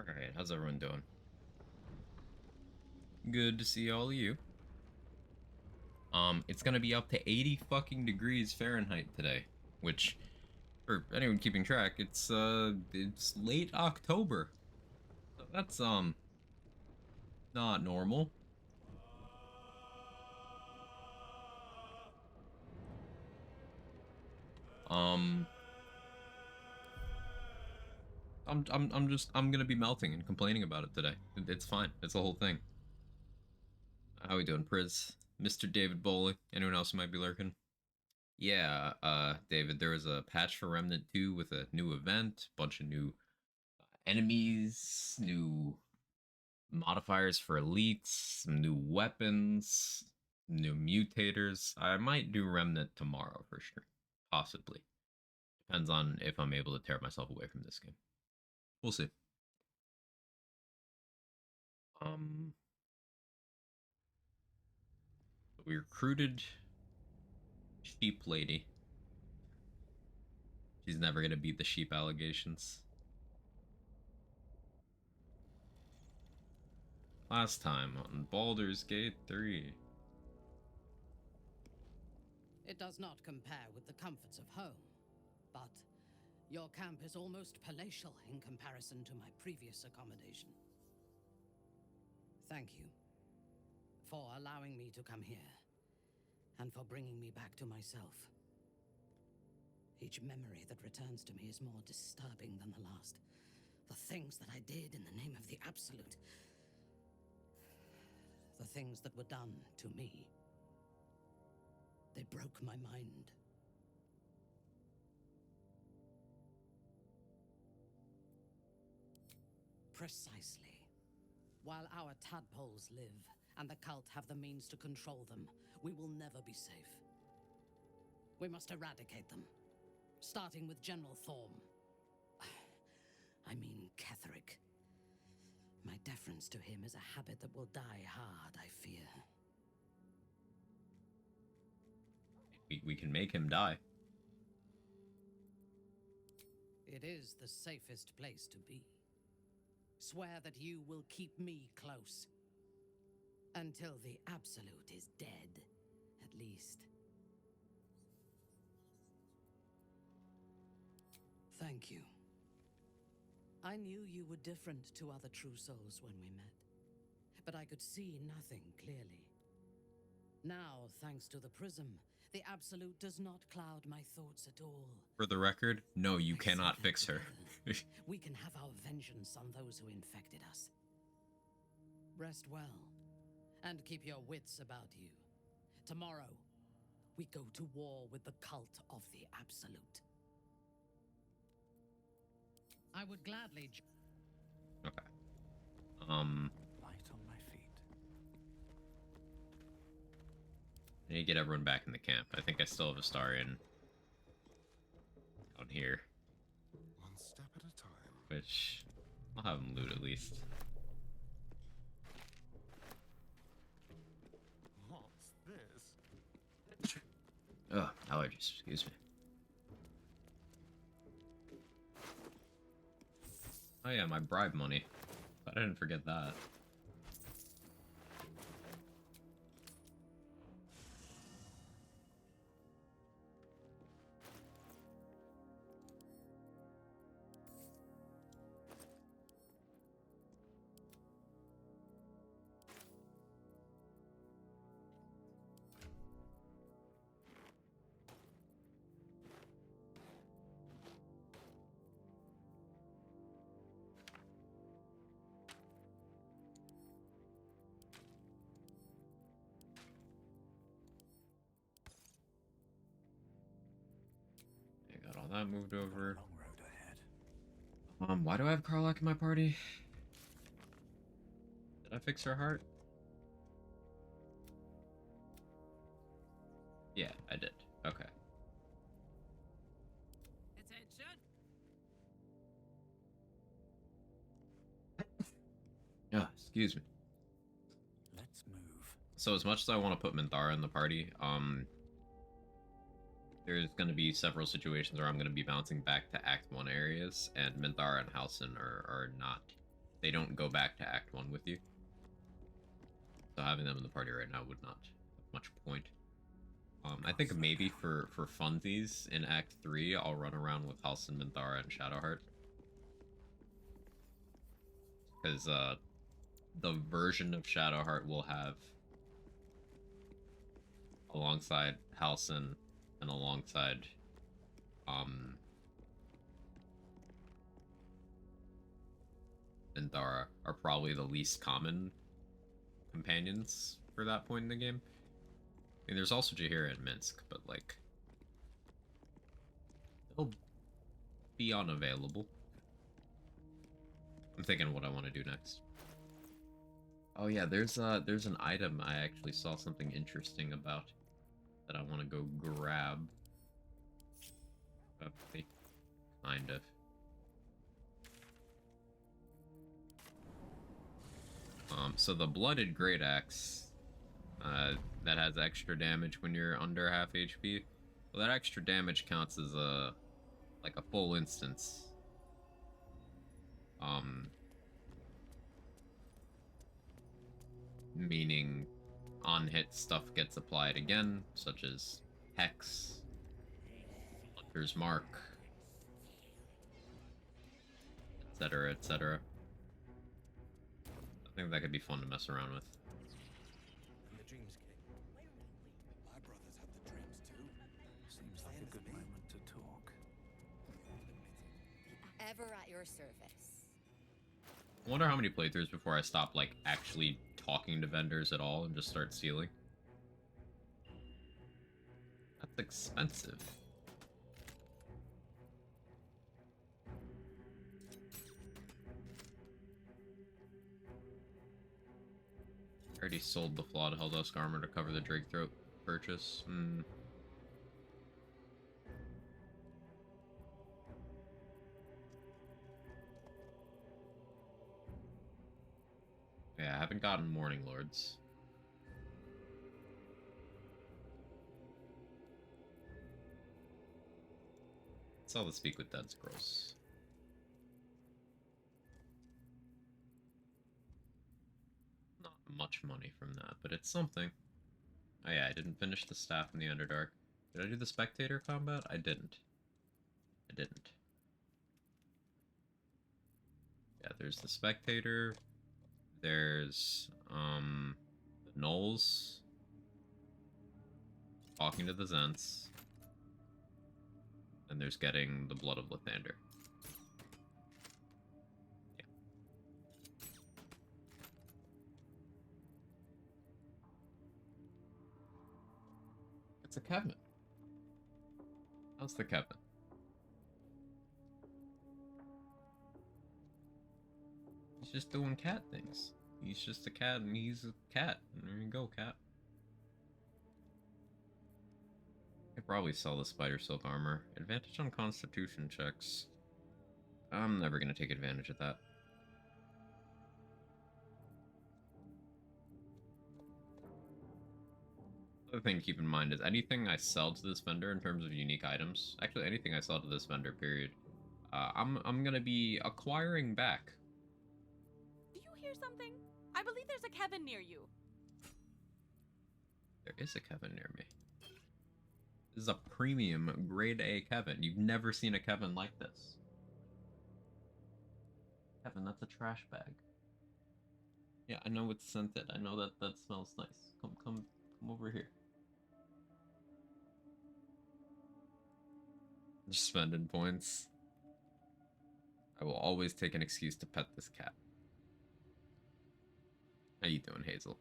Alright, how's everyone doing? Good to see all of you. It's gonna be up to 80 fucking degrees Fahrenheit today, which, for anyone keeping track, it's late October. So that's, not normal. Um, I'm gonna be melting and complaining about it today. It's fine. It's the whole thing. How we doing, Priz? Mr. David Bowley? Anyone else who might be lurking? Yeah, David, there was a patch for Remnant 2 with a new event, bunch of new enemies, new modifiers for elites, some new weapons, new mutators. I might do Remnant tomorrow for sure. Possibly. Depends on if I'm able to tear myself away from this game. We'll see. Um, we recruited Sheep Lady. She's never gonna beat the sheep allegations. Last time on Baldur's Gate 3. It does not compare with the comforts of home, but your camp is almost palatial in comparison to my previous accommodation. Thank you for allowing me to come here and for bringing me back to myself. Each memory that returns to me is more disturbing than the last. The things that I did in the name of the Absolute. The things that were done to me. They broke my mind. Precisely. While our tadpoles live, and the cult have the means to control them, we will never be safe. We must eradicate them, starting with General Thorm. I mean Ketheric. My deference to him is a habit that will die hard, I fear. We can make him die. It is the safest place to be. Swear that you will keep me close. Until the Absolute is dead, at least. Thank you. I knew you were different to other true souls when we met, but I could see nothing clearly. Now, thanks to the prism, the Absolute does not cloud my thoughts at all. For the record, no, you cannot fix her. We can have our vengeance on those who infected us. Rest well, and keep your wits about you. Tomorrow, we go to war with the cult of the Absolute. I would gladly... Okay. Light on my feet. I need to get everyone back in the camp. I think I still have a Astarian down here. One step at a time. Which, I'll have him loot at least. What's this? Ugh, allergies, excuse me. Oh yeah, my bribe money. But I didn't forget that. That moved over. Long road ahead. Why do I have Karlach in my party? Did I fix her heart? Yeah, I did. Okay. Attention! Excuse me. Let's move. So as much as I want to put Minthara in the party, there's going to be several situations where I'm going to be bouncing back to Act 1 areas, and Minthara and Halsin are not they don't go back to Act 1 with you. So having them in the party right now would not have much point. I think maybe for funsies in Act 3, I'll run around with Halsin, Minthara, and Shadowheart. Because the version of Shadowheart will have alongside Halsin and alongside Minthara are probably the least common companions for that point in the game. I mean, there's also Jaheira and Minsk, but like they'll be unavailable. I'm thinking what I want to do next. Oh yeah, there's an item I actually saw something interesting about that I want to go grab. Kind of. So the Blooded Great Axe, that has extra damage when you're under half HP. Well, that extra damage counts as like a full instance. Meaning on hit stuff gets applied again, such as Hex, Hunter's Mark, etc., etc. I think that could be fun to mess around with. And the Dreamscape. My brothers had the dreams too. Seems like a good moment to talk. Ever at your service. I wonder how many playthroughs before I stop, like, actually talking to vendors at all and just start stealing. That's expensive. I already sold the flawed Helldusk armor to cover the Drake Throat purchase. Yeah, I haven't gotten Morning Lords. Sell the Speak with Dead Scrolls. Not much money from that, but it's something. Oh yeah, I didn't finish the Staff in the Underdark. Did I do the Spectator combat? I didn't. I didn't. Yeah, there's the Spectator. There's, the Gnolls. Talking to the Zents. And there's getting the Blood of Lathander. Yeah. It's a Kevin. How's the Kevin? He's just doing cat things. He's just a cat and he's a cat. There you go, cat. I could probably sell the Spider Silk armor. Advantage on Constitution checks. I'm never going to take advantage of that. Other thing to keep in mind is anything I sell to this vendor in terms of unique items, actually anything I sell to this vendor, period, I'm going to be acquiring back. Do you hear something? I believe there's a Kevin near you. There is a Kevin near me. This is a premium grade A Kevin. You've never seen a Kevin like this. Kevin, that's a trash bag. Yeah, I know it's scented. I know that that smells nice. Come over here. Just spending points. I will always take an excuse to pet this cat. How you doing, Hazel?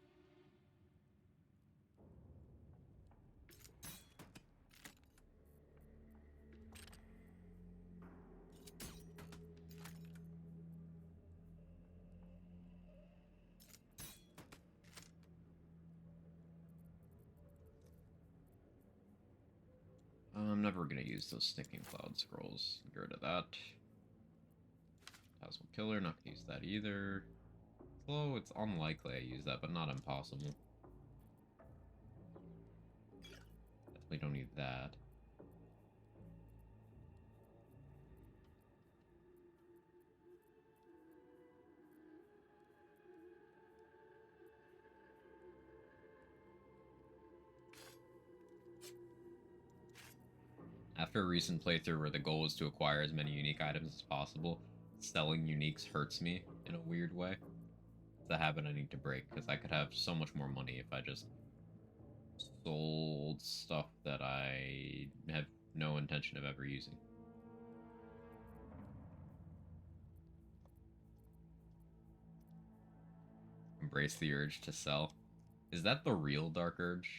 I'm never gonna use those Stinking Cloud scrolls. Get rid of that. Dazzle Killer, not gonna use that either. Slow, it's unlikely I use that, but not impossible. Definitely don't need that. after a recent playthrough where the goal was to acquire as many unique items as possible, selling uniques hurts me in a weird way. It's a habit I need to break, because I could have so much more money if I just sold stuff that I have no intention of ever using. Embrace the urge to sell. Is that the real Dark Urge?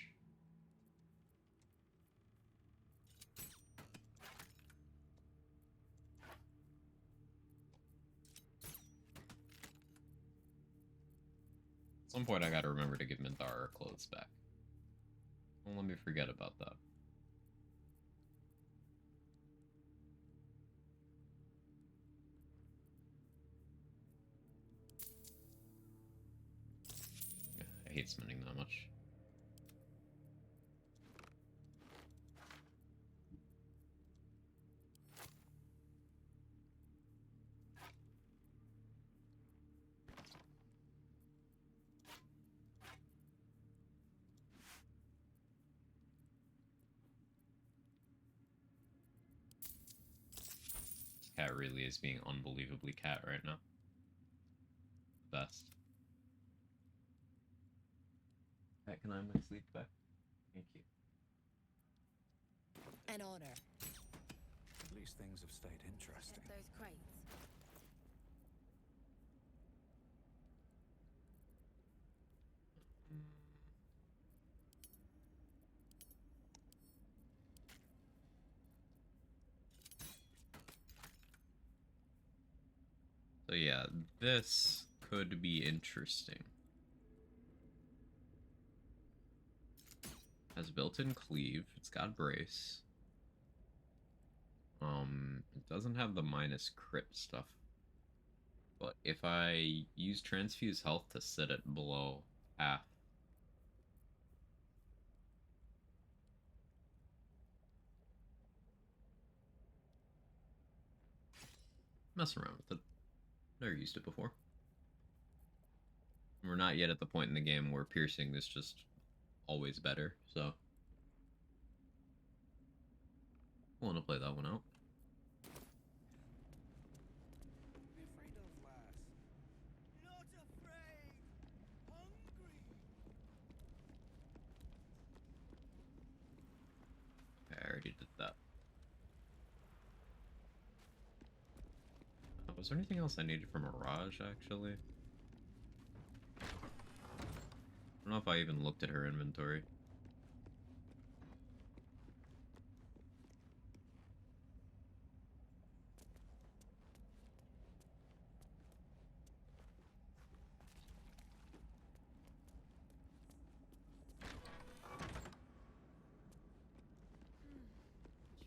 At some point I gotta remember to give Minthara her clothes back. Don't let me forget about that. I hate spending that much. Cat really is being unbelievably cat right now. Best. Cat, can I have my sleep back? Thank you. An honor. At least things have stayed interesting. Those crates. So yeah, this could be interesting. Has built-in cleave, it's got brace. It doesn't have the minus crit stuff. But if I use transfuse health to set it below half, mess around with it. Never used it before. We're not yet at the point in the game where piercing is just always better, so I want to play that one out. Be afraid of, lass. Not afraid. Hungry. Okay, I already did that. Was there anything else I needed from Mirage, actually? I don't know if I even looked at her inventory.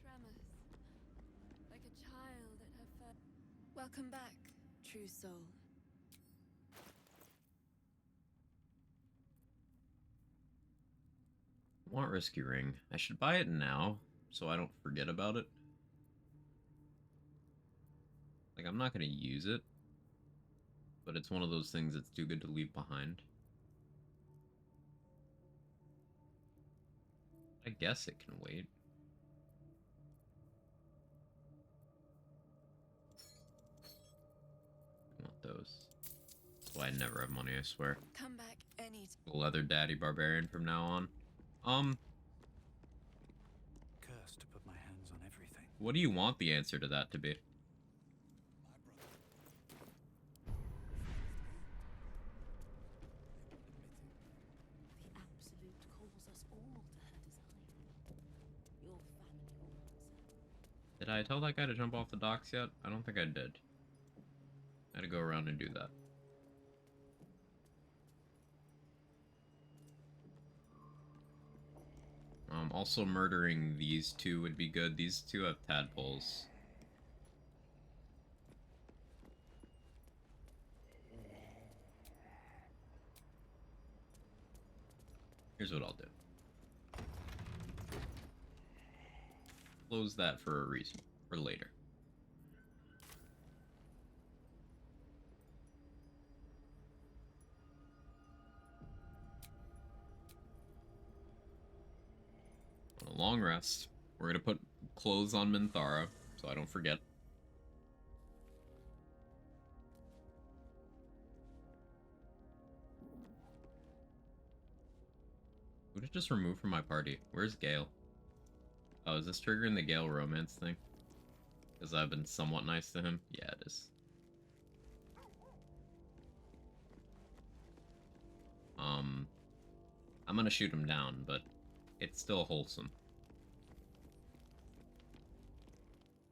Tremors. Like a child at her first. Welcome back, true soul. Want Risky Ring. I should buy it now, so I don't forget about it. Like, I'm not gonna use it, but it's one of those things that's too good to leave behind. I guess it can wait. I want those. That's why I never have money, I swear. Come back any Leather Daddy Barbarian from now on. Cursed to put my hands on everything. What do you want the answer to that to be? The Absolute calls us all to her design. Your family will answer. Did I tell that guy to jump off the docks yet? I don't think I did. I had to go around and do that. Also murdering these two would be good. These two have tadpoles. Here's what I'll do. Close that for a reason. For later. On a long rest, we're gonna put clothes on Minthara, so I don't forget. Who did just remove from my party? Where's Gale? Oh, is this triggering the Gale romance thing? Because I've been somewhat nice to him? Yeah, it is. I'm gonna shoot him down, but it's still wholesome.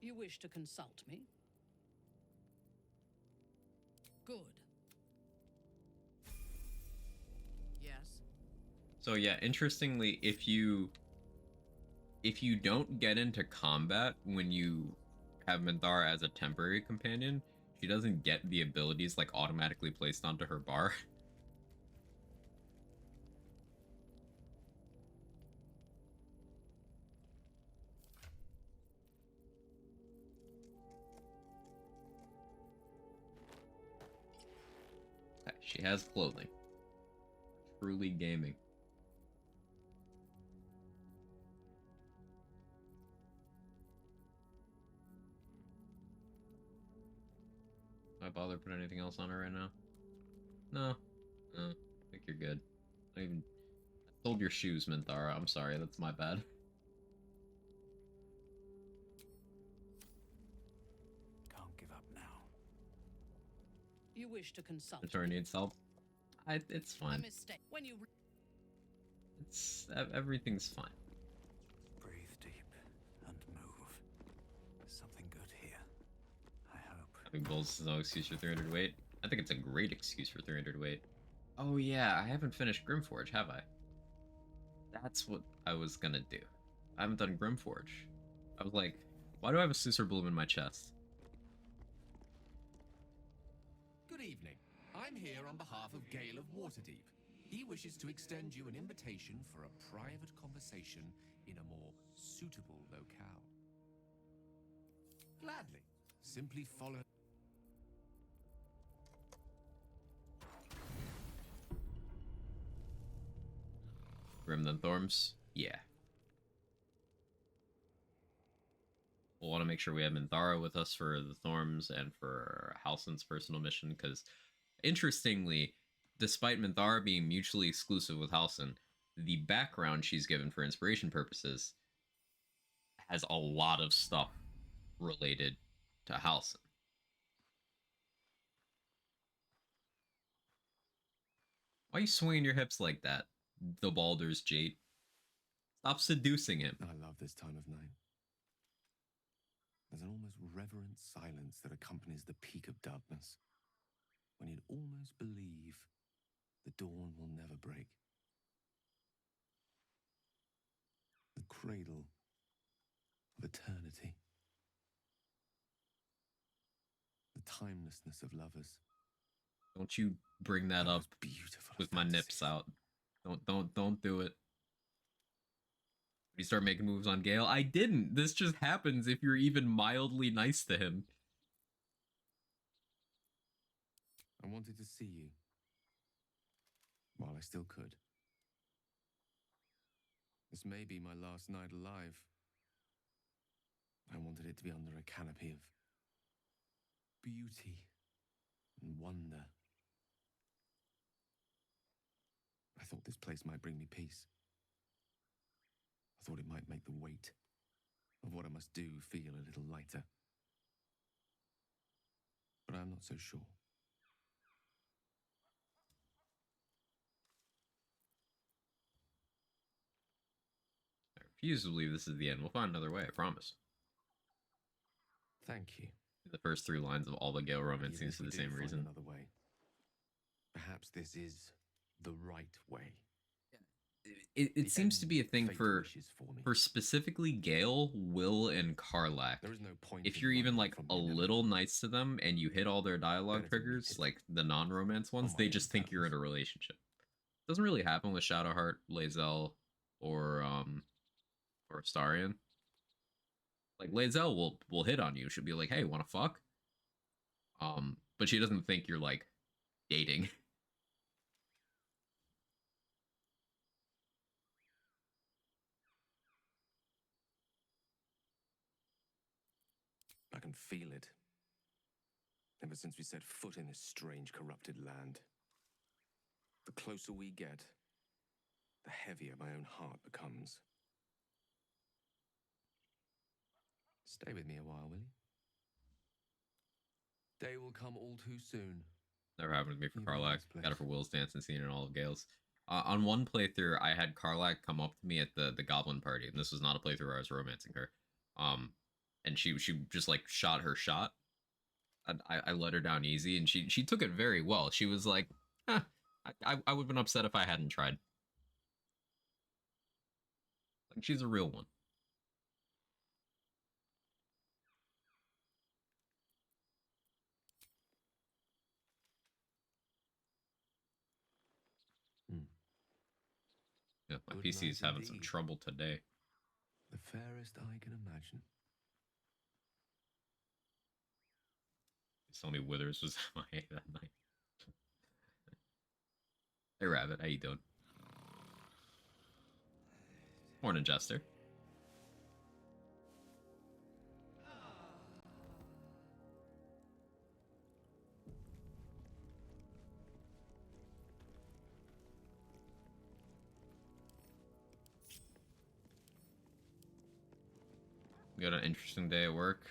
You wish to consult me? Good. Yes. So yeah, interestingly, if you don't get into combat when you have Minthara as a temporary companion, she doesn't get the abilities like automatically placed onto her bar. She has clothing. Truly gaming. Do I bother putting anything else on her right now? No. No. I think you're good. I sold your shoes, Minthara. I'm sorry, that's my bad. Can't give up now. You wish to consult Attorney me? needs help. It's A fine. mistake. When you Everything's fine. Breathe deep and move. There's something good here. I hope. Having bowls is no excuse for 300 weight. I think it's a great excuse for 300 weight. Oh yeah, I haven't finished Grimforge, have I? That's what I was gonna do. I haven't done Grimforge. I was like, why do I have a Susur Bloom in my chest? Good evening. I'm here on behalf of Gale of Waterdeep. He wishes to extend you an invitation for a private conversation in a more suitable locale. Gladly. Simply follow... Grim than Thorms? Yeah. We'll want to make sure we have Minthara with us for the Thorms and for Halsin's personal mission, because interestingly, despite Minthara being mutually exclusive with Halsin, the background she's given for inspiration purposes has a lot of stuff related to Halsin. Why are you swinging your hips like that, the Baldur's Jade? Stop seducing him. I love this time of night. There's an almost reverent silence that accompanies the peak of darkness, when you'd almost believe the dawn will never break. The cradle of eternity. The timelessness of lovers. Don't you bring that up Beautiful with my nips out. Don't do it. You start making moves on Gale. I didn't. This just happens if you're even mildly nice to him. I wanted to see you while I still could. This may be my last night alive. I wanted it to be under a canopy of beauty and wonder. I thought this place might bring me peace. I thought it might make the weight of what I must do feel a little lighter. But I'm not so sure. I refuse to believe this is the end. We'll find another way, I promise. Thank you. The first 3 lines of all the Gale romance Even scenes if for we the do same find reason. Another way. Perhaps this is the right way. It seems to be a thing Fate for wishes for me. specifically Gale, Will, and Karlach. There is no point If in you're even running like from a the inevitable. little nice to them and you hit all their dialogue Better to meet triggers, it like the non-romance ones, on they my just own think you're in a terms. relationship. Doesn't really happen with Shadowheart, Lae'zel, or Astarion. Like Lae'zel will hit on you. She'll be like, "Hey, want to fuck?" But she doesn't think you're like dating. can feel it. Ever since we set foot in this strange, corrupted land. The closer we get, the heavier my own heart becomes. Stay with me a while, will you? Day will come all too soon. Never happened to me for Even in Karlak. this place. Got it for Will's dancing scene and all of Gale's. On one playthrough, I had Karlak come up to me at the goblin party, and this was not a playthrough where I was romancing her. And she just like shot her shot. I let her down easy, and she took it very well. She was like, I would have been upset if I hadn't tried. Like, she's a real one. Yeah, my Good PC's night having some indeed. trouble today. The fairest I can imagine. Tell me Withers was MIA that night. Hey Rabbit, how you doing? Morning, Jester. We got an interesting day at work.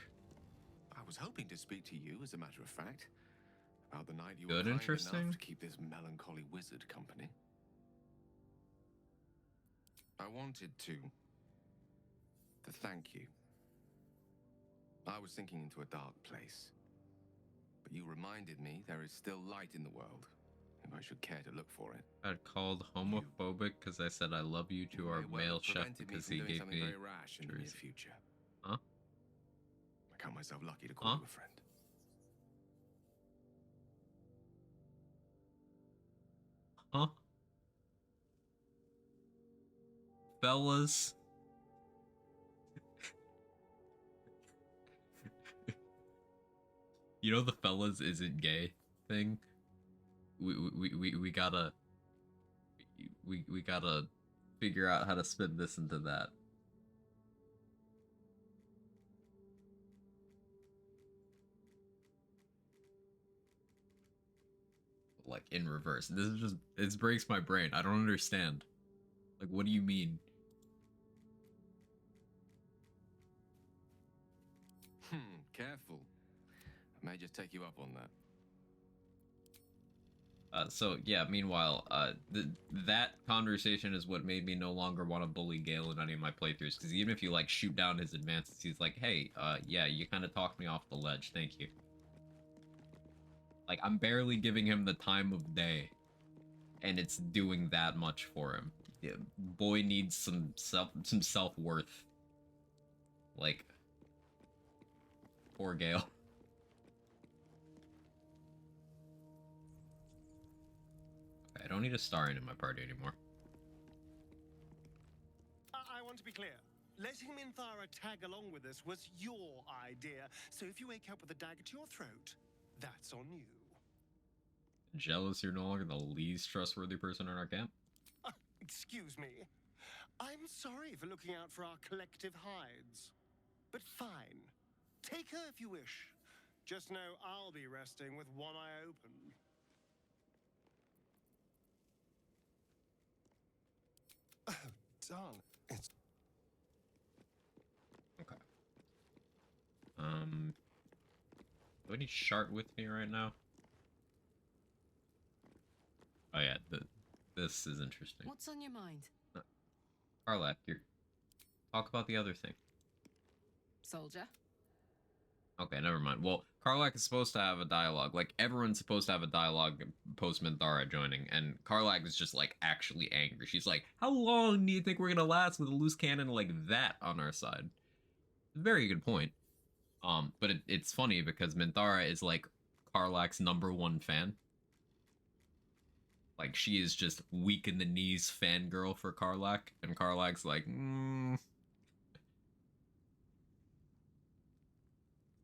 I was hoping to speak to you, as a matter of fact, about the night you Good, were kind interesting? enough to keep this melancholy wizard company. I wanted to thank you. I was sinking into a dark place, but you reminded me there is still light in the world, if I should care to look for it. I got called homophobic because I said I love you to You our may well male have chef prevented me because from he doing gave something me very rash in the near jersey. future. Huh? I count myself lucky to call Huh? you a friend. Huh? Fellas? You know the fellas isn't gay thing? We gotta we gotta figure out how to spin this into that. Like in reverse. This is just it breaks my brain. I don't understand. Like, what do you mean? Careful. I may just take you up on that. So yeah, meanwhile, that conversation is what made me no longer want to bully Gale in any of my playthroughs, because even if you like shoot down his advances, he's like, hey, yeah, you kind of talked me off the ledge, thank you. Like, I'm barely giving him the time of day, and it's doing that much for him. Yeah, boy needs some self-worth. Like, poor Gale. I don't need a star in my party anymore. I want to be clear. Letting Minthara tag along with us was your idea, so if you wake up with a dagger to your throat, that's on you. Jealous you're no longer the least trustworthy person in our camp? Excuse me. I'm sorry for looking out for our collective hides. But fine. Take her if you wish. Just know I'll be resting with one eye open. Oh, darn. It's... Okay. Do I need Shart with me right now? Oh yeah, this is interesting. What's on your mind? Karlak, talk about the other thing. Soldier? Okay, never mind. Well, Karlak is supposed to have a dialogue. Like, everyone's supposed to have a dialogue post Minthara joining, and Karlak is just, like, actually angry. She's like, how long do you think we're gonna last with a loose cannon like that on our side? Very good point. But it's funny because Minthara is, like, Karlak's #1 fan. Like, she is just weak in the knees fangirl for Karlak, and Karlak's like,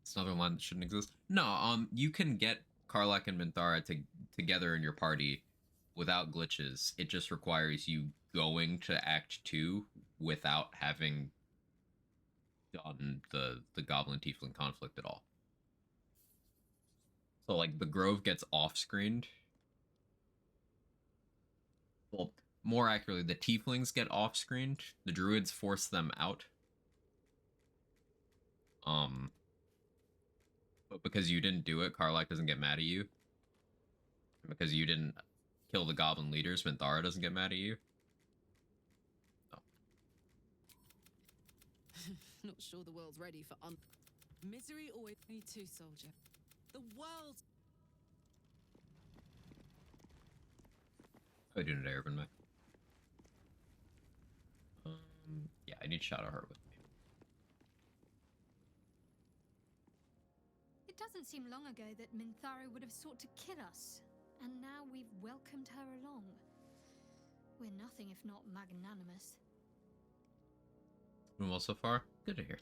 it's another line that shouldn't exist. No, you can get Karlak and Minthara together in your party without glitches. It just requires you going to Act 2 without having done the Goblin Tiefling conflict at all. So like the Grove gets off-screened. Well, more accurately, the Tieflings get off-screened. The Druids force them out. But because you didn't do it, Karlach doesn't get mad at you. And because you didn't kill the Goblin leaders, Minthara doesn't get mad at you. Oh. Not sure the world's ready for misery always. Me too, soldier. The world. How are you doing today, Urban Mech? Yeah, I need Shadowheart with me. It doesn't seem long ago that Minthara would have sought to kill us, and now we've welcomed her along. We're nothing if not magnanimous. Doing well so far? Good to hear.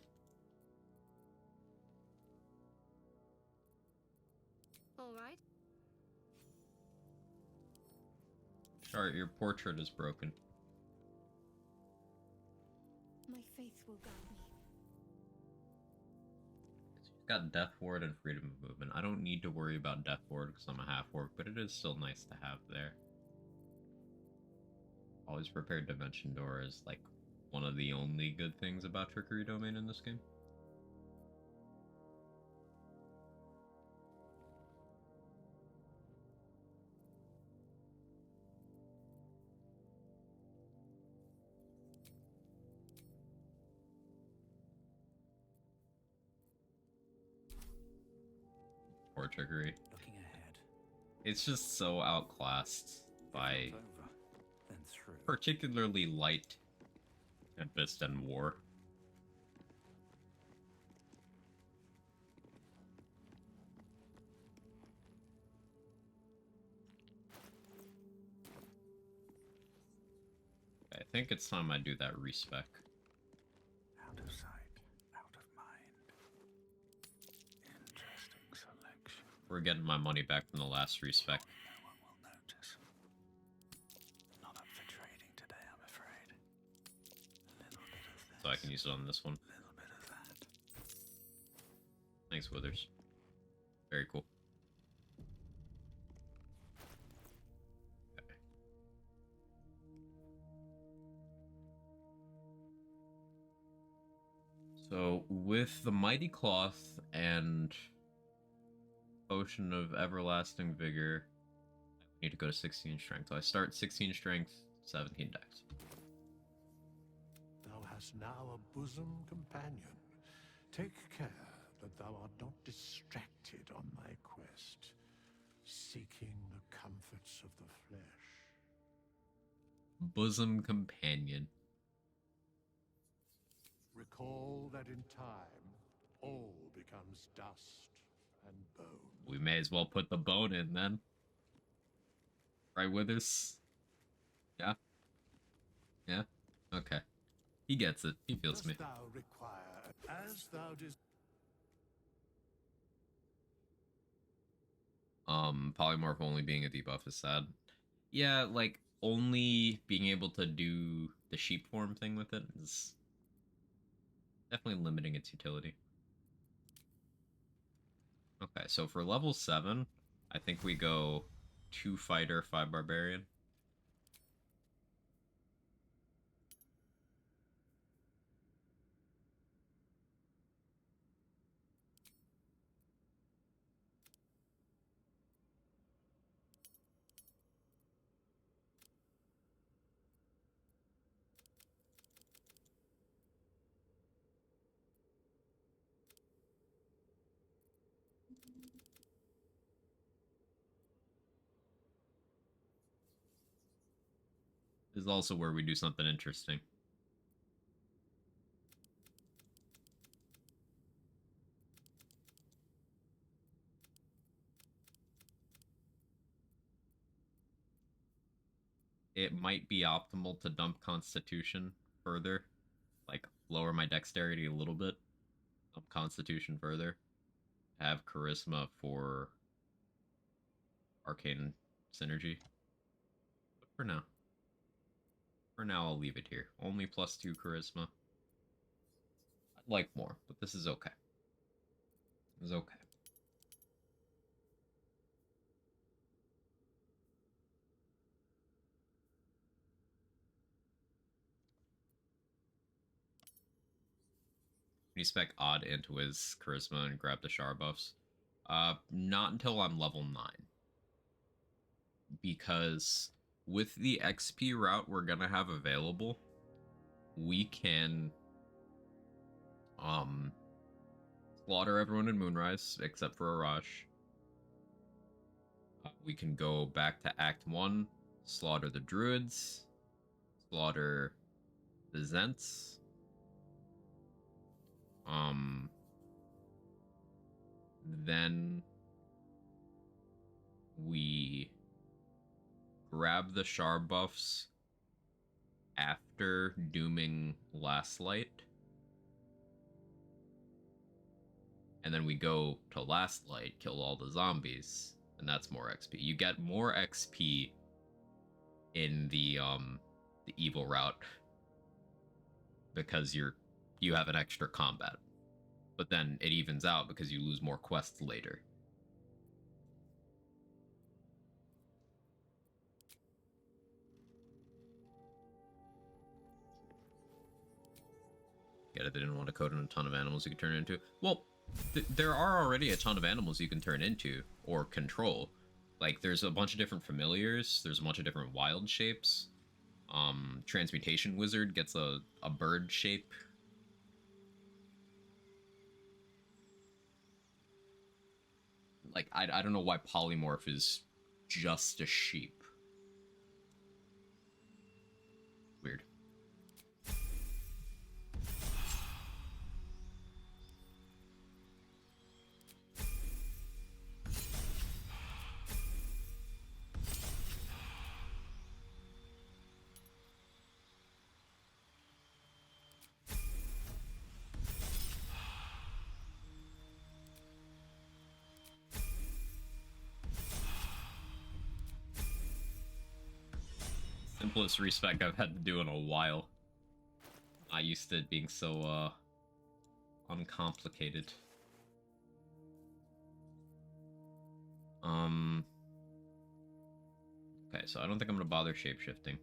All right. Sorry, your portrait is broken. My faith will guide me. She's got Death Ward and Freedom of Movement. I don't need to worry about Death Ward because I'm a half-orc, but it is still nice to have there. Always Prepared Dimension Door is like one of the only good things about Trickery Domain in this game. Or Trickery. Looking ahead. It's just so outclassed by Over, then through. particularly light Tempest and War. I think it's time I do that respec. Out of sight, out of mind. Interesting selection. We're getting my money back from the last respec. No one will notice. Not up for trading today, I'm afraid. A little bit of this. So I can use it on this one. A little bit of that. Thanks, Withers. Very cool. Okay. So, with the Mighty Cloth and Potion of Everlasting Vigor, I need to go to 16 Strength. So I start 16 Strength, 17 Dex. Thou hast now a bosom companion. Take care that thou art not distracted on thy quest, seeking the comforts of the flesh. Bosom Companion. Recall that in time, all becomes dust and bone. We may as well put the bone in then. Right, Withers? Yeah? Yeah? Okay. He gets it. He feels Dost me. thou require, as thou desires. Polymorph only being a debuff is sad. Yeah, like, only being able to do the sheep form thing with it is definitely limiting its utility. Okay, so for level 7, I think we go 2 fighter, 5 barbarian. This is also where we do something interesting. It might be optimal to dump Constitution further. Like, lower my Dexterity a little bit. Dump Constitution further. Have Charisma for Arcane Synergy. But for now I'll leave it here. Only +2 Charisma. like more, but this is okay. It's okay. You spec Odd into his charisma and grab the Char buffs. Not until I'm level 9. Because with the XP route we're gonna have available, we can slaughter everyone in Moonrise except for Arash. We can go back to Act 1, slaughter the Druids, slaughter the Zents. Then we grab the Char buffs after dooming Last Light. And then we go to Last Light, kill all the zombies, and that's more XP. You get more XP in the evil route because you have an extra combat. But then it evens out because you lose more quests later. Get it? They didn't want to code in a ton of animals you could turn into. Well, there are already a ton of animals you can turn into or control. Like, there's a bunch of different familiars. There's a bunch of different wild shapes. Transmutation Wizard gets a bird shape. Like, I don't know why Polymorph is just a sheep. Weird. Simplest respec I've had to do in a while. I used to it being so uncomplicated. Okay, so I don't think I'm gonna bother shapeshifting.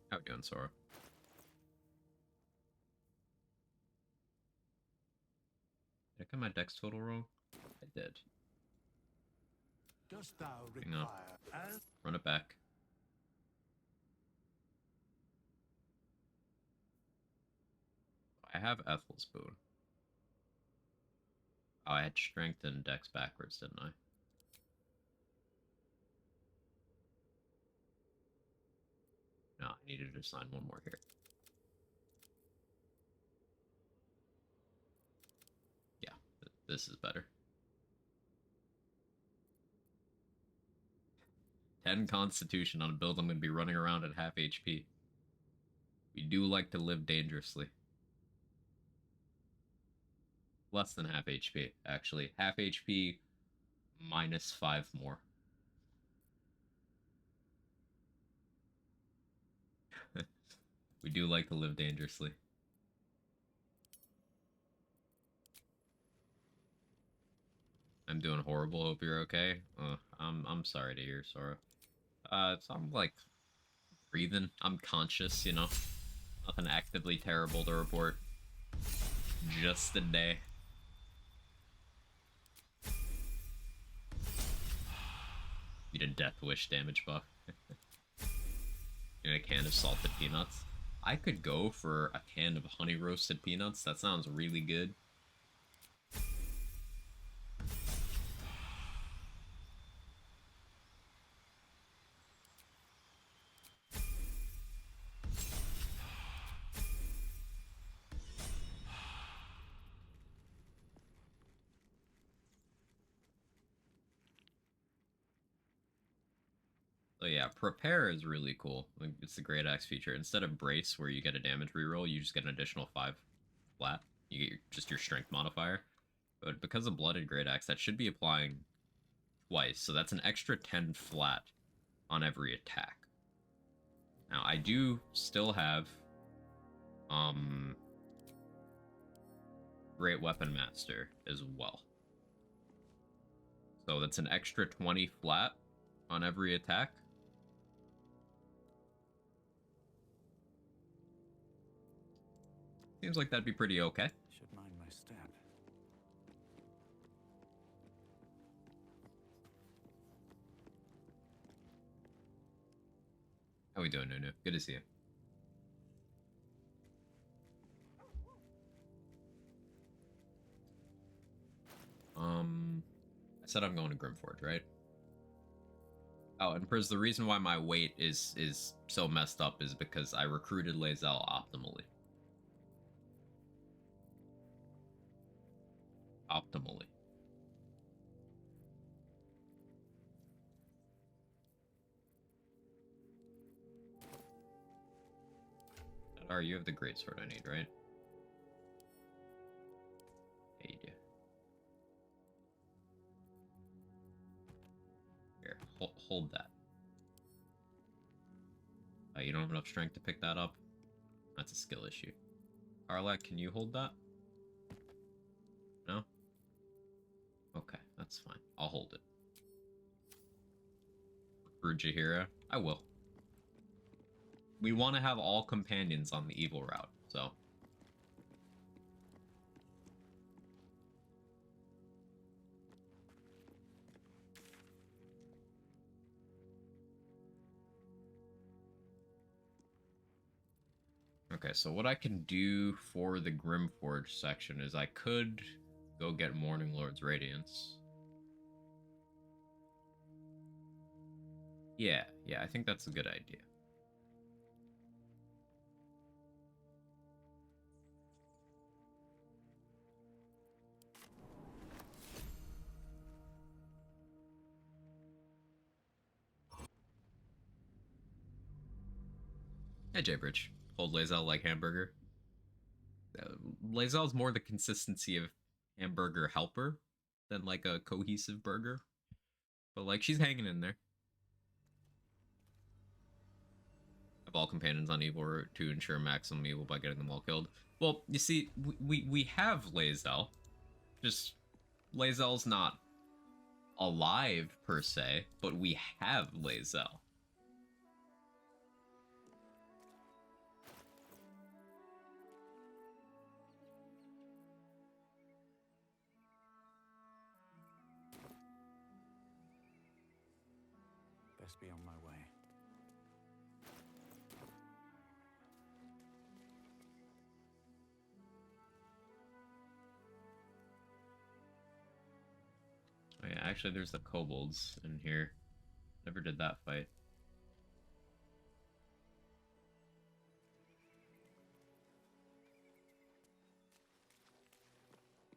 How we doing, Sora? Did I get my dex total wrong? I did. Dost thou Hang on. require Run it back. I have Ethel's boon. Oh, I had strength and dex backwards, didn't I? No, I needed to assign one more here. Yeah, this is better. 10 constitution on a build I'm going to be running around at half HP. We do like to live dangerously. Less than half HP, actually. Half HP minus 5 more. We do like to live dangerously. I'm doing horrible. Hope you're okay. I'm sorry to hear, Sora. So I'm like breathing. I'm conscious, you know. Nothing actively terrible to report. Just a day. Need a death wish damage buff. And a can of salted peanuts. I could go for a can of honey roasted peanuts. That sounds really good. So yeah, prepare is really cool. Like, it's the great axe feature. Instead of brace, where you get a damage reroll, you just get an additional 5 flat. You get just your strength modifier. But because of blooded great axe, that should be applying twice. So that's an extra 10 flat on every attack. Now, I do still have Great Weapon Master as well. So that's an extra 20 flat on every attack. Seems like that'd be pretty okay. Should mind my step. How we doing, Nunu? Good to see you. I said I'm going to Grimforge, right? Oh, and Priz, the reason why my weight is so messed up is because I recruited Lae'zel optimally. Optimally. Adar, you have the greatsword I need, right? Yeah, you do. Here, hold that. You don't have enough strength to pick that up? That's a skill issue. Arlak, can you hold that? No? Okay, that's fine. I'll hold it. Recruit Jaheira? I will. We want to have all companions on the evil route, so... Okay, so what I can do for the Grimforge section is I could go get Morning Lord's Radiance. Yeah, I think that's a good idea. Hey, J-Bridge. Hold Lae'zel like hamburger. Lae'zel's more the consistency of hamburger helper than like a cohesive burger. But like, she's hanging in there. Have all companions on evil route to ensure maximum evil by getting them all killed. Well, you see, we have Lae'zel. Just, Lae'zel's not alive per se, but we have Lae'zel. Best be on my way. Oh yeah, actually there's the kobolds in here. Never did that fight.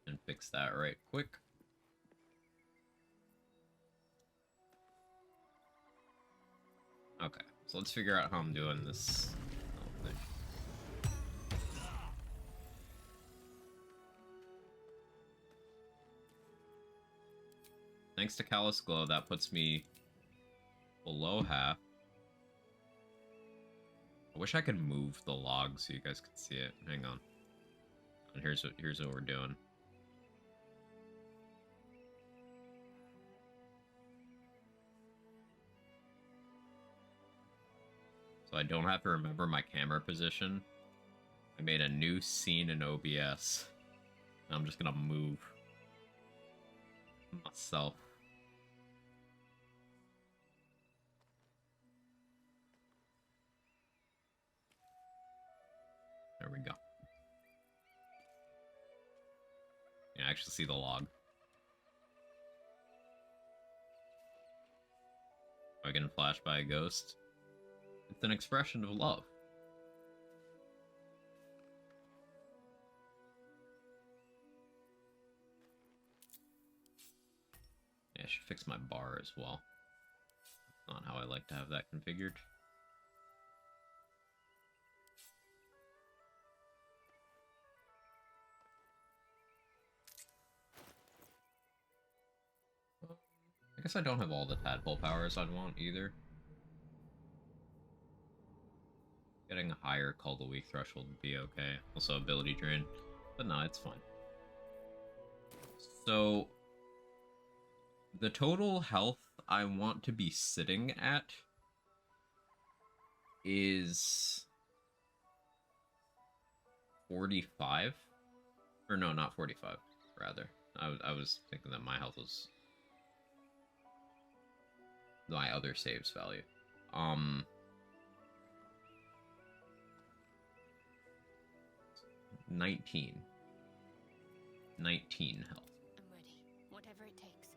And fix that right quick. Okay, so let's figure out how I'm doing this thing. Thanks to Callous Glow, that puts me below half. I wish I could move the log so you guys could see it. Hang on. And here's what we're doing. So I don't have to remember my camera position. I made a new scene in OBS. And I'm just gonna move myself. There we go. You can actually see the log. Am I getting flashed by a ghost? It's an expression of love. Yeah, I should fix my bar as well. Not how I like to have that configured. I guess I don't have all the tadpole powers I'd want either. Getting a higher Call the Weak threshold would be okay. Also ability drain. But no, it's fine. So the total health I want to be sitting at is 45. Or no, not 45, rather. I was thinking that my health was my other saves value. 19 health. I'm ready. Whatever it takes.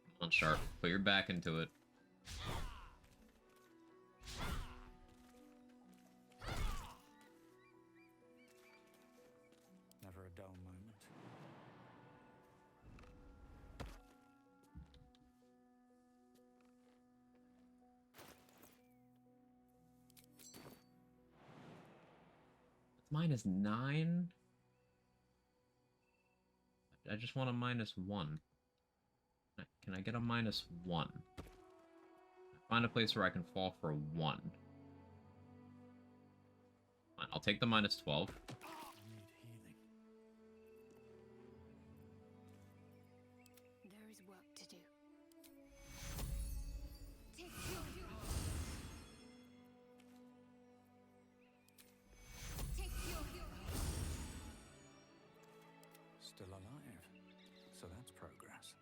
Come on, Sharp. Put your back into it. Never a dull moment. -9. I just want a -1. Can I get a -1? Find a place where I can fall for 1. Fine, I'll take the -12. Need healing. There is work to do. Still alive. So that's progress.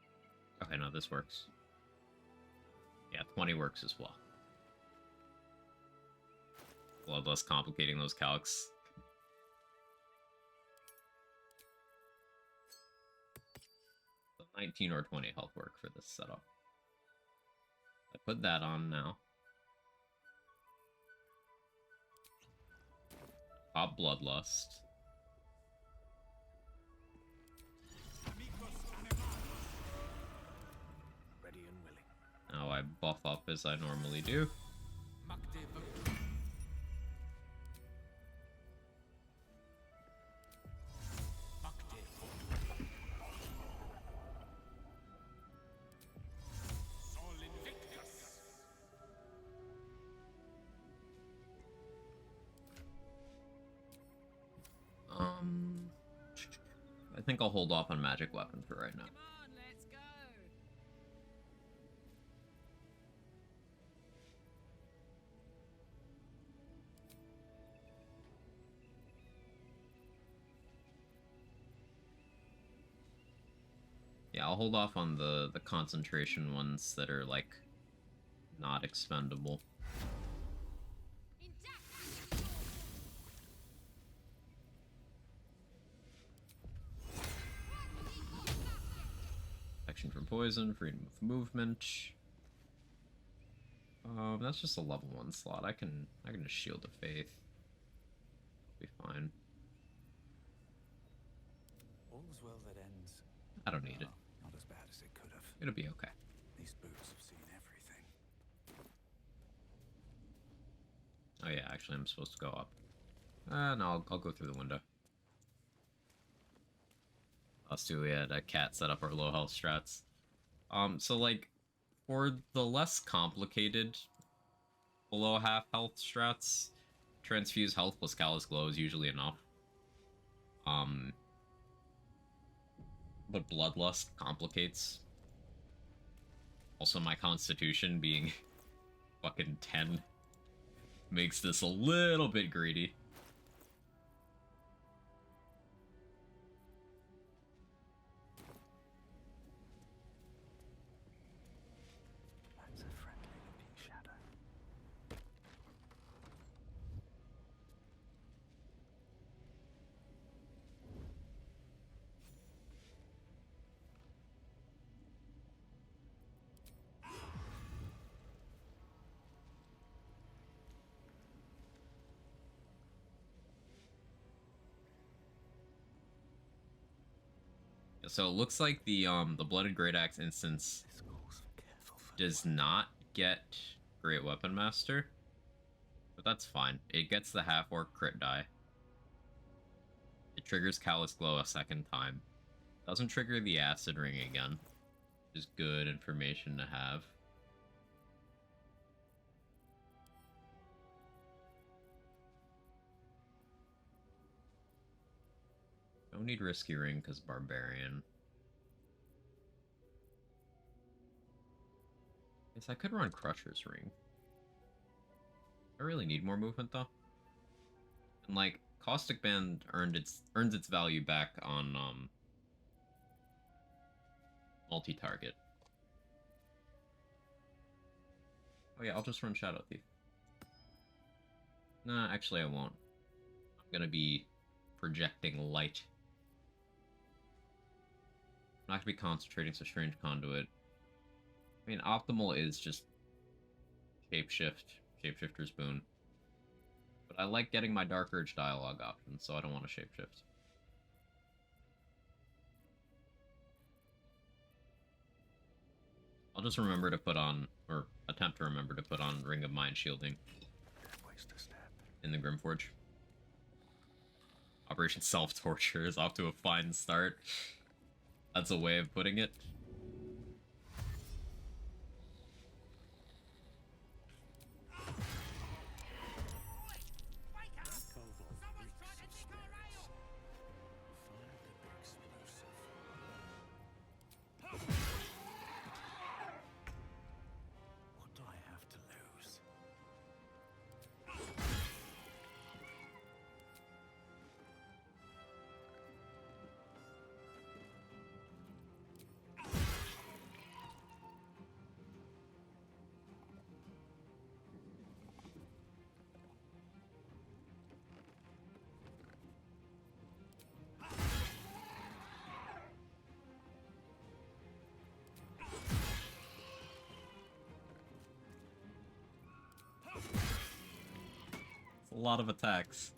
Okay, no, this works. Yeah, 20 works as well. A lot less complicating those calcs. So 19 or 20 health work for this setup. I put that on now. Pop Bloodlust. Ready and willing. Now I buff up as I normally do. I think I'll hold off on magic weapon for right now. Come on, let's go. Yeah, I'll hold off on the concentration ones that are like not expendable. Protection from poison, freedom of movement. That's just a level 1 slot. I can just Shield of Faith. I'll be fine. All's well that ends. I don't need it. Not as bad as it could have. It'll be okay. These boots have seen everything. Oh yeah, actually I'm supposed to go up. No, I'll go through the window. Us two, we had a cat set up our low health strats. So like, for the less complicated below half health strats, transfuse health plus callous glow is usually enough. But bloodlust complicates. Also, my constitution being fucking 10 makes this a little bit greedy. That's a friendly looking shadow. So it looks like the Blooded Great Axe instance This calls for careful does not get Great Weapon Master, but that's fine. It gets the half-orc crit die. It triggers Callous Glow a second time. Doesn't trigger the Acid Ring again. Which is good information to have. Don't need Risky Ring because Barbarian. Guess I could run Crusher's Ring. I really need more movement though. And like Caustic Band earns its value back on multi-target. Oh yeah, I'll just run Shadow Thief. Nah, actually I won't. I'm gonna be projecting light. I'm not gonna be concentrating, so Strange Conduit. I mean, optimal is just Shapeshifter's Boon. But I like getting my Dark Urge dialogue option, so I don't want to shapeshift. I'll just remember to put on, or attempt to remember to put on Ring of Mind Shielding in the Grimforge. Operation Self-Torture is off to a fine start. That's a way of putting it. What do I have to lose? A lot of attacks.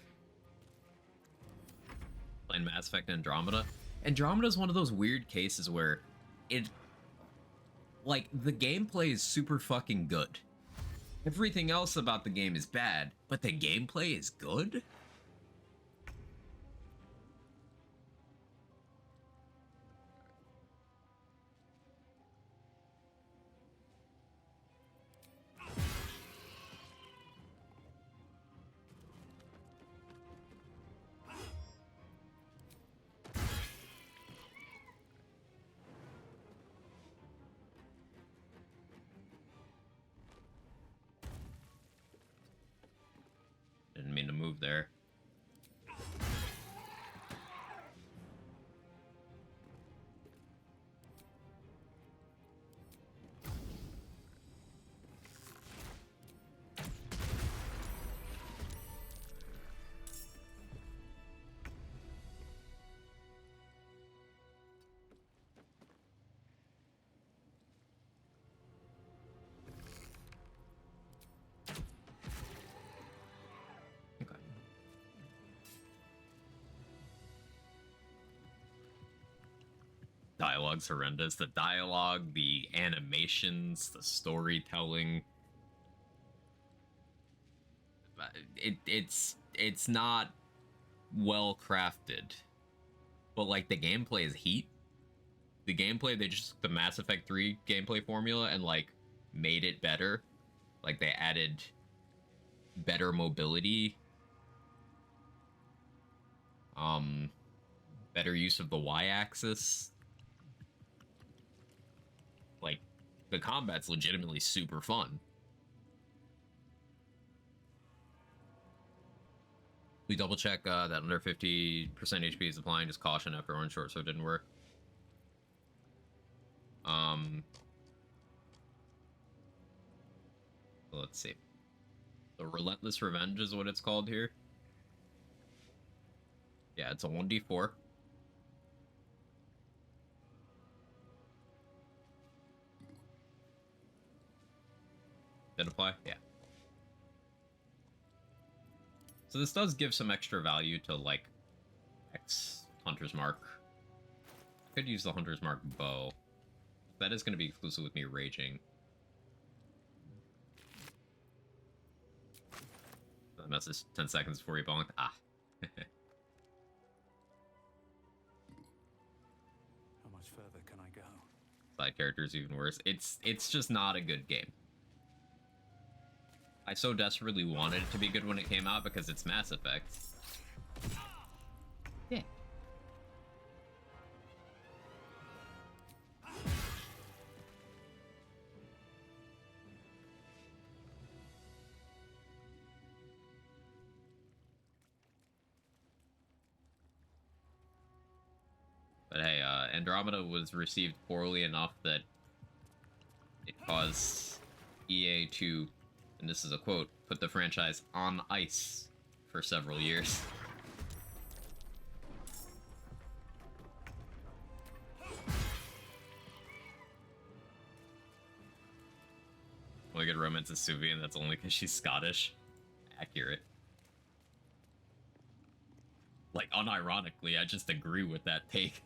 Playing Mass Effect Andromeda. Andromeda is one of those weird cases where it, like, the gameplay is super fucking good. Everything else about the game is bad, but the gameplay is good? Didn't mean to move there. Okay. Dialogue's horrendous. The dialogue, the animations, the storytelling. It's not well crafted. But like the gameplay is heat. The gameplay, they just took the Mass Effect 3 gameplay formula and like made it better. Like they added better mobility. Better use of the Y-axis. Like, the combat's legitimately super fun. We double check that under 50% HP is applying, just caution after one short, so it didn't work. Let's see. The Relentless Revenge is what it's called here. Yeah, it's a 1d4. Did it apply? Yeah. So this does give some extra value to, like, X Hunter's Mark. I could use the Hunter's Mark bow. That is going to be exclusive with me raging. That message 10 seconds before you bonk. Ah. much further can I go? Side characters even worse. It's just not a good game. I so desperately wanted it to be good when it came out because it's Mass Effect. Yeah. But hey, Andromeda was received poorly enough that it caused EA to, and this is a quote, put the franchise on ice for several years. Look at Romance of Suvi, and that's only because she's Scottish. Accurate. Like, unironically, I just agree with that take.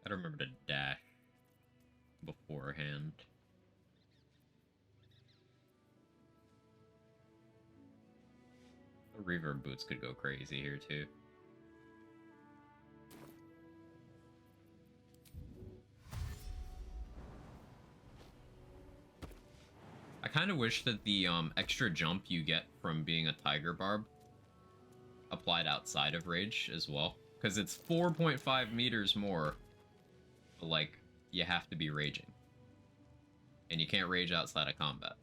I don't remember to dash beforehand. The reverb boots could go crazy here too. I kind of wish that the extra jump you get from being a Tiger Barb applied outside of Rage as well. Because it's 4.5 meters more, but like, you have to be raging. And you can't rage outside of combat.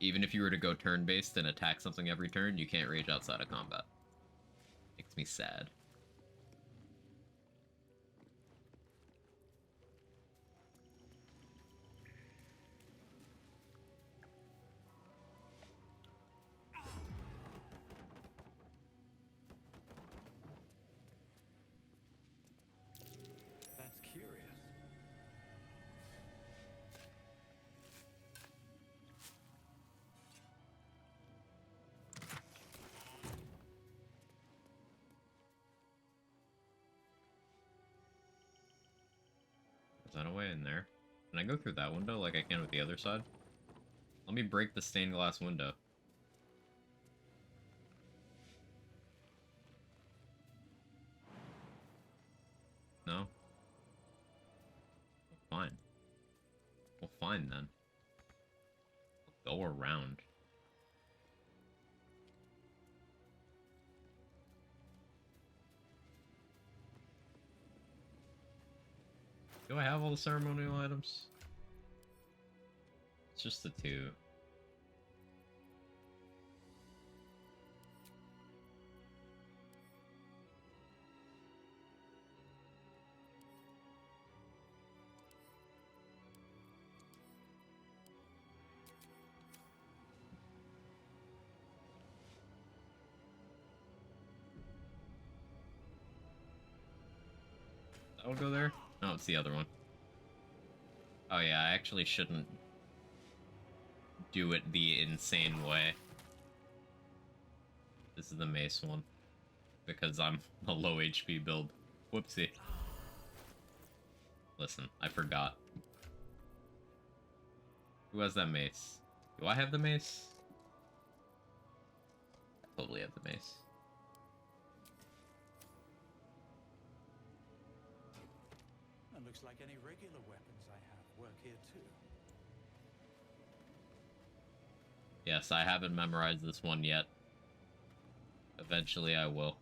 Even if you were to go turn-based and attack something every turn, you can't rage outside of combat. Makes me sad. That's curious. Is that a way in there? Can I go through that window like I can with the other side? Let me break the stained glass window. No? Fine. Well, fine then. Go around. Do I have all the ceremonial items? It's just the two. That'll go there? No, it's the other one. Oh yeah, I actually shouldn't do it the insane way. This is the mace one. Because I'm a low HP build. Whoopsie. Listen, I forgot. Who has that mace? Do I have the mace? I totally have the mace. That looks like any regular weapons I have work here too. Yes, I haven't memorized this one yet. Eventually I will.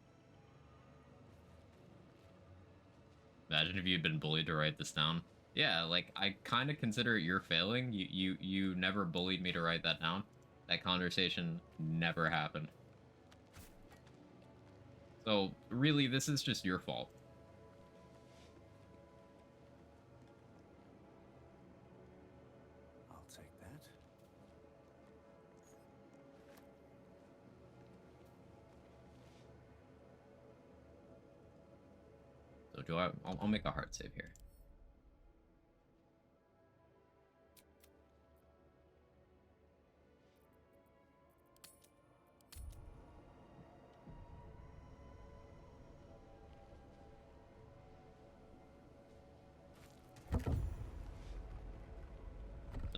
Imagine if you'd been bullied to write this down. Yeah, like, I kind of consider it your failing. You never bullied me to write that down. That conversation never happened. So, really, this is just your fault. I'll take that. So I'll make a hard save here.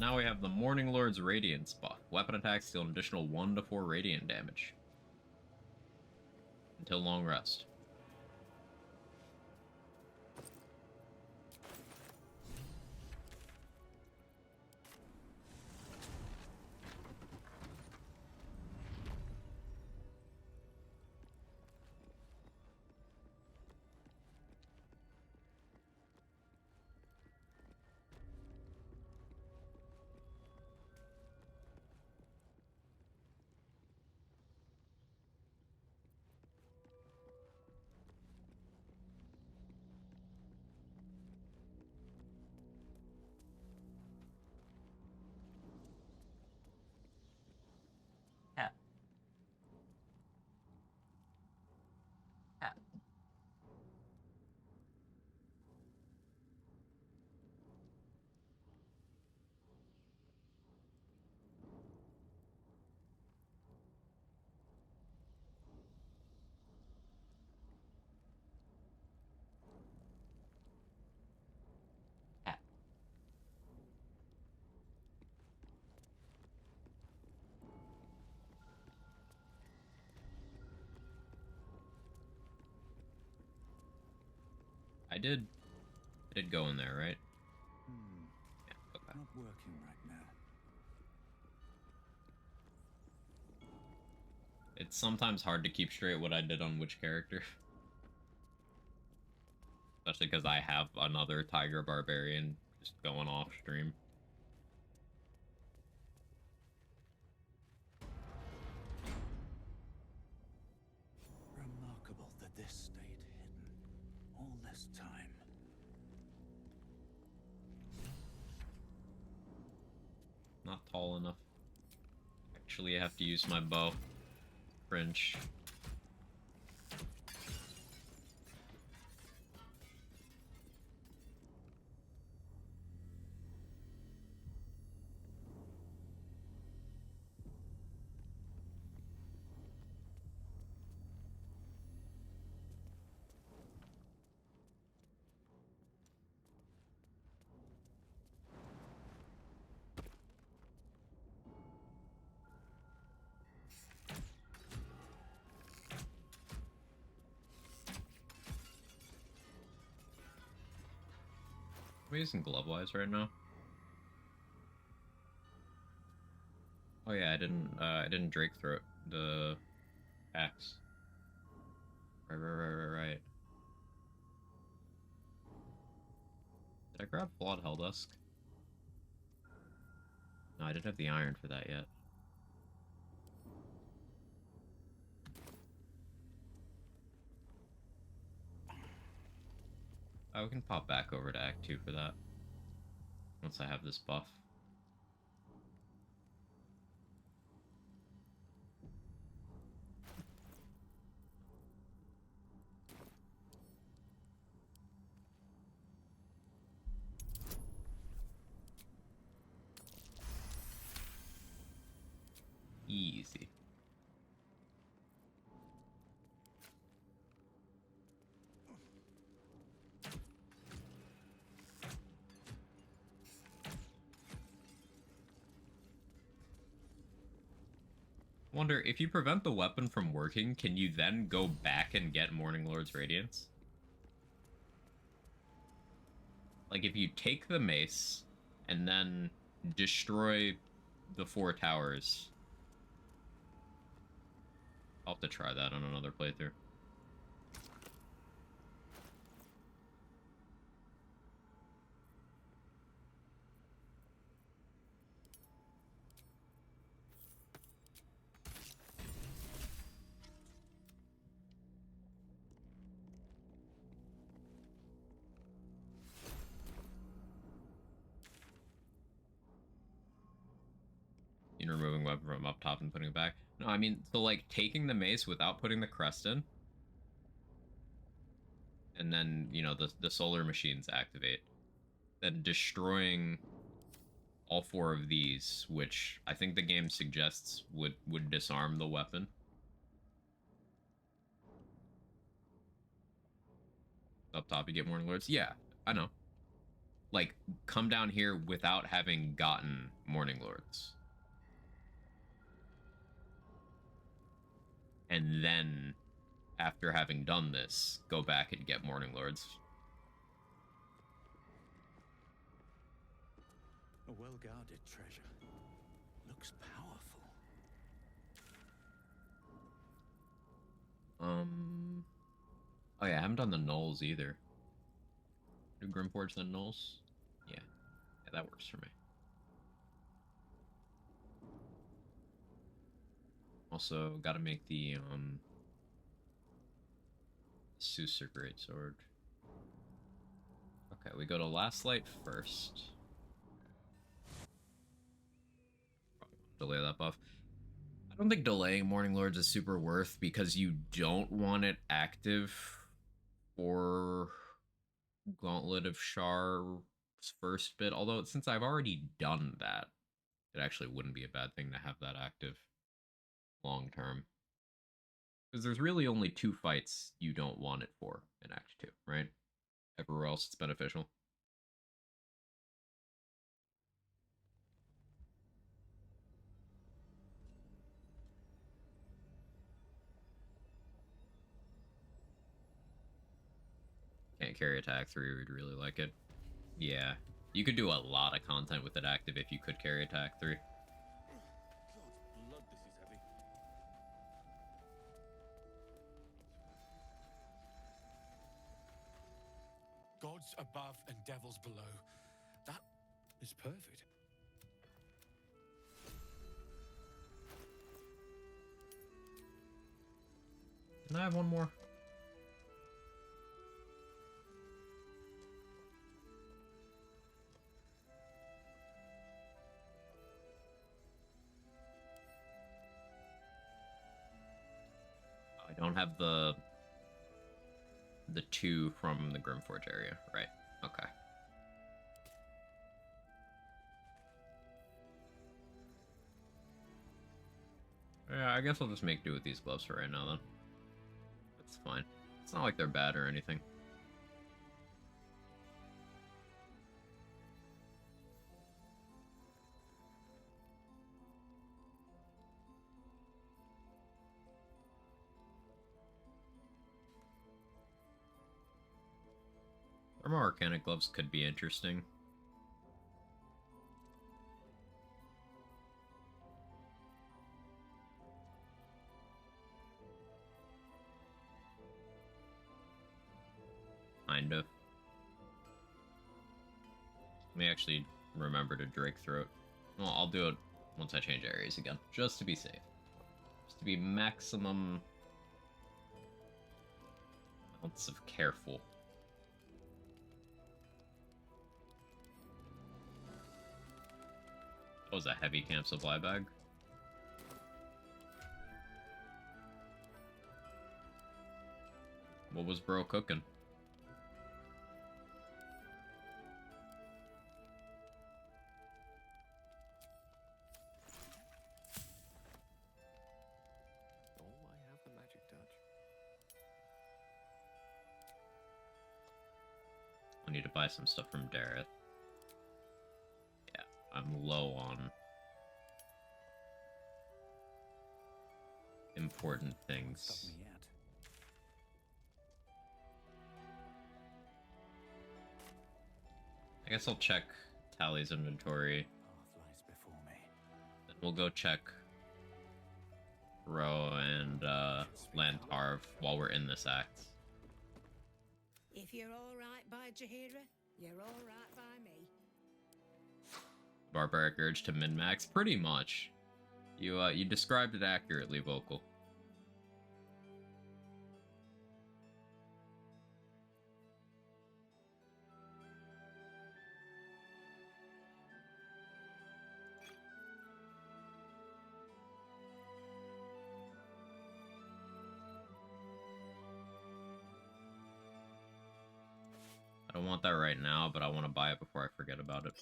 So now we have the Morning Lord's Radiance buff. Weapon attacks deal an additional 1 to 4 radiant damage until long rest. Cat. Cat. Cat. I did go in there, right? Yeah, okay. Not working right now. It's sometimes hard to keep straight what I did on which character. Especially because I have another Tiger Barbarian just going off stream. Remarkable that this stayed hidden all this time. Not tall enough. Actually, I have to use my bow. French. Am I using glove-wise right now? Oh yeah, I didn't Drake throat the axe. Right. Did I grab Flawed Helldusk? No, I didn't have the iron for that yet. Oh, we can pop back over to Act 2 for that. Once I have this buff. Easy. Wonder, if you prevent the weapon from working, can you then go back and get Morning Lord's Radiance? Like, if you take the mace and then destroy the 4 towers... I'll have to try that on another playthrough. In removing weapon from up top and putting it back. No, I mean, so like taking the mace without putting the crest in, and then, you know, the solar machines activate, then destroying all 4 of these, which I think the game suggests would disarm the weapon. Up top you get Morning Lords. Yeah, I know. like, come down here without having gotten Morning Lords. And then, after having done this, go back and get Morning Lords. A well-guarded treasure. Looks powerful. Oh yeah, I haven't done the Knolls either. Do Grimforge the Knolls? Yeah. Yeah, that works for me. Also, gotta make the, Sousa Greatsword. Okay, we go to Last Light first. Delay that buff. I don't think delaying Morning Lords is super worth because you don't want it active for Gauntlet of Shar's first bit. Although, since I've already done that, it actually wouldn't be a bad thing to have that active long term. Because there's really only 2 fights you don't want it for in Act 2, right? Everywhere else it's beneficial. Can't carry attack 3, we'd really like it. Yeah. You could do a lot of content with it active if you could carry attack 3. God's blood, this is heavy. Gods above and devils below. That is perfect. Can I have one more? I don't have the 2 from the Grimforge area, right? Okay. Yeah, I guess I'll just make do with these gloves for right now then. That's fine. It's not like they're bad or anything. Thermo Arcanic gloves could be interesting. Kind of. Let me actually remember to Drake Throat. Well, I'll do it once I change areas again, just to be safe. Just to be maximum amounts of careful. That was a heavy camp supply bag. What was bro cooking? Oh, I have the magic touch. I need to buy some stuff from Dareth. Yeah, I'm low on important Stop things. me yet. I guess I'll check Tally's inventory. Path lies before me. Then we'll go check Ro and Lantarv while we're in this act. If you're all right by Jaheira, you're all right by me. Barbaric Urge to min-max? Pretty much. You described it accurately, Vocal. I don't want that right now, but I want to buy it before I forget about it.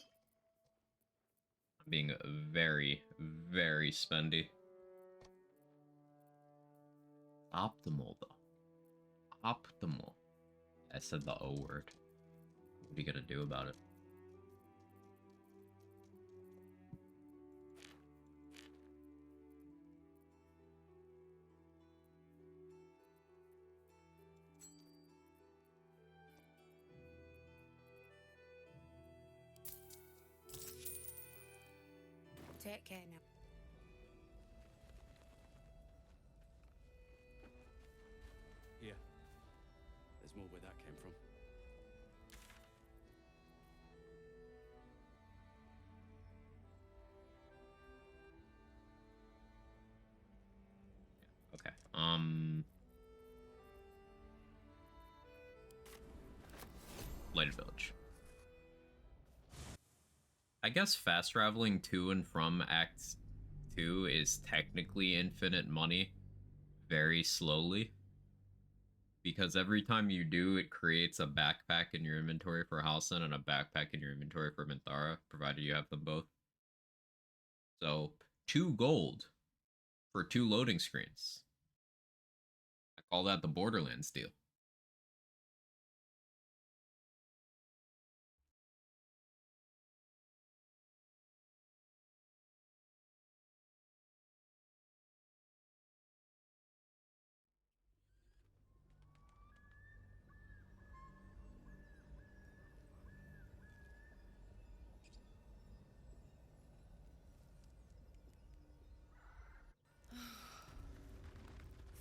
I'm being very, very spendy. Optimal, though. Optimal. I said the O word. What are you gonna do about it? Take care now. Yeah. There's more where that came from. Okay. Lighted Village. I guess fast traveling to and from Act 2 is technically infinite money, very slowly. Because every time you do, it creates a backpack in your inventory for Halsin and a backpack in your inventory for Minthara, provided you have them both. So, 2 gold for 2 loading screens. I call that the Borderlands deal.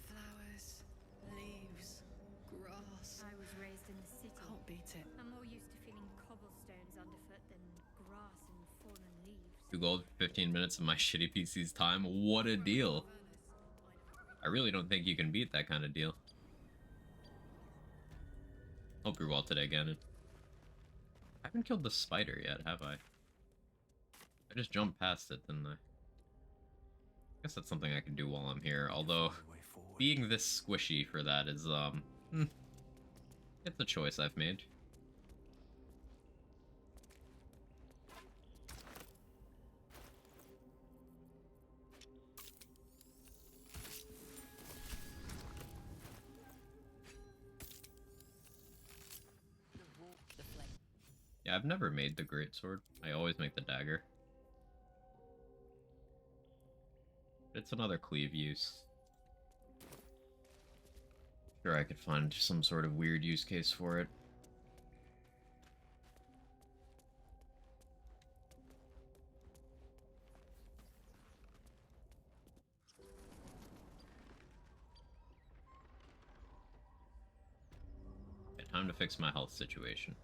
Flowers, leaves, grass. I was raised in the city. Can't beat it. I'm more used to feeling cobblestones underfoot than grass and fallen leaves. 2 gold, 15 minutes of my shitty PC's time. What a deal. I really don't think you can beat that kind of deal. Hope you're well today, Ganon. I haven't killed the spider yet, have I? I just jumped past it, didn't I? I guess that's something I can do while I'm here, although being this squishy for that is, it's a choice I've made. Yeah, I've never made the greatsword. I always make the dagger. It's another cleave use. Sure, I could find some sort of weird use case for it. Okay, time to fix my health situation.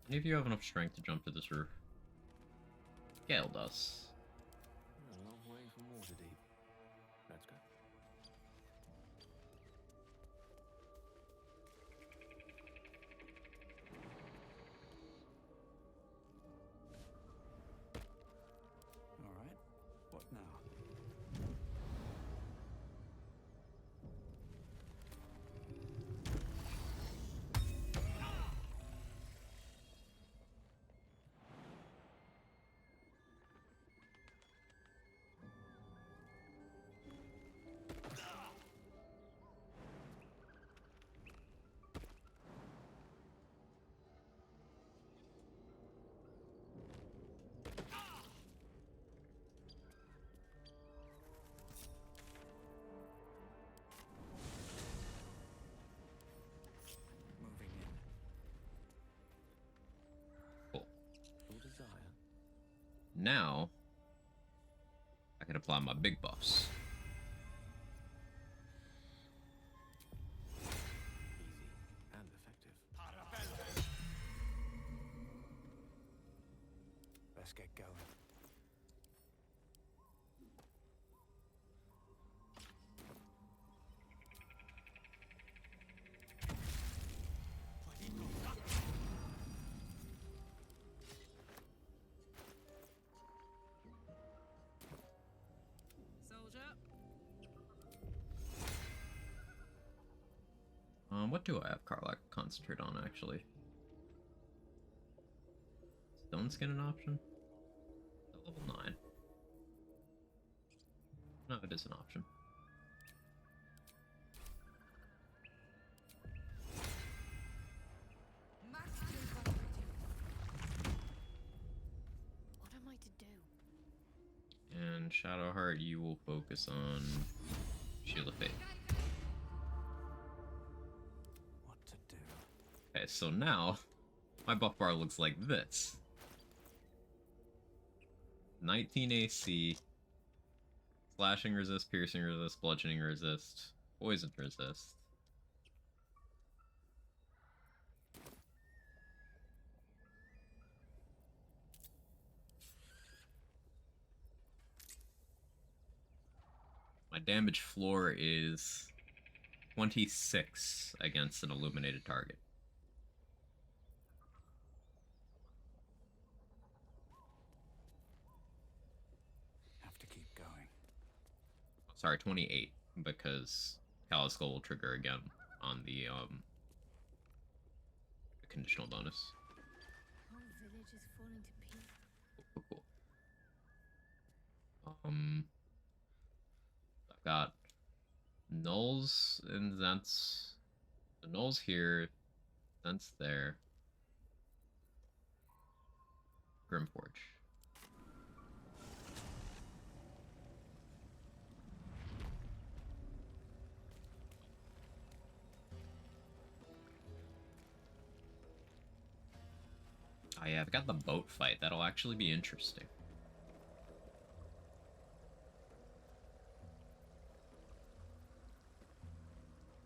Any of you have enough strength to jump to this roof? Gale does. A long way from Waterdeep. Let's go. All right. What now? Moving in. Cool. Your desire. Now, I can apply my big buffs. Easy and effective. Let's get going. Soldier. What do I have Karlach concentrate on, actually? Stone Skin an option? Level 9. No, it is an option. Shadowheart, you will focus on Shield of Fate. What to do? Okay, so now my buff bar looks like this. 19 AC, slashing resist, piercing resist, bludgeoning resist, poison resist. My damage floor is 26 against an illuminated target. Have to keep going. Sorry, 28, because Kaliskal will trigger again on the conditional bonus. Whole village is falling to pieces. Cool. I've got nulls and Zents. The nulls here, Zents there. Grimforge. Oh yeah, I've got the boat fight. That'll actually be interesting.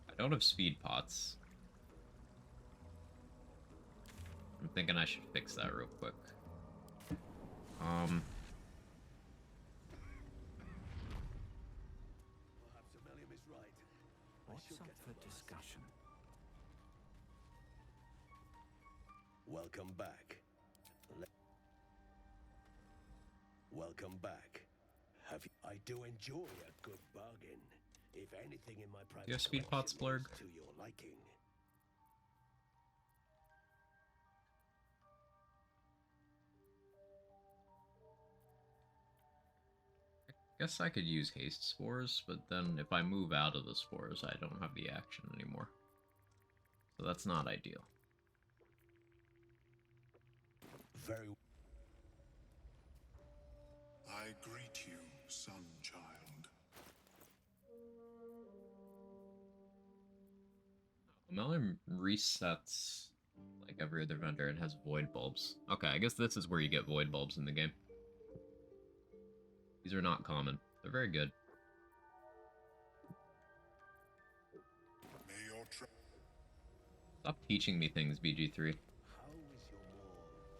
I don't have speed pots. I'm thinking I should fix that real quick. Perhaps Amelia is right. What's up for discussion? Welcome back. Welcome back. Have you... I do enjoy a good bargain. If anything in my private You have speed pots, collection Blurg? is to your liking. Guess I could use haste spores, but then if I move out of the spores, I don't have the action anymore. So that's not ideal. Very. I greet you, son child. Melon resets like every other vendor and has void bulbs. Okay, I guess this is where you get void bulbs in the game. These are not common. They're very good. May your Stop teaching me things, BG3. How is your more personal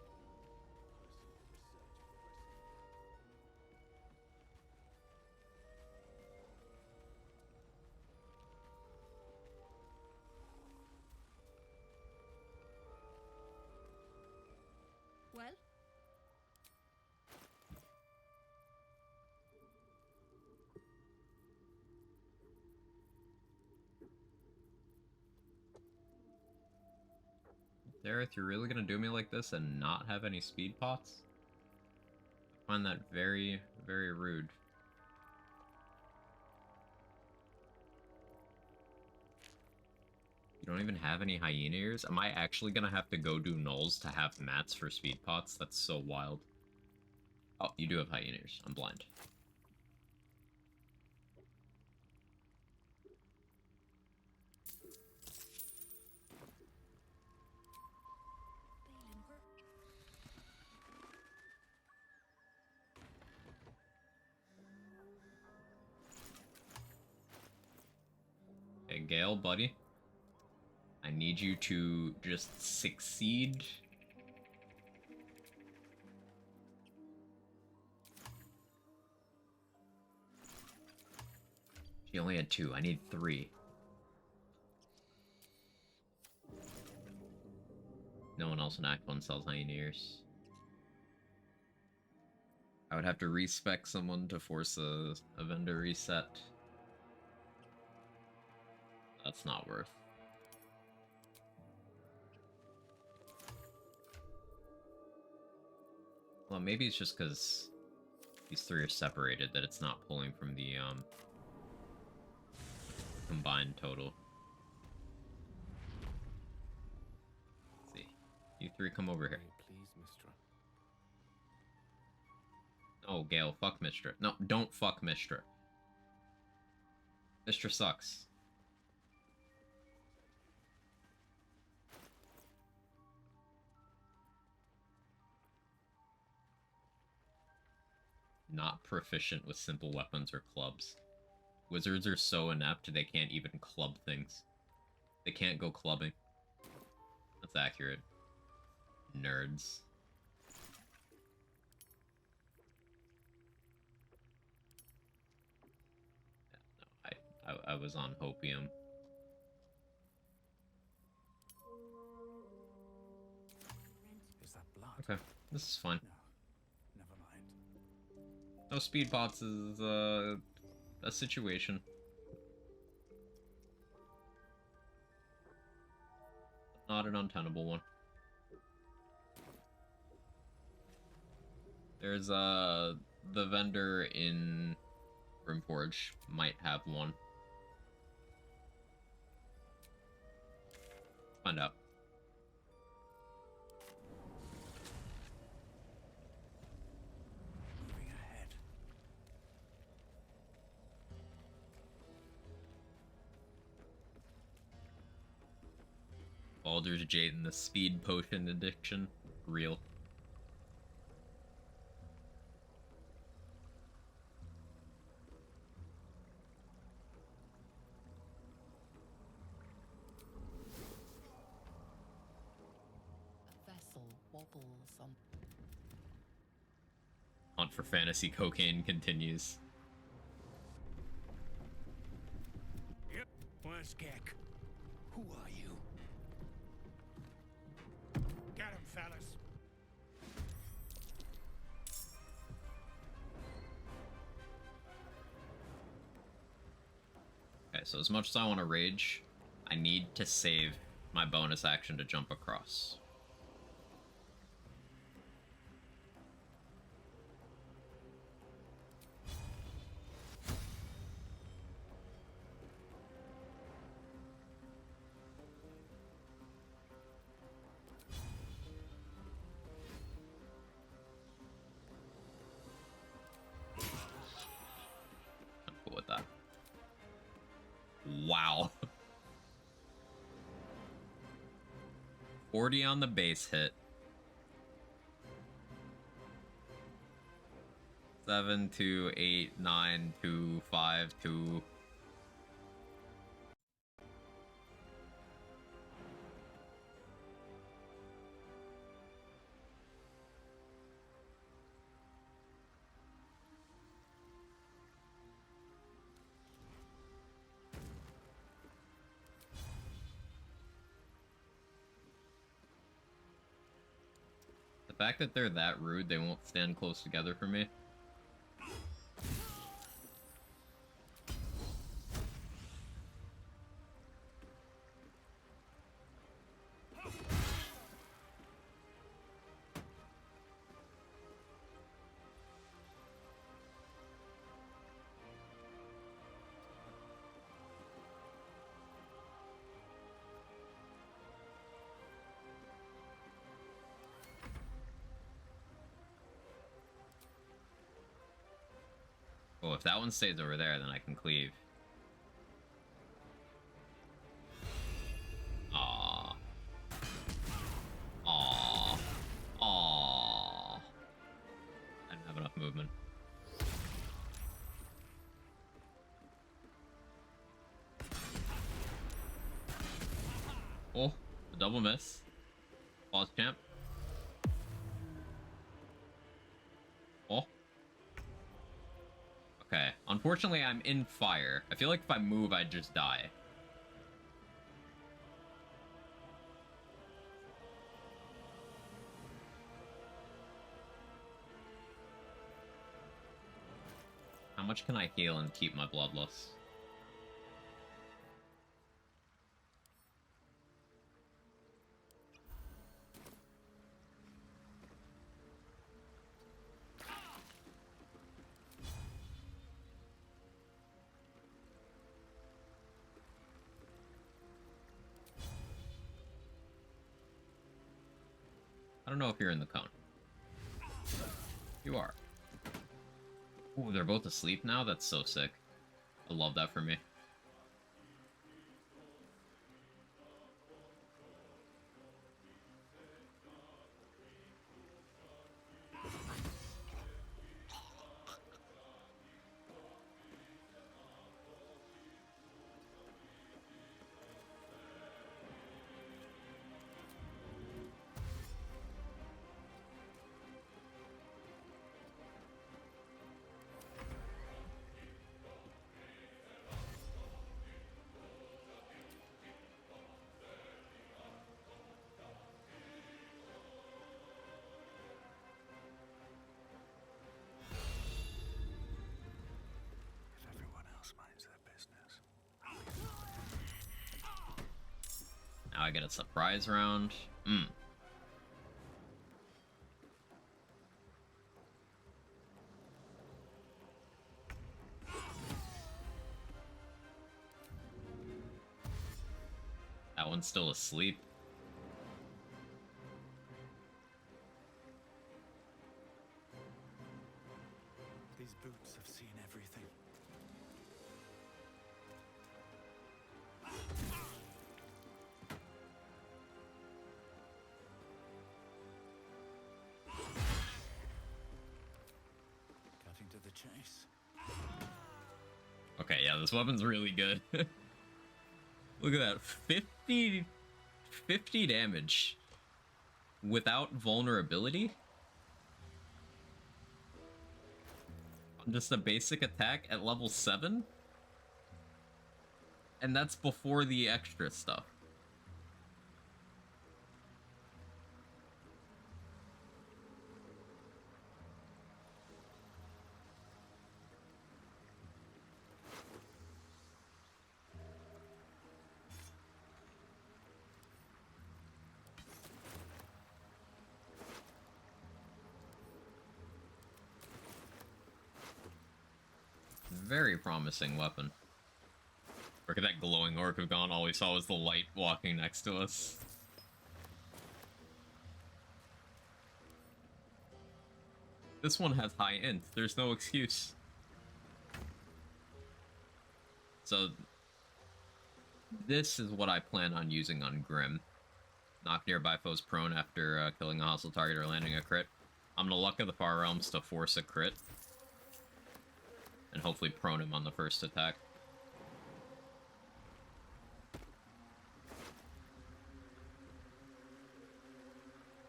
Well, Dareth, you're really gonna do me like this and not have any speed pots? I find that very, very rude. You don't even have any hyena ears? Am I actually gonna have to go do nulls to have mats for speed pots? That's so wild. Oh, you do have hyena ears. I'm blind. Hey, Gale, buddy. I need you to just succeed. She only had 2. I need 3. No one else in Act 1 sells Pioneers. I would have to respec someone to force a vendor reset. That's not worth. Well, maybe it's just because these 3 are separated that it's not pulling from the combined total. Let's see. You 3 come over here. Please, Mistra. Oh, Gale, fuck Mistra. No, don't fuck Mistra. Mistra sucks. Not proficient with simple weapons or clubs. Wizards are so inept they can't even club things. They can't go clubbing. That's accurate. Nerds. Yeah, no, I was on hopium. Is that blood? Okay, this is fine. No, never mind. No speed pots is a situation. Not an untenable one. There's the vendor in Rimforge might have one. Find out. Moving ahead. Baldur's Gate and the speed potion addiction. Real. A vessel wobbles on. Hunt for fantasy cocaine continues. Yep, where's Gek? Who are you? Get him, fellas. Okay, so as much as I want to rage, I need to save my bonus action to jump across. I'm cool with that. Wow. 40 on the base hit. 7, 2, 8, 9, 2, 5, 2. The fact that they're that rude, they won't stand close together for me. Oh, if that one stays over there, then I can cleave. Aww. Aww. Aww. I didn't have enough movement. Oh, a double miss. Pause champ. Oh. Okay. Unfortunately, I'm in fire. I feel like if I move, I'd just die. How much can I heal and keep my bloodlust? I don't know if you're in the cone. You are. Ooh, they're both asleep now? That's so sick. I love that for me. If everyone else minds their business. Now I get a surprise round. That one's still asleep. These boots have seen everything. Cutting to the chase. Okay, yeah, this weapon's really good. Look at that. 50 damage without vulnerability? On just a basic attack at level 7? And that's before the extra stuff. Very promising weapon. Look at that glowing orc of gone. All we saw was the light walking next to us. This one has high int. There's no excuse. So, this is what I plan on using on Grim. Knock nearby foes prone after killing a hostile target or landing a crit. I'm gonna Luck of the Far Realms to force a crit. And hopefully prone him on the first attack.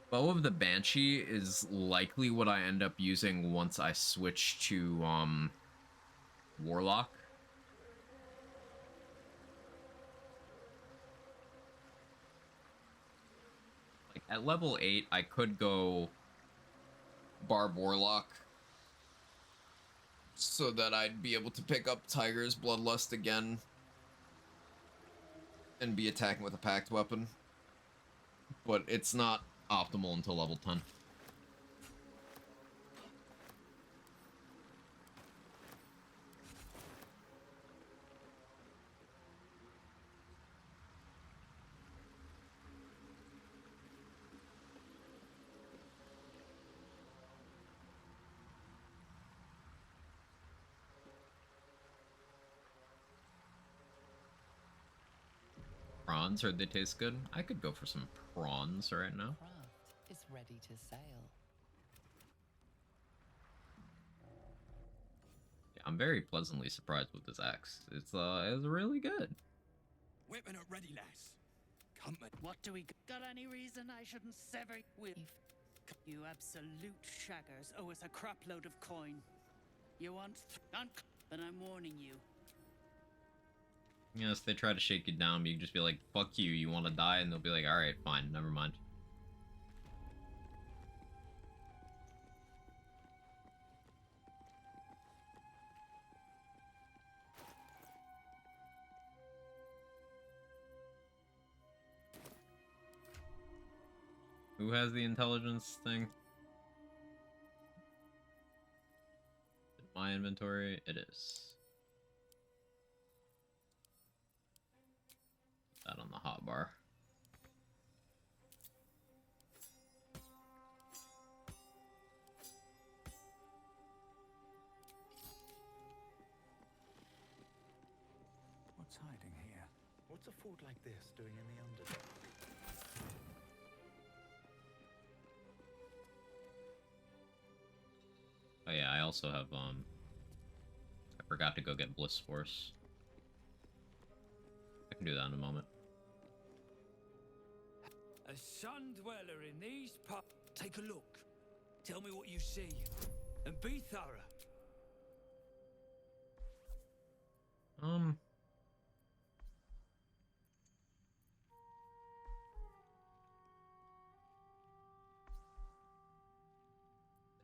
Bow of the Banshee is likely what I end up using once I switch to, Warlock. Like, at level 8, I could go Barb Warlock, so that I'd be able to pick up Tiger's Bloodlust again and be attacking with a packed weapon. But it's not optimal until level 10. Prawns, heard they taste good. I could go for some prawns right now. Craft is ready to sail. Yeah, I'm very pleasantly surprised with this axe. It's really good. Weapon at ready, lass. Company. What do we got? Any reason I shouldn't sever with you? Absolute shaggers owe us a crapload of coin. You want? But I'm warning you. Yes, they try to shake you down, but you can just be like, fuck you, you want to die? And they'll be like, alright, fine, never mind. Who has the intelligence thing? In my inventory, it is. That on the hotbar. What's hiding here? What's a fort like this doing in the Underdark? Oh yeah, I also have, I forgot to go get Bliss Force. I can do that in a moment. A sun dweller in these parts. Take a look. Tell me what you see. And be thorough.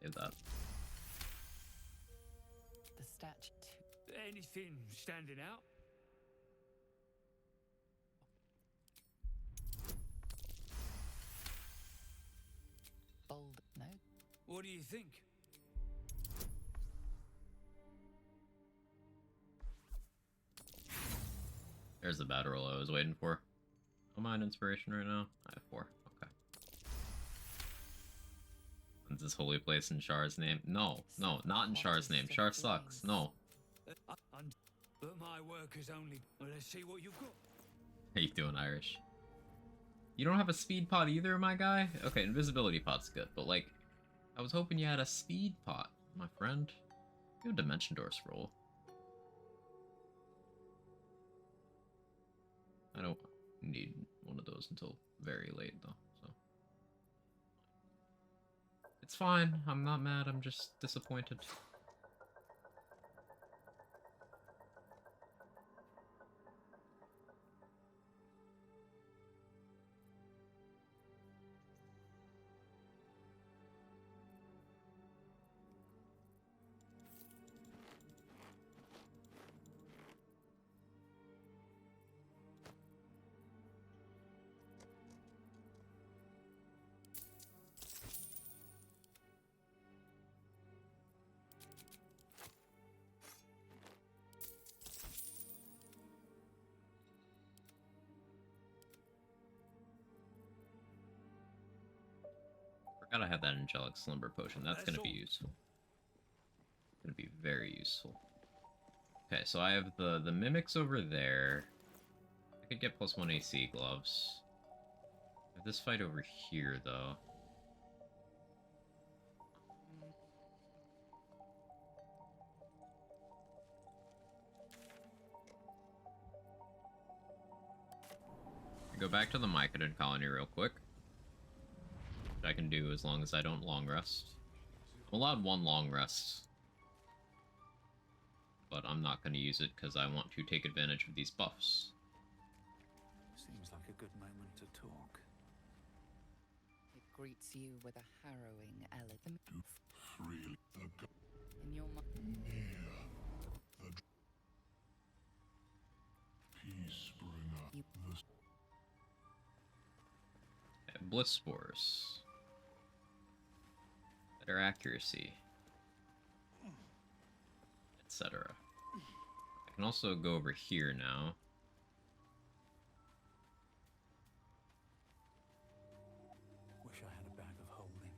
Save that. The statue. Anything standing out? Bold, no? What do you think? There's the battle roll I was waiting for. No mind inspiration right now. I have 4. Okay. When's this holy place in Char's name? No, no, not in Char's name. Char sucks. No. But my work is only. Well, let's see what you've got. How you doing, Irish? You don't have a speed pot either, my guy? Okay, invisibility pot's good, but like, I was hoping you had a speed pot, my friend. You have a dimension door scroll. I don't need one of those until very late, though, so. It's fine. I'm not mad. I'm just disappointed. Forgot I had that angelic slumber potion. That's gonna be useful. Gonna be very useful. Okay, so I have the mimics over there. I could get +1 AC gloves. I have this fight over here though. Go back to the Mycodid colony real quick. I can do as long as I don't long rest. I'm allowed 1 long rest, but I'm not going to use it because I want to take advantage of these buffs. Seems like a good moment to talk. It greets you with a harrowing elegance. Freely In your mind. peace bringer. Bliss Spores. Better accuracy. Etc. I can also go over here now. Wish I had a bag of holding.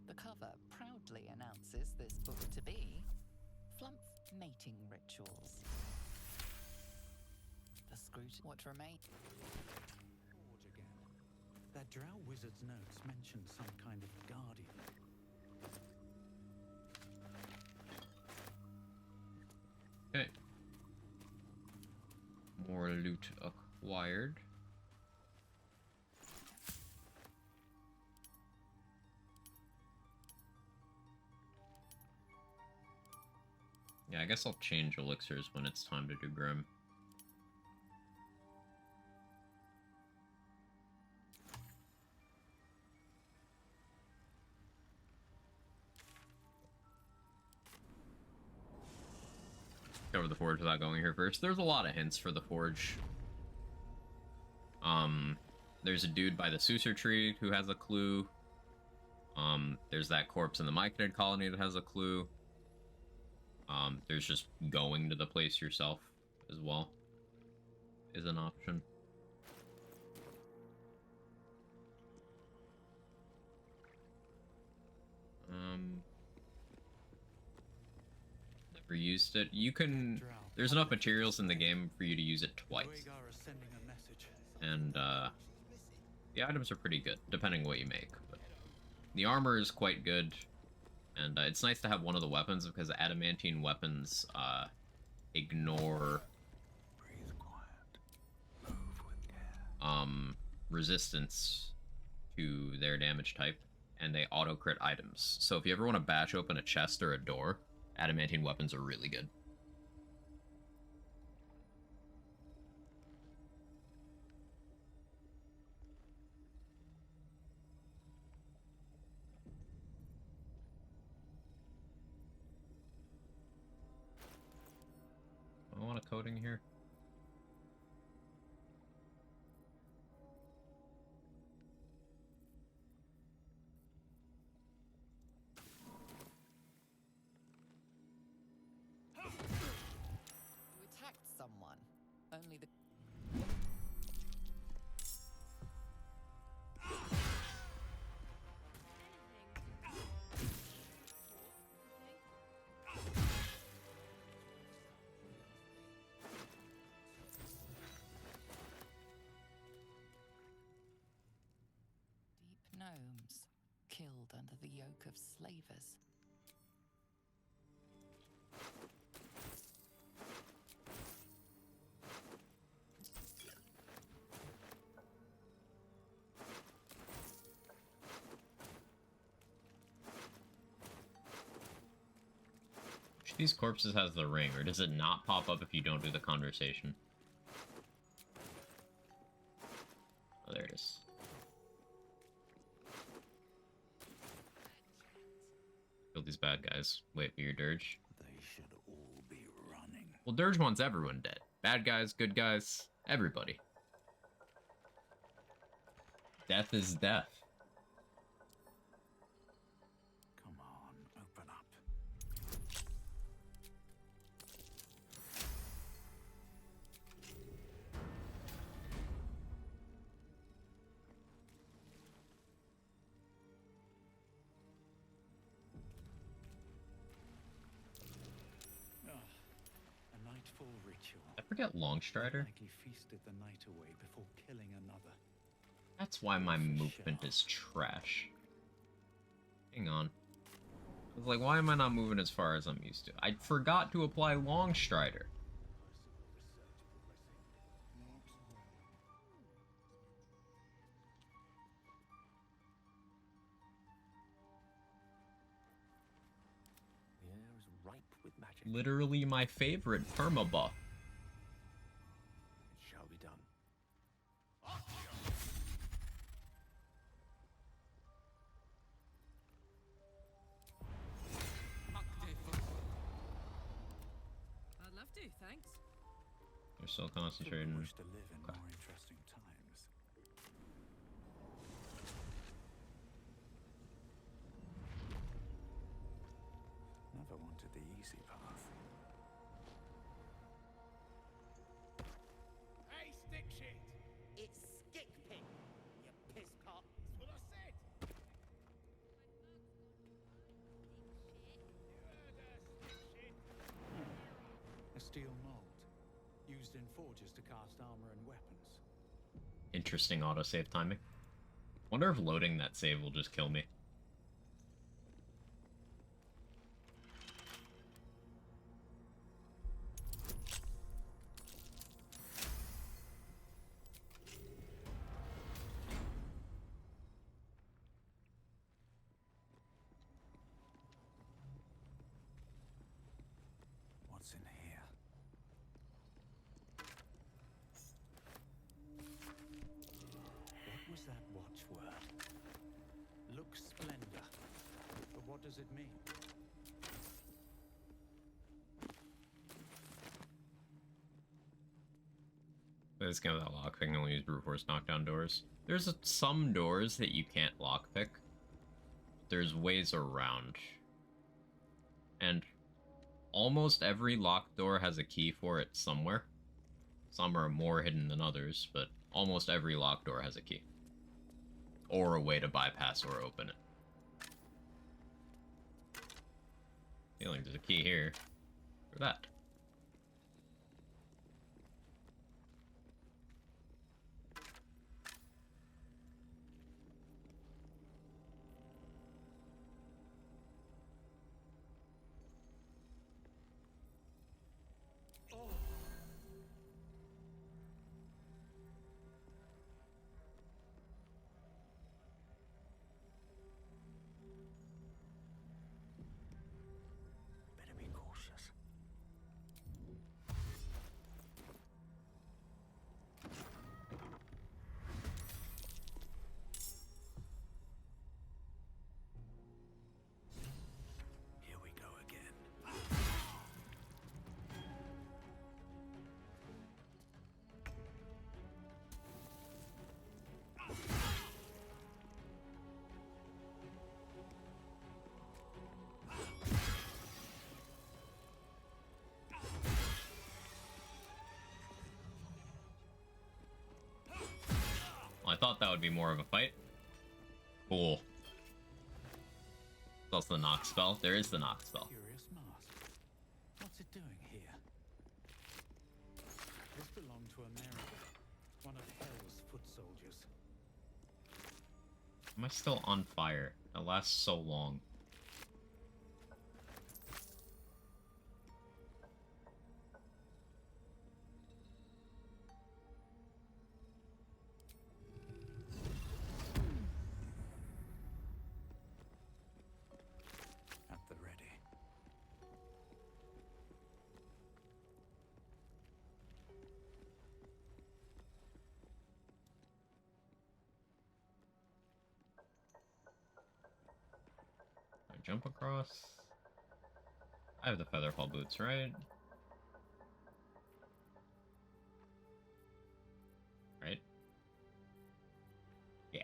The cover proudly announces this book to be Flump Mating Rituals. The scrutiny. What remains? Forge again. That drow wizard's notes mentioned some kind of guardian. Okay. More loot acquired. Yeah, I guess I'll change elixirs when it's time to do Grim. Cover the forge without going here first. There's a lot of hints for the forge. There's a dude by the Susur tree who has a clue. There's that corpse in the Myconid colony that has a clue. There's just going to the place yourself as well is an option. Or used it. You can... There's enough materials in the game for you to use it twice. And, the items are pretty good, depending what you make. But the armor is quite good. And it's nice to have one of the weapons, because adamantine weapons, ignore... resistance to their damage type, and they auto-crit items. So if you ever want to bash open a chest or a door, adamantine weapons are really good. I want a coating here. You attacked someone. Only the... Deep gnomes, killed under the yoke of slavers. Which of these corpses has the ring, or does it not pop up if you don't do the conversation? Oh, there it is. Kill these bad guys. Wait for your dirge. They should all be running. Well, dirge wants everyone dead. Bad guys, good guys, everybody. Death is death. Come on, open up. A nightfall ritual. I forget Longstrider. Likely feasted the night away before killing another. That's why my movement is trash. Hang on. I was like, why am I not moving as far as I'm used to? I forgot to apply Longstrider. The air is ripe with magic. Literally my favorite permabuff. It shall be done. I'd love to, thanks. You're still concentrating. Wish to live in more interesting times. Never wanted the easy path. Hey, stick shit! It's stick pin, you piss pot. That's what I said! A steel mold, used in forges to cast armor and weapons. Interesting autosave timing. Wonder if loading that save will just kill me. What's in here? What was that watchword? Look splendor. But what does it mean? This game without lockpicking only use brute force knockdown doors. There's some doors that you can't lockpick. There's ways around. And almost every locked door has a key for it somewhere. Some are more hidden than others, but almost every locked door has a key. Or a way to bypass or open it. Feeling there's a key here. for that. Better be cautious. Here we go again. Well, I thought that would be more of a fight. Cool. That's the knock spell. There is the knock spell. Curious mask. What's it doing here? This belonged to America, one of Hell's foot soldiers. Am I still on fire? It lasts so long. At the ready. I jump across. I have the featherfall boots, right? Right? Yeah.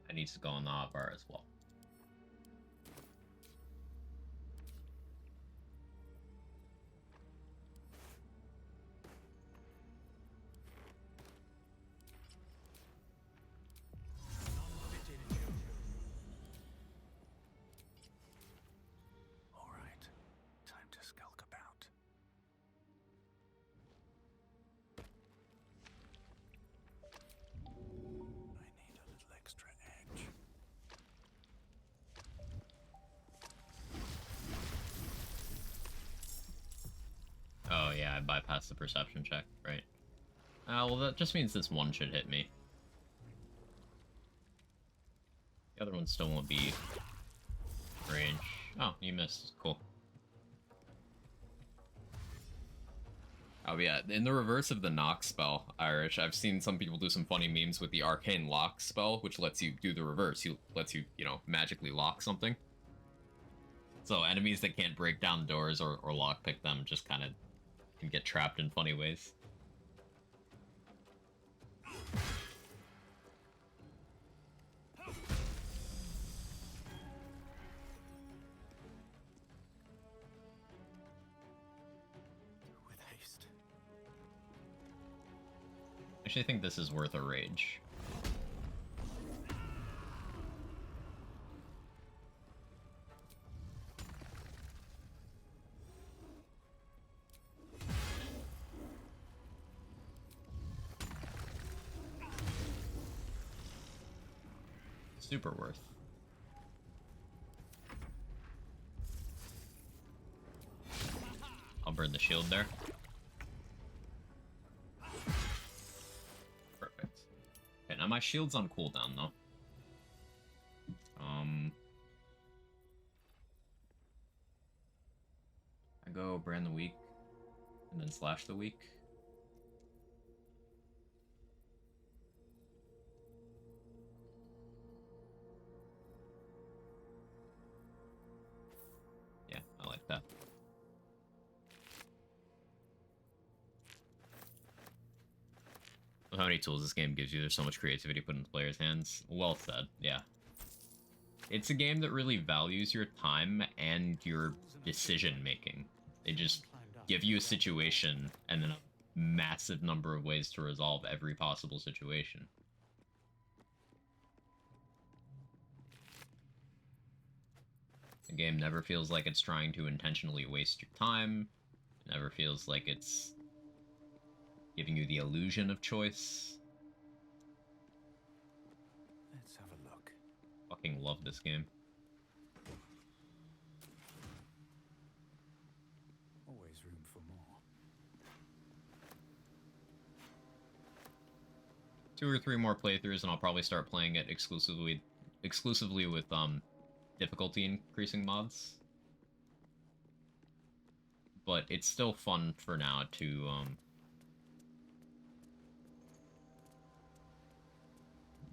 That needs to go on the hotbar as well. All right, time to skulk about. I need a little extra edge. Oh yeah, I bypassed the perception check, right? Well that just means this one should hit me. The other one still won't be range. Oh, you missed. Cool. Oh yeah, in the reverse of the knock spell, Irish, I've seen some people do some funny memes with the arcane lock spell, which lets you do the reverse. Lets you, you know, magically lock something. So enemies that can't break down doors or lockpick them just kind of can get trapped in funny ways. With haste. I actually think this is worth a rage. Super worth. I'll burn the shield there. Perfect. Okay, now my shield's on cooldown though. I go brand the weak and then slash the weak. Yeah, I like that. How many tools this game gives you, there's so much creativity put into players' hands. Well said, yeah. It's a game that really values your time and your decision making. They just give you a situation and then a massive number of ways to resolve every possible situation. The game never feels like it's trying to intentionally waste your time. It never feels like it's giving you the illusion of choice. Let's have a look. Fucking love this game. Always room for more. 2 or 3 more playthroughs, and I'll probably start playing it exclusively with difficulty increasing mods. But it's still fun for now to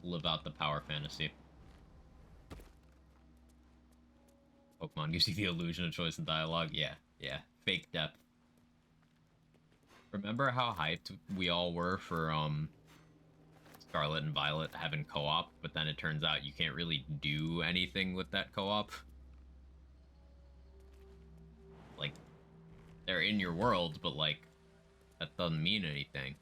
live out the power fantasy. Pokemon gives you the illusion of choice and dialogue. Yeah, yeah. Fake depth. Remember how hyped we all were for Scarlet and Violet having co-op, but then it turns out you can't really do anything with that co-op? Like, they're in your world, but like, that doesn't mean anything.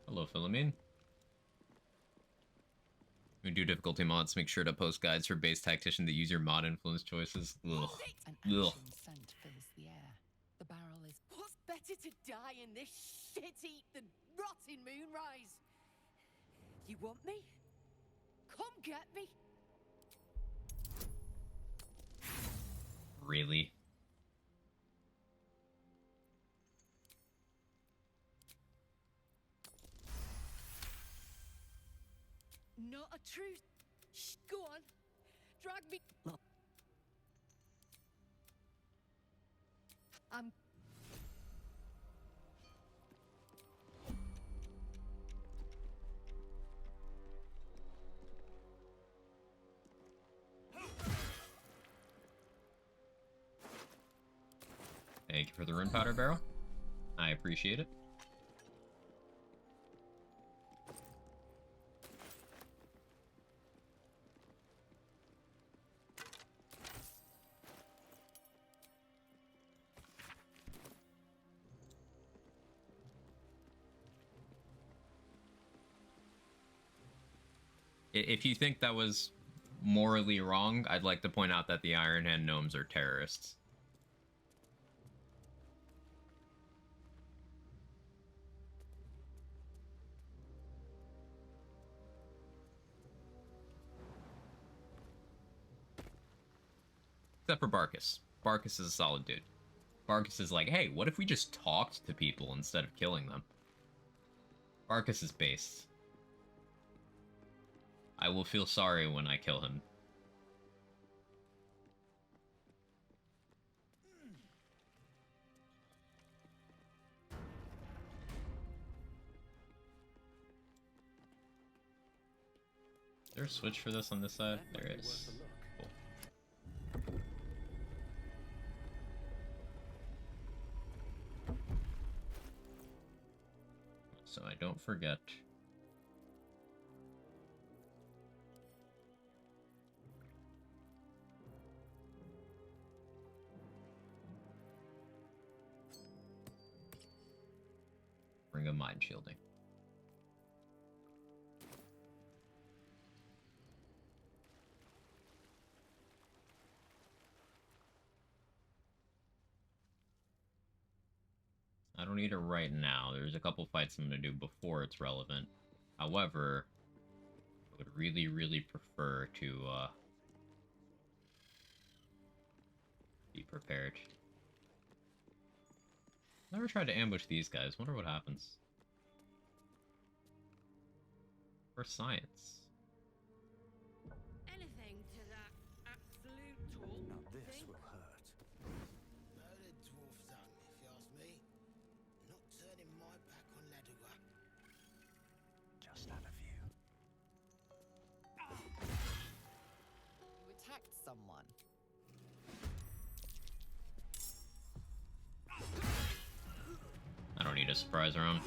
Hello, Philomene. When you do difficulty mods, make sure to post guides for base Tactician that use your mod influence choices. Ugh. An Ugh. ashen scent fills the air. The barrel is What's better to die in this shit-eaten, rotting moonrise? You want me? Come get me. Really? Not a truth. Shh, go on. Drag me. I'm. Thank you for the rune powder barrel. I appreciate it. If you think that was morally wrong, I'd like to point out that the Iron Hand gnomes are terrorists. Except for Barkus. Barkus is a solid dude. Barkus is like, hey, what if we just talked to people instead of killing them? Barkus is based. I will feel sorry when I kill him. Is there a switch for this on this side? There is. Cool. So I don't forget. Ring of Mind Shielding. I don't need it right now. There's a couple fights I'm going to do before it's relevant. However, I would really, really prefer to be prepared. Never tried to ambush these guys. Wonder what happens. For science. Anything to that absolute talk. Now this will hurt. Murdered dwarf done, if you ask me. Not turning my back on Ladua. Just had a view. You attacked someone. I don't need a surprise round.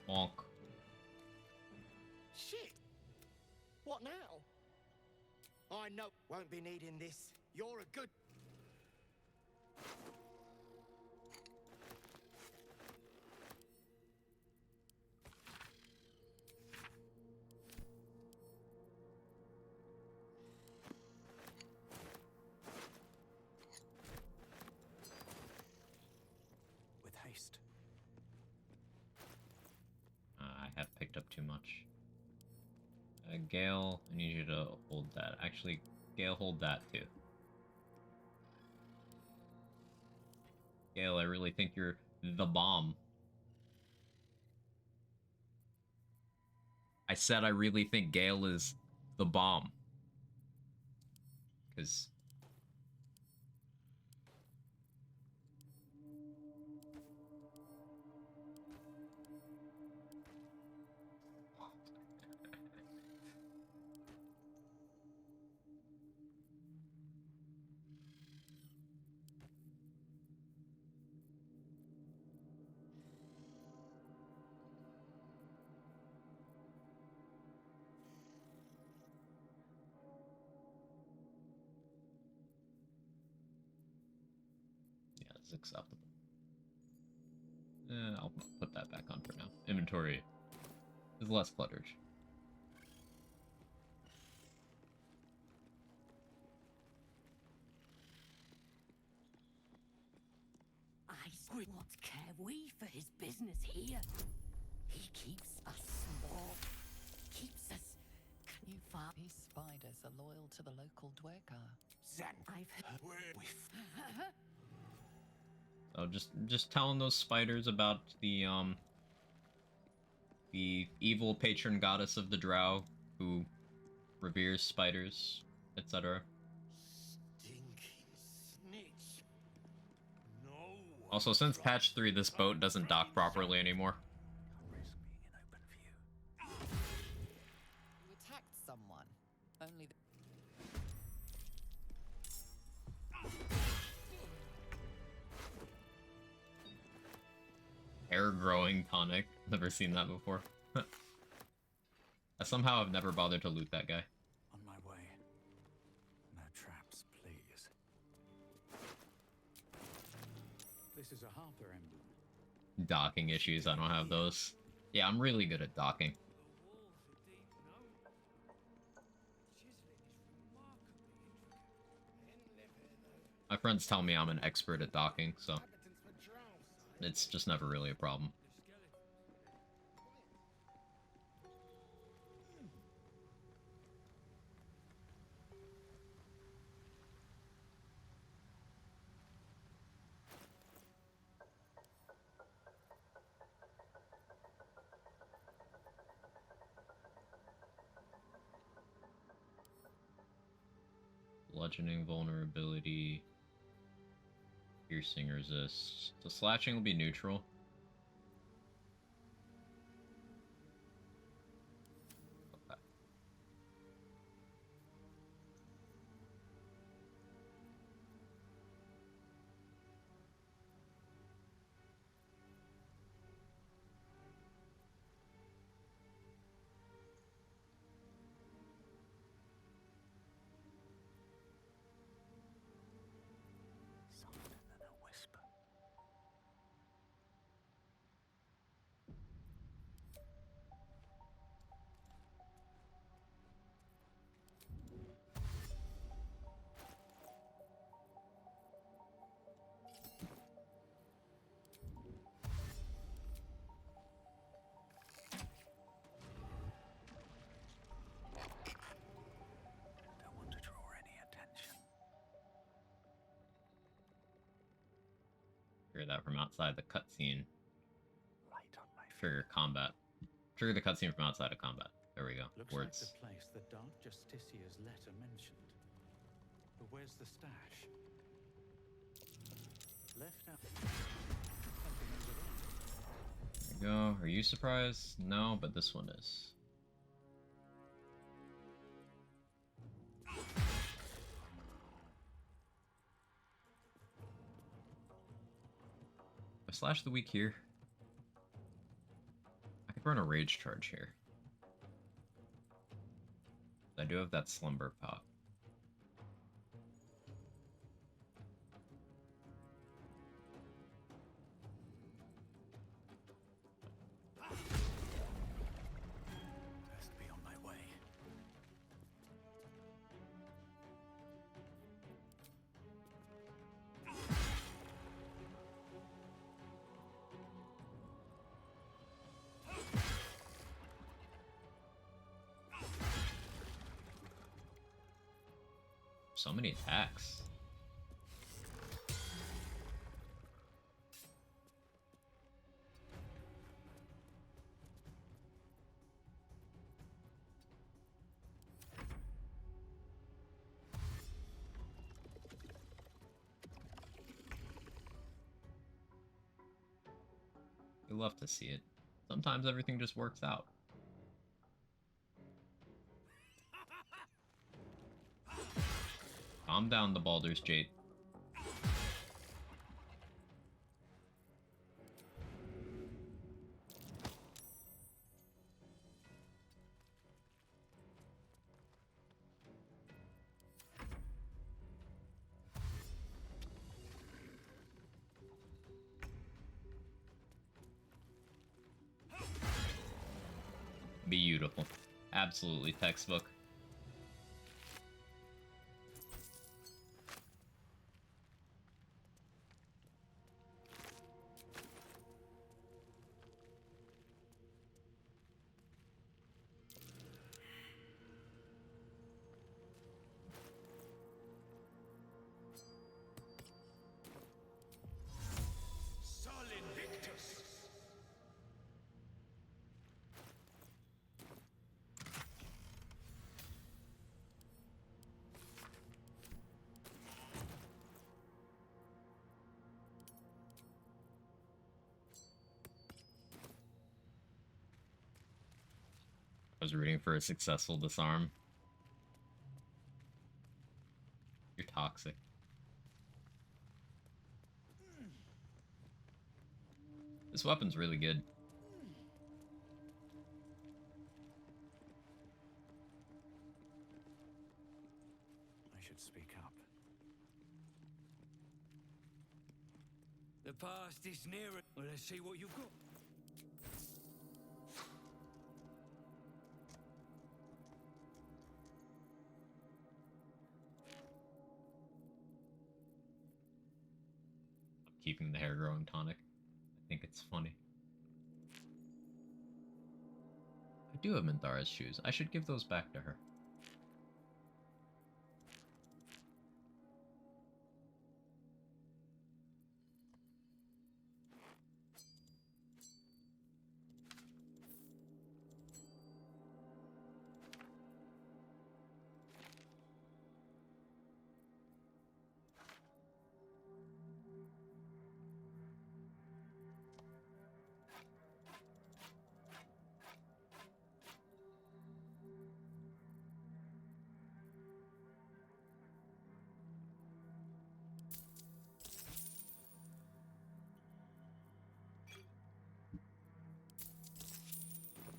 Bonk. Shit! What now? I I know. Won't be needing this. You're a good... With haste. I have picked up too much. Gale, I need you to hold that. Actually, Gale, hold that too. Gale, I really think you're the bomb. I said I really think Gale is the bomb. Because... yeah, it's acceptable. I'll put that back on for now. Inventory is less cluttered. I swear, what care we for his business here? He keeps us small. Keeps us... Can you find... These spiders are loyal to the local Dwergar. Zan, I've heard... So just telling those spiders about the evil patron goddess of the drow who reveres spiders, etc. Also, since patch 3, this boat doesn't dock properly anymore. You attacked someone. Only the... Hair growing tonic. Never seen that before. I somehow have never bothered to loot that guy. On my way. No traps, please. This is a Harper emblem. Docking issues, I don't have those. Yeah, I'm really good at docking. My friends tell me I'm an expert at docking, so it's just never really a problem. Bludgeoning vulnerability. Piercing resist. So slashing will be neutral. Okay. Softer than a whisper. Don't want to draw any attention. Trigger that from outside the cutscene. Right on my Trigger combat. Trigger the cutscene from outside of combat. There we go. Looks Words. like the place the Dark Justicia's letter mentioned. But where's the stash? Left out. Something over there. There you go. Are you surprised? No, but this one is. I slash the weak here. I could run a rage charge here. I do have that slumber pop. So many attacks. You love to see it. Sometimes everything just works out. Calm down, the Baldur's Gate. Beautiful. Absolutely textbook. Sol Invictus! I was rooting for a successful disarm. You're toxic. This weapon's really good. I should speak up. The past is nearer. Well, let's see what you've got. I'm keeping the hair growing tonic. I think it's funny. I do have Minthara's shoes. I should give those back to her.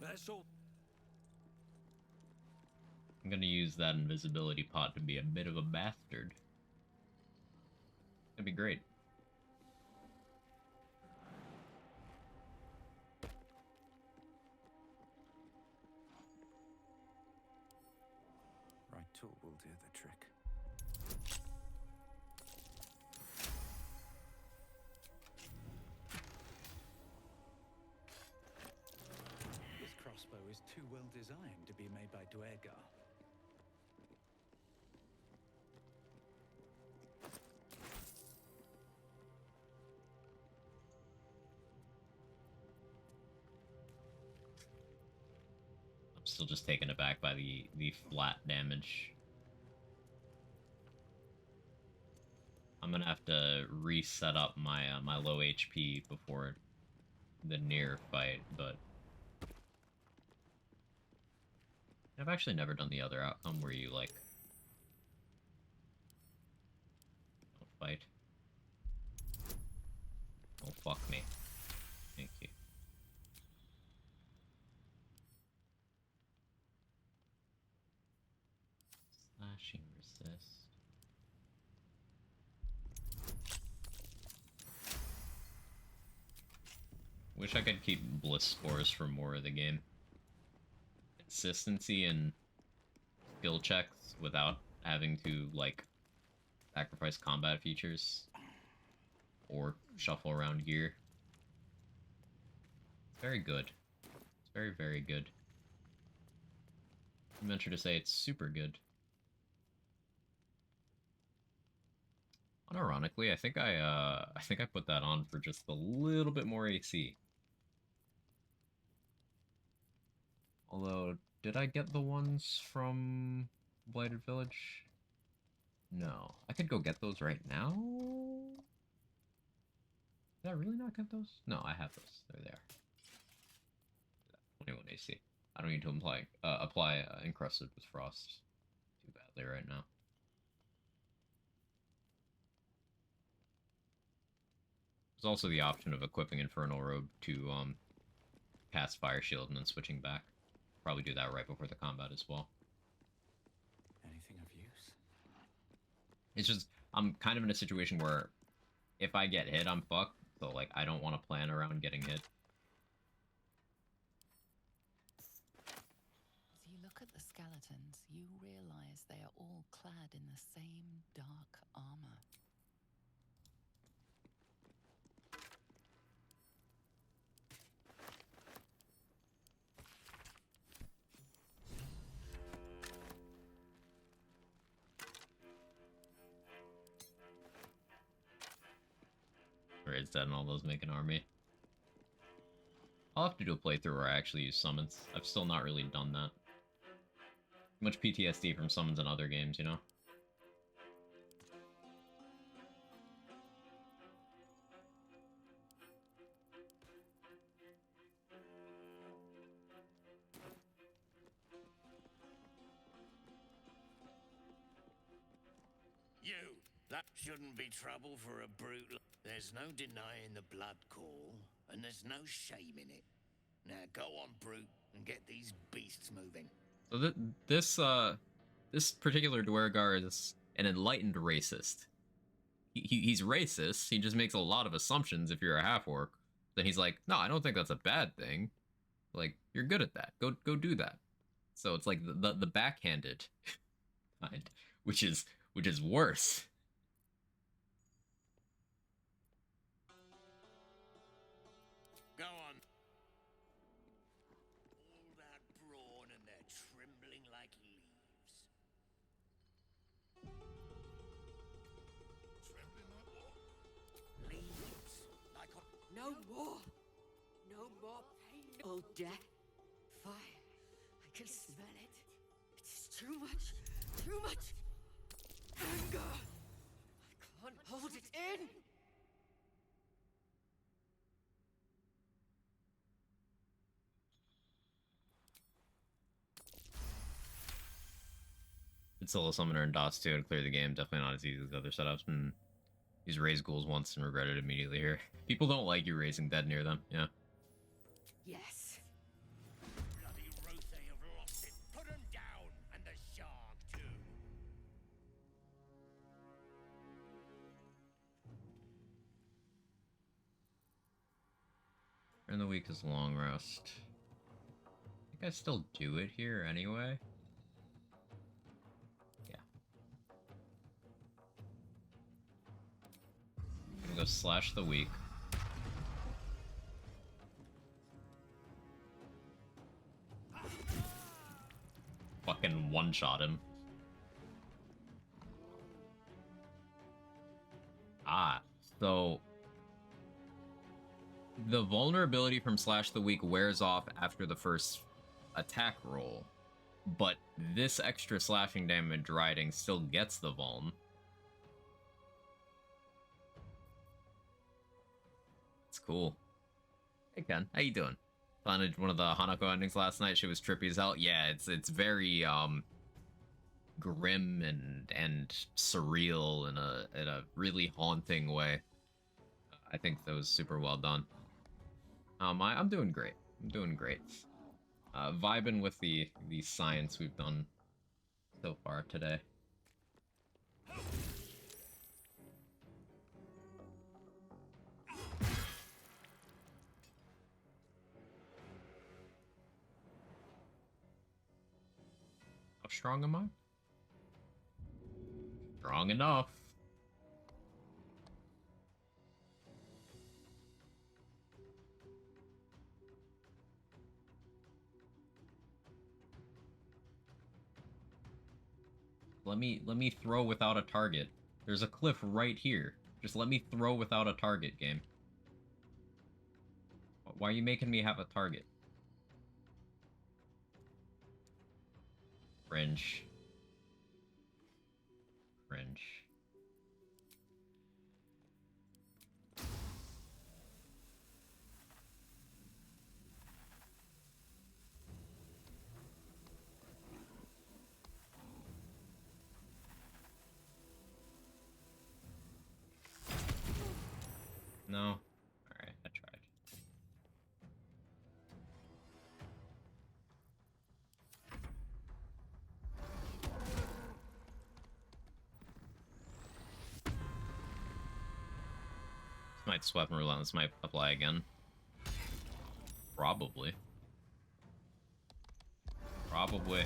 That's all. I'm gonna use that invisibility pot to be a bit of a bastard. That'd be great. Right tool will do the trick. This crossbow is too well designed to be made by Duergar. I'm still just taken aback by the flat damage. I'm gonna have to reset up my my low HP before the near fight, but I've actually never done the other outcome where you like don't fight. Oh fuck me. Thank you. Slashing resist. Wish I could keep bliss spores for more of the game. Consistency and skill checks without having to, like, sacrifice combat features or shuffle around gear. It's very good. It's very, very good. I venture to say it's super good. Unironically, I think I put that on for just a little bit more AC. Although, did I get the ones from Blighted Village? No. I could go get those right now? Did I really not get those? No, I have those. They're there. 21 AC. I don't need to apply Encrusted with Frost too badly right now. There's also the option of equipping Infernal Robe to cast Fire Shield and then switching back. Probably do that right before the combat as well. Anything of use? It's just, I'm kind of in a situation where if I get hit, I'm fucked. So, like, I don't want to plan around getting hit. As you look at the skeletons, you realize they are all clad in the same dark armor. Raid's dead and all those make an army. I'll have to do a playthrough where I actually use summons. I've still not really done that. Too much PTSD from summons in other games, you know? You! That shouldn't be trouble for a brute. There's no denying the blood call, and there's no shame in it. Now go on, brute, and get these beasts moving. So this particular Dwergar is an enlightened racist. He's racist. He just makes a lot of assumptions if you're a half-orc. Then he's like, no, I don't think that's a bad thing. Like, you're good at that. Go do that. So it's like the backhanded kind, which is worse. Go on. All that brawn and they're trembling like leaves. Trembling like what? Leaves. Like No war. No more pain. Oh, death. Fire. I can smell it. It's too much. Too much. Anger. I can't hold it in. It's solo summoner and dots too to clear the game. Definitely not as easy as other setups. He's raised ghouls once and regretted it immediately here. People don't like you raising dead near them. Yeah. Yes. Bloody Rothe have lost it. Put them down, and the shark too. And the week is long rest. I think I still do it here anyway. Yeah. I'm gonna go slash the week. Fucking one-shot him. Ah, so the vulnerability from Slash the Weak wears off after the first attack roll, but this extra slashing damage riding still gets the vuln. It's cool. Hey Ken, how you doing? Found one of the Hanako endings last night. She was trippy as hell. Yeah, it's very grim and surreal in a really haunting way. I think that was super well done. I'm doing great. I'm doing great. Vibing with the science we've done so far today. How strong am I? Strong enough. Let me throw without a target. There's a cliff right here. Just let me throw without a target, game. Why are you making me have a target? Cringe. Cringe. No? Alright, I tried. This might swap and roulette. This might apply again. Probably. Probably.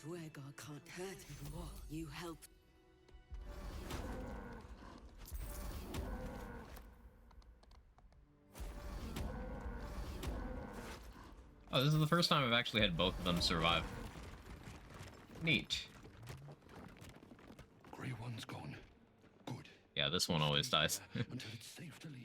Dwargar can't hurt anymore. You help. Oh, this is the first time I've actually had both of them survive. Neat. Grey One's gone. Good. Yeah, this one always dies. Until it's safe to leave.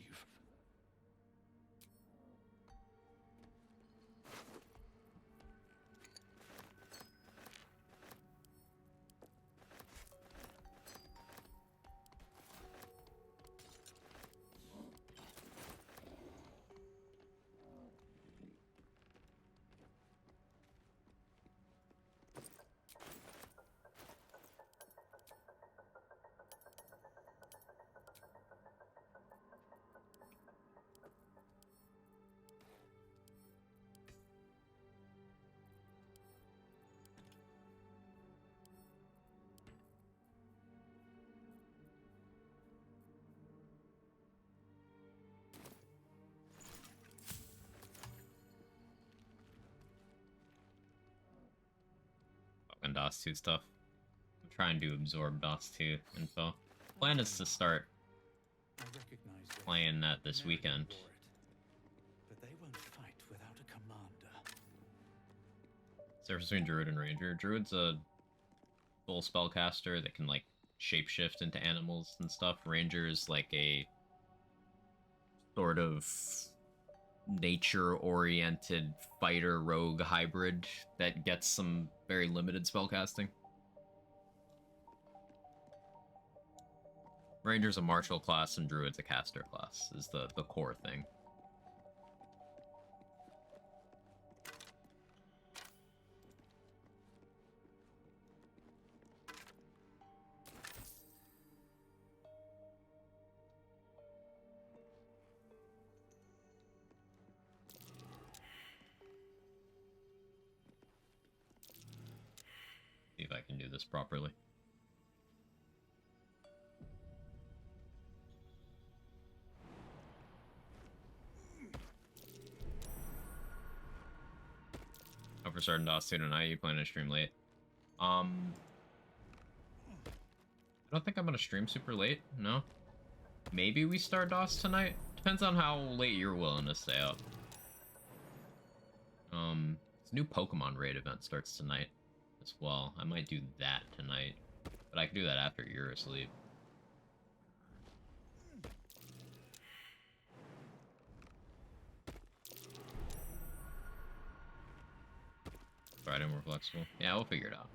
Fucking DOS 2 stuff. I'm trying to absorb DOS 2 info. Plan is to start playing that this weekend. But they won't fight without a commander. Difference between Druid and Ranger. Druid's a full spellcaster that can like shapeshift into animals and stuff. Ranger is like a sort of nature-oriented fighter rogue hybrid that gets some very limited spellcasting. Ranger's a martial class and Druid's a caster class, is the core thing. See if I can do this properly. Hope we're starting DOS 2 tonight. You planning to stream late? I don't think I'm gonna stream super late. No. Maybe we start DOS tonight. Depends on how late you're willing to stay up. This new Pokemon raid event starts tonight as well. I might do that tonight, but I can do that after you're asleep. Friday more flexible. Yeah, we'll figure it out.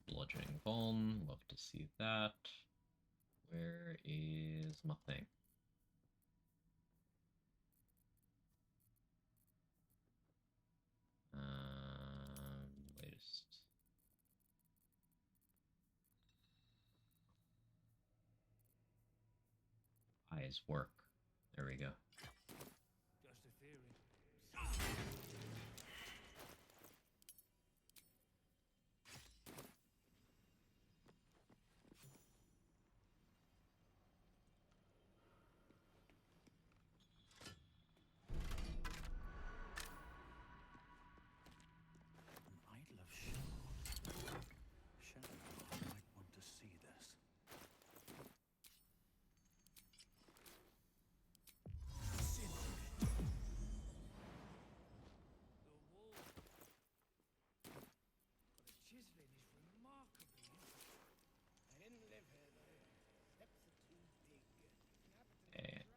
Bludgeoning Vuln, love to see that. Where is my thing? Latest. Eyes work. There we go. Just a theory.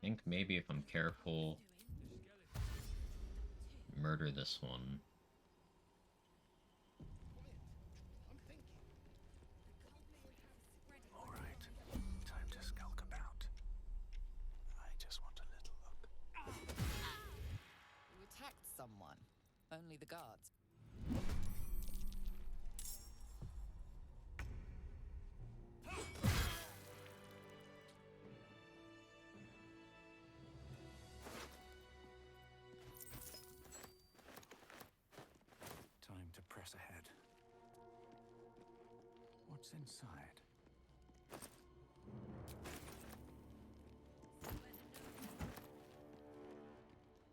think maybe if I'm careful, murder this one. All right, time to skulk about. I just want a little look. You attacked someone. Only the guards. Time to press ahead. What's inside?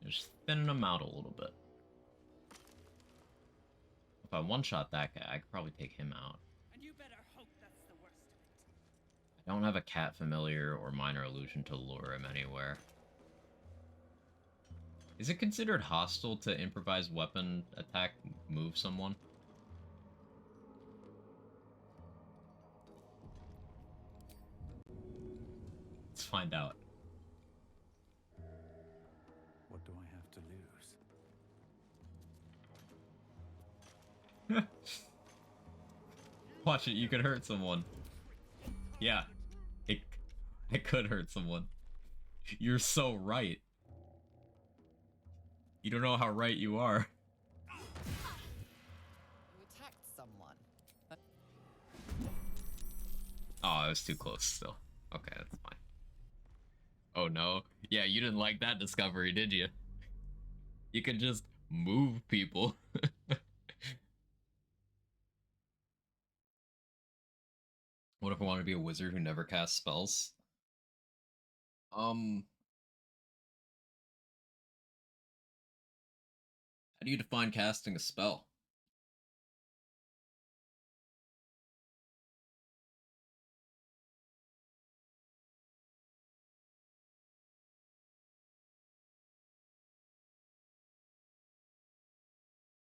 Just thinning them out a little bit. If I one-shot that guy, I could probably take him out. And you better hope that's the worst of it. I don't have a cat familiar or minor illusion to lure him anywhere. Is it considered hostile to improvise weapon attack move someone? Let's find out. What do I have to lose? Watch it, you could hurt someone. Yeah, it could hurt someone. You're so right. You don't know how right you are. You attacked someone. Oh, I was too close still. Okay, that's fine. Oh no. Yeah, you didn't like that discovery, did you? You could just move people. What if I want to be a wizard who never casts spells? How do you define casting a spell?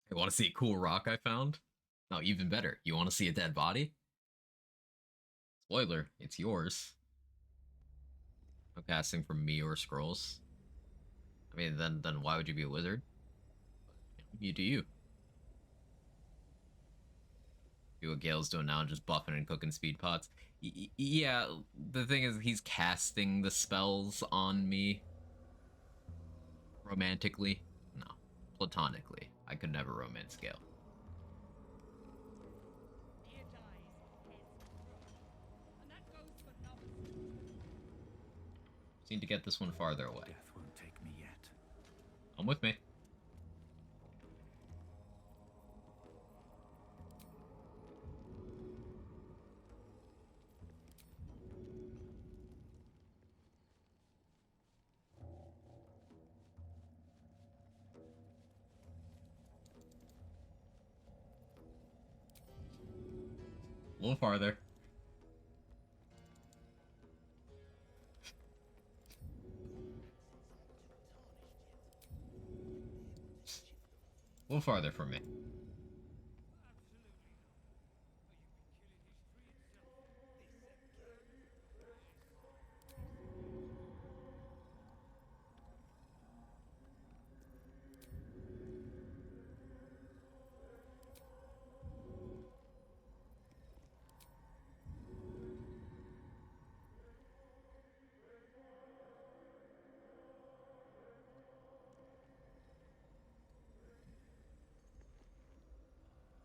You want to see a cool rock I found? No, even better. You want to see a dead body? Spoiler, it's yours. No casting from me or scrolls. I mean, then why would you be a wizard? You do you. Do what Gale's doing now, just buffing and cooking speed pots. Yeah, the thing is, he's casting the spells on me. Romantically? No. Platonically. I could never romance Gale. Just need to get this one farther away. Death won't take me yet. Come with me. A little farther. A little farther from me.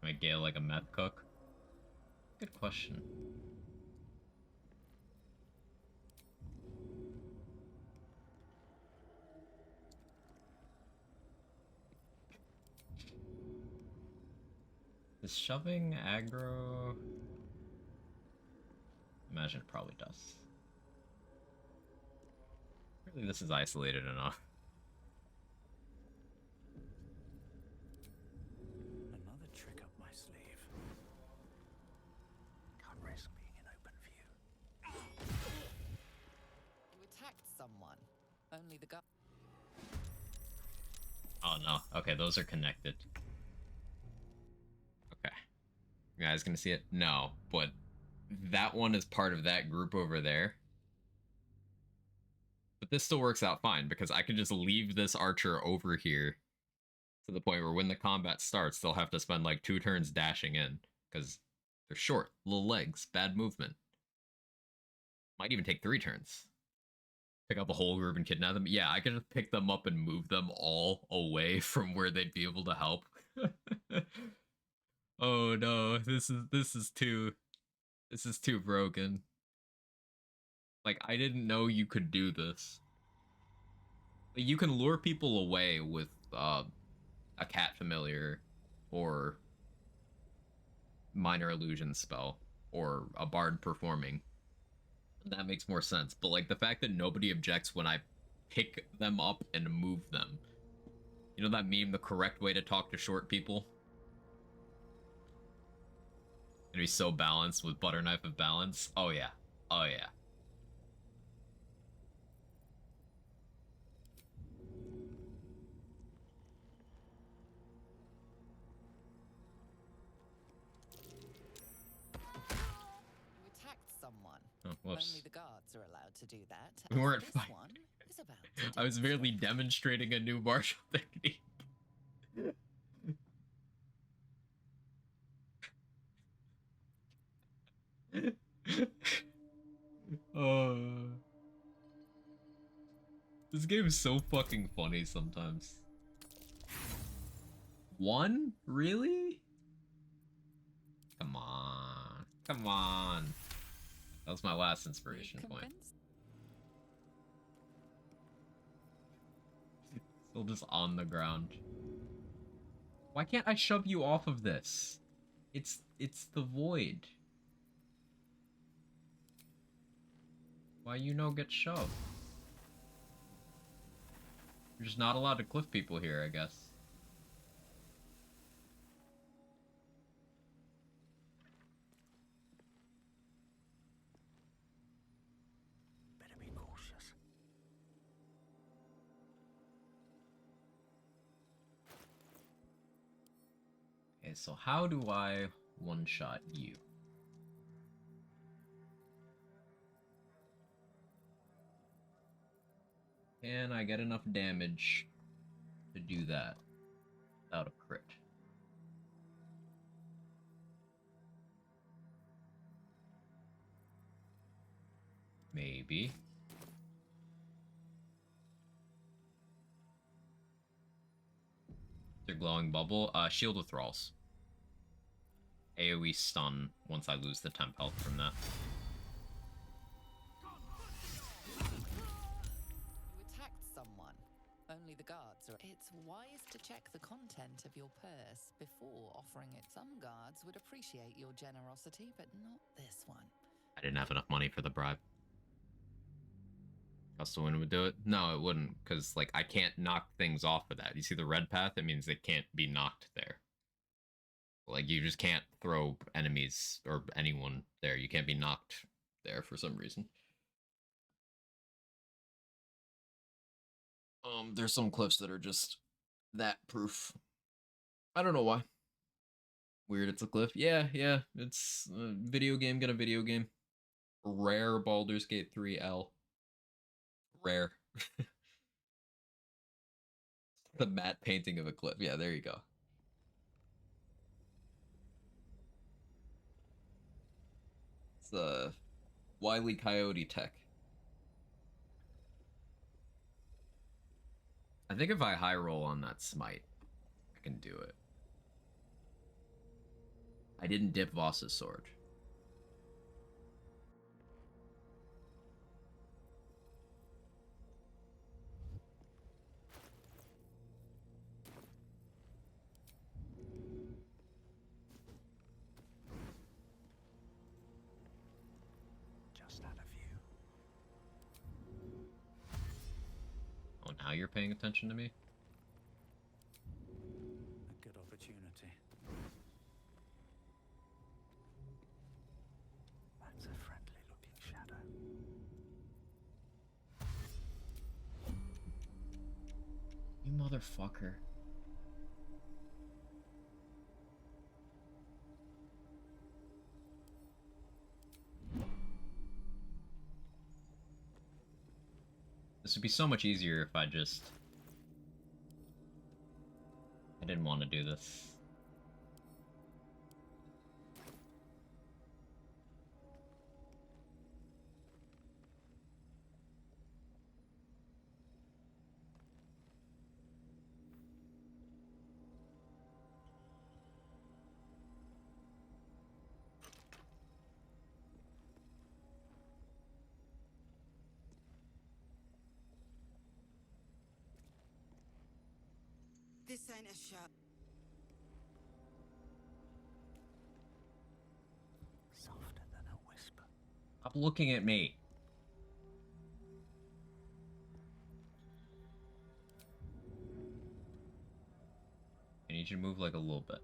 Make Gale like a meth cook? Good question. Is shoving aggro? Imagine it probably does. Really, this is isolated enough. Another trick up my sleeve. Can't risk being in open view. You attacked someone. Only the guard. Oh no. Okay, those are connected. Okay. You guys gonna see it? No, but that one is part of that group over there. But this still works out fine because I can just leave this archer over here to the point where when the combat starts, they'll have to spend like 2 turns dashing in because they're short, little legs, bad movement. Might even take 3 turns. Pick up a whole group and kidnap them. Yeah, I can just pick them up and move them all away from where they'd be able to help. Oh no, this is too broken. Like, I didn't know you could do this. Like, you can lure people away with a cat familiar or minor illusion spell or a bard performing. That makes more sense. But like the fact that nobody objects when I pick them up and move them. You know that meme, the correct way to talk to short people? It'd be so balanced with butter knife of balance. Oh yeah. Oh yeah. You attacked someone. Oh, whoops. Only the guards are allowed to do that. We weren't This fighting. one is about to I was merely demonstrating a new martial technique. This game is so fucking funny sometimes. 1? Really? Come on. Come on. That was my last inspiration point. Still just on the ground. Why can't I shove you off of this? It's the void. Why you no get shoved? You're just not allowed to cliff people here, I guess. Better be cautious. Okay, so how do I one-shot you? Can I get enough damage to do that without a crit? Maybe. Their glowing bubble. Shield of Thralls. AoE stun once I lose the temp health from that. You attacked someone. Only the guards are. It's wise to check the content of your purse before offering it. Some guards would appreciate your generosity, but not this one. I didn't have enough money for the bribe. Gustowin would do it? No, it wouldn't, because like I can't knock things off of that. You see the red path? It means they can't be knocked there. Like you just can't throw enemies or anyone there. You can't be knocked there for some reason. There's some cliffs that are just that proof. I don't know why. Weird, it's a cliff. Yeah, it's a video game, get a video game. Rare Baldur's Gate 3 L. Rare. The matte painting of a cliff. Yeah, there you go. It's Wile E. Coyote tech. I think if I high roll on that smite, I can do it. I didn't dip Voss's sword. Just had a view. Oh, now you're paying attention to me? A good opportunity. That's a friendly looking shadow. You motherfucker. This would be so much easier if I didn't want to do this. This ain't a show. Softer than a whisper. Stop looking at me. I need you to move like a little bit.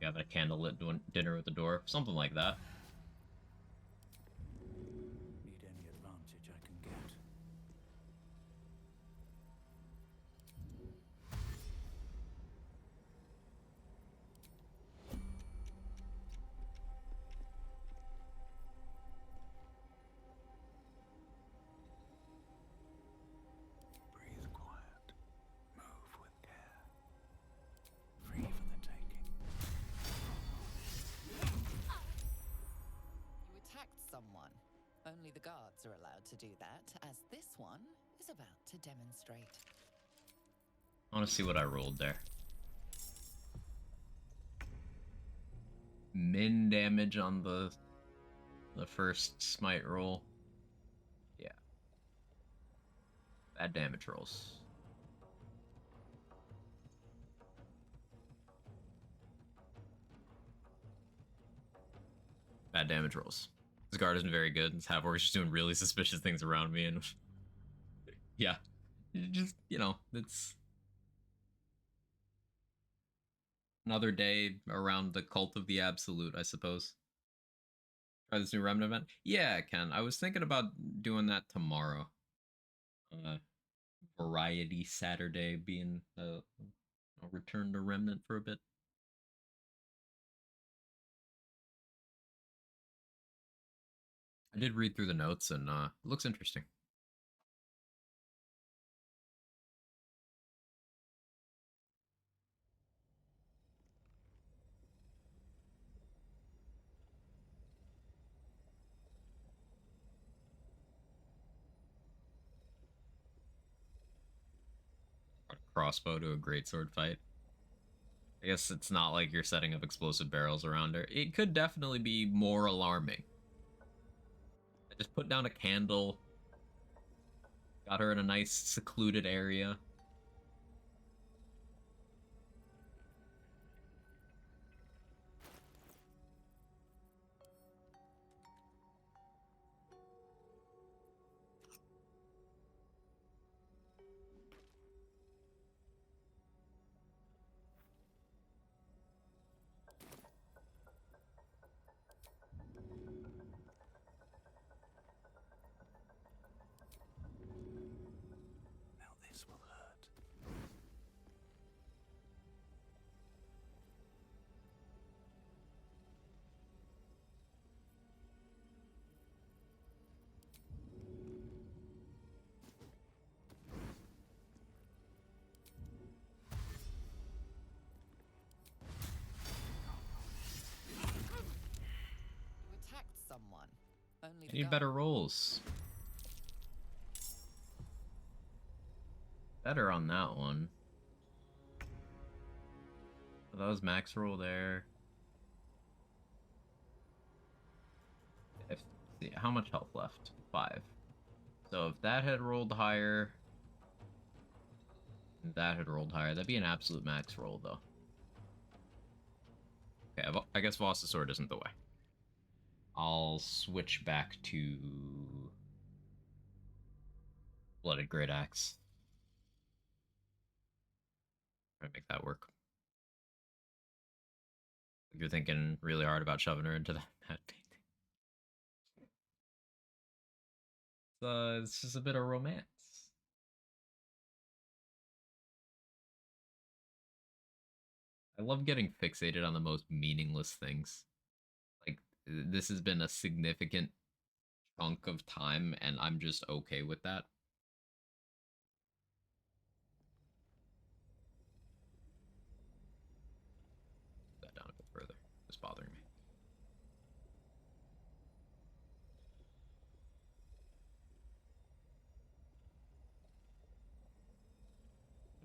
You have a candlelit dinner at the door, something like that. Need any advantage I can get. Breathe quiet. Move with care. Free for the taking. You attacked someone. Only the guards are allowed to do that, as this one is about to demonstrate. I want to see what I rolled there. Min damage on the first smite roll. Yeah. Bad damage rolls. Bad damage rolls. This guard isn't very good. This half-orc's just doing really suspicious things around me, and yeah, just, you know, it's another day around the cult of the absolute, I suppose. Try this new remnant event? Yeah, I can. I was thinking about doing that tomorrow. Variety Saturday being a return to remnant for a bit. I did read through the notes, and it looks interesting. Crossbow to a greatsword fight. I guess it's not like you're setting up explosive barrels around her. It could definitely be more alarming. I just put down a candle, got her in a nice secluded area. Now this will hurt. You attacked someone. Only I need better rolls. Better on that one. So that was max roll there. How much health left? 5. So if that had rolled higher, that had rolled higher, that'd be an absolute max roll, though. Okay, I guess Voss's sword isn't the way. I'll switch back to Blooded Great Axe. Try to make that work. You're thinking really hard about shoving her into that painting. It's just a bit of romance. I love getting fixated on the most meaningless things. Like, this has been a significant chunk of time, and I'm just okay with that. That down a bit further. It's bothering me.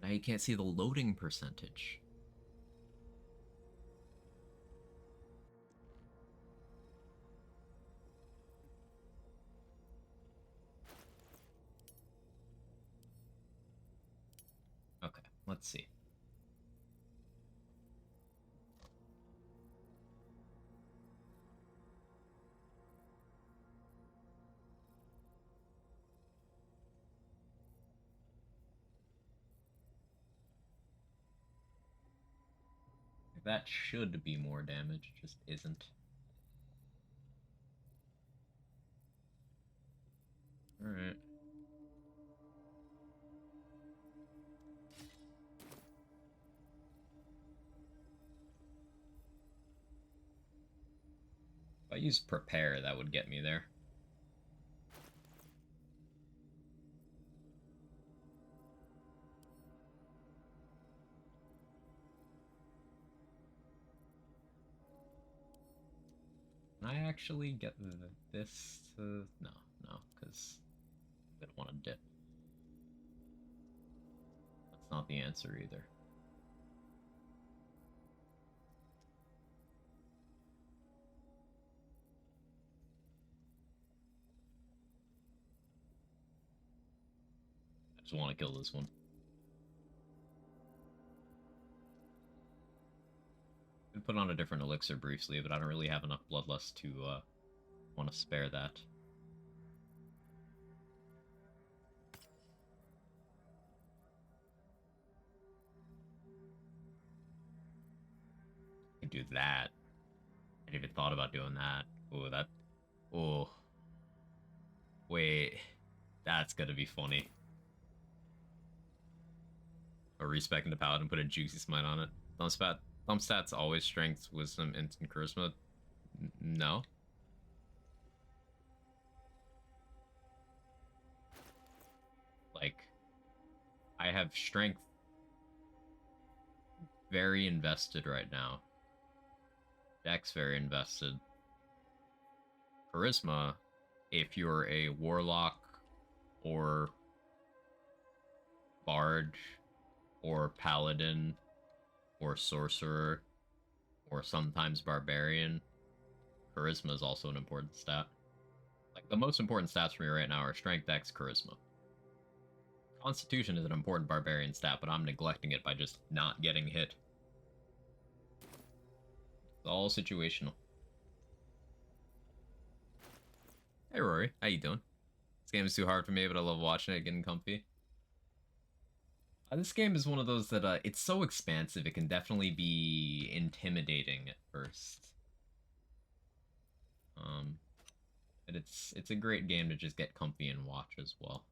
Now you can't see the loading percentage. Okay, let's see. That should be more damage, it just isn't. Alright. If I use prepare, that would get me there. Can I actually get this to... No, because I don't want to dip. That's not the answer either. I just want to kill this one. I could put on a different elixir briefly, but I don't really have enough bloodlust to want to spare that. I could do that. I didn't even thought about doing that. Oh, that... Oh. Wait. That's gonna be funny. Or respec into paladin, put a juicy smite on it. Thumb stats always strength, wisdom, instant charisma. No. Like, I have strength very invested right now. Dex very invested. Charisma, if you're a warlock or bard or paladin or sorcerer or sometimes barbarian, charisma is also an important stat. Like, the most important stats for me right now are strength, dex, charisma. Constitution is an important barbarian stat, but I'm neglecting it by just not getting hit. It's all situational. Hey Rory, how you doing? This game is too hard for me, but I love watching it, getting comfy. This game is one of those that, it's so expansive, it can definitely be intimidating at first. But it's a great game to just get comfy and watch as well.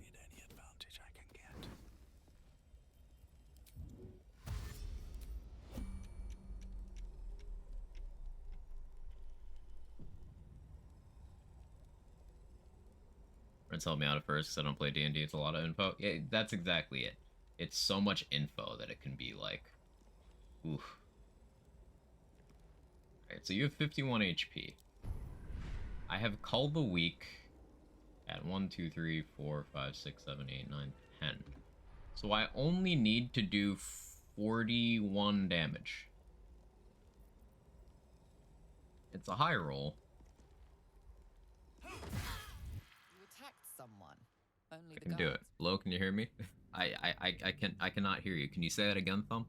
Need any advantage I can get. Friends help me out at first because I don't play D&D. It's a lot of info. Yeah, that's exactly it. It's so much info that it can be like, oof. Alright, so you have 51 HP. I have Cull the Weak at 1, 2, 3, 4, 5, 6, 7, 8, 9, 10. So I only need to do 41 damage. It's a high roll. You attacked someone. Only I can do it. Lo, can you hear me? I cannot hear you. Can you say that again, Thumb?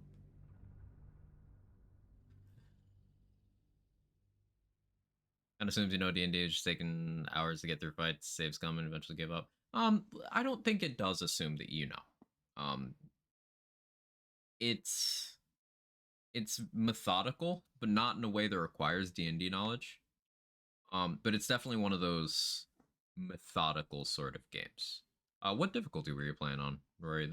And assumes you know D&D is just taking hours to get through fights, save scum, and eventually give up. I don't think it does assume that you know. It's it's methodical, but not in a way that requires D&D knowledge. But it's definitely one of those methodical sort of games. What difficulty were you playing on, Rory?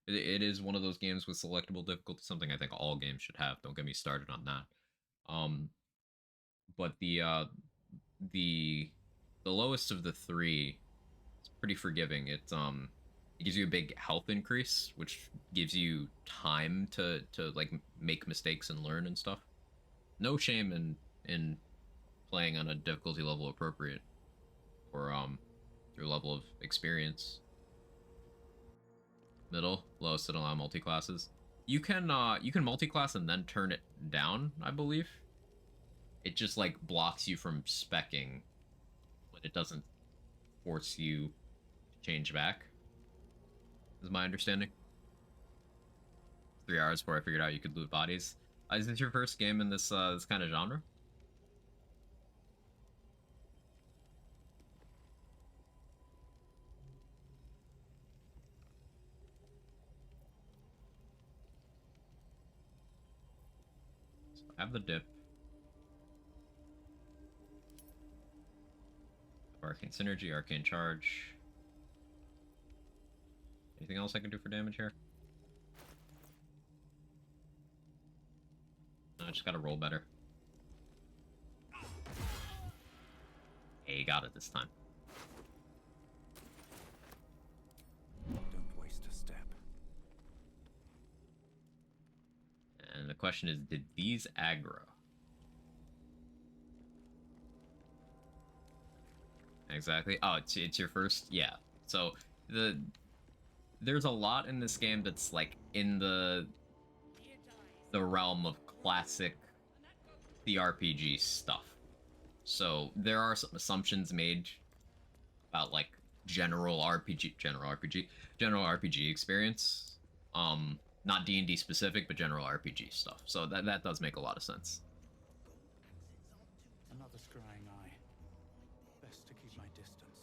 It is one of those games with selectable difficulty, something I think all games should have. Don't get me started on that. But the lowest of the three is pretty forgiving. It gives you a big health increase, which gives you time to like make mistakes and learn and stuff. No shame in playing on a difficulty level appropriate for your level of experience. Middle, lowest, and allow multi-classes. You can multi-class and then turn it down, I believe. It just like blocks you from speccing when it doesn't force you to change back. Is my understanding. 3 hours before I figured out you could loot bodies. Is this your first game in this this kind of genre? Have the dip. Arcane Synergy, Arcane Charge. Anything else I can do for damage here? No, I just gotta roll better. Hey, got it this time. Don't waste a step. And the question is, did these aggro? Exactly. Oh, it's your first? Yeah. So there's a lot in this game that's like in the realm of classic the RPG stuff. So there are some assumptions made about like general RPG experience. Not D&D specific, but general RPG stuff. So that does make a lot of sense. Another scrying eye. Best to keep my distance.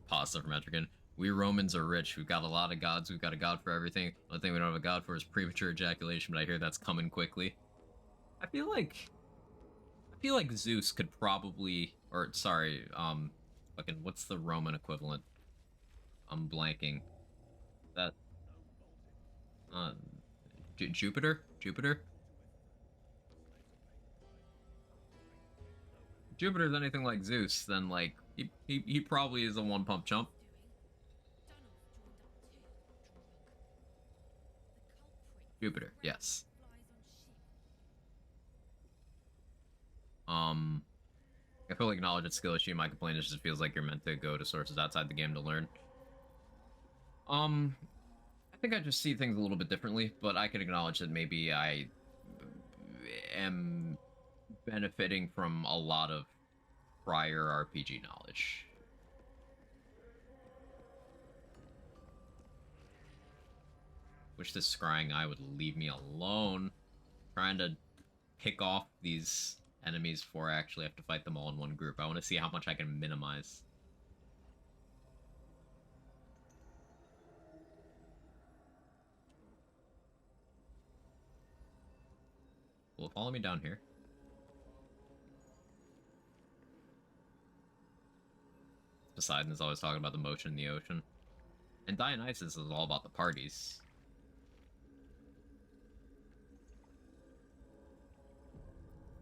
Pasta from Etrigan. We Romans are rich. We've got a lot of gods. We've got a god for everything. The only thing we don't have a god for is premature ejaculation, but I hear that's coming quickly. I feel like Zeus could probably, or sorry, fucking what's the Roman equivalent? I'm blanking. That Jupiter? Jupiter's anything like Zeus, then like he probably is a one pump chump. Jupiter, yes. I feel like knowledge and skill issue. My complaint is just feels like you're meant to go to sources outside the game to learn. I think I just see things a little bit differently, but I can acknowledge that maybe I am benefiting from a lot of prior RPG knowledge. Wish this scrying eye would leave me alone. Trying to pick off these enemies before I actually have to fight them all in one group. I want to see how much I can minimize. Will it follow me down here? Poseidon is always talking about the motion in the ocean. And Dionysus is all about the parties.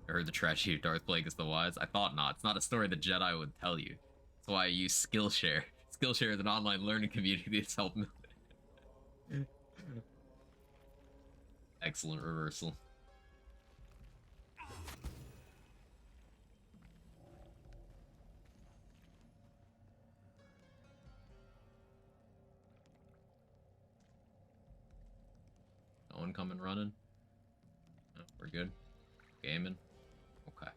I heard the tragedy of Darth Plagueis the Wise. I thought not. It's not a story the Jedi would tell you. That's why I use Skillshare. Skillshare is an online learning community that's helped me. Excellent reversal. No one coming running? No, we're good. Gaming. Okay.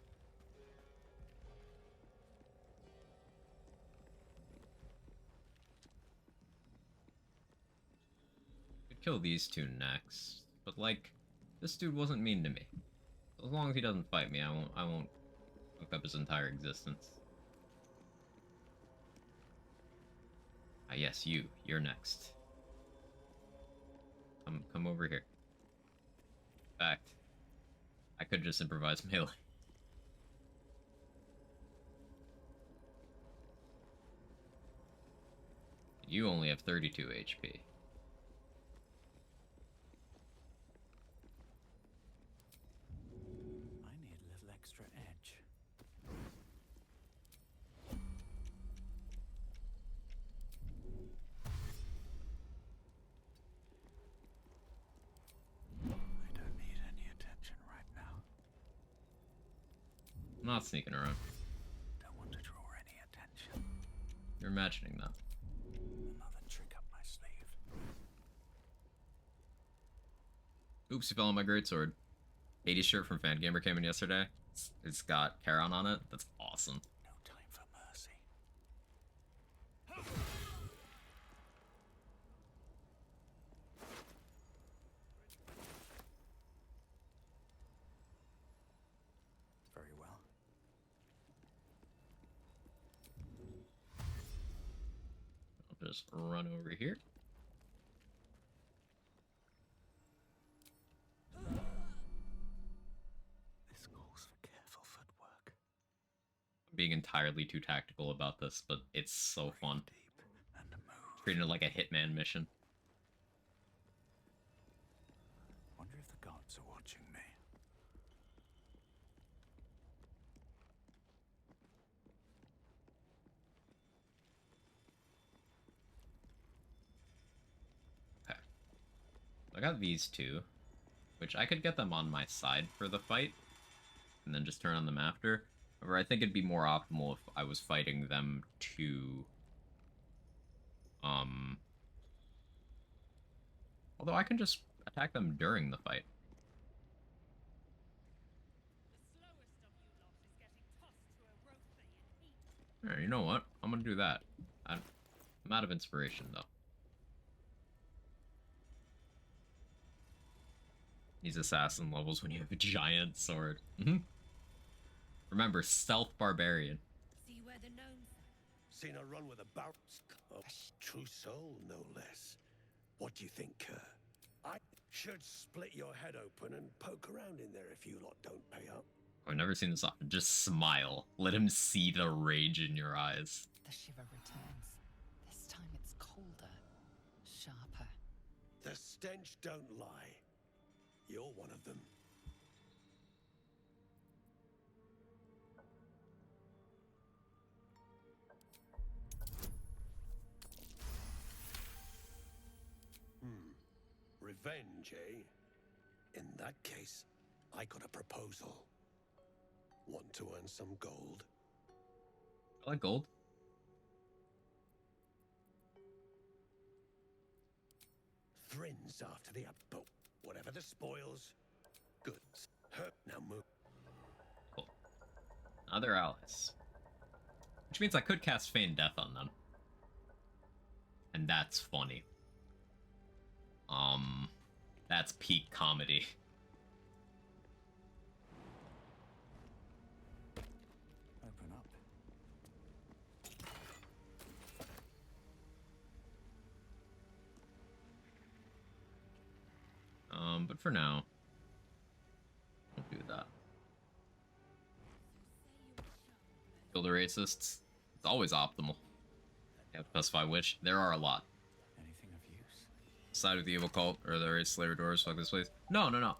Could kill these two next, but like, this dude wasn't mean to me. As long as he doesn't fight me, I won't fuck up his entire existence. Ah, yes, you. You're next. Come over here. In fact, I could just improvise melee. You only have 32 HP. I need a little extra edge. I don't need any attention right now. I'm not sneaking around. Don't want to draw any attention. You're imagining that. Another trick up my sleeve. Oops, you fell on my greatsword. 80 shirt from Fangamer came in yesterday. It's got Charon on it. That's awesome. No time for mercy. Very well. I'll just run over here. This calls for careful footwork. I'm being entirely too tactical about this, but it's so fun. Deep and move. Treating it like a Hitman mission. Wonder if the gods are watching me. Okay. I got these two, which I could get them on my side for the fight, and then just turn on them after. However, I think it'd be more optimal if I was fighting them to... Although I can just attack them during the fight. Alright, you know what? I'm gonna do that. I'm out of inspiration, though. These assassin levels when you have a giant sword. Remember, stealth barbarian. See where the gnomes Seen her run with a barrel. A true soul, no less. What do you think, Kerr? I should split your head open and poke around in there if you lot don't pay up. I've never seen this often. Just smile. Let him see the rage in your eyes. The shiver returns. This time it's colder, sharper. The stench don't lie. You're one of them. Revenge, eh? In that case, I got a proposal. Want to earn some gold? I like gold. Thrins after the but whatever the spoils. Good. Now move. Cool. Other allies. Which means I could cast Feign Death on them. And that's funny. That's peak comedy. Open up. But for now, I'll do that. Kill the racists. It's always optimal. You have to specify which. There are a lot. Anything of use? Side with the evil cult or the race slayer doors. Fuck this place. No.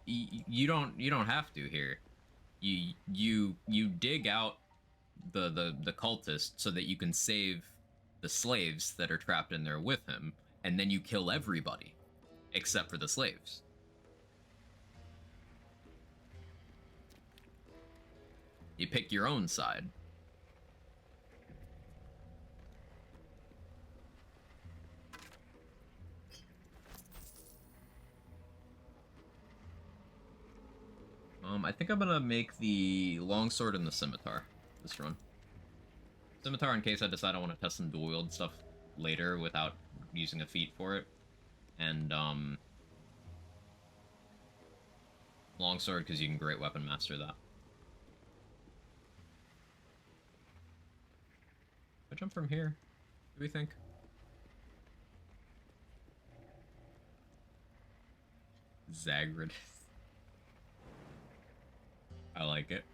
You don't have to here. You dig out the cultist so that you can save the slaves that are trapped in there with him, and then you kill everybody except for the slaves. You pick your own side. I think I'm gonna make the longsword and the scimitar this run. Scimitar in case I decide I want to test some dual wield stuff later without using a feat for it. And, longsword because you can great weapon master that. I jump from here, do we think? Zagrid. I like it.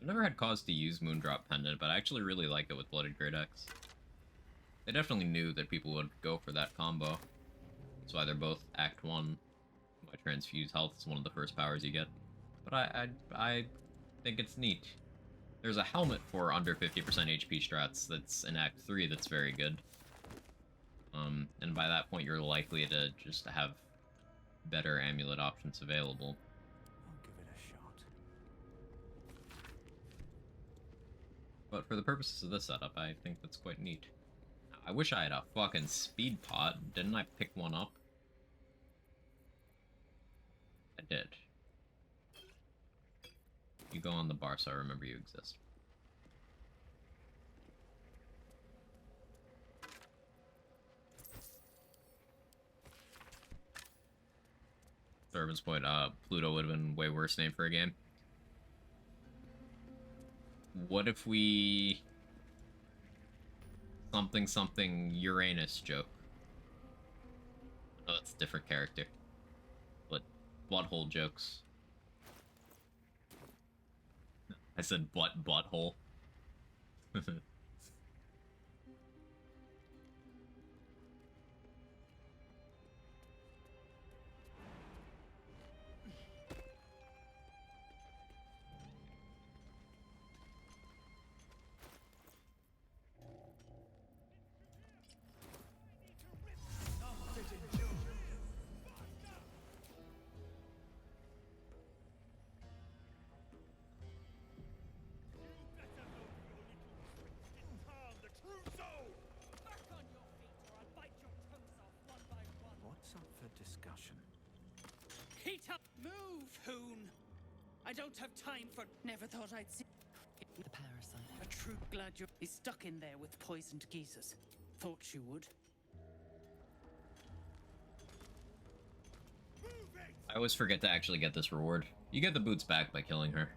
I've never had cause to use Moondrop Pendant, but I actually really like it with Blooded Great Axe. They definitely knew that people would go for that combo. That's why they're both Act 1. Why Transfuse Health is one of the first powers you get. But I think it's neat. There's a helmet for under 50% HP strats that's in Act 3 that's very good. And by that point you're likely to just have better amulet options available. I'll give it a shot. But for the purposes of this setup, I think that's quite neat. I wish I had a fucking speed pot. Didn't I pick one up? I did. You go on the bar so I remember you exist. Servant's Point, Pluto would have been way worse name for a game. What if we... something Uranus joke? Oh, that's a different character. But butthole jokes. I said butthole. What's up for discussion? Heat up! Move, Hoon! I don't have time for... Never thought I'd see... The parasite. A true glad you're... He's stuck in there with poisoned geezers. Thought you would. I always forget to actually get this reward. You get the boots back by killing her.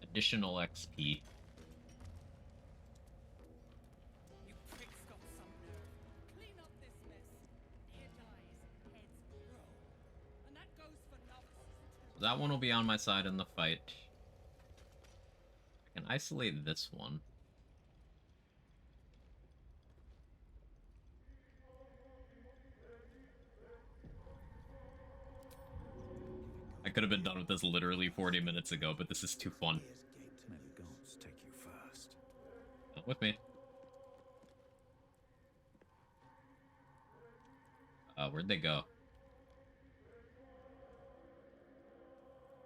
Additional XP. You pricks got some nerve. Clean up this mess. Ear dies, heads roll. And that goes for novices too. That one will be on my side in the fight. I can isolate this one. I could have been done with this literally 40 minutes ago, but this is too fun. May the gods take you first. Come with me. Where'd they go?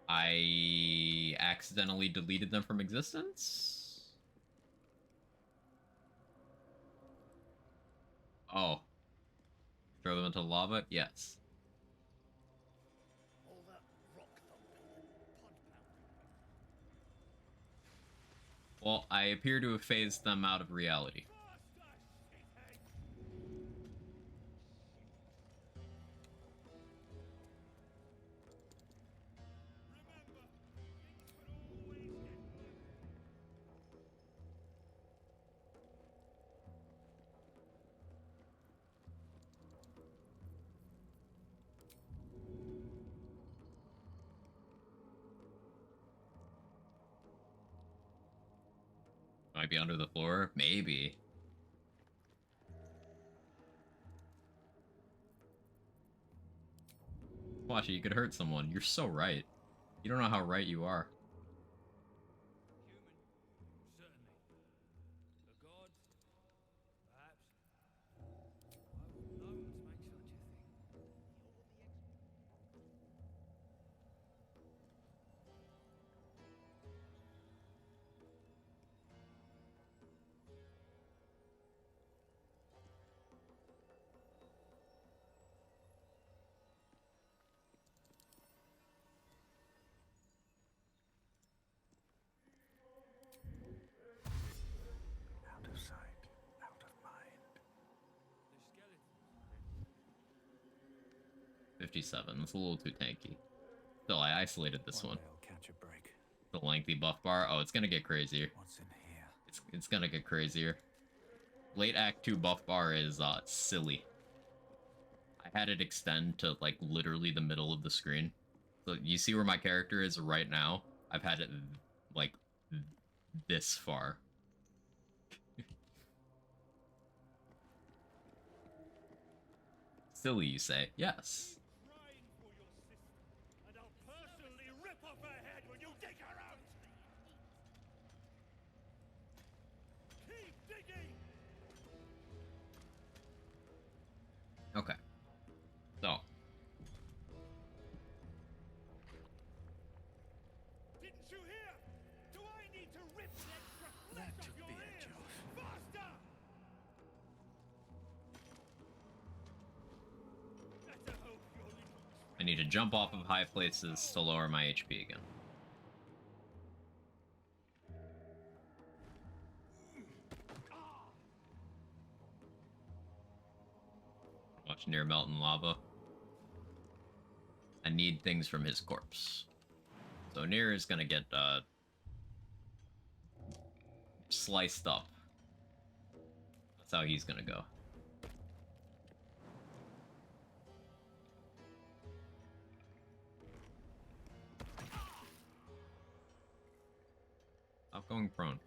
I accidentally deleted them from existence? Oh. Throw them into lava? Yes. All that rock thumping and pod pounding. Well, I appear to have phased them out of reality. Might be under the floor? Maybe. Watch it, you could hurt someone. You're so right. You don't know how right you are. Human, certainly. A god, perhaps. I wouldn't know to make such a thing. 57. That's a little too tanky. Still, I isolated this one. I'll catch a break. The lengthy buff bar. Oh, it's gonna get crazier. What's in here? It's gonna get crazier. Late Act 2 buff bar is silly. I had it extend to like literally the middle of the screen. So you see where my character is right now? I've had it like this far. Silly, you say? Yes. Crying for your sister, and I'll personally rip off her head when you dig her out! Keep digging! Okay. So. Didn't you hear? Do I need to rip the extra flesh off your ears? Faster! Better hope your little I need to jump off of high places to lower my HP again. Watch near melting lava. I need things from his corpse. So Near is gonna get sliced up. That's how he's gonna go. Stop going prone.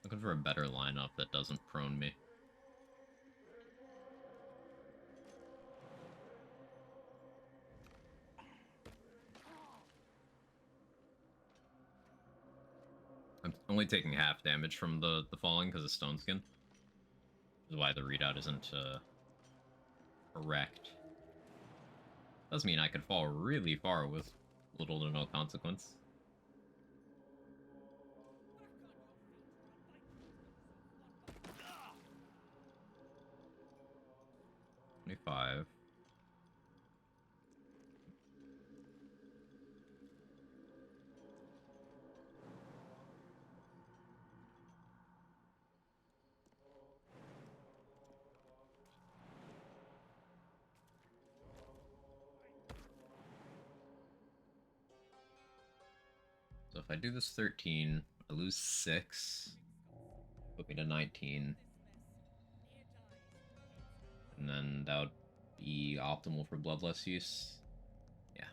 Looking for a better lineup that doesn't prone me. I'm only taking half damage from the falling because of Stone Skin. Which is why the readout isn't correct. Does mean I could fall really far with little to no consequence. $25. So if I do this 13, I lose 6. Put me to 19. And then that would be optimal for bloodless use. Yeah.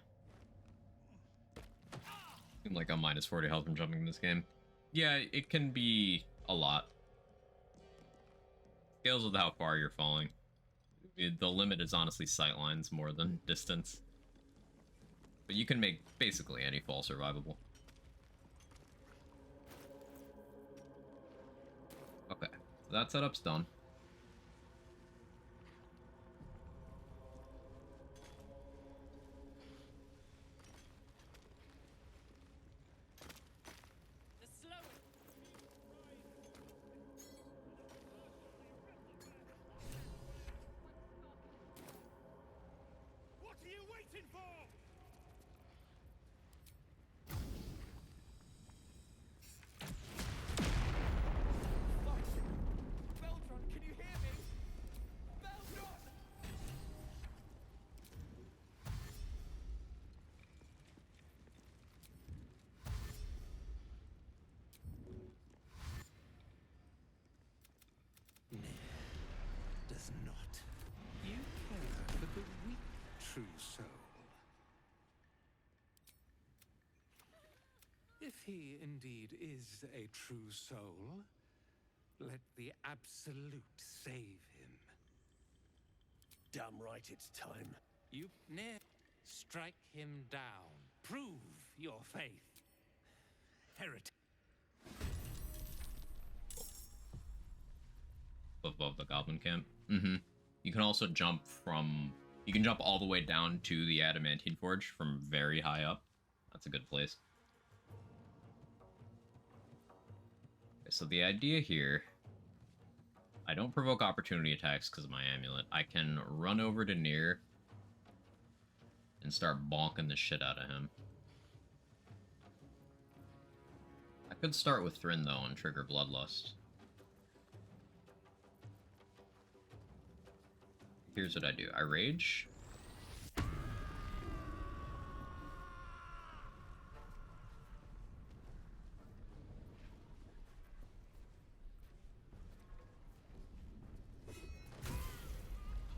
Seems like I'm minus 40 health from jumping in this game. Yeah, it can be a lot. Scales with how far you're falling. The limit is honestly sightlines more than distance. But you can make basically any fall survivable. Okay, so that setup's done. What are you waiting for? Beldron, can you hear me? Beldron! Does not. You care for the weak true soul. If he indeed is a true soul, let the Absolute save him. Damn right it's time. You near strike him down. Prove your faith. Heretic. Above the goblin camp. You can also jump from... You can jump all the way down to the Adamantine Forge from very high up. That's a good place. So the idea here, I don't provoke opportunity attacks because of my amulet. I can run over to Nier and start bonking the shit out of him. I could start with Thryn though and trigger Bloodlust. Here's what I do. I rage.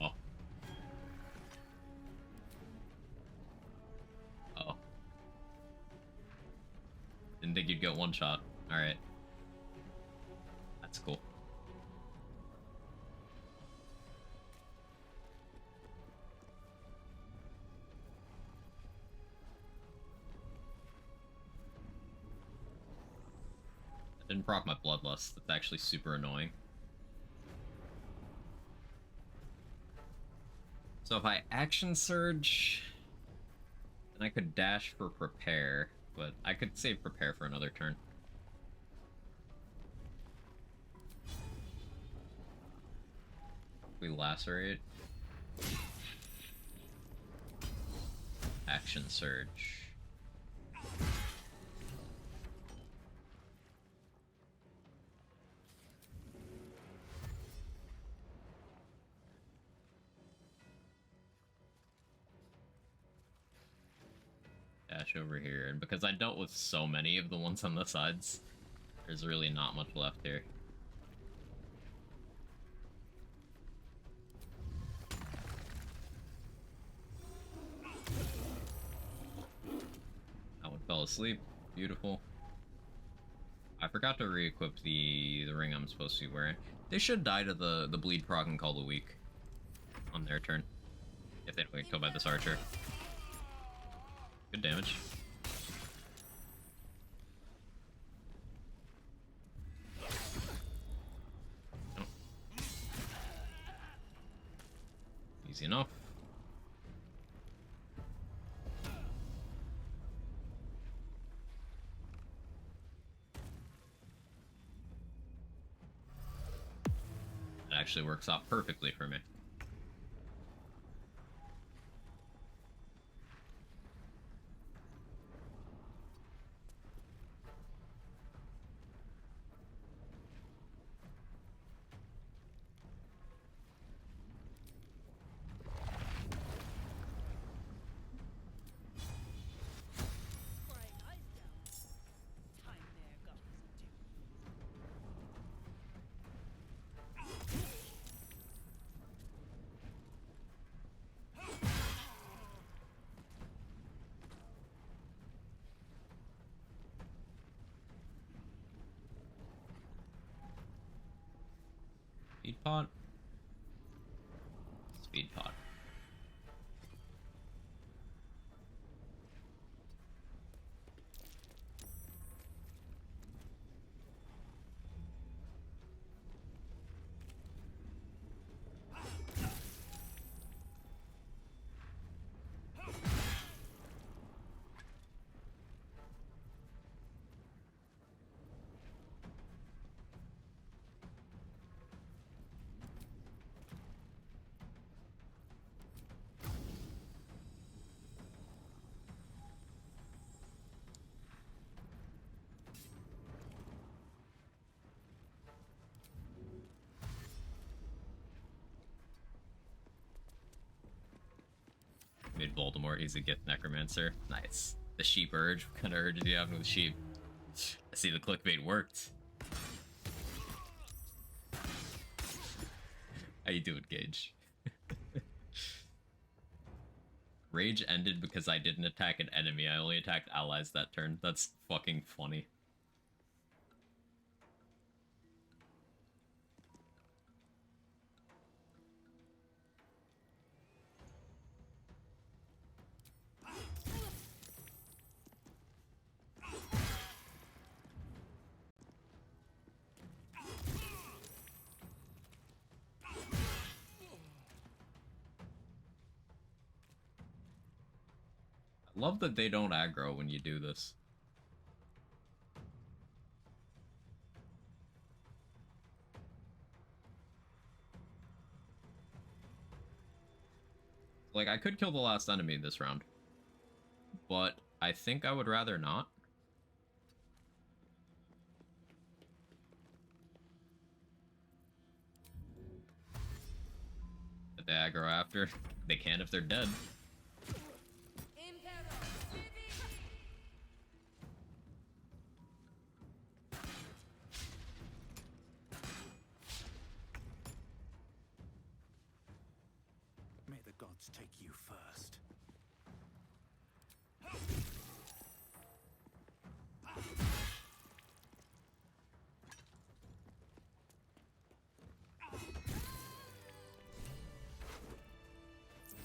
Oh. Uh-oh. Didn't think you'd get one shot. Alright. That's cool. I didn't proc my Bloodlust. That's actually super annoying. So if I Action Surge, then I could dash for Prepare, but I could save Prepare for another turn. We Lacerate. Action Surge. Dash over here, and because I dealt with so many of the ones on the sides, there's really not much left here. That one fell asleep. Beautiful. I forgot to re-equip the ring I'm supposed to be wearing. They should die to the bleed proc and call the weak on their turn. If they don't get killed by this archer. Good damage. Oh. Easy enough. It actually works out perfectly for me. Speed pot. Speed pot. Mid Voldemort, he's a gift necromancer. Nice. The sheep urge. What kind of urge do you have with sheep? I see the clickbait worked. How you doing, Gage? Rage ended because I didn't attack an enemy. I only attacked allies that turn. That's fucking funny. Love that they don't aggro when you do this. Like, I could kill the last enemy this round, but I think I would rather not. But they aggro after. They can if they're dead. May the gods take you first.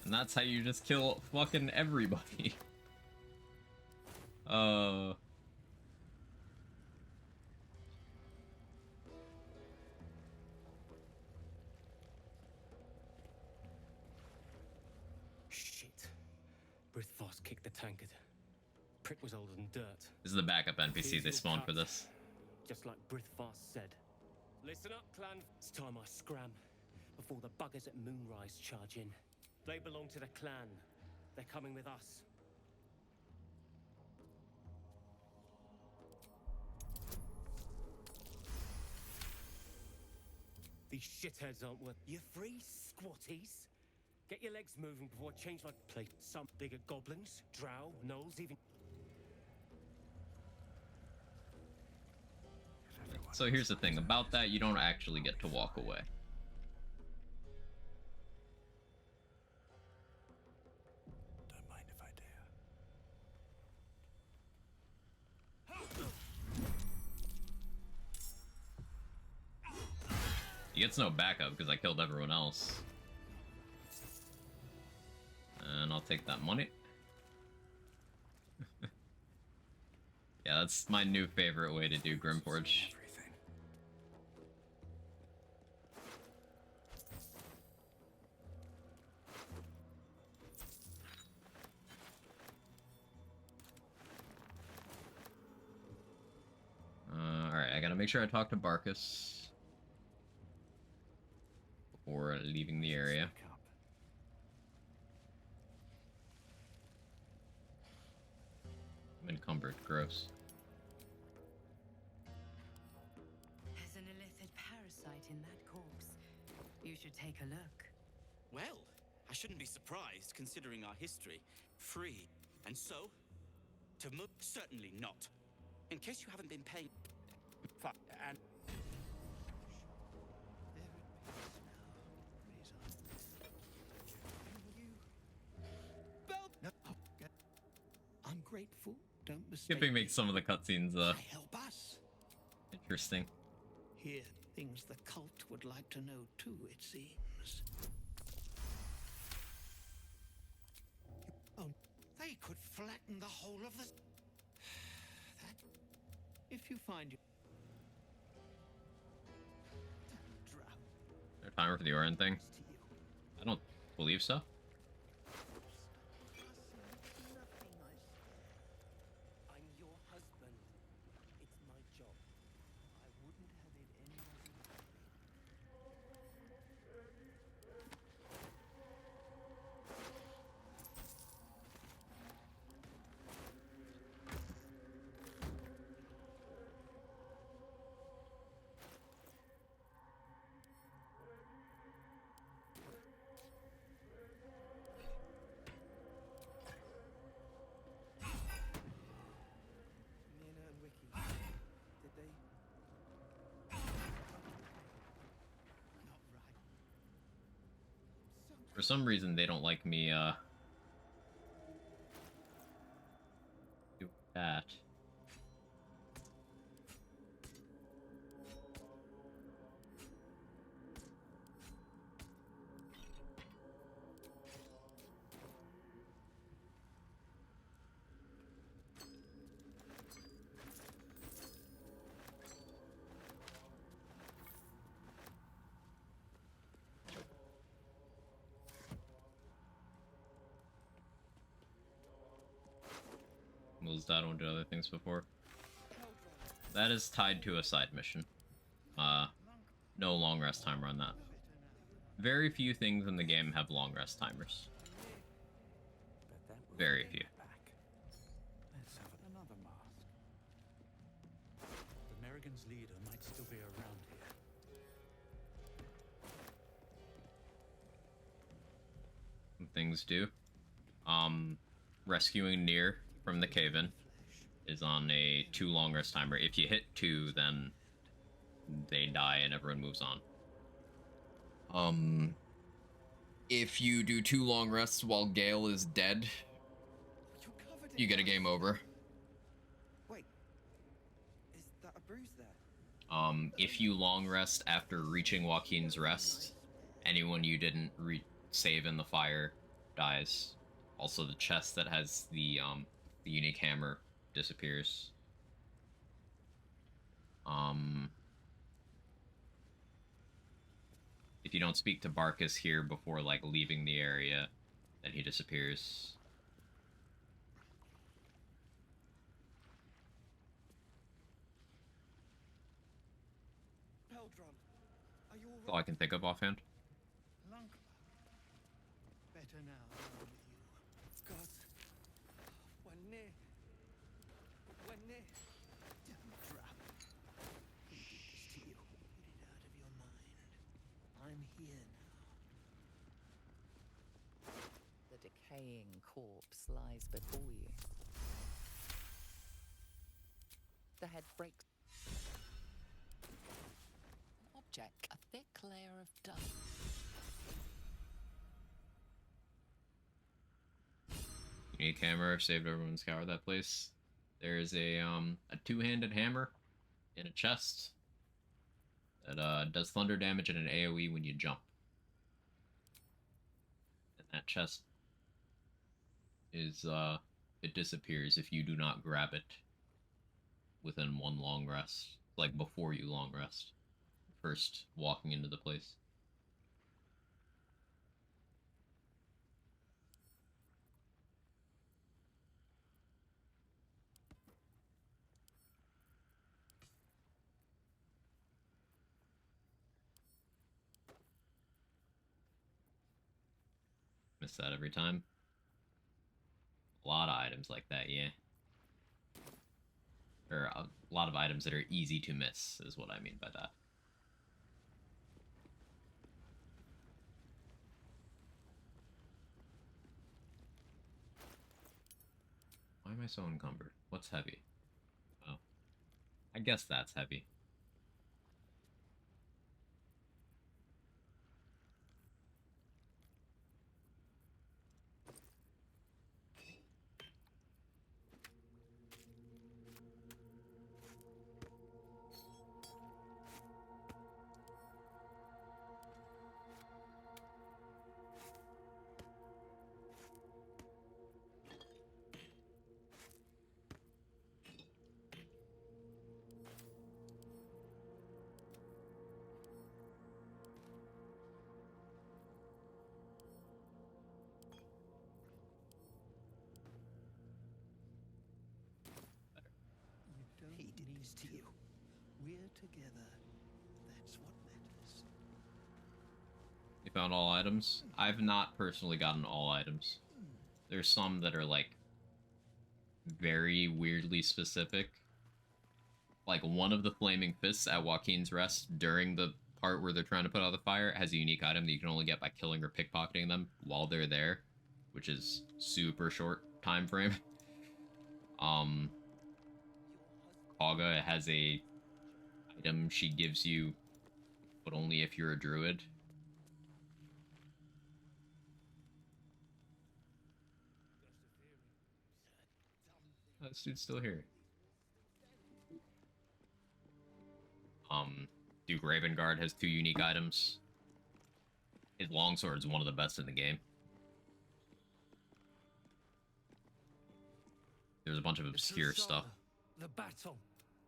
And that's how you just kill fucking everybody. Shit. Brithvoss kicked the tankard. Prick was older than dirt. This is the backup NPC they spawned for this. Just like Brithvoss said. Listen up, clan. It's time I scram before the buggers at Moonrise charge in. They belong to the clan. They're coming with us. These shitheads aren't worth... You free, squatties? Get your legs moving before I change my plate. Some bigger goblins, drow, gnolls, even... So here's the thing, about that, you don't actually get to walk away. Don't mind if I dare. He gets no backup because I killed everyone else. And I'll take that money. Yeah, that's my new favorite way to do Grimforge. Alright, I gotta make sure I talk to Barkus before leaving the area. I'm encumbered, gross. There's an illithid parasite in that corpse. You should take a look. Well, I shouldn't be surprised considering our history. Free. And so? To move? Certainly not. In case you haven't been paying... Fuck, and... I'm grateful. Don't mistake. Skipping makes some of the cutscenes, help us. interesting. Here, things the cult would like to know too, it seems. Oh, they could flatten the whole of the... That... If you find your... Is there timer for the Orin thing? I don't believe so. I'm your husband. It's my job. I wouldn't have it any other way. Nina and Ricky, did they... For some reason, they don't like me, do that. Was that one did other things before? That is tied to a side mission. No long rest timer on that. Very few things in the game have long rest timers. Very few. Let's have another mask. The Merrigan's leader might still be around here. Things do. Rescuing Near from the cave-in is on a 2 long rest timer. If you hit 2, then they die and everyone moves on. If you do 2 long rests while Gale is dead, you get a game over. Wait, is that a bruise there? If you long rest after reaching Joaquin's rest, anyone you didn't save in the fire dies. Also, the chest that has the unique hammer disappears. If you don't speak to Barkus here before, like, leaving the area, then he disappears. Peldron, are you That's all I can think of offhand. better now than with you? God, we're near. We're near. Damn trap. Who did this to you? Get it out of your mind. I'm here now. The decaying corpse lies before you. The head breaks. An object, a thick layer of dust. Unique hammer saved everyone's cower that place. There's a 2-handed hammer in a chest that does thunder damage and an AoE when you jump. And that chest is it disappears if you do not grab it within 1 long rest, like before you long rest, first walking into the place. Miss that every time. A lot of items like that, yeah. Or a lot of items that are easy to miss, is what I mean by that. Why am I so encumbered? What's heavy? Oh. I guess that's heavy. He did this to you. We're together. That's what matters. You found all items? I've not personally gotten all items. There's some that are, like, very weirdly specific. Like, one of the flaming fists at Joaquin's rest during the part where they're trying to put out the fire has a unique item that you can only get by killing or pickpocketing them while they're there, which is super short time frame. Kaga has a item she gives you, but only if you're a druid. Oh, this dude's still here. Duke Ravengard has 2 unique items. His longsword is one of the best in the game. There's a bunch of obscure stuff. The battle.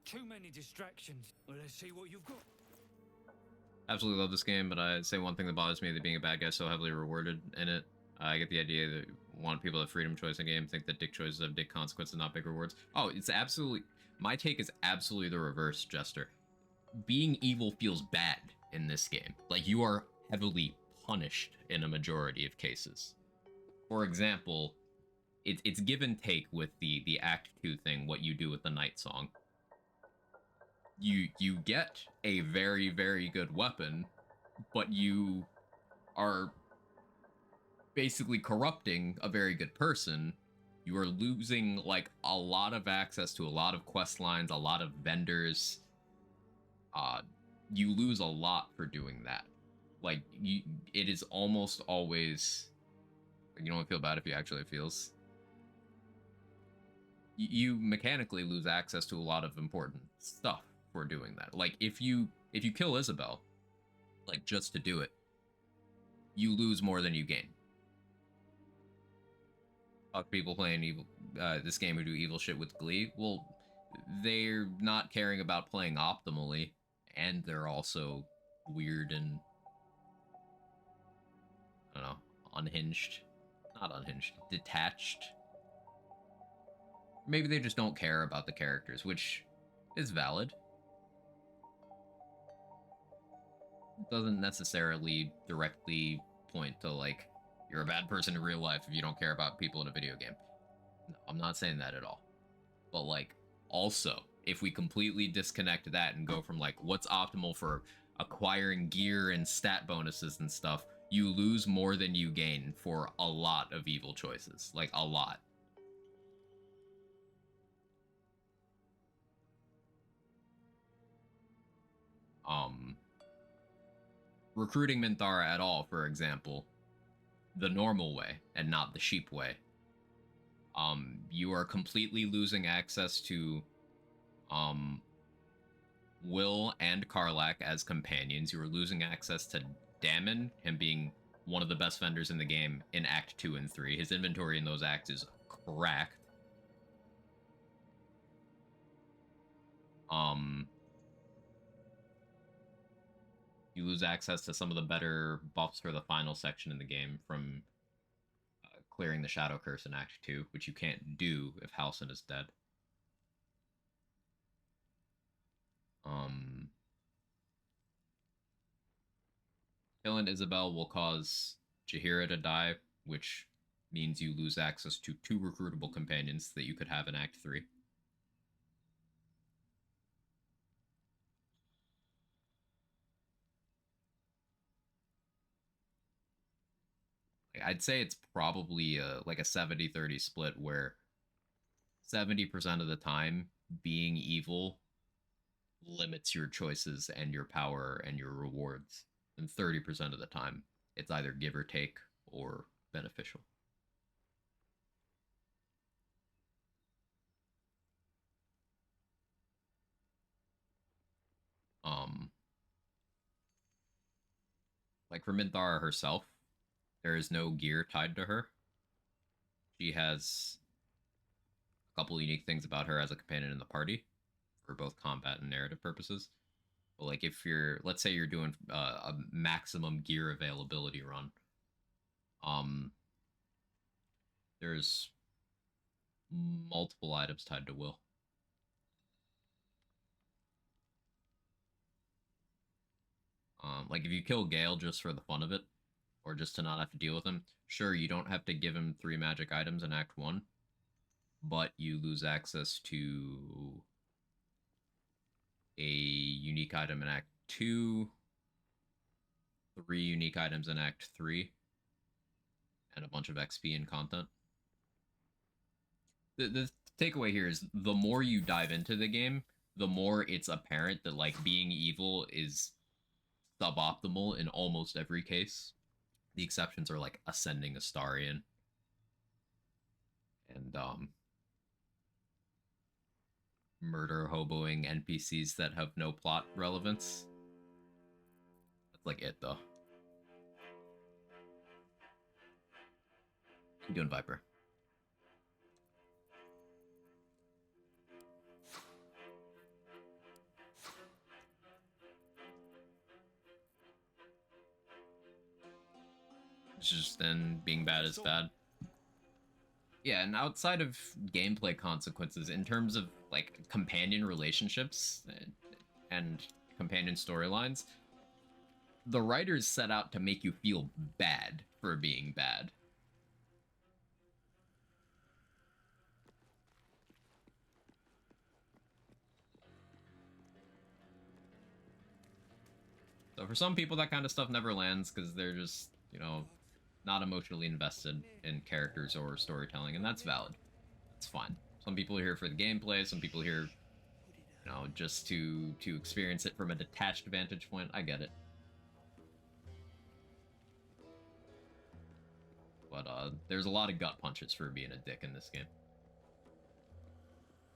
Too many distractions. Well, let's see what you've got. Absolutely love this game, but I'd say one thing that bothers me that being a bad guy is so heavily rewarded in it. I get the idea that want people to have freedom of choice in game, think that dick choices have dick consequences, not big rewards. Oh, it's absolutely... My take is absolutely the reverse, Jester. Being evil feels bad in this game. Like, you are heavily punished in a majority of cases. For example, it's give and take with the Act 2 thing, what you do with the Night Song. You get a very, very good weapon, but you are basically corrupting a very good person. You are losing, like, a lot of access to a lot of quest lines, a lot of vendors. You lose a lot for doing that. Like, it is almost always... You don't feel bad if you actually feels. You mechanically lose access to a lot of important stuff for doing that. Like, if you kill Isabel, like, just to do it, you lose more than you gain. People playing evil, this game who do evil shit with glee, well, they're not caring about playing optimally, and they're also weird and, I don't know, unhinged. Not unhinged, detached. Maybe they just don't care about the characters, which is valid. It doesn't necessarily directly point to, like, you're a bad person in real life if you don't care about people in a video game. No, I'm not saying that at all. But, like, also, if we completely disconnect that and go from, like, what's optimal for acquiring gear and stat bonuses and stuff, you lose more than you gain for a lot of evil choices. Like, a lot. Recruiting Minthara at all, for example, the normal way and not the sheep way, you are completely losing access to Will and Karlach as companions. You are losing access to Damon, him being one of the best vendors in the game in Act 2 and 3. His inventory in those acts is cracked. You lose access to some of the better buffs for the final section in the game from clearing the Shadow Curse in Act 2, which you can't do if Halsin is dead. Killing Isabel will cause Jaheira to die, which means you lose access to 2 recruitable companions that you could have in Act 3. I'd say it's probably like a 70-30 split where 70% of the time being evil limits your choices and your power and your rewards. And 30% of the time, it's either give or take or beneficial. Like for Minthara herself, there is no gear tied to her. She has a couple unique things about her as a companion in the party for both combat and narrative purposes. But like if you're, let's say you're doing a maximum gear availability run, there's multiple items tied to Will. Like if you kill Gale just for the fun of it, or just to not have to deal with him, sure, you don't have to give him 3 magic items in Act 1, but you lose access to a unique item in Act 2, 3 unique items in Act 3, and a bunch of XP and content. The takeaway here is the more you dive into the game, the more it's apparent that like being evil is suboptimal in almost every case. The exceptions are like ascending Astarion and murder hoboing NPCs that have no plot relevance. That's like it though. I'm doing Viper. Just then being bad is bad. Yeah, and outside of gameplay consequences, in terms of like companion relationships and companion storylines, the writers set out to make you feel bad for being bad. So for some people, that kind of stuff never lands because they're just, you know, not emotionally invested in characters or storytelling, and that's valid. That's fine. Some people are here for the gameplay. Some people are here, you know, just to experience it from a detached vantage point. I get it. But there's a lot of gut punches for being a dick in this game.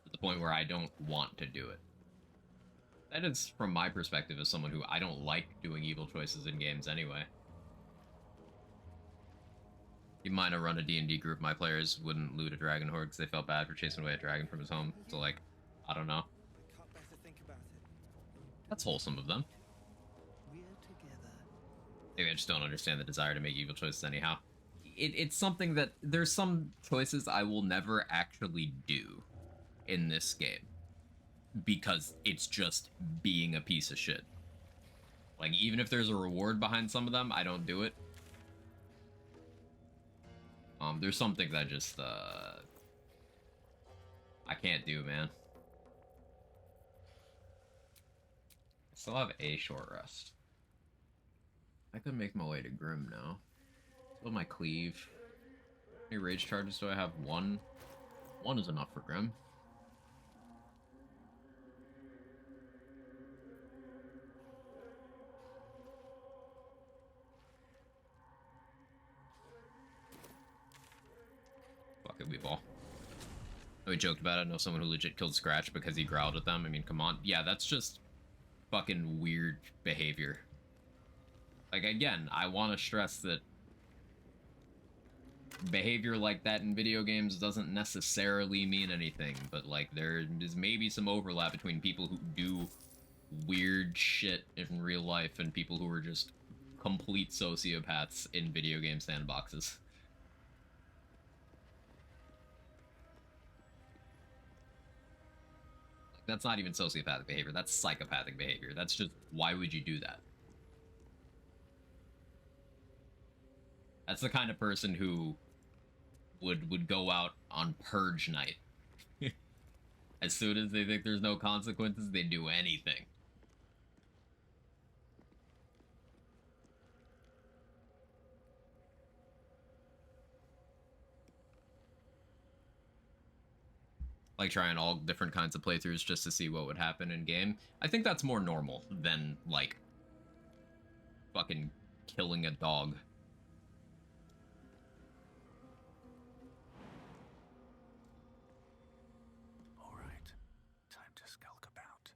To the point where I don't want to do it. That is from my perspective as someone who I don't like doing evil choices in games anyway. You might have run a D&D group, my players wouldn't loot a dragon horde because they felt bad for chasing away a dragon from his home. So, like, I don't know. That's wholesome of them. Maybe I just don't understand the desire to make evil choices anyhow. It's something that there's some choices I will never actually do in this game because it's just being a piece of shit. Like, even if there's a reward behind some of them, I don't do it. There's something that just, I can't do, man. I still have a short rest. I could make my way to Grim now. Still my cleave. How many rage charges do I have? One? One is enough for Grim. Fuck it, we ball. We joked about it. I know someone who legit killed Scratch because he growled at them. I mean, come on. Yeah, that's just fucking weird behavior. Like, again, I want to stress that behavior like that in video games doesn't necessarily mean anything, but, like, there is maybe some overlap between people who do weird shit in real life and people who are just complete sociopaths in video game sandboxes. That's not even sociopathic behavior, that's psychopathic behavior. That's just, why would you do that? That's the kind of person who would go out on purge night. As soon as they think there's no consequences, they do anything. Like trying all different kinds of playthroughs just to see what would happen in game. I think that's more normal than, like, fucking killing a dog. All right, time to skulk about.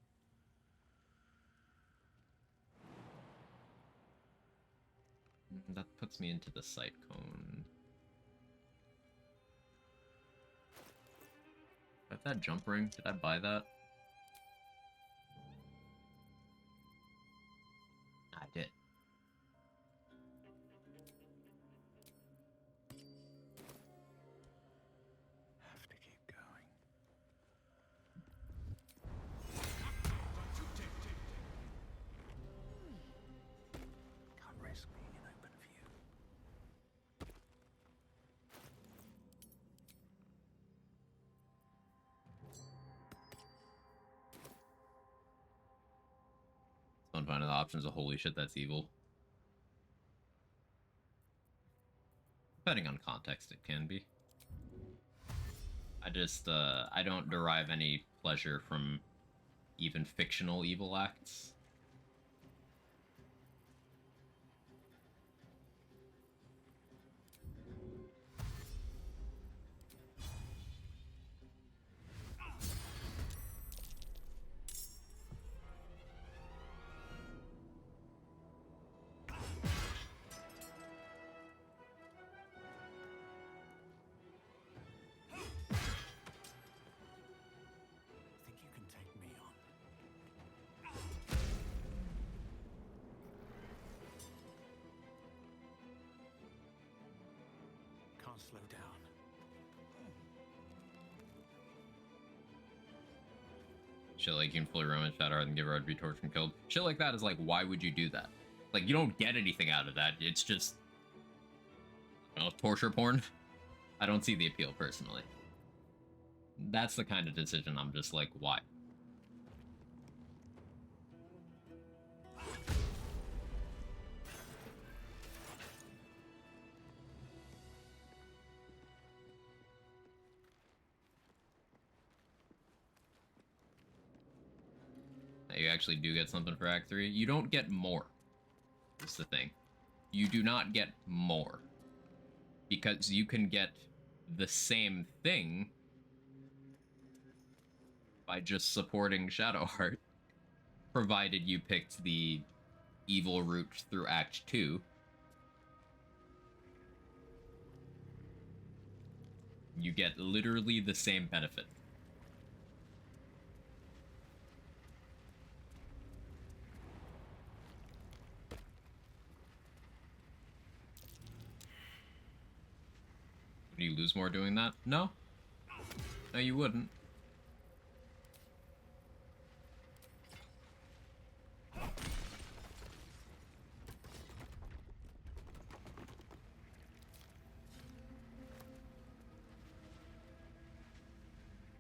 That puts me into the sight cone. That jump ring? Did I buy that? I did. Have to keep going. Can't risk being in open view. Fun finding the options of holy shit, that's evil. Depending on context, it can be. I just, I don't derive any pleasure from even fictional evil acts. Think you can take me on? Can't slow down. Shit like you can fully roam in Shadowheart and give her to be tortured and killed. Shit like that is like, why would you do that? Like, you don't get anything out of that. It's just, I don't know, torture porn. I don't see the appeal personally. That's the kind of decision I'm just like, why? actually do get something for Act 3. You don't get more. That's the thing. You do not get more. Because you can get the same thing by just supporting Shadowheart, provided you picked the evil route through Act 2. You get literally the same benefit. Would you lose more doing that? No. No, you wouldn't.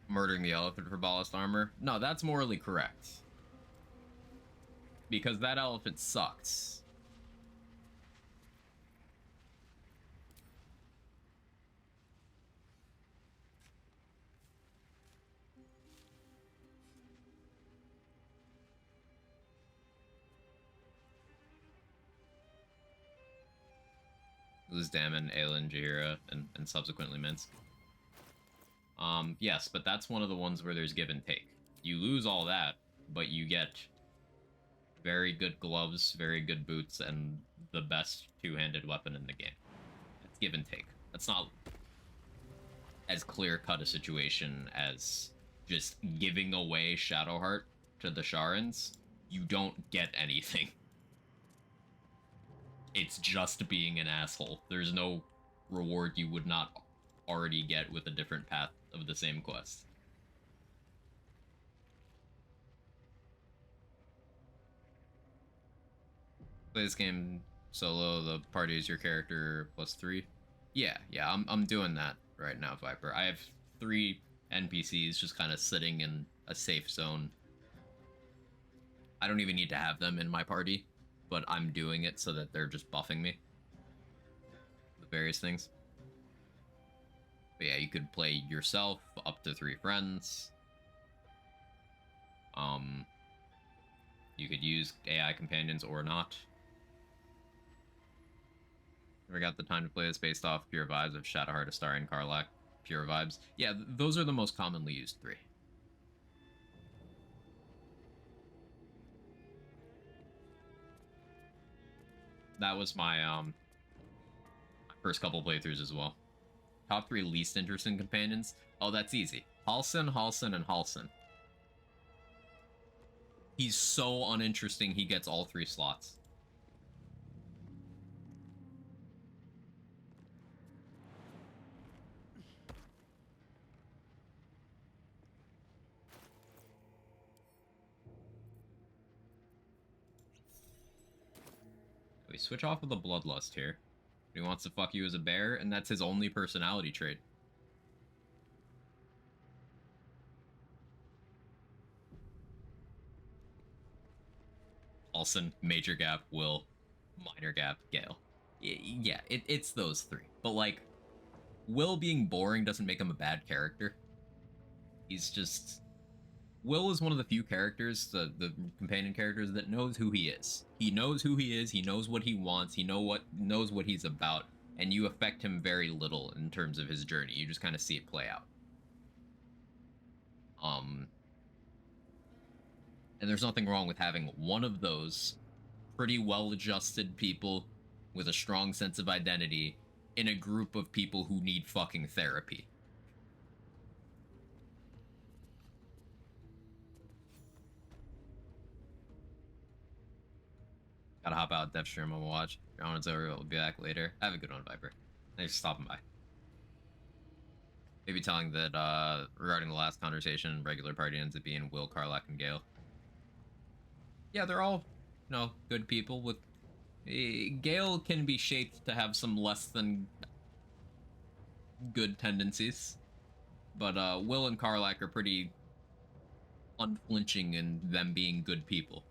Murdering the elephant for ballast armor? No, that's morally correct. Because that elephant sucks. Lose Damon, Aelin, Jaheira, and subsequently Minsk. Yes, but that's one of the ones where there's give and take. You lose all that, but you get very good gloves, very good boots, and the best two-handed weapon in the game. It's give and take. That's not as clear-cut a situation as just giving away Shadowheart to the Sharans. You don't get anything. It's just being an asshole. There's no reward you would not already get with a different path of the same quest. Play this game solo, the party is your character +3. Yeah, I'm doing that right now, Viper. I have 3 NPCs just kind of sitting in a safe zone. I don't even need to have them in my party, but I'm doing it so that they're just buffing me. The various things. But yeah, you could play yourself, up to 3 friends. You could use AI companions or not. Never got the time to play this based off pure vibes of Shadowheart, Astari, and Karlach. Pure vibes. Yeah, those are the most commonly used 3. That was my first couple playthroughs as well. Top 3 least interesting companions? Oh, that's easy. Halsin, Halsin, and Halsin. He's so uninteresting, he gets all 3 slots. We switch off of the bloodlust here. He wants to fuck you as a bear, and that's his only personality trait. Halsin, major gap, Will, minor gap, Gale. Yeah, it's those 3. But, like, Will being boring doesn't make him a bad character. He's just... Will is one of the few characters, the companion characters, that knows who he is. He knows who he is, he knows what he wants, he knows what he's about, and you affect him very little in terms of his journey. You just kind of see it play out. And there's nothing wrong with having one of those pretty well-adjusted people with a strong sense of identity in a group of people who need fucking therapy. Gotta hop out, Dev stream, I'm gonna watch. Your it's over, we'll be back later. Have a good one, Viper. Thanks for stopping by. Maybe telling that, regarding the last conversation, regular party ends up being Will, Karlach, and Gale. Yeah, they're all, you know, good people with... Gale can be shaped to have some less than good tendencies. But, Will and Karlach are pretty unflinching in them being good people.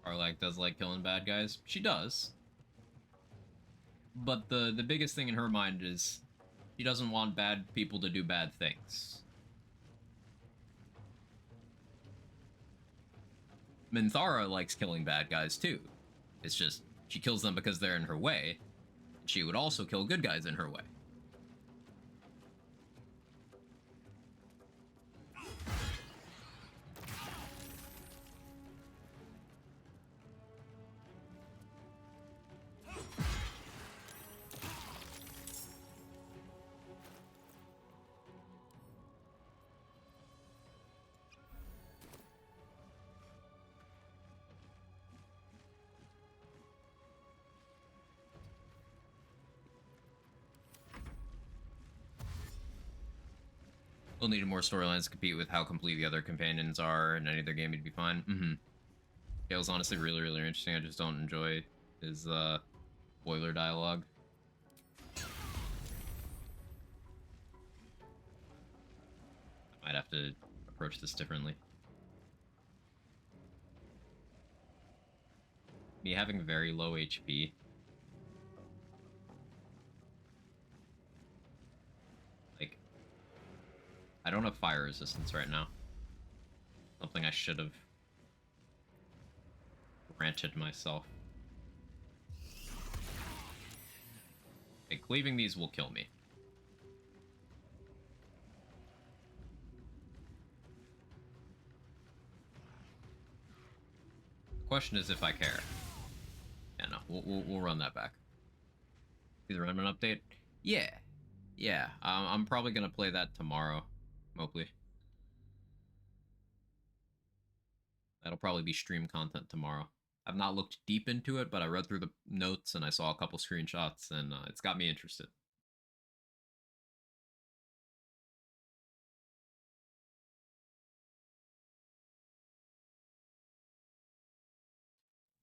Arlac does like killing bad guys. She does. But the biggest thing in her mind is she doesn't want bad people to do bad things. Minthara likes killing bad guys too. It's just she kills them because they're in her way. She would also kill good guys in her way. We'll need more storylines to compete with how complete the other companions are in any other game. He'd be fine. Gale's honestly really, really interesting. I just don't enjoy his boiler dialogue. I might have to approach this differently. Me having very low HP. Like, I don't have fire resistance right now. Something I should have granted myself. Okay, cleaving these will kill me. The question is if I care. Yeah, no, we'll run that back. See the Renman update? Yeah. Yeah, I'm probably gonna play that tomorrow, Mopley. That'll probably be stream content tomorrow. I've not looked deep into it, but I read through the notes and I saw a couple screenshots, and it's got me interested.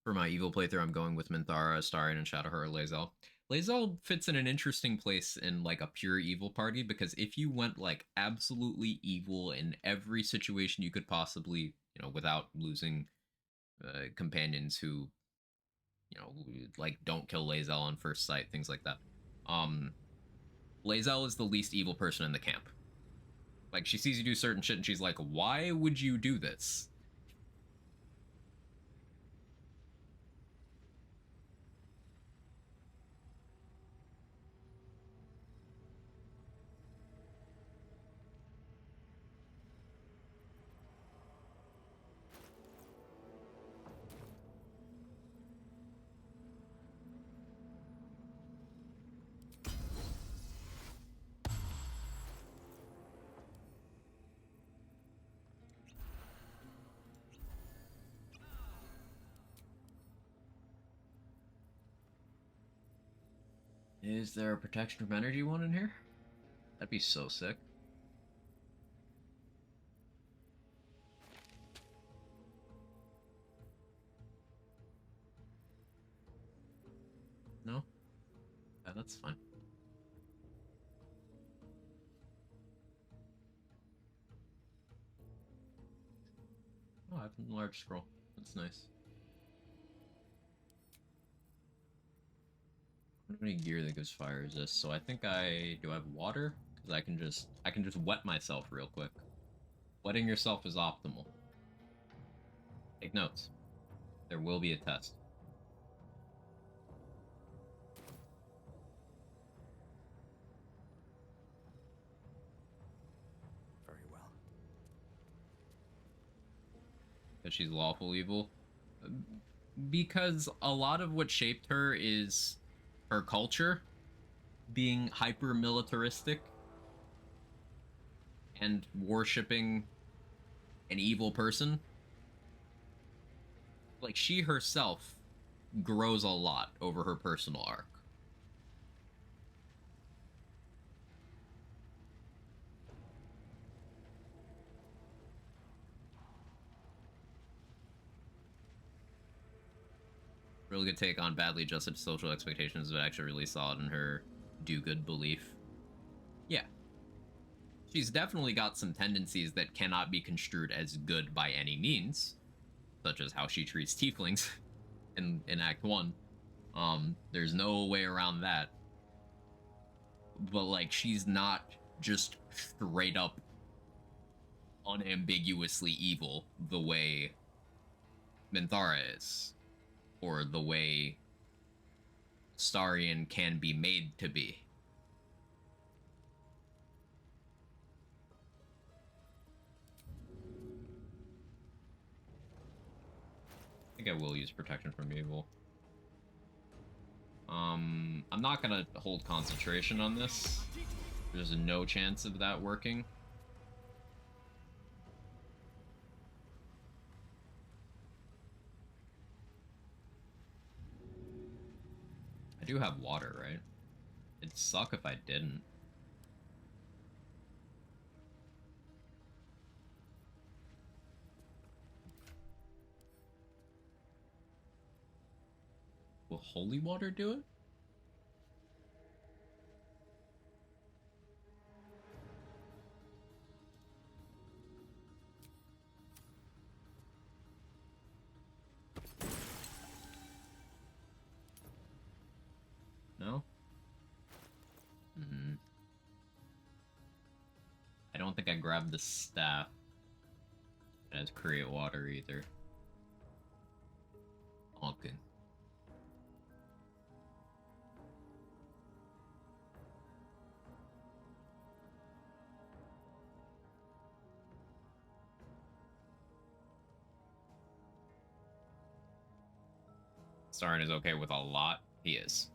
For my evil playthrough, I'm going with Minthara, Astarion, and Shadowheart Lae'zel. Lae'zel fits in an interesting place in like a pure evil party, because if you went like absolutely evil in every situation you could possibly, you know, without losing companions who, you know, like don't kill Lae'zel on first sight, things like that. Lae'zel is the least evil person in the camp. Like, she sees you do certain shit and she's like, why would you do this? Is there a protection from energy one in here? That'd be so sick. No? Yeah, that's fine. Oh, I have a large scroll. That's nice. I don't have any gear that gives fire resist, so I think do I have water? Because I can just wet myself real quick. Wetting yourself is optimal. Take notes. There will be a test. Very well. Because she's lawful evil. Because a lot of what shaped her is her culture being hyper militaristic and worshipping an evil person. Like, she herself grows a lot over her personal arc. Really good take on badly adjusted social expectations, but actually really solid in her do-good belief. Yeah. She's definitely got some tendencies that cannot be construed as good by any means. such as how she treats tieflings in Act 1. There's no way around that. But, like, she's not just straight up unambiguously evil the way Minthara is, or the way Starion can be made to be. I think I will use protection from evil. I'm not gonna hold concentration on this. There's no chance of that working. I do have water, right? It'd suck if I didn't. Will holy water do it? No? I don't think I grabbed the staff that has create water either. Okay. Starion is okay with a lot. He is.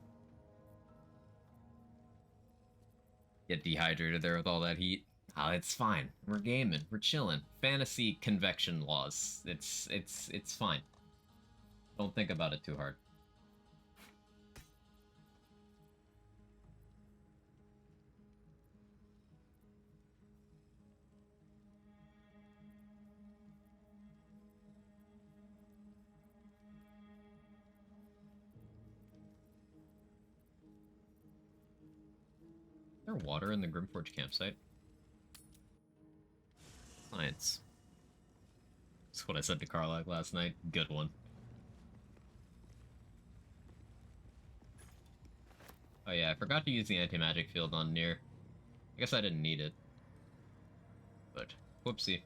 Get dehydrated there with all that heat. Oh, it's fine. We're gaming. We're chilling. Fantasy convection laws. It's fine. Don't think about it too hard. Is there water in the Grimforge campsite? Science. That's what I said to Karlach last night. Good one. Oh yeah, I forgot to use the anti-magic field on Nier. I guess I didn't need it. But, whoopsie.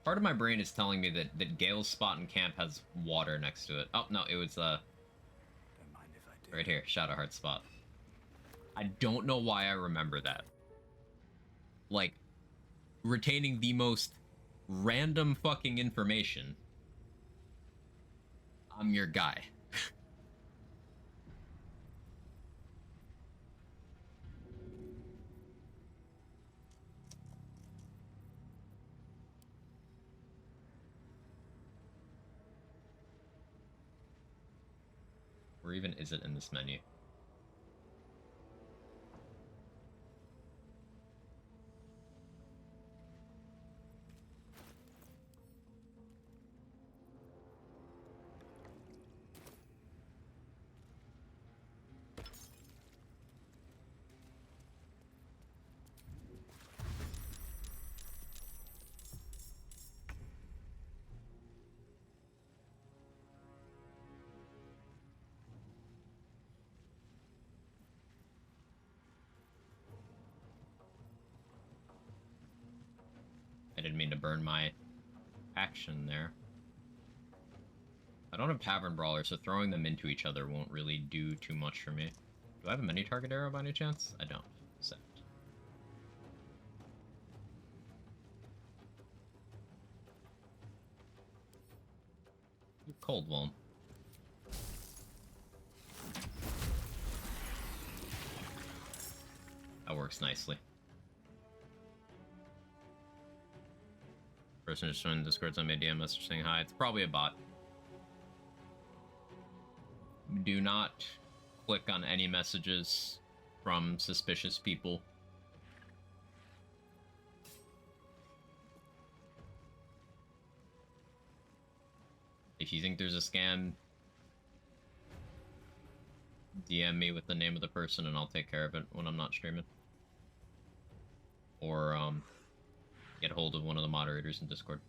Part of my brain is telling me that Gale's spot in camp has water next to it. Oh, no, it was, right here, Shadowheart spot. I don't know why I remember that. Like, retaining the most random fucking information. I'm your guy. Or even is it in this menu? I didn't mean to burn my action there. I don't have Tavern Brawler, so throwing them into each other won't really do too much for me. Do I have a mini target arrow by any chance? I don't. Set. Cold won't. That works nicely. Person just joined Discord, so I made DM message saying hi. It's probably a bot. Do not click on any messages from suspicious people. If you think there's a scam, DM me with the name of the person and I'll take care of it when I'm not streaming. Or, get hold of one of the moderators in Discord.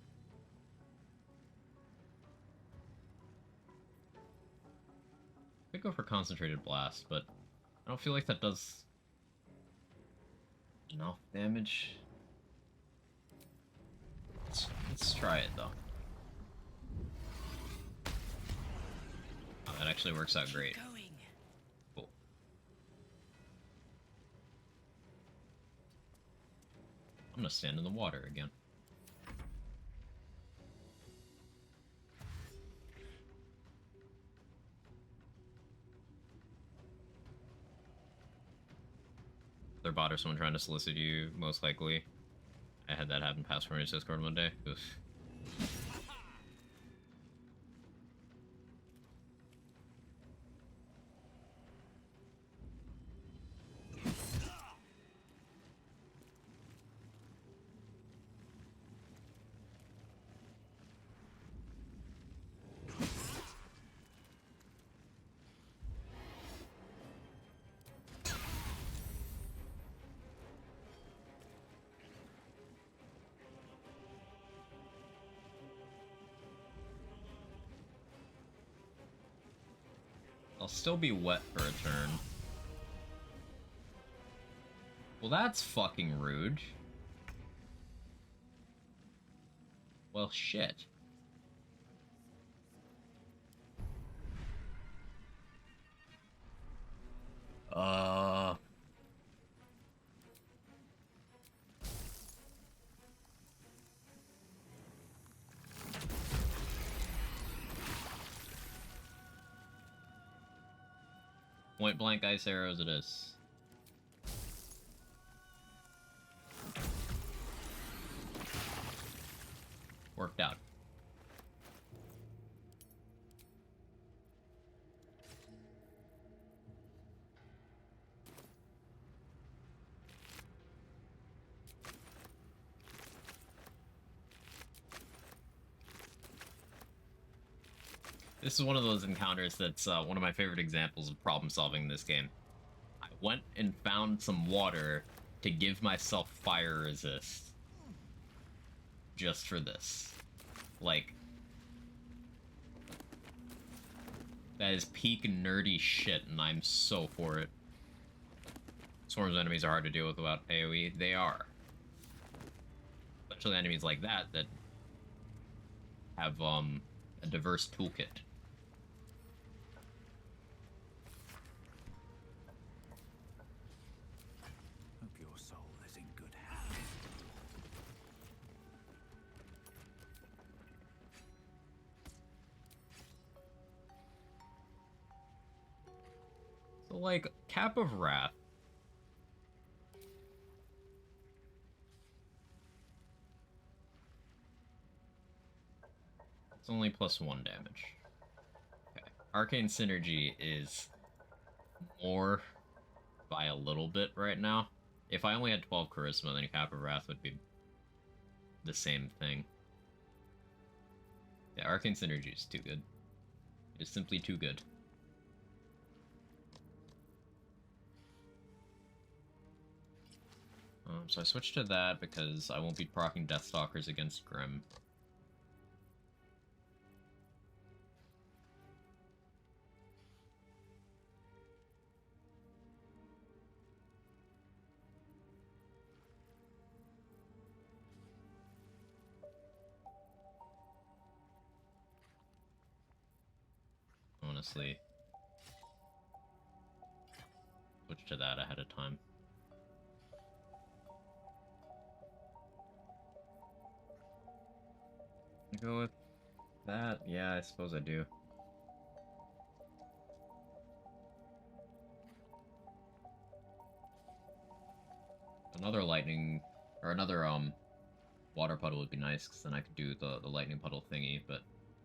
Could go for Concentrated Blast, but I don't feel like that does enough damage. Let's try it, though. Oh, that actually works out great. Cool. I'm gonna stand in the water again. Their bot or someone trying to solicit you, most likely. I had that happen past Fortnite's Discord one day. Oof. I'll still be wet for a turn. Well, that's fucking rude. Well, shit. Point blank ice arrows it is. Worked out. This is one of those encounters that's one of my favorite examples of problem solving in this game. I went and found some water to give myself fire resist. Just for this. Like, that is peak nerdy shit, and I'm so for it. Swarms of enemies are hard to deal with without AoE. They are. Especially enemies like that have a diverse toolkit. Hope your soul is in good hands. So, like, Cap of Wrath. It's only +1 damage. Okay. Arcane Synergy is more by a little bit right now. If I only had 12 Charisma, then Cap of Wrath would be the same thing. Yeah, Arcane Synergy is too good. It's simply too good. So I switched to that because I won't be proccing Deathstalkers against Grim. Honestly, switch to that ahead of time. Go with that? Yeah, I suppose I do. Another lightning, or another water puddle would be nice, because then I could do the lightning puddle thingy, but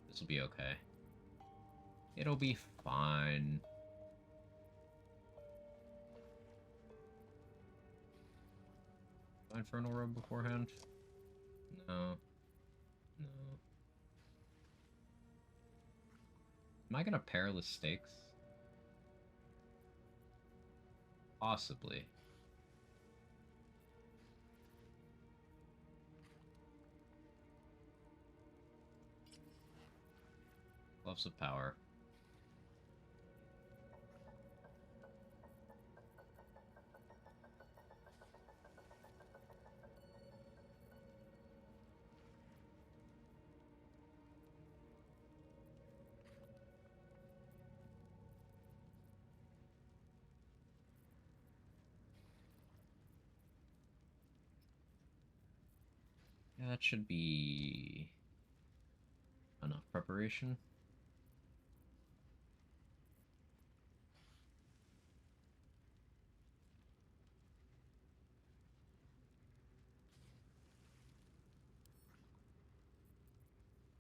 this will be okay. It'll be fine. Infernal Robe beforehand? No. No. Am I gonna Perilous Stakes? Possibly. Shelves of Power. Yeah, that should be enough preparation.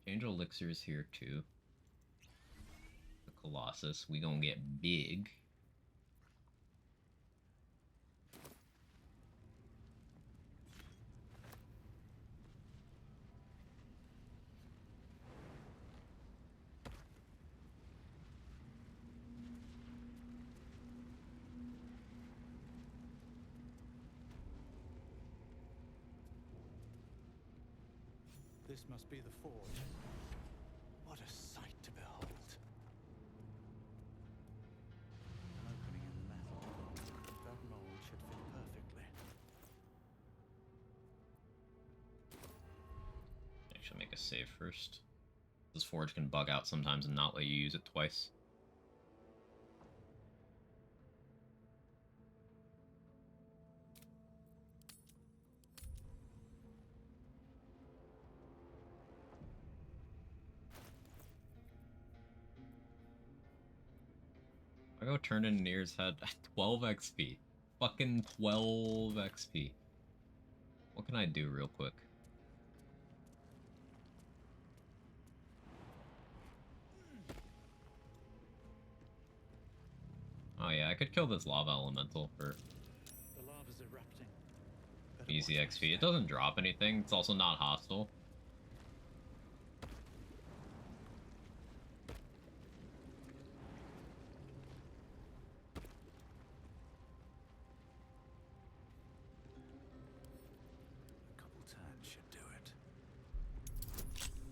Angel Elixir's here too. The Colossus, we gonna get big. This must be the forge. What a sight to behold. An opening in the metal. That mold should fit perfectly. Actually, make a save first. This forge can bug out sometimes and not let you use it twice. I go turn in Nier's head. 12 XP. Fucking 12 XP. What can I do real quick? Oh yeah, I could kill this lava elemental for The lava's erupting. easy XP. It doesn't drop anything. It's also not hostile. A couple turns should do it.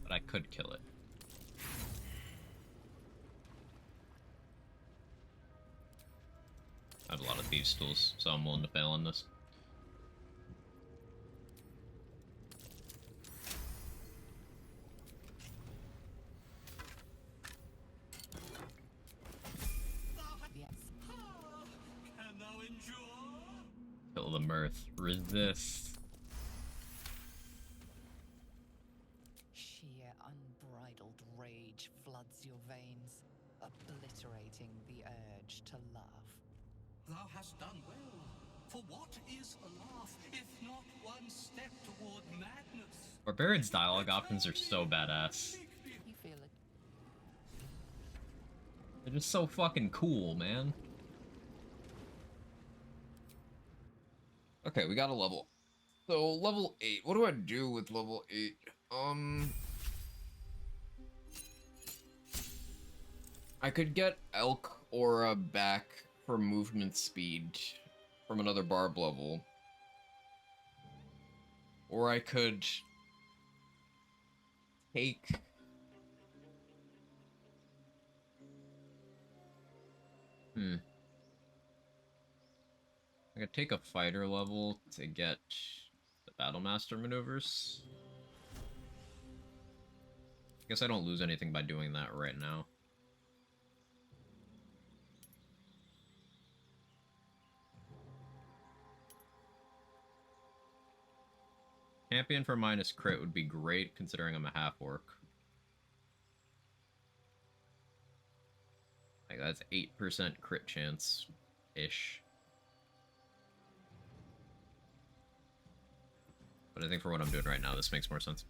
But I could kill it. I have a lot of thieves' tools, so I'm willing to fail on this. Can thou endure? Kill the mirth. Resist. Sheer unbridled rage floods your veins, obliterating the urge to laugh. Thou hast done well. For what is a laugh, if not one step toward madness? Barbarian's dialogue options are so badass. You feel it. They're just so fucking cool, man. Okay, we got a level. So, level 8. What do I do with level 8? I could get Elk Aura back for movement speed from another barb level. Or I could take... I could take a fighter level to get the Battlemaster maneuvers. I guess I don't lose anything by doing that right now. Champion for minus crit would be great, considering I'm a half-orc. Like, that's 8% crit chance-ish. But I think for what I'm doing right now, this makes more sense.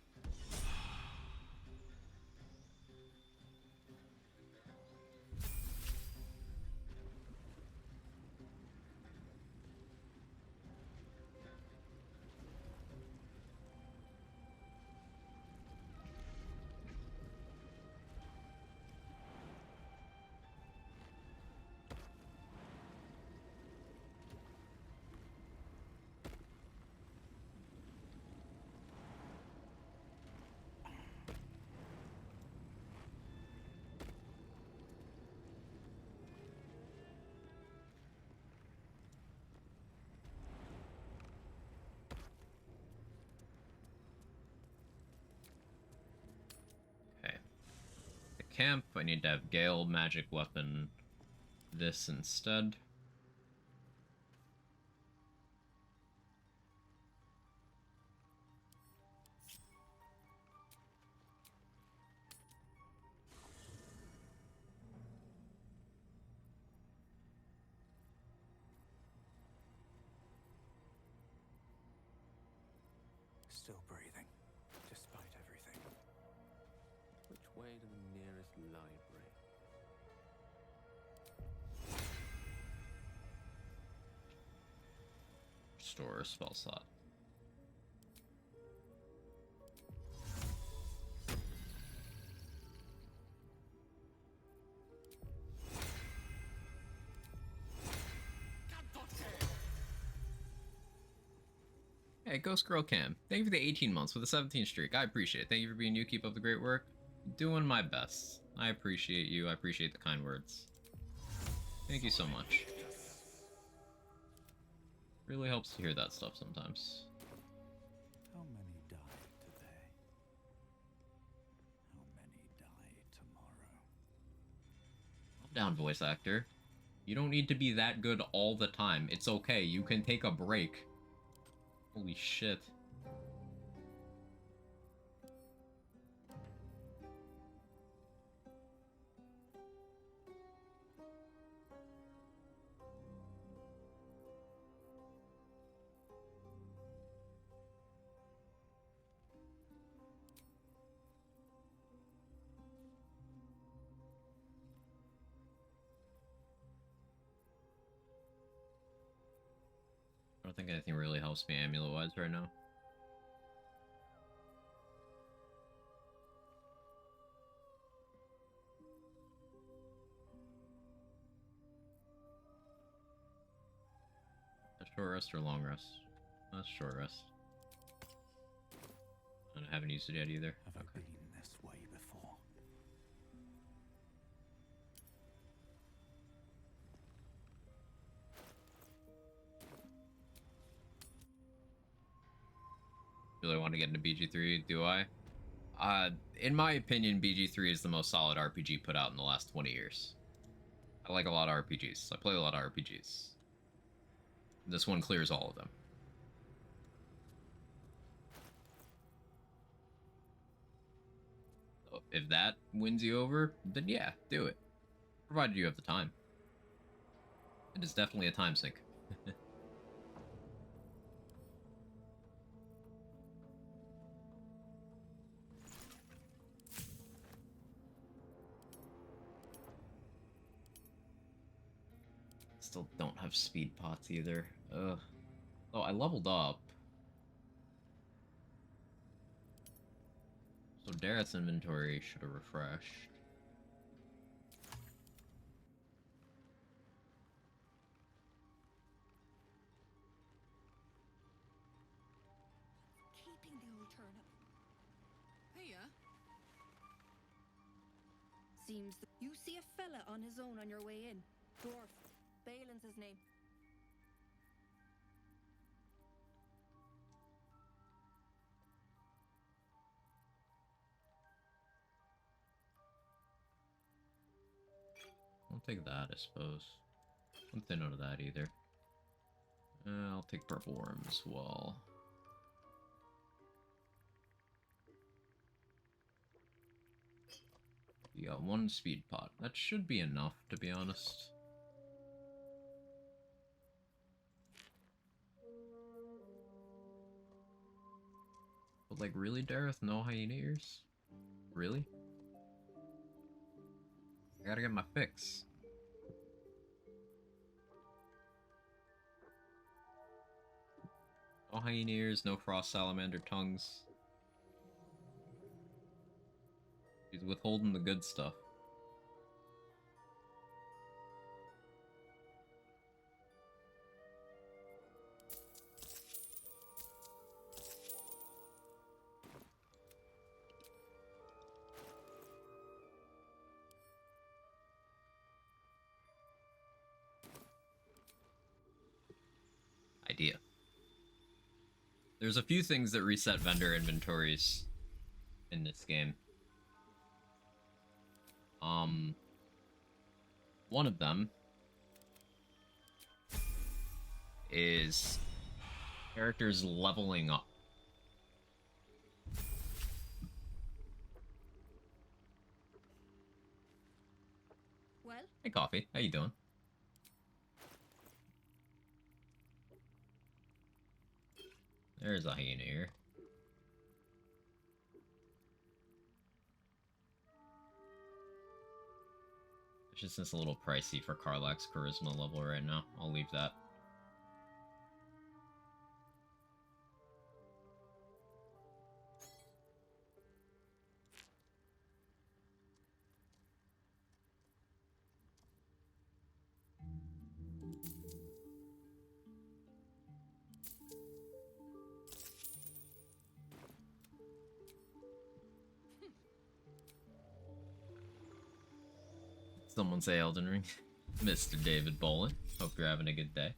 camp. I need to have Gale magic weapon this instead. Still breathing, despite everything. Which way to the nearest library? Restore a spell slot. Hey, Ghost Girl Cam, thank you for the 18 months with the 17th streak. I appreciate it. Thank you for being you. Keep up the great work. Doing my best. I appreciate you. I appreciate the kind words. Thank you so much. Really helps to hear that stuff sometimes. How many die today? How many die tomorrow? Calm down, voice actor. You don't need to be that good all the time. It's okay. You can take a break. Holy shit. I don't think anything really helps me amulet-wise right now. A short rest or long rest? That's short rest. I haven't used it yet either. Have I been this way before? Really want to get into BG3, do I? In my opinion, BG3 is the most solid RPG put out in the last 20 years. I like a lot of RPGs. I play a lot of RPGs. This one clears all of them. So if that wins you over, then yeah, do it. Provided you have the time. It is definitely a time sink. Still don't have speed pots either. Ugh. Oh, I leveled up. So Dareth's inventory should have refreshed. Keeping the old turnip. Hiya. Seems you see a fella on his own on your way in. Dwarf. Balin's his name. I'll take that, I suppose. I'm thin out of that either. I'll take purple worm as well. You got one speed pot. That should be enough, to be honest. But like, really, Dareth? No hyena ears? Really? I gotta get my fix. No hyena ears, no frost salamander tongues. He's withholding the good stuff. Idea. There's a few things that reset vendor inventories in this game. One of them is characters leveling up. Well? Hey, Coffee. How you doing? There's a hyena here. It's just a little pricey for Karlach's charisma level right now. I'll leave that. Someone say Elden Ring. Mr. David Bolin. Hope you're having a good day.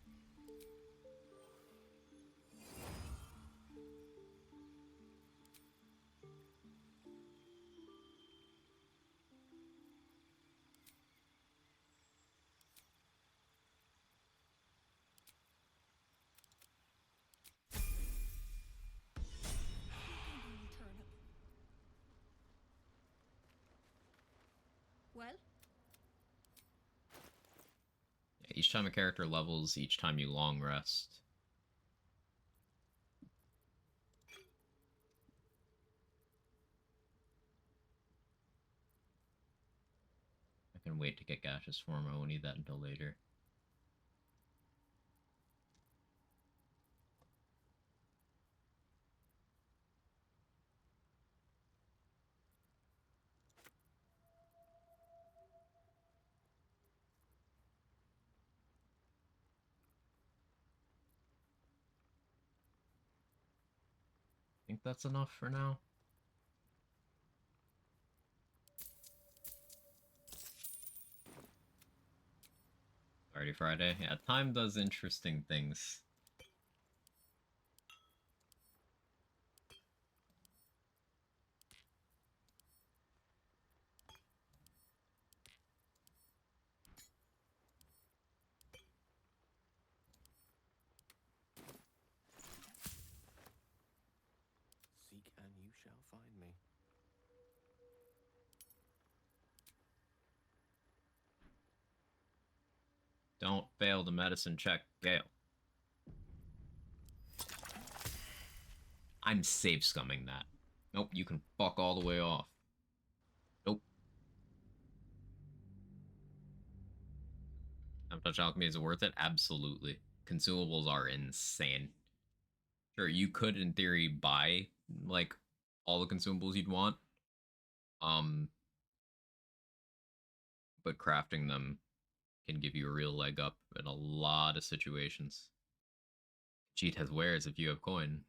Well? Each time a character levels, each time you long rest. I can wait to get gaseous form. I won't need that until later. I think that's enough for now. Already Friday. Yeah, time does interesting things. Seek and you shall find me. Don't fail the medicine check, Gale. I'm save scumming that. Nope, you can fuck all the way off. Nope. Touch Alchemy is it worth it? Absolutely. Consumables are insane. Sure, you could in theory buy like all the consumables you'd want. But crafting them can give you a real leg up in a lot of situations. Cheat has wares if you have coin.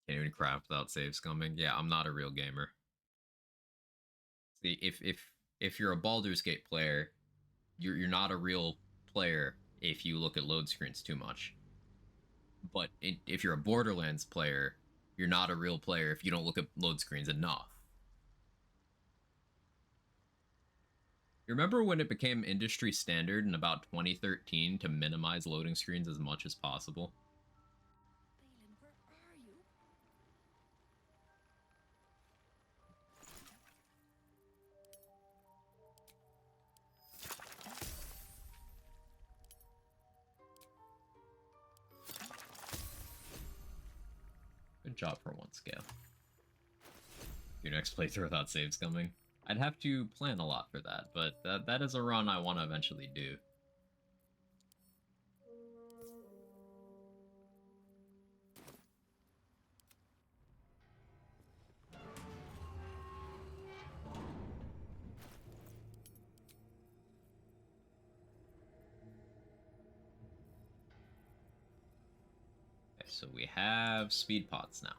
Can't even craft without save scumming. Yeah, I'm not a real gamer. See, if you're a Baldur's Gate player, you're not a real player if you look at load screens too much. But if you're a Borderlands player, you're not a real player if you don't look at load screens enough. You remember when it became industry standard in about 2013 to minimize loading screens as much as possible? Balin, where are you? Good job for one scale. Your next playthrough without saves coming. I'd have to plan a lot for that, but that is a run I want to eventually do. Okay, so we have speed pots now.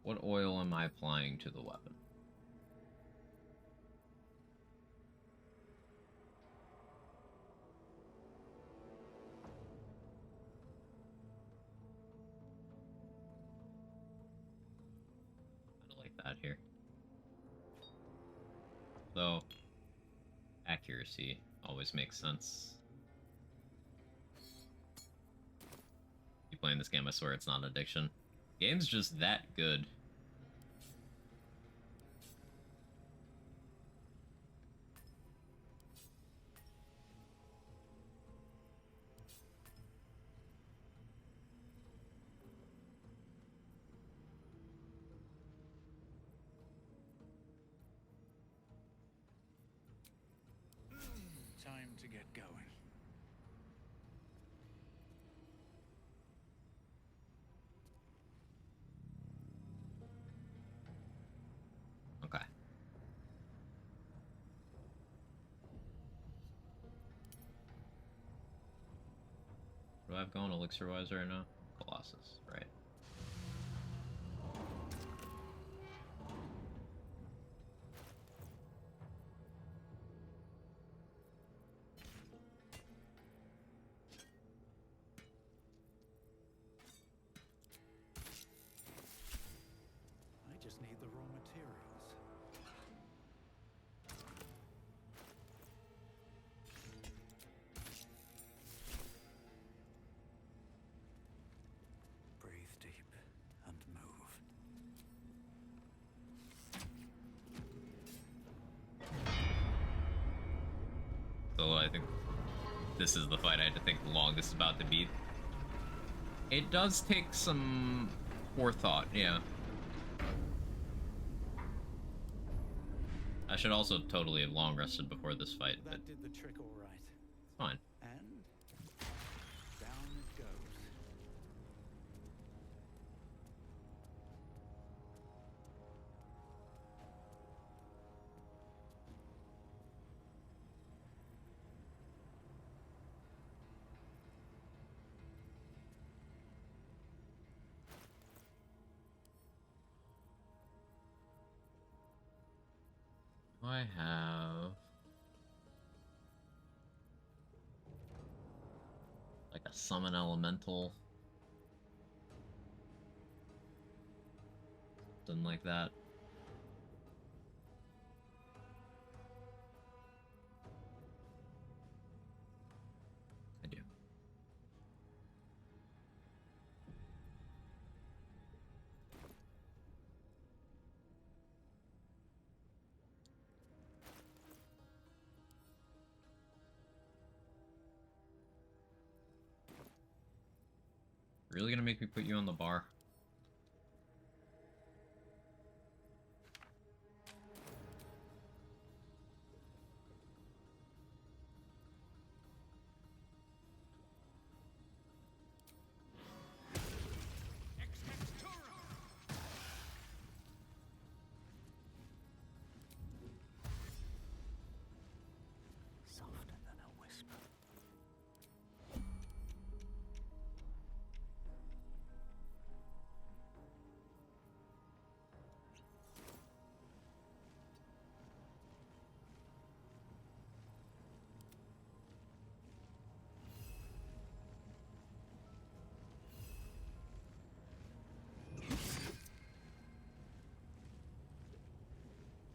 What oil am I applying to the weapon? bad here. Though, accuracy always makes sense. Keep playing this game, I swear it's not an addiction. Game's just that good. Time to get going. Okay. What do I have going elixir-wise right now? Colossus, right. I just need the raw materials. Breathe deep and move. So I think this is the fight I had to think the longest about to beat. It does take some forethought, yeah. I should also totally have long rested before this fight, but That did the trick all right. it's fine. And down it goes. Do I have like a summon elemental? Something like that. I do. Really gonna make me put you on the bar? Softer than a whisper.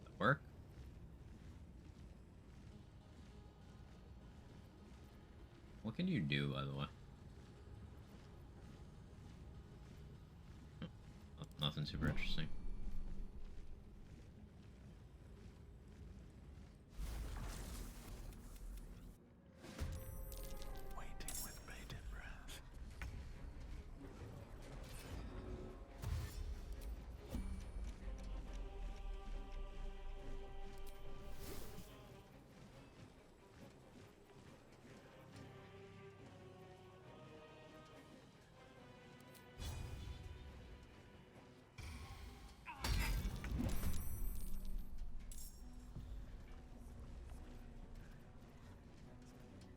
That work? What can you do, by the way? Nothing super interesting. Waiting with bated breath.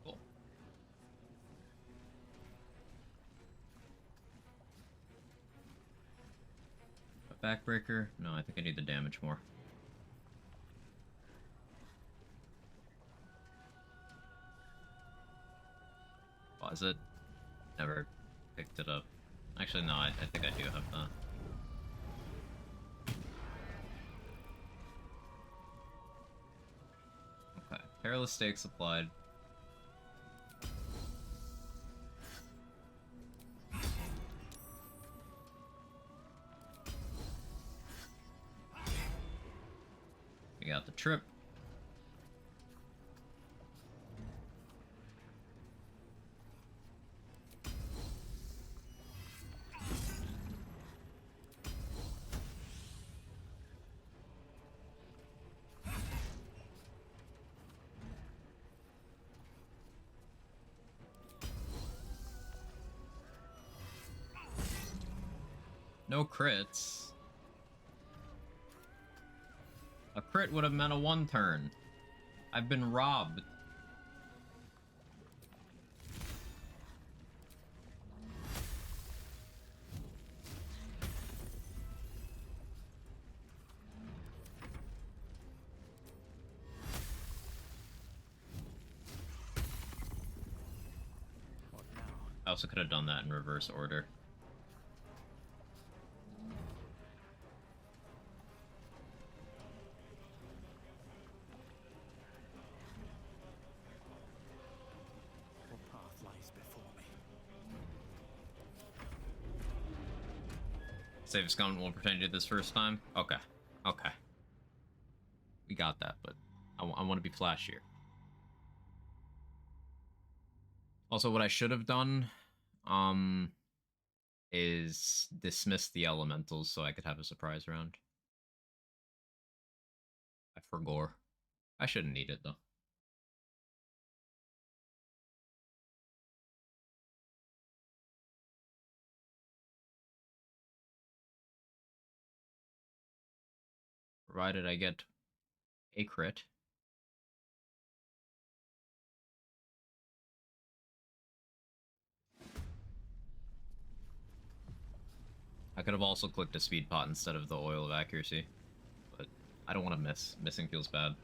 Cool. A backbreaker? No, I think I need the damage more. Was it? Never picked it up. Actually, no, I think I do have that. Perilous stakes applied. We got the trip. No crits. A crit would have meant a 1 turn. I've been robbed. I also could have done that in reverse order. What path lies before me? Save Scum will pretend you did this first time? Okay. Okay. We got that, but I want to be flashier. Also, what I should have done, is dismiss the elementals so I could have a surprise round. I forgot. I shouldn't need it, though. Provided I get a crit. I could have also clicked a speed pot instead of the oil of accuracy, but I don't want to miss. Missing feels bad.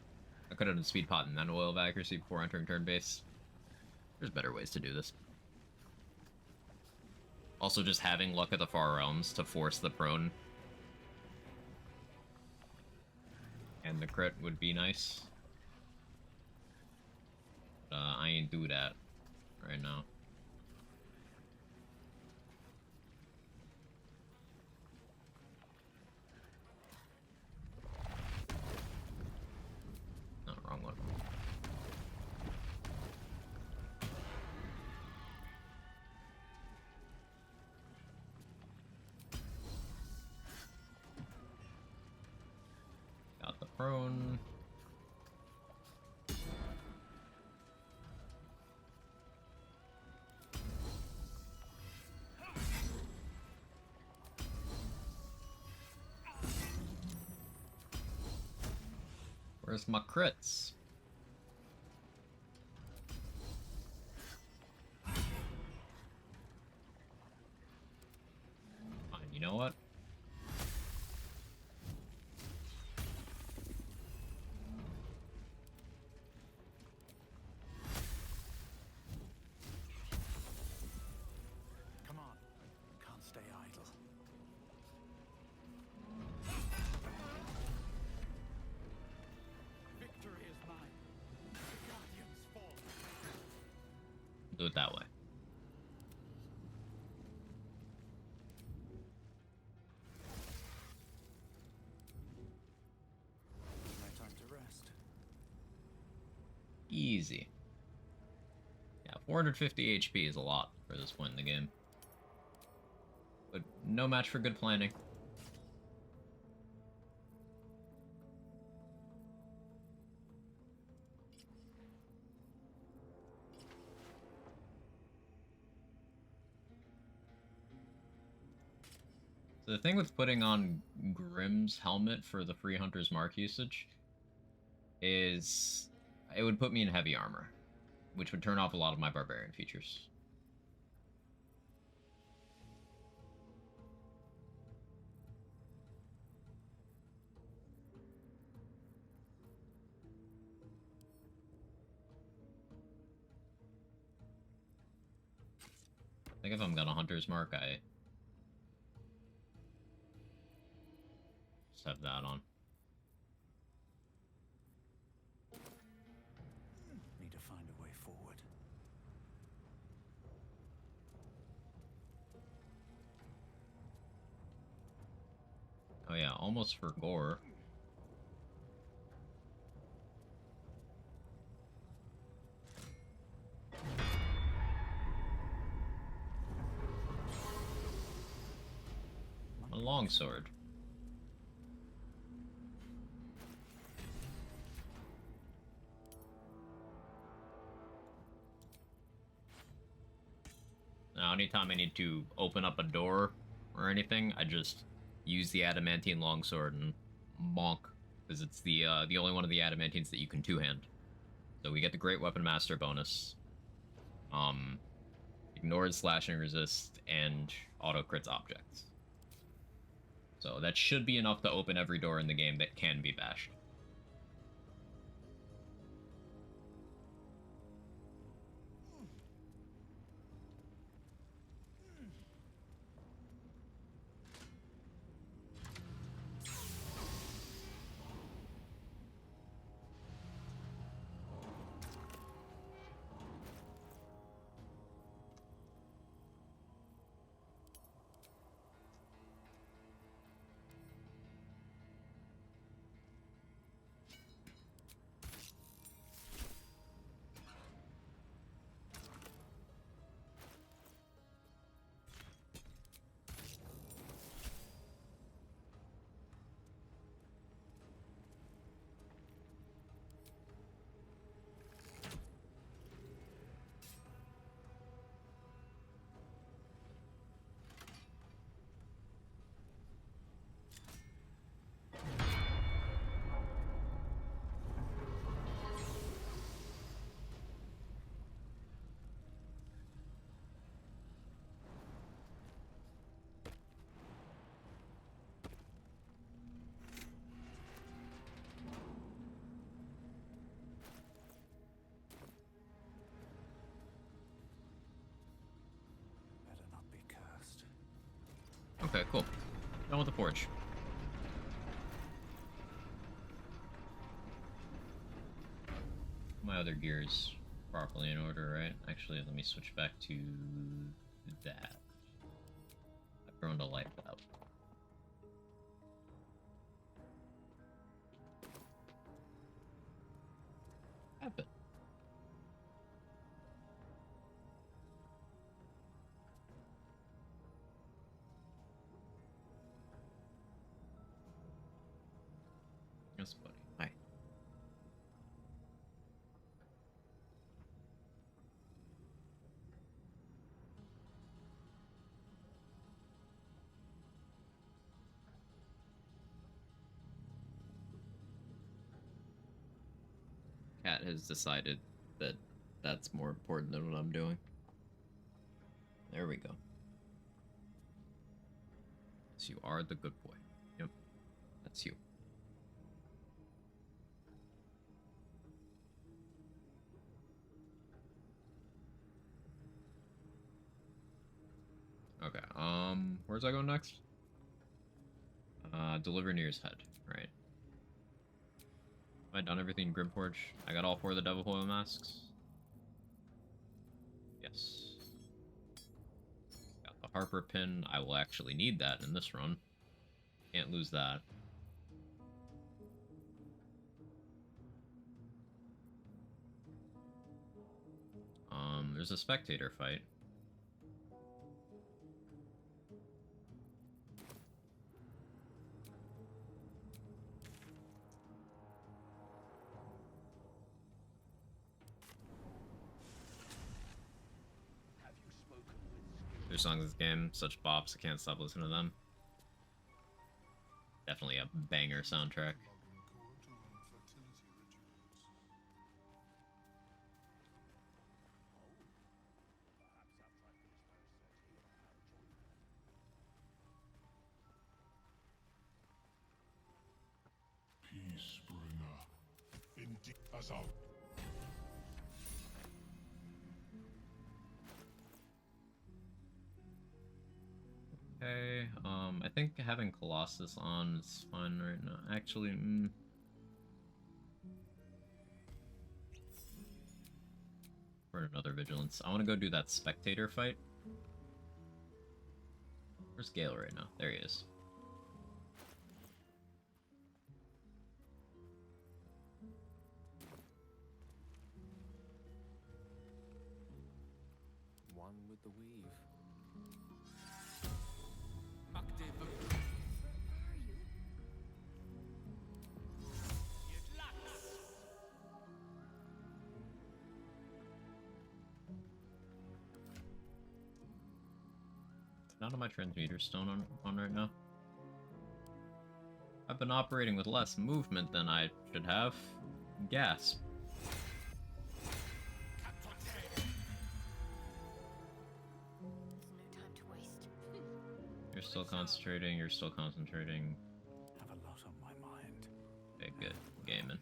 I could have done speed pot and then oil of accuracy before entering turn base. There's better ways to do this. Also, just having luck at the far realms to force the prone and the crit would be nice. I ain't do that right now. No, wrong one. Got the prone. Where's my crits? Fine, you know what? Come on. Can't stay idle. Victory is mine. The Guardians fall. Do it that way. No time to rest. Easy. Yeah, 450 HP is a lot for this point in the game. But no match for good planning. So the thing with putting on Grimm's helmet for the free Hunter's Mark usage is it would put me in heavy armor, which would turn off a lot of my barbarian features. I think if I'm gonna Hunter's Mark, I just have that on. almost for gore. A longsword. Now, anytime I need to open up a door or anything, I just use the adamantine longsword and bonk, because it's the only one of the adamantines that you can two-hand. So we get the Great Weapon Master bonus. Ignores slashing resist and auto crits objects. So that should be enough to open every door in the game that can be bashed. Okay, cool. Done with the forge. My other gears properly in order, right? Actually, let me switch back to that. I've grown to like that. Happen. Yes, buddy. Hi. Cat has decided that that's more important than what I'm doing. There we go. So you are the good boy. Yep. That's you. Okay, where's I go next? Deliver Near's head, right. Have I done everything in Grimforge? I got all 4 of the Devil Foil masks? Yes. Got the Harper pin. I will actually need that in this run. Can't lose that. There's a spectator fight. Their songs in this game, such bops, I can't stop listening to them. Definitely a banger soundtrack. Peacebringer. Indeed, as out. Okay, I think having Colossus on is fine right now. Actually, for another Vigilance. I want to go do that Spectator fight. Where's Gale right now? There he is. one with the weave. None of my transmitters still on right now. I've been operating with less movement than I should have. Gasp. There's no time to waste. You're still concentrating, you're still concentrating. Have a lot on my mind. Okay, good. Gaming.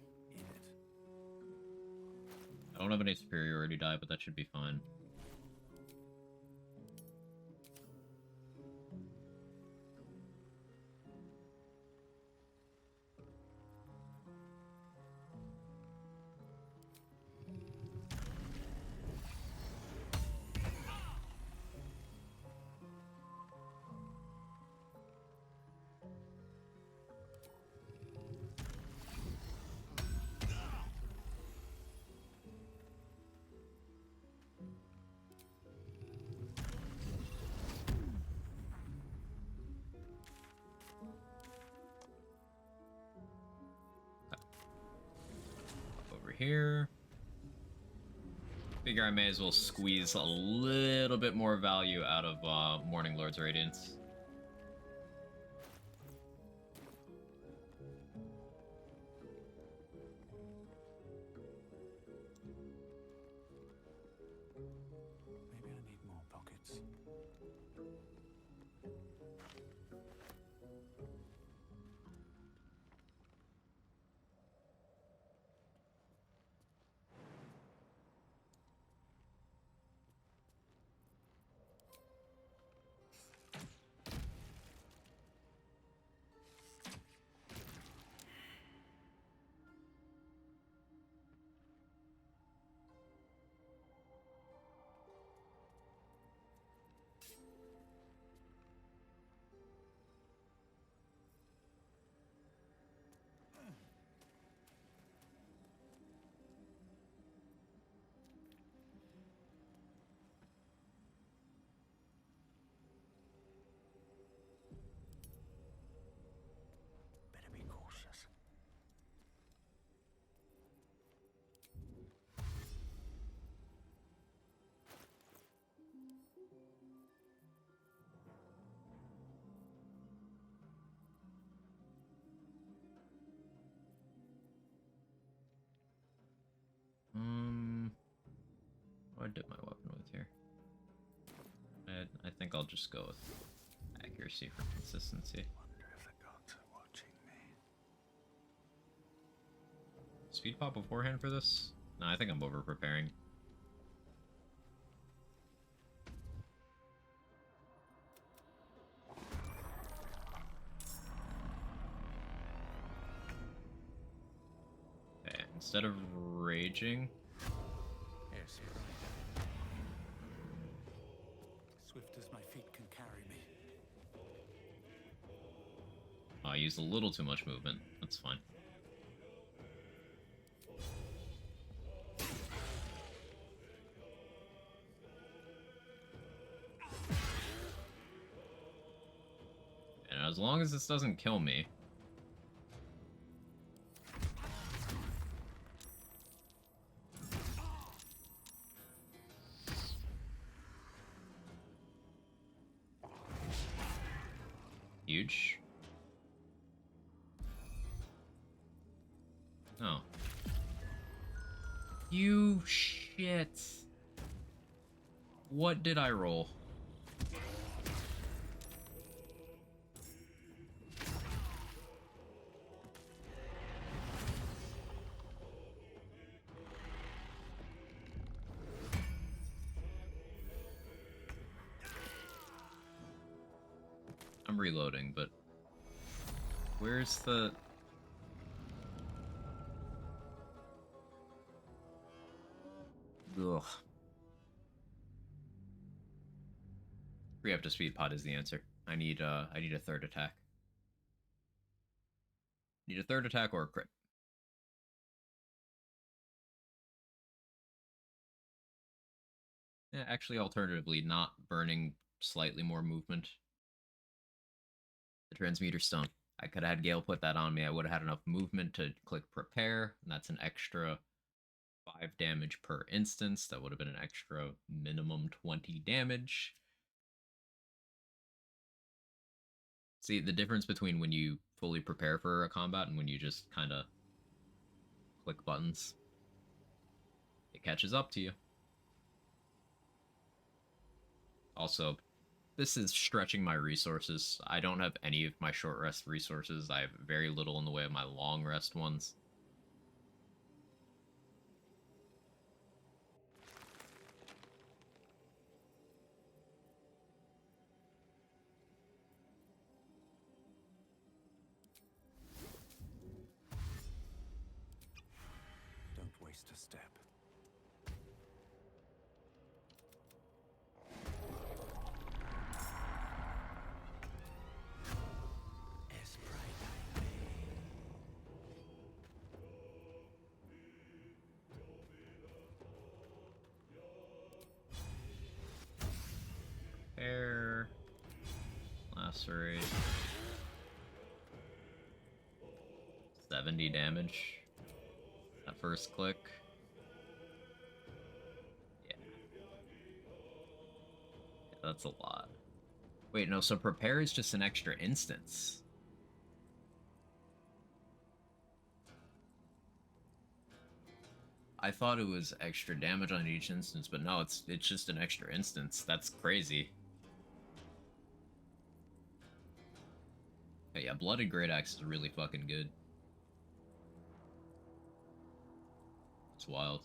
I don't have any superiority die, but that should be fine. Here. Figure I may as well squeeze a little bit more value out of Morning Lord's Radiance. Maybe I need more pockets. Better be cautious. What did my weapon with here? I think I'll just go with accuracy for consistency. Wonder if the gods are watching me. Speed pop beforehand for this? No, I think I'm over preparing. Okay, instead of raging. Yes, swift as my feet can carry me. I used a little too much movement. That's fine. And as long as this doesn't kill me. Huge. Oh. You shit. What did I roll? I'm reloading, but where's the... Ugh. Re-up to speed pot is the answer. I need a third attack. Need a third attack or a crit. Yeah, actually, alternatively, not burning slightly more movement. The transmuter stone. I could have had Gale put that on me. I would have had enough movement to click prepare, and that's an extra 5 damage per instance. That would have been an extra minimum 20 damage. See, the difference between when you fully prepare for a combat and when you just kind of click buttons. It catches up to you. Also, this is stretching my resources. I don't have any of my short rest resources. I have very little in the way of my long rest ones. Don't waste a step. Prepare. Lacerate. 70 damage. That first click. Yeah. That's a lot. Wait, no, so prepare is just an extra instance. I thought it was extra damage on each instance, but no, it's just an extra instance. That's crazy. Okay, yeah, Blooded Great Axe is really fucking good. It's wild.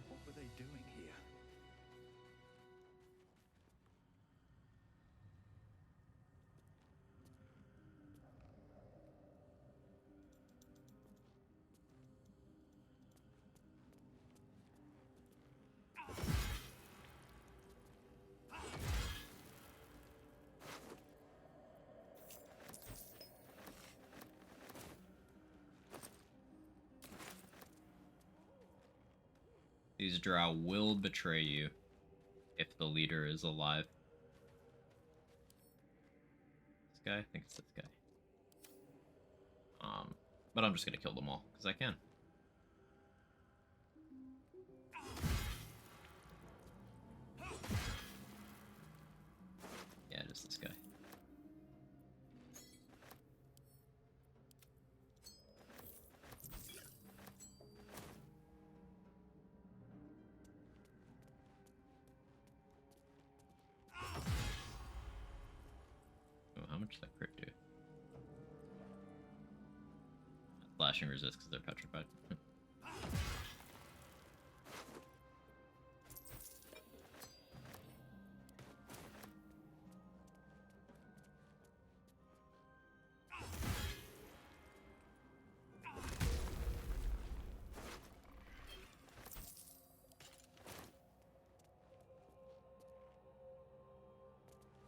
What were they doing here? These drow will betray you if the leader is alive. This guy? I think it's this guy. But I'm just gonna kill them all, because I can. Yeah, just this guy. Oh, how much does that crit do? Flashing resist because they're petrified.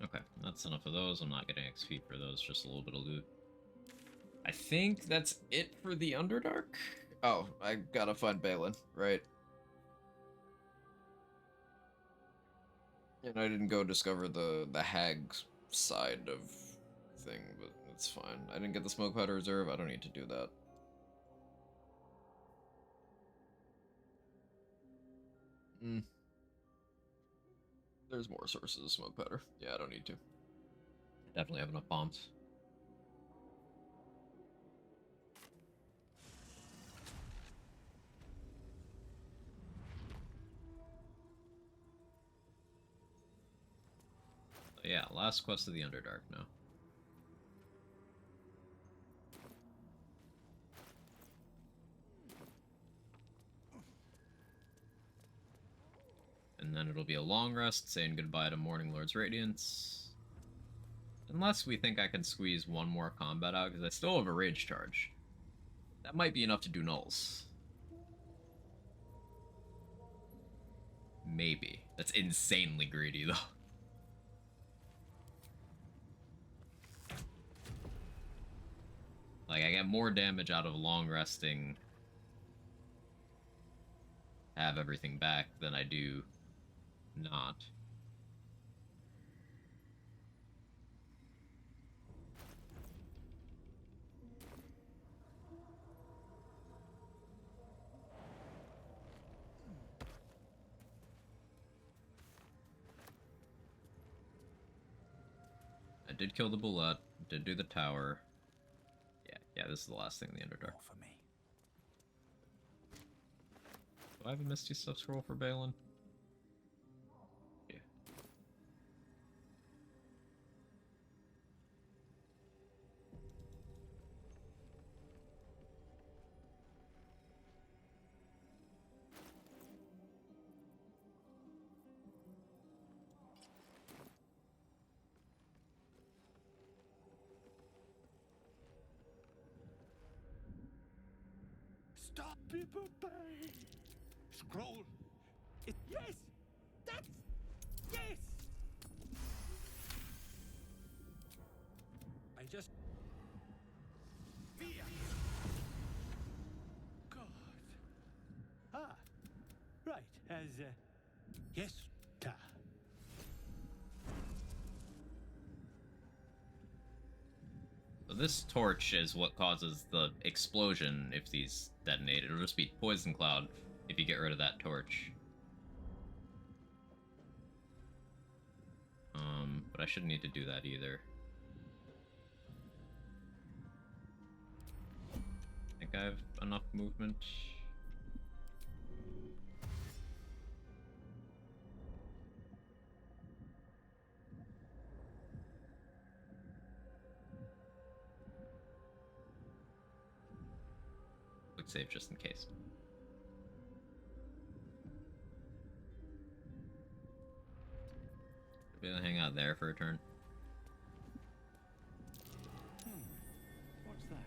Okay, that's enough of those. I'm not getting XP for those, just a little bit of loot. I think that's it for the Underdark. Oh, I gotta find Balin, right? And I didn't go discover the hag side of thing, but it's fine. I didn't get the smoke powder reserve. I don't need to do that. There's more sources of smoke powder. Yeah, I don't need to. Definitely have enough bombs. So yeah, last quest of the Underdark now. And then it'll be a long rest, saying goodbye to Morning Lord's Radiance. Unless we think I can squeeze one more combat out, because I still have a rage charge. That might be enough to do nulls. Maybe. That's insanely greedy, though. get more damage out of long resting, have everything back, than I do not. I did kill the bullet, did do the tower. Yeah, this is the last thing in the Underdark. For me. Do I have a Misty Stuff scroll for Balin? Yeah. Stop, people! Scroll! Yes! That's... Yes! I just... God. Ah. Right, yes, ta. So this torch is what causes the explosion if these detonate. It'll just be poison cloud if you get rid of that torch. But I shouldn't need to do that either. I think I have enough movement. Quick save just in case. Be able to hang out there for a turn. What's that?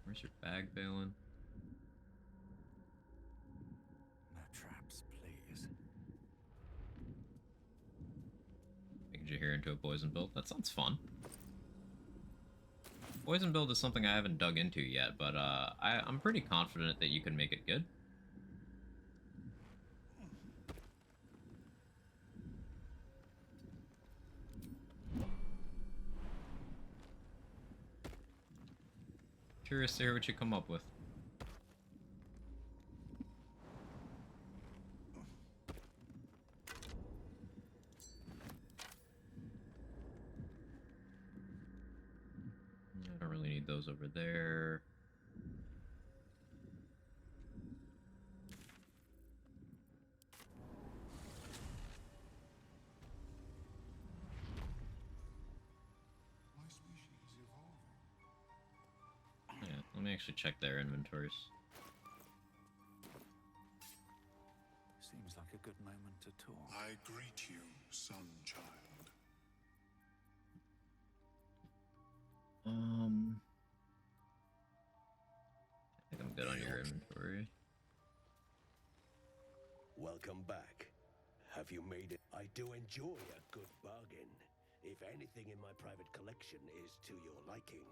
Where's your bag, Balin? No traps, please. Making you here into a poison build? That sounds fun. Poison build is something I haven't dug into yet, but I'm pretty confident that you can make it good. Curious to hear what you come up with. I don't really need those over there. My species evolving. Yeah, let me actually check their inventories. Seems like a good moment to talk. I greet you, son child. I think I'm good on your inventory. Welcome back. Have you made it? I do enjoy a good bargain. If anything in my private collection is to your liking.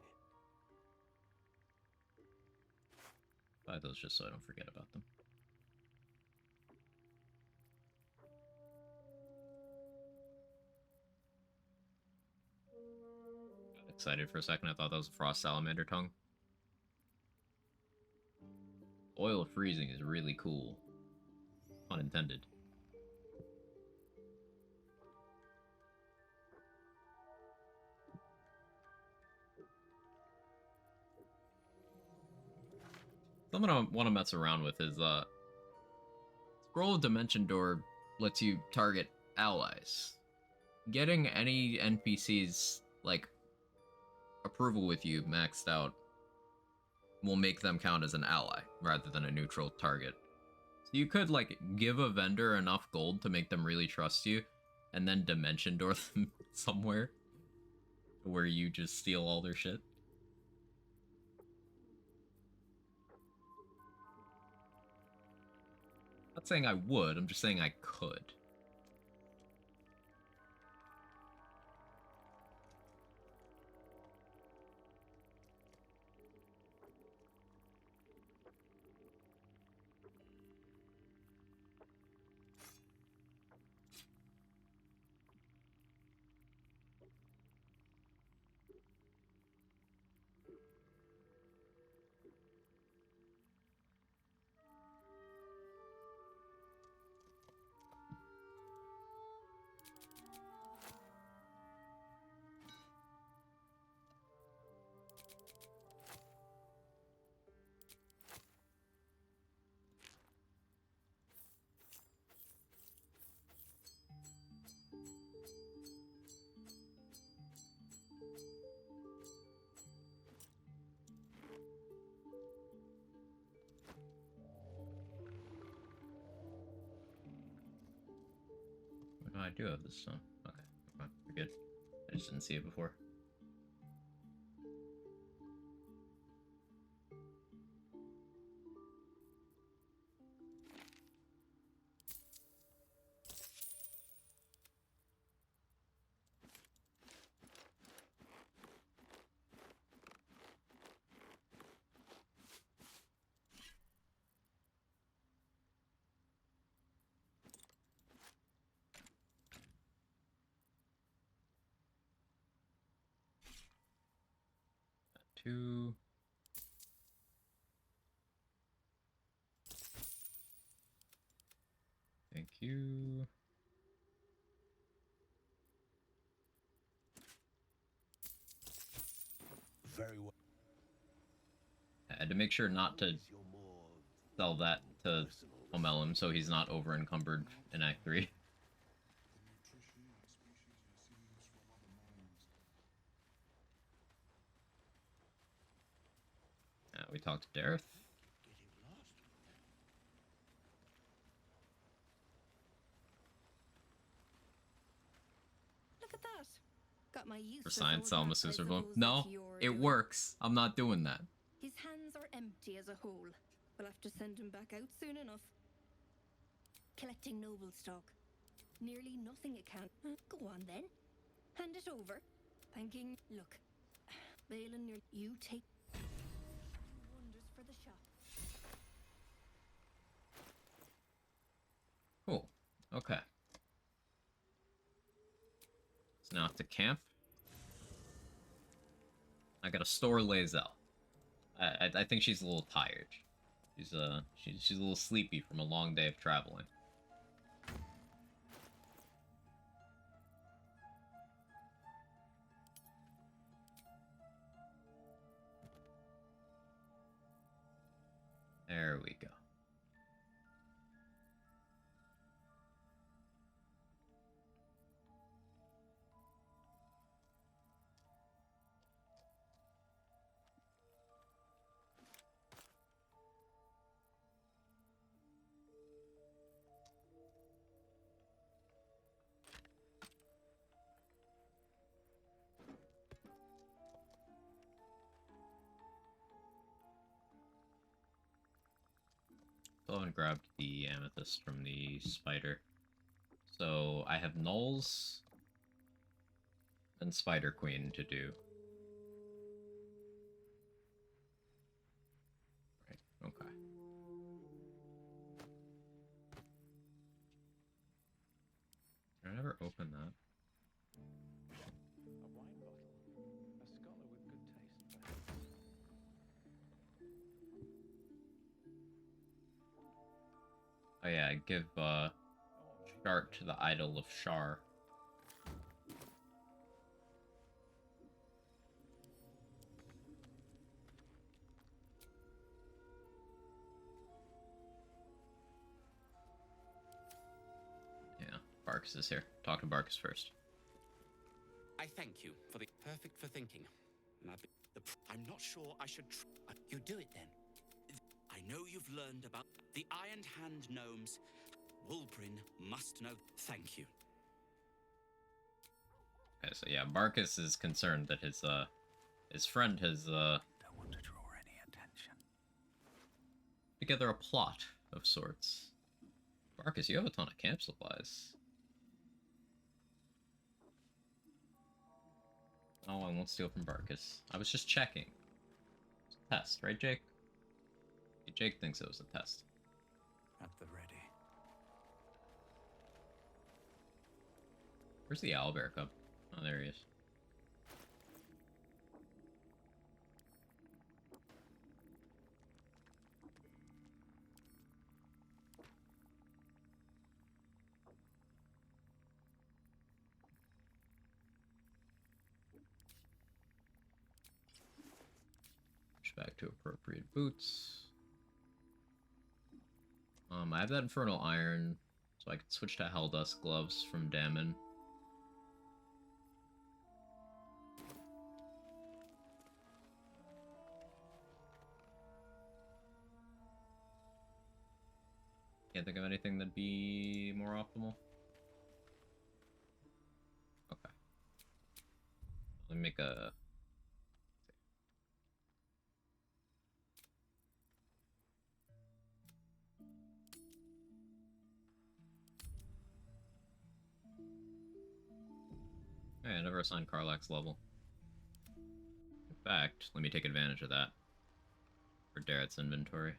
Buy those just so I don't forget about them. Got excited for a second. I thought that was a frost salamander tongue. Oil freezing is really cool. Unintended. Something I want to mess around with is Scroll of Dimension Door lets you target allies. Getting any NPCs like approval with you maxed out will make them count as an ally rather than a neutral target. So you could, like, give a vendor enough gold to make them really trust you, and then dimension door them somewhere where you just steal all their shit. Not saying I would, I'm just saying I could. Oh, I do have this song. Okay, we're good. I just didn't see it before. Two. Thank you. Very well. I had to make sure not to sell that to Omelum so he's not over encumbered in Act 3. We talked to Dareth. Look at that. Got my use For science, Selma Susurblom. No, it works. I'm not doing that. His hands are empty as a whole. We'll have to send him back out soon enough. Collecting noble stock. Nearly nothing it can. Go on then. Hand it over. Thanking. Look. Balin, you take wonders for the shop. Cool. Okay. So now to camp. I gotta store Lae'zel. I think she's a little tired. She's a little sleepy from a long day of traveling. There we go. Go and grab the amethyst from the spider. So I have Knowles and Spider Queen to do. Right, okay. Can I never open that? A wine bottle. A scholar with good taste, perhaps. Oh yeah, give Shart to the idol of Shar. Yeah, Barkus is here. Talk to Barkus first. I thank you for the perfect for thinking. I'm not sure I should. You do it then. I know you've learned about the Iron Hand gnomes. Wulbrin must know. Thank you. Okay, so yeah, Barkus is concerned that his friend has Don't want to draw any attention. together a plot of sorts. Barkus, you have a ton of camp supplies. Oh, I won't steal from Barkus. I was just checking. It's a test, right, Jake? Jake thinks it was a test. At the ready. Where's the owlbear cub? Oh, there he is. Push back to appropriate boots. I have that Infernal Iron, so I can switch to Helldust gloves from Damon. Can't think of anything that'd be more optimal. Okay. Let me make a... Hey, I never assigned Karlach's level. In fact, let me take advantage of that. For Darrett's inventory.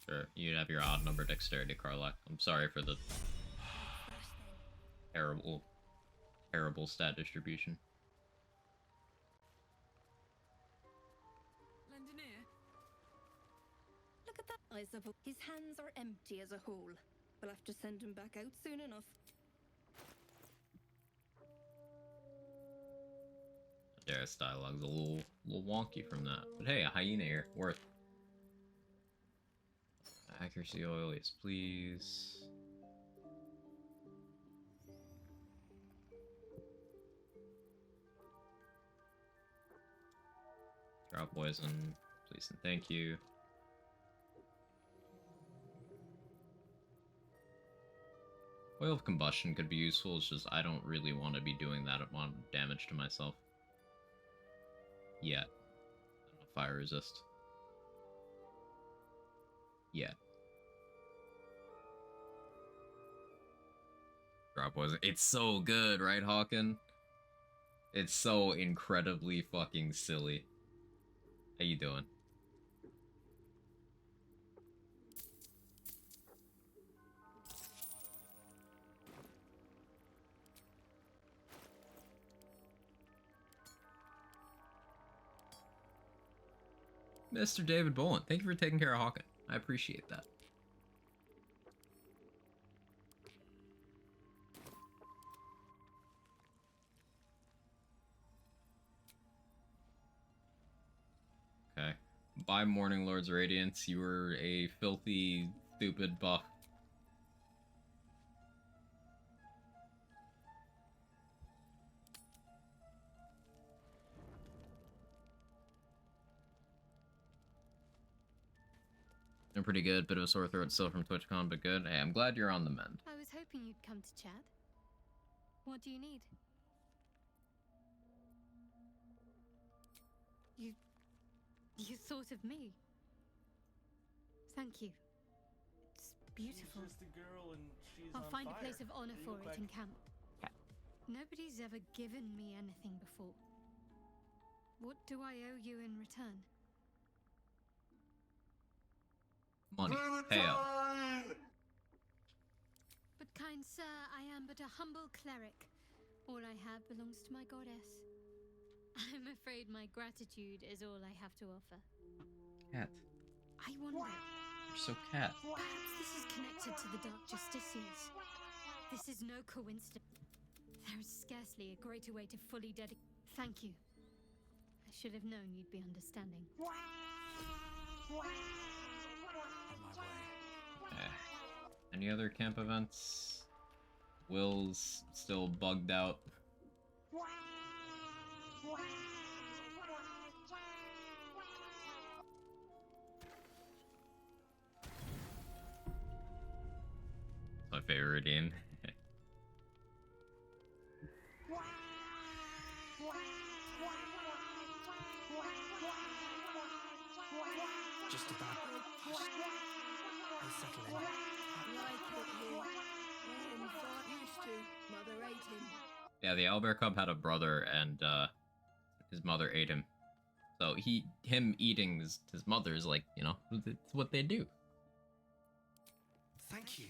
Sure, you'd have your odd number dexterity, Karlach. I'm sorry for the terrible stat distribution. Look at that. I suppose his hands are empty as a whole. We'll have to send him back out soon enough. Darrett's dialogue's a little wonky from that. But hey, a hyena here. Worth. Accuracy oil, yes please. Drop poison, please and thank you. Oil of combustion could be useful, it's just I don't really want to be doing that amount of damage to myself. Yet. I don't know, fire resist. Yet. Drop poison. It's so good, right, Hawken? It's so incredibly fucking silly. How you doing? Mr. David Boland, thank you for taking care of Hawken. I appreciate that. Okay. Bye, Morning Lord's Radiance. You were a filthy, stupid buff. I'm pretty good. Bit of a sore throat still from TwitchCon, but good. Hey, I'm glad you're on the mend. I was hoping you'd come to chat. What do you need? You thought of me. Thank you. It's beautiful. She's just a girl and she's I'll on find fire. a place of honor You for look it like- in camp. Nobody's ever given me anything before. What do I owe you in return? Money. Payout. But kind sir, I am but a humble cleric. All I have belongs to my goddess. I'm afraid my gratitude is all I have to offer. Cat. I wonder. You're so cat. Perhaps this is connected to the Dark Justiciars. This is no coincidence. There is scarcely a greater way to fully dedicate. Thank you. I should have known you'd be understanding. Any other camp events? Will's still bugged out. My favorite game. Just about. I'll settle in. Like it here. Thought used to. Mother ate him. Yeah, the owlbear cub had a brother, and his mother ate him. So him eating his mother is like, you know, it's what they do. Thank you.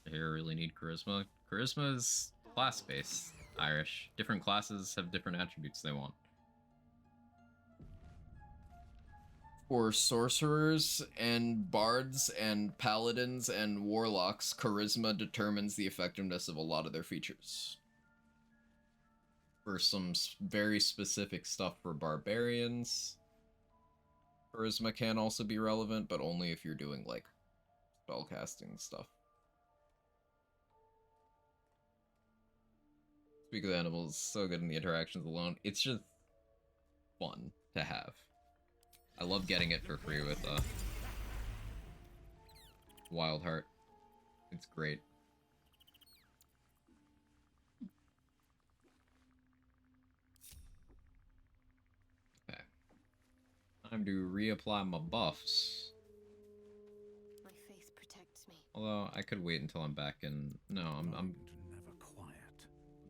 Here, really need charisma. Charisma is class-based. Irish. Different classes have different attributes they want. For sorcerers and bards and paladins and warlocks, charisma determines the effectiveness of a lot of their features. For some very specific stuff for barbarians, charisma can also be relevant, but only if you're doing, like, spellcasting stuff. Speak of the animals, so good in the interactions alone. It's just fun to have. I love getting it for free with Wild Heart. It's great. Okay. Time to reapply my buffs. My faith protects me. Although I could wait until I'm back in. No, I'm Never quiet.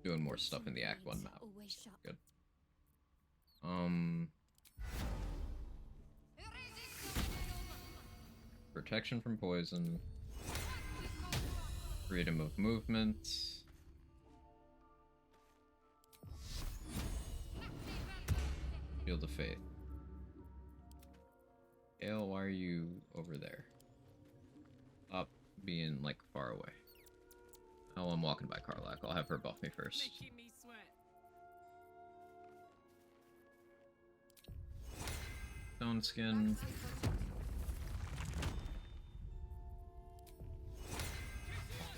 doing more stuff in the Act 1 map. Good. Protection from poison. Freedom of movement. Shield of Faith. Gale, why are you over there? Up, being, like, far away. Oh, I'm walking by Karlak. I'll have her buff me first. Making me sweat. Stone Skin.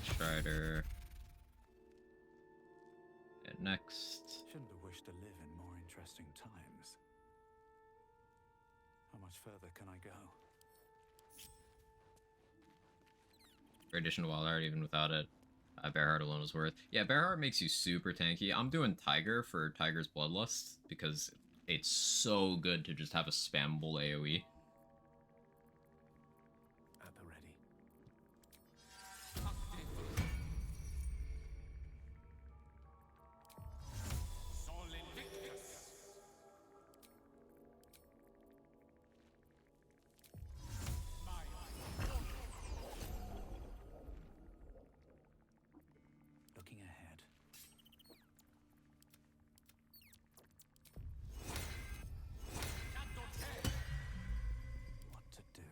Strider. And next. Shouldn't have wished to live in more interesting times. How much further can I go? For addition to Wild Heart, even without it, Bearheart alone is worth. Yeah, Bearheart makes you super tanky. I'm doing Tiger for Tiger's Bloodlust because it's so good to just have a spammable AoE. At the ready. Looking ahead. What to do?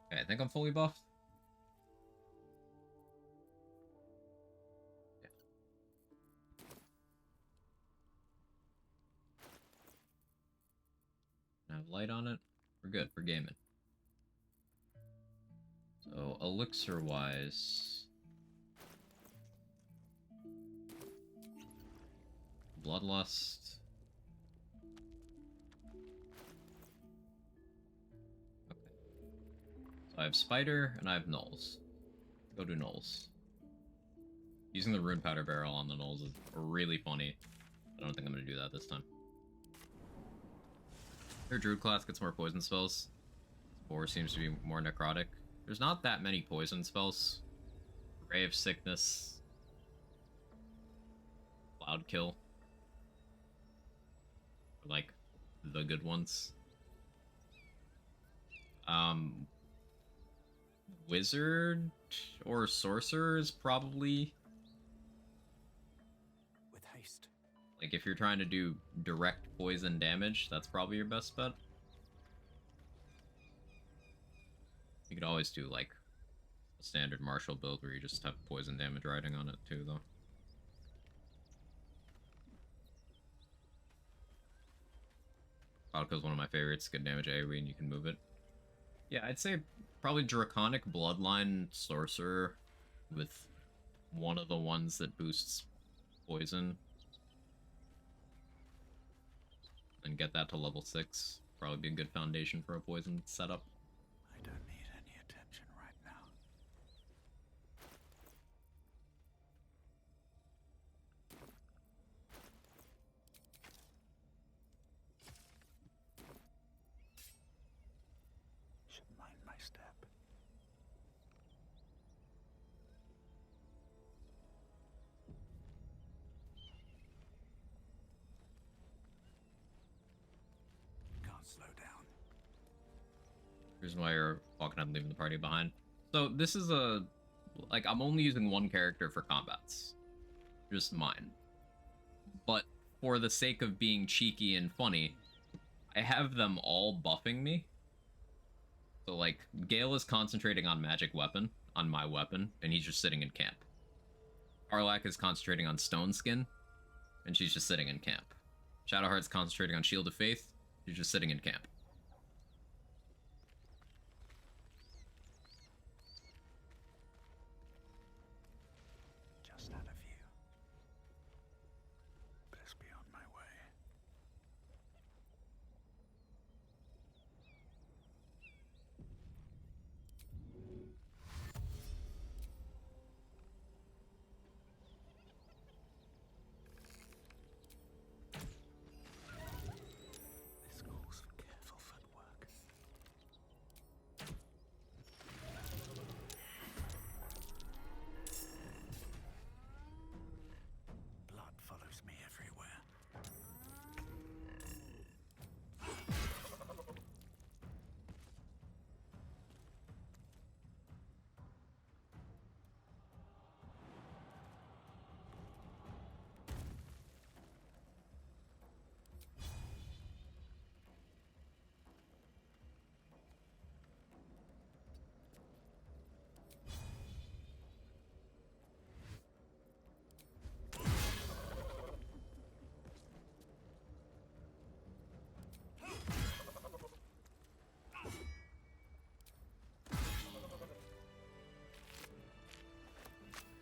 Okay, I think I'm fully buffed. Yeah. I have light on it. We're good. We're gaming. So, elixir-wise... Bloodlust... I have Spider, and I have Knolls. Go do Knolls. Using the Rune Powder Barrel on the Knolls is really funny. I don't think I'm going to do that this time. Their Druid class gets more poison spells. Spore seems to be more necrotic. There's not that many poison spells. Ray of Sickness. Cloud Kill. Like, the good ones. Wizard or sorcerer is probably With haste. like if you're trying to do direct poison damage, that's probably your best bet. You could always do like a standard martial build where you just have poison damage riding on it too, though. Vodka's one of my favorites. Good damage AoE and you can move it. Yeah, I'd say probably Draconic Bloodline Sorcerer with one of the ones that boosts poison. And get that to level 6. Probably be a good foundation for a poison setup. I don't need any attention right now. Should mind my step. Can't slow down. Reason why you're walking out and leaving the party behind. So this is a... like, I'm only using one character for combats. Just mine. But for the sake of being cheeky and funny, I have them all buffing me. So, like, Gale is concentrating on magic weapon, on my weapon, and he's just sitting in camp. Arlak is concentrating on Stone Skin, and she's just sitting in camp. Shadowheart's concentrating on Shield of Faith, she's just sitting in camp. Just out of view. Best be on my way. This calls for careful footwork. Blood follows me everywhere.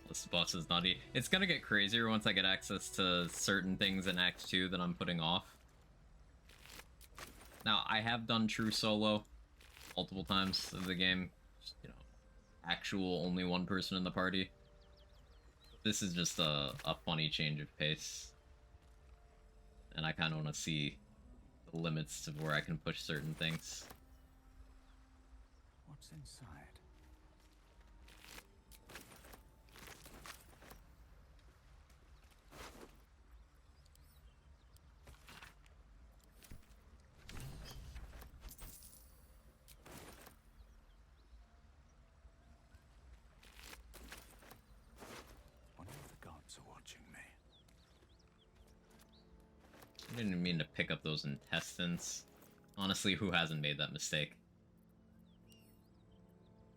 This boss is nutty. It's gonna get crazier once I get access to certain things in Act 2 that I'm putting off. Now, I have done true solo multiple times of the game. You know, actual only one person in the party. This is just a funny change of pace. And I kind of want to see the limits of where I can push certain things. What's inside? Wonder if the gods are watching me. I didn't mean to pick up those intestines. Honestly, who hasn't made that mistake?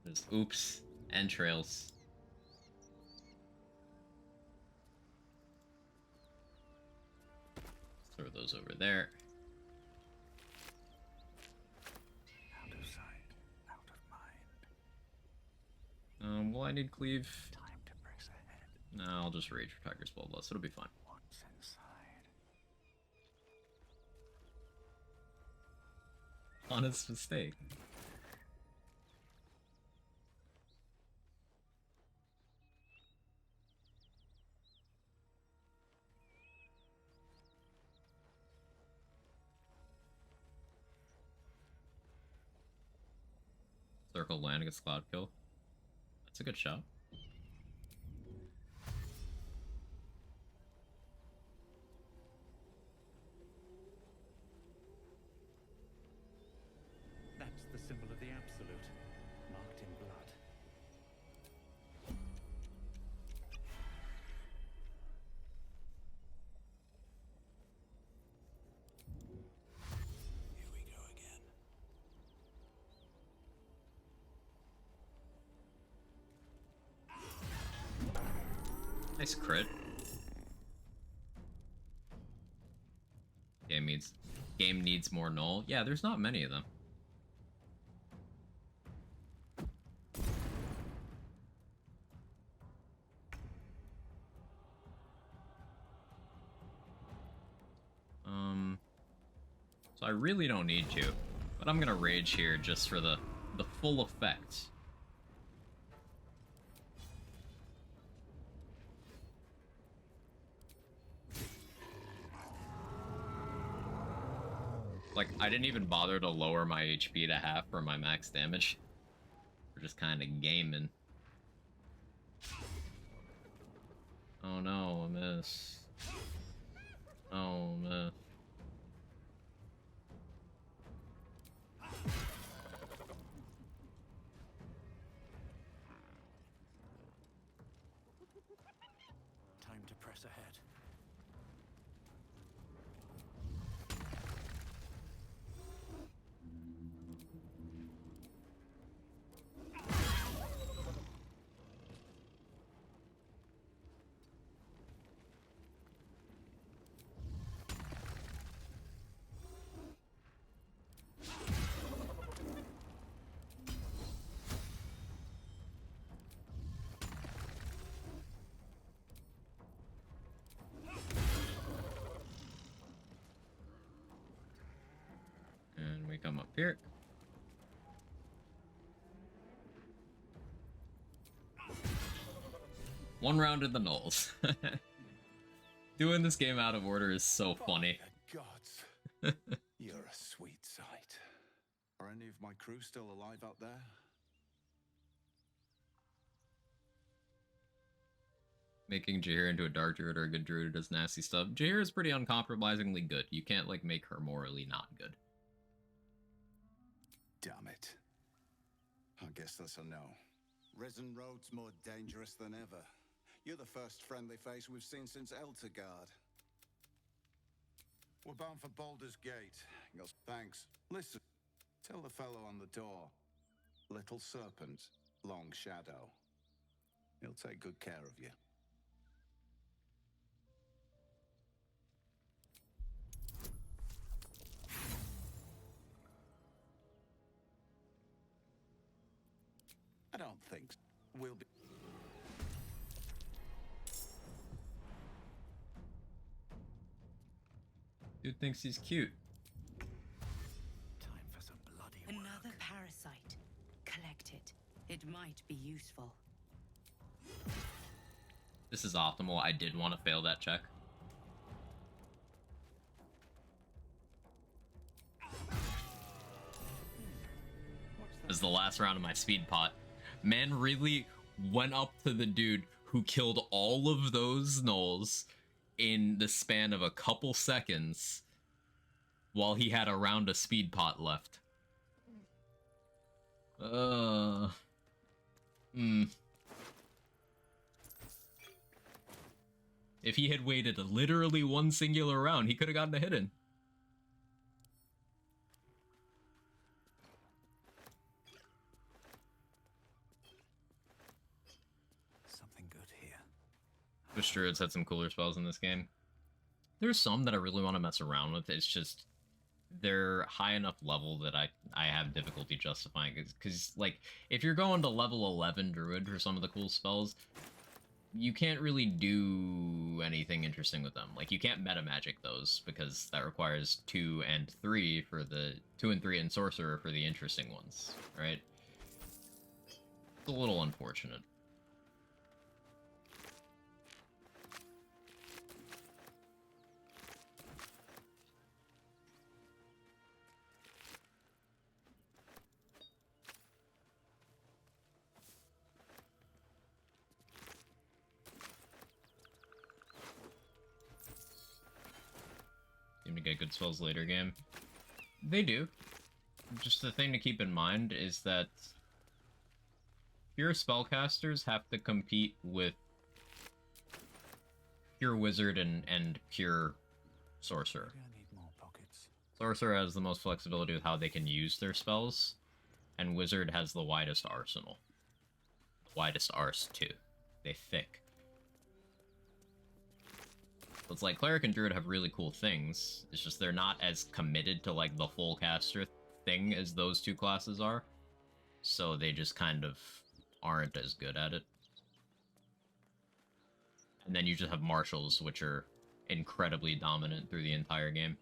There's oops, entrails. Throw those over there. Out of sight, out of mind. Will I need cleave? Time to press ahead. No, I'll just rage for Tiger's Bloodlust. It'll be fine. What's inside? Honest mistake. Circle land against Cloud Kill. That's a good shot. That It's the symbol of the Absolute, marked in blood. Here we go again. Nice crit. Game needs more null. Yeah, there's not many of them. So I really don't need to, but I'm gonna rage here just for the full effect. Like, I didn't even bother to lower my HP to half for my max damage. We're just kind of gaming. Oh no, I miss. Oh, miss. Time to press ahead. And we come up here. One round in the nulls. Doing this game out of order is so funny. Gods, you're a sweet sight. Are any of my crew still alive out there? Making Jaheir into a dark druid or a good druid does nasty stuff. Jaheir is pretty uncompromisingly good. You can't, like, make her morally not good. Damn it. I guess that's a no. Risen Road's more dangerous than ever. You're the first friendly face we've seen since Eltergard. We're bound for Baldur's Gate. Thanks. Listen, tell the fellow on the door. Little Serpent, Long Shadow. He'll take good care of you. I don't think so. We'll be... Dude thinks he's cute. Time for some bloody work. Another parasite. Collect it. It might be useful. This is optimal. I did want to fail that check. This is the last round of my speed pot. Man really went up to the dude who killed all of those gnolls in the span of a couple seconds while he had a round of speed pot left. If he had waited literally one singular round, he could have gotten a hit in. Something good here. Wish druids had some cooler spells in this game. There's some that I really want to mess around with. It's just they're high enough level that I have difficulty justifying it. Because, like, if you're going to level 11 druid for some of the cool spells, you can't really do anything interesting with them. Like, you can't meta magic those because that requires 2 and 3 for the 2 and 3 and sorcerer for the interesting ones, right? It's a little unfortunate. Seem to get good spells later game. They do. just the thing to keep in mind is that pure spellcasters have to compete with pure wizard and pure sorcerer. Maybe I need more pockets. Sorcerer has the most flexibility with how they can use their spells, and wizard has the widest arsenal. The widest arse, too. They thick. So it's like cleric and druid have really cool things. It's just they're not as committed to like the full caster thing as those two classes are. So they just kind of aren't as good at it. And then you just have marshals, which are incredibly dominant through the entire game.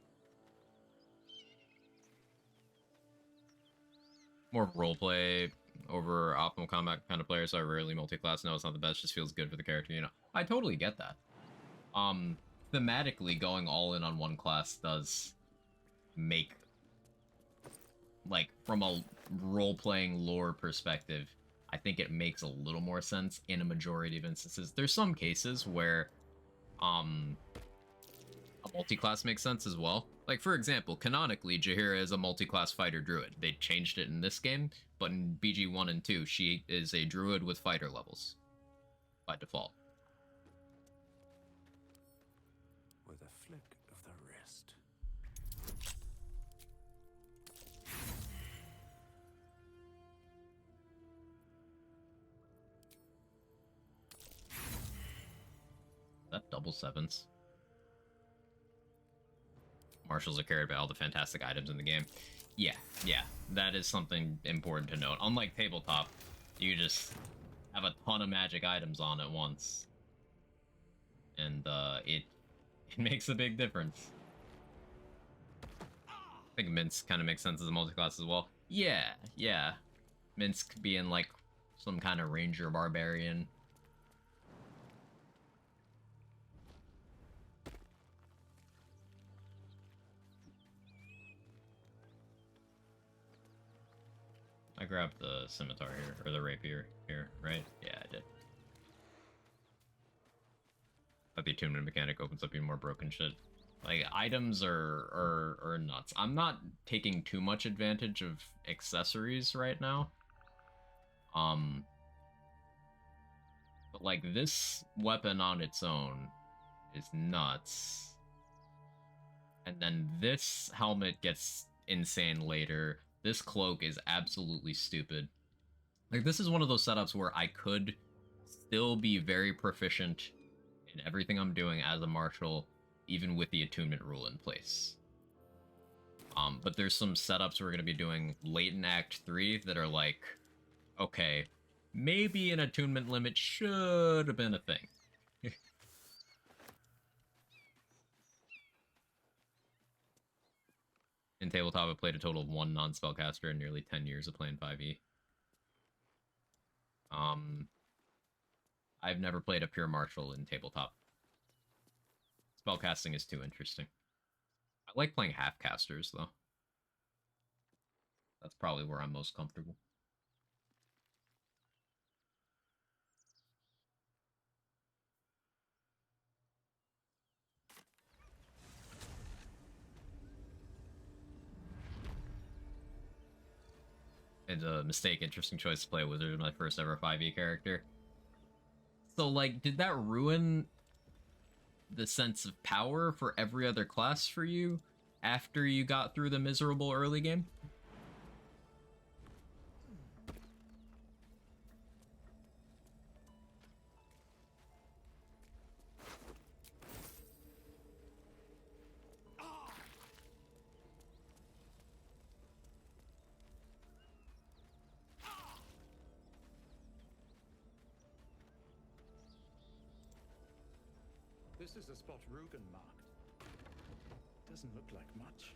More roleplay over optimal combat kind of players, so I rarely multi-class. No, it's not the best, just feels good for the character, you know. I totally get that. Thematically, going all in on one class does make, like, from a role-playing lore perspective, I think it makes a little more sense in a majority of instances. There's some cases where, a multi-class makes sense as well. Like, for example, canonically, Jaheira is a multi-class fighter druid. They changed it in this game, but in BG 1 and 2, she is a druid with fighter levels by default. With a flick of the wrist. That double sevens. Marshals are carried by all the fantastic items in the game. Yeah, that is something important to note. Unlike tabletop, you just have a ton of magic items on at once. And it makes a big difference. I think Minsk kind of makes sense as a multi-class as well. Yeah. Minsk being like some kind of ranger barbarian. I grabbed the scimitar here, or the rapier here, right? Yeah, I did. But the attunement mechanic opens up even more broken shit. Like, items are nuts. I'm not taking too much advantage of accessories right now. But like, this weapon on its own is nuts. And then this helmet gets insane later. This cloak is absolutely stupid. Like, this is one of those setups where I could still be very proficient in everything I'm doing as a marshal, even with the attunement rule in place. But there's some setups we're going to be doing late in Act 3 that are like, okay, maybe an attunement limit should have been a thing. In tabletop, I played a total of 1 non-spellcaster in nearly 10 years of playing 5e. I've never played a pure martial in tabletop. Spellcasting is too interesting. I like playing half-casters, though. That's probably where I'm most comfortable. It's a mistake, interesting choice to play a wizard as my first ever 5e character. So, like, did that ruin the sense of power for every other class for you after you got through the miserable early game? This is the spot Rugen marked. Doesn't look like much.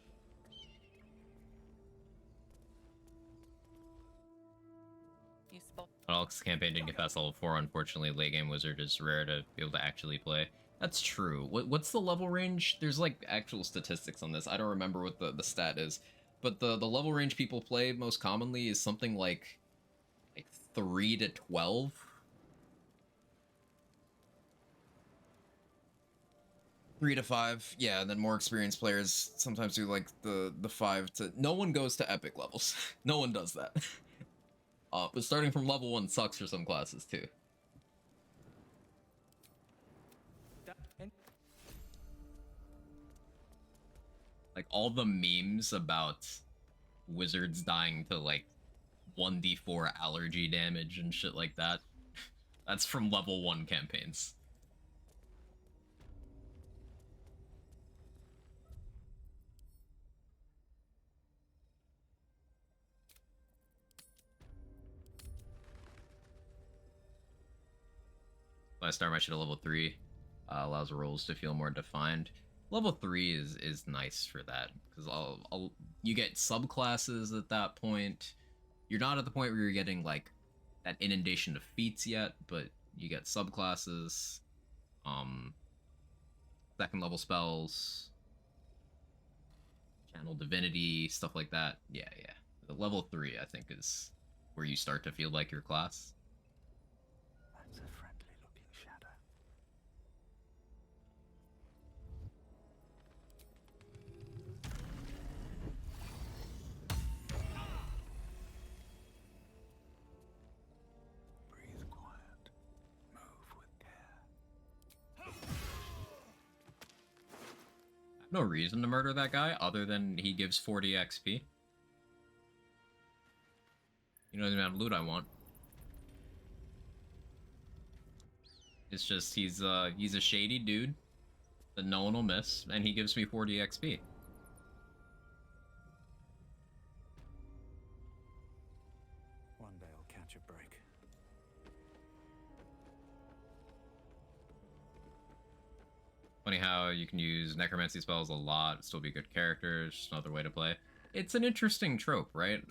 You spot. Alex campaign didn't get past level 4. Unfortunately, late game wizard is rare to be able to actually play. That's true. What's the level range? There's like actual statistics on this. I don't remember what the stat is, but the level range people play most commonly is something like 3 to 12. 3 to 5, yeah, and then more experienced players sometimes do like the 5 to. No one goes to epic levels. No one does that. But starting from level 1 sucks for some classes too. Like all the memes about wizards dying to like 1d4 allergy damage and shit like that. That's from level 1 campaigns. I start my shit at level 3. Allows roles to feel more defined. Level 3 is nice for that, because you get subclasses at that point. You're not at the point where you're getting like that inundation of feats yet, but you get subclasses, second level spells, channel divinity, stuff like that. Yeah. The level 3 I think is where you start to feel like your class. That's a friendly looking shadow. Breathe quiet. Move with care. No reason to murder that guy other than he gives 40 XP. You know the amount of loot I want. It's just he's a shady dude that no one will miss, and he gives me 40 XP. One day I'll catch a break. Funny how you can use necromancy spells a lot, still be good characters, just another way to play. It's an interesting trope, right?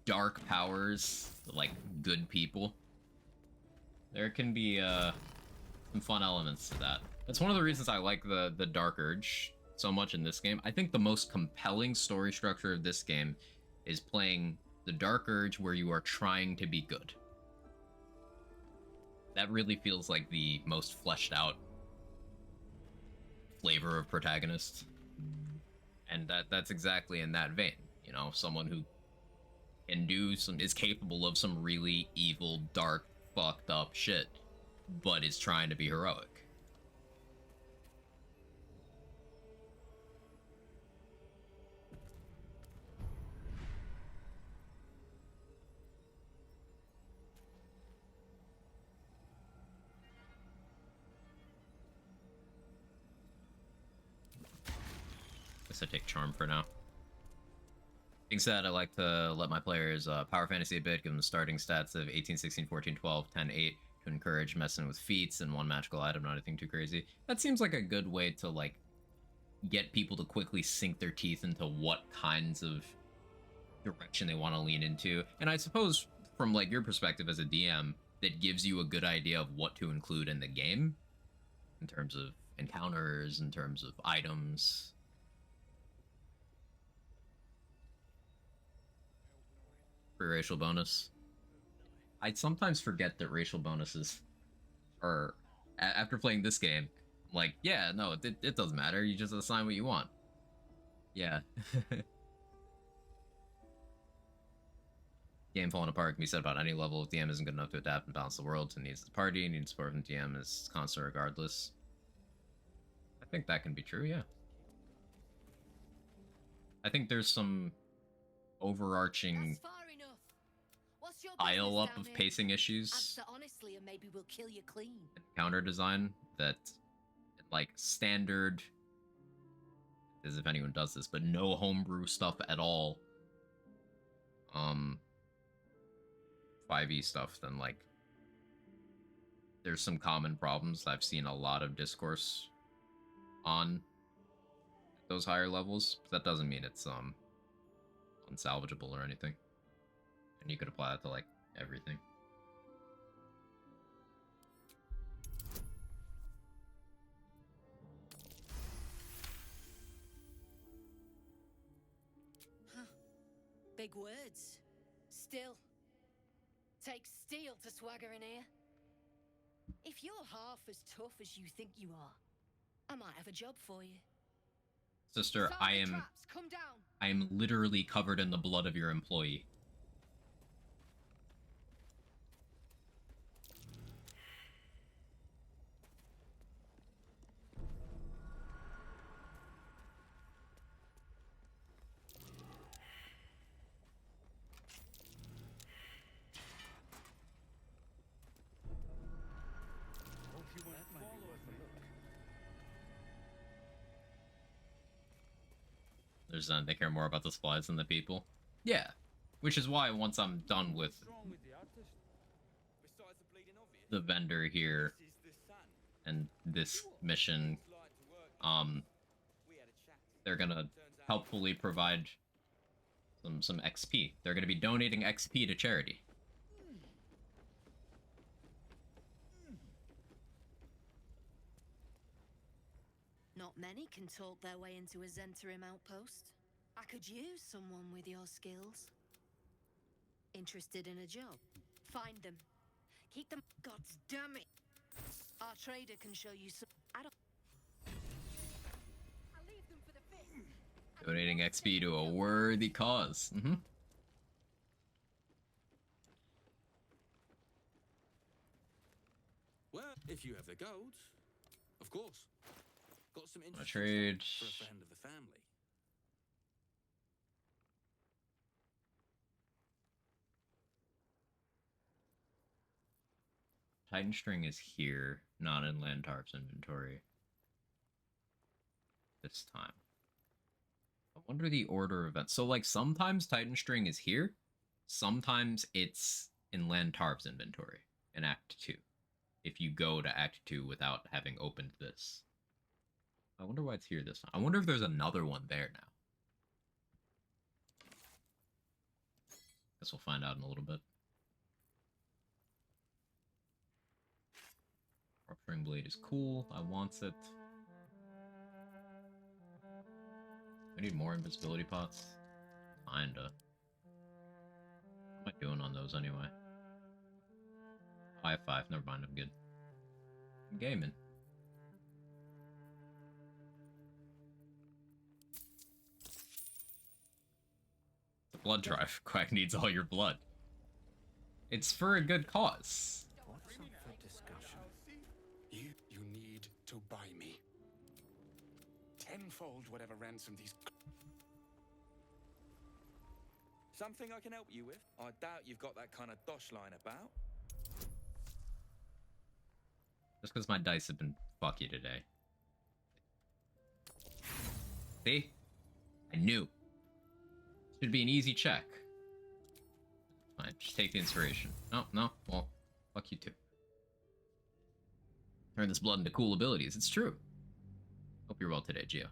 Dark powers, like good people. There can be some fun elements to that. That's one of the reasons I like the Dark Urge so much in this game. I think the most compelling story structure of this game is playing the Dark Urge where you are trying to be good. That really feels like the most fleshed out flavor of protagonist. And that's exactly in that vein. You know, someone who is capable of some really evil, dark, fucked up shit, but is trying to be heroic. Guess I take Charm for now. Being said, I like to let my players power fantasy a bit, give them the starting stats of 18, 16, 14, 12, 10, 8 to encourage messing with feats and one magical item, not anything too crazy. That seems like a good way to like get people to quickly sink their teeth into what kinds of direction they want to lean into. And I suppose from like your perspective as a DM, that gives you a good idea of what to include in the game in terms of encounters, in terms of items. For racial bonus. I sometimes forget that racial bonuses are, after playing this game, like, yeah, no, it doesn't matter. You just assign what you want. Yeah. Game falling apart can be said about any level. If DM isn't good enough to adapt and balance the world to needs of the party, needs support from DM is constant regardless. I think that can be true, yeah. I think there's some overarching pile up of pacing issues. Answer honestly, and maybe we'll kill you clean. Counter design that, like, standard, as if anyone does this, but no homebrew stuff at all. 5e stuff, then like there's some common problems I've seen a lot of discourse on those higher levels. But that doesn't mean it's unsalvageable or anything. And you could apply that to like everything. Huh. Big words. Still. Takes steel to swagger in here. If you're half as tough as you think you are, I might have a job for you. Sister, Start I the am traps. Come down. I am literally covered in the blood of your employee. There's they care more about the supplies than the people. Yeah. Which is why once I'm done with the vendor here and this mission, they're gonna helpfully provide some XP. They're gonna be donating XP to charity. Not many can talk their way into a Zentarim outpost. I could use someone with your skills. Interested in a job? Find them. Keep them. God damn it! Our trader can show you some. I don't. I'll leave them for the fifth. Donating XP to a worthy cause. Mm-hmm. Well, if you have the gold, of course. Got some A interesting trade. stuff for a friend of the family. Titan string is here, not in Lantarp's inventory. This time. I wonder the order of events. So, like, sometimes Titan string is here, sometimes it's in Lantarp's inventory in Act 2. If you go to Act 2 without having opened this. I wonder why it's here this time. I wonder if there's another one there now. Guess we'll find out in a little bit. Rupturing blade is cool. I want it. I need more invisibility pots. Kinda. What am I doing on those anyway? I have 5. Never mind. I'm good. I'm gaming. The blood drive. Quack needs all your blood. It's for a good cause. What's up for discussion? You need to buy me. Tenfold whatever ransom these... Something I can help you with? I doubt you've got that kind of dosh line about. Just because my dice have been fucky today. See? I knew. Should be an easy check. Fine, just take the inspiration. No, no, well, fuck you too. Turn this blood into cool abilities. It's true. Hope you're well today, Gio.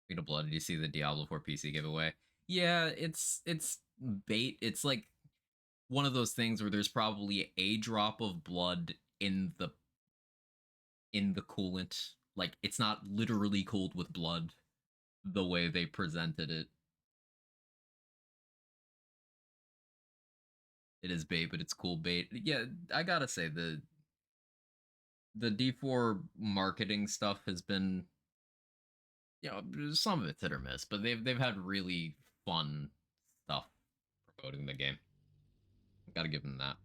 Speaking of blood, did you see the Diablo 4 PC giveaway? Yeah, it's bait. It's like one of those things where there's probably a drop of blood in the coolant. Like, it's not literally cooled with blood the way they presented it. It is bait, but it's cool bait. Yeah, I gotta say, the D4 marketing stuff has been, you know, some of it's hit or miss, but they've had really fun stuff promoting the game. Gotta give them that.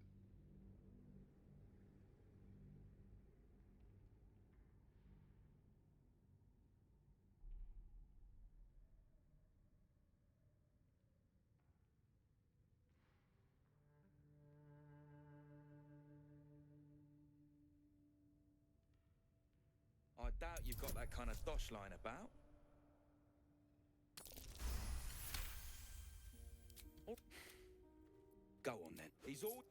I doubt you've got that kind of dosh line about. Go on then. He's all...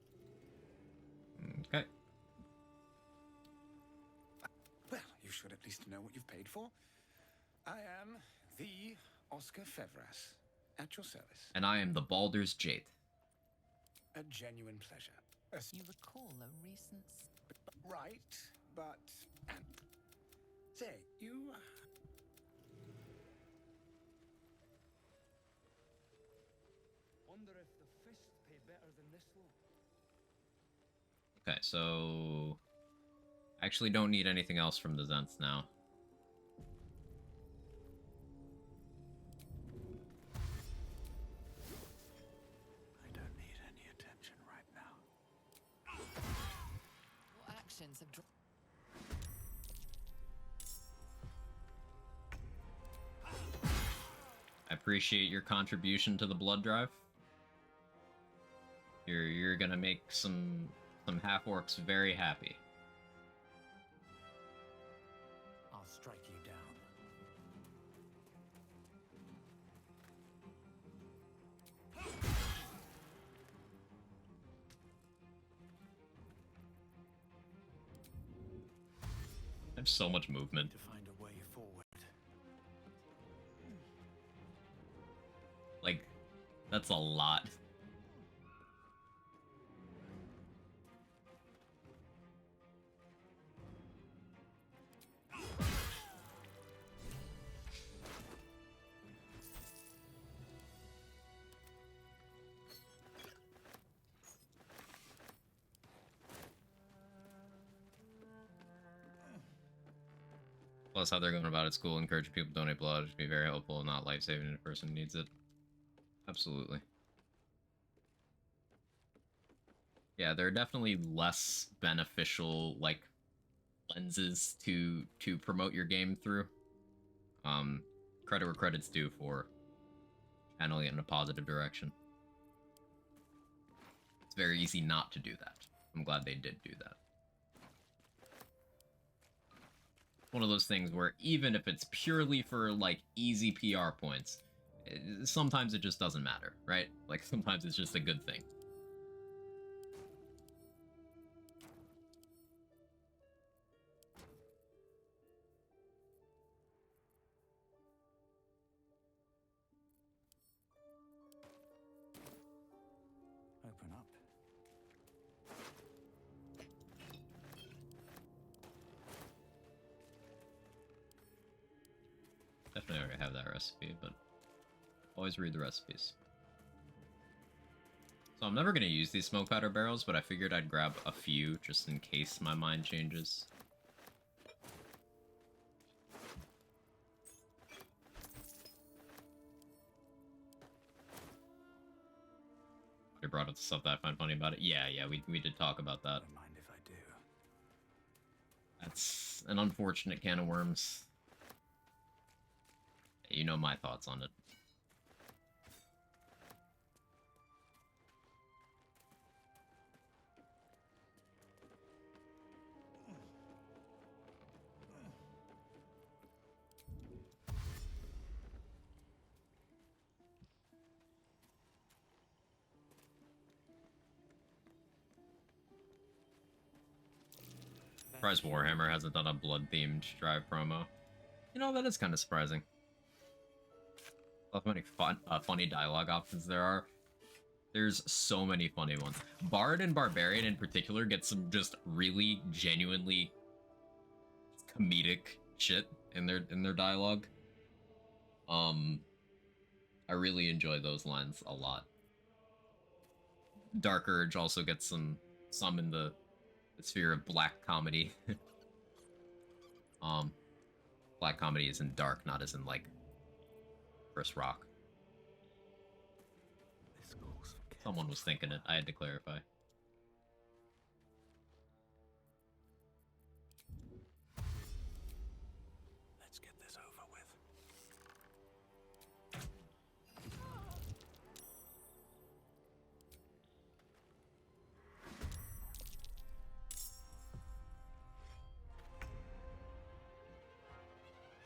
Okay. Well, you should at least know what you've paid for. I am the Oscar Fevras, at your service. And I am the Baldur's Jade. A genuine pleasure. You recall a recent... Right, but... Say, you... Wonder if the fist pay better than this one. Okay, so I actually don't need anything else from the Zents now. I don't need any attention right now. Your actions have I appreciate your contribution to the blood drive. You're gonna make some half-orcs very happy. I'll strike you down. I have so much movement. To find a way forward. Like, that's a lot. Plus, how they're going about it, school, encouraging people to donate blood, should be very helpful and not life-saving if a person needs it. Absolutely. Yeah, there are definitely less beneficial, like, lenses to promote your game through. Credit where credit's due for channeling it in a positive direction. It's very easy not to do that. I'm glad they did do that. One of those things where even if it's purely for, like, easy PR points, sometimes it just doesn't matter, right? Like, sometimes it's just a good thing. Open up. Definitely already have that recipe, but always read the recipes. So I'm never going to use these smoke powder barrels, but I figured I'd grab a few just in case my mind changes. You brought up the stuff that I find funny about it. Yeah, we did talk about that. Don't mind if I do. That's an unfortunate can of worms. You know my thoughts on it. Surprised Warhammer hasn't done a blood-themed drive promo. You know, that is kind of surprising. How many funny dialogue options there are. There's so many funny ones. Bard and Barbarian in particular get some just really genuinely comedic shit in their dialogue. I really enjoy those lines a lot. Dark Urge also gets some in the sphere of black comedy. Black comedy is in dark, not as in like Chris Rock. Someone was thinking it. I had to clarify. Let's get this over with.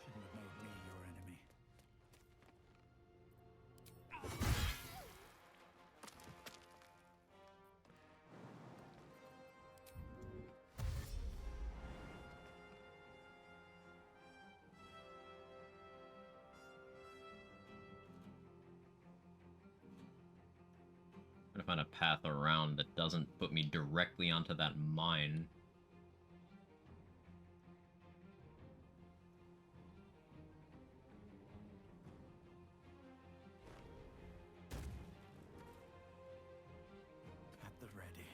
Shouldn't have made me your enemy. I'm gonna find a path around that doesn't put me directly onto that mine. At the ready.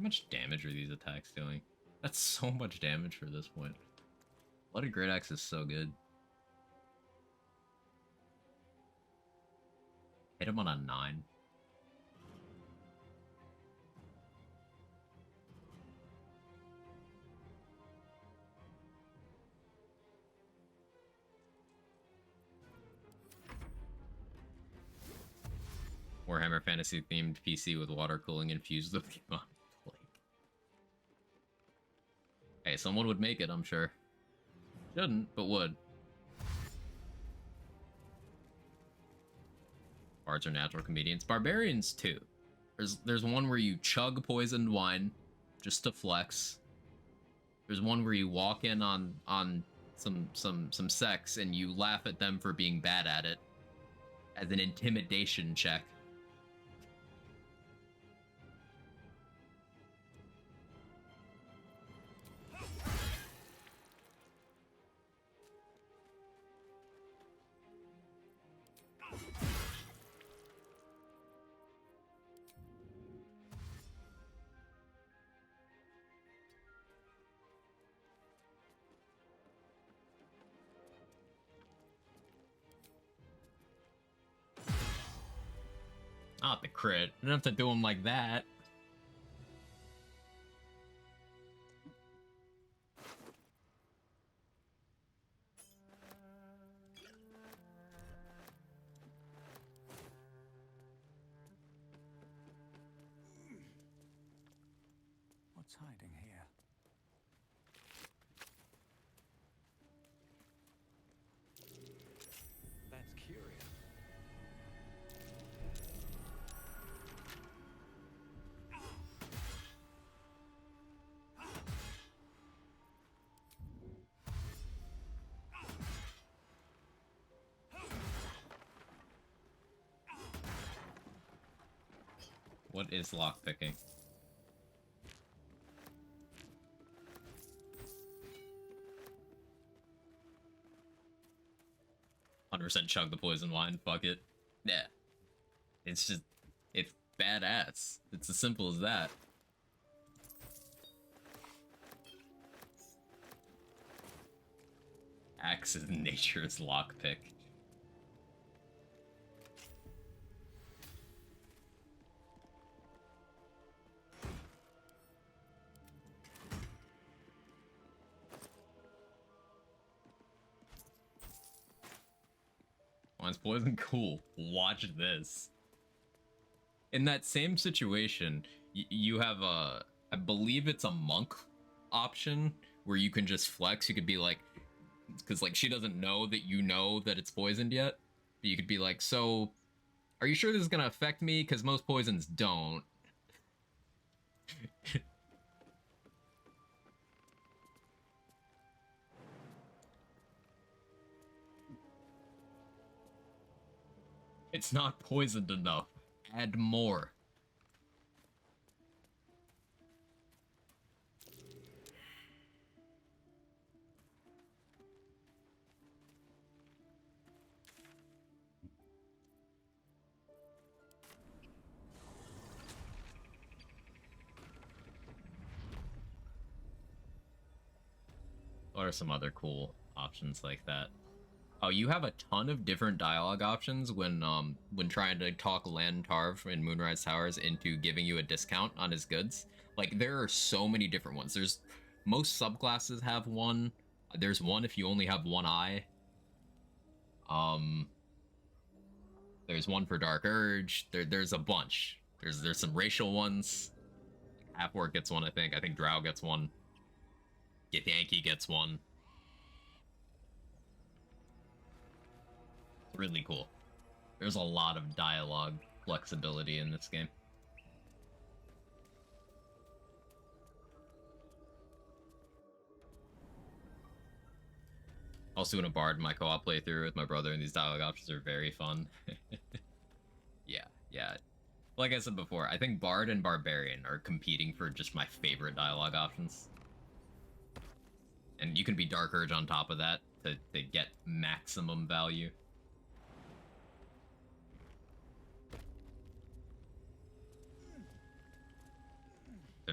much damage are these attacks doing? That's so much damage for this point. Bloody Great Axe is so good. Hit him on a 9. Warhammer Fantasy themed PC with water cooling infused with Plague. Hey, someone would make it, I'm sure. Shouldn't, but would. Bards are natural comedians. Barbarians too. There's one where you chug poisoned wine just to flex. There's one where you walk in on some sex and you laugh at them for being bad at it as an intimidation check. Not the crit. You don't have to do him like that. What's hiding here? That's curious. What is lockpicking? %, chug the poison wine. Fuck it. Yeah. It's just, it's badass. It's as simple as that. Axe is nature's lockpick. Mine's poison? Cool. Watch this. In that same situation, you have a, I believe it's a monk option where you can just flex. You could be like, because like she doesn't know that you know that it's poisoned yet. But you could be like, so are you sure this is gonna affect me? Because most poisons don't. It's not poisoned enough. Add more. What are some other cool options like that? Oh, you have a ton of different dialogue options when trying to talk Lantarv in Moonrise Towers into giving you a discount on his goods. Like, there are so many different ones. There's most subclasses have one. There's one if you only have one eye. There's one for Dark Urge. There's a bunch. There's some racial ones. Half-Orc gets one, I think. I think Drow gets one. Githyanki gets one. Really cool. There's a lot of dialogue flexibility in this game. Also in a Bard, my co-op playthrough with my brother, and these dialogue options are very fun. Yeah. Like I said before, I think Bard and Barbarian are competing for just my favorite dialogue options. And you can be Dark Urge on top of that to get maximum value. The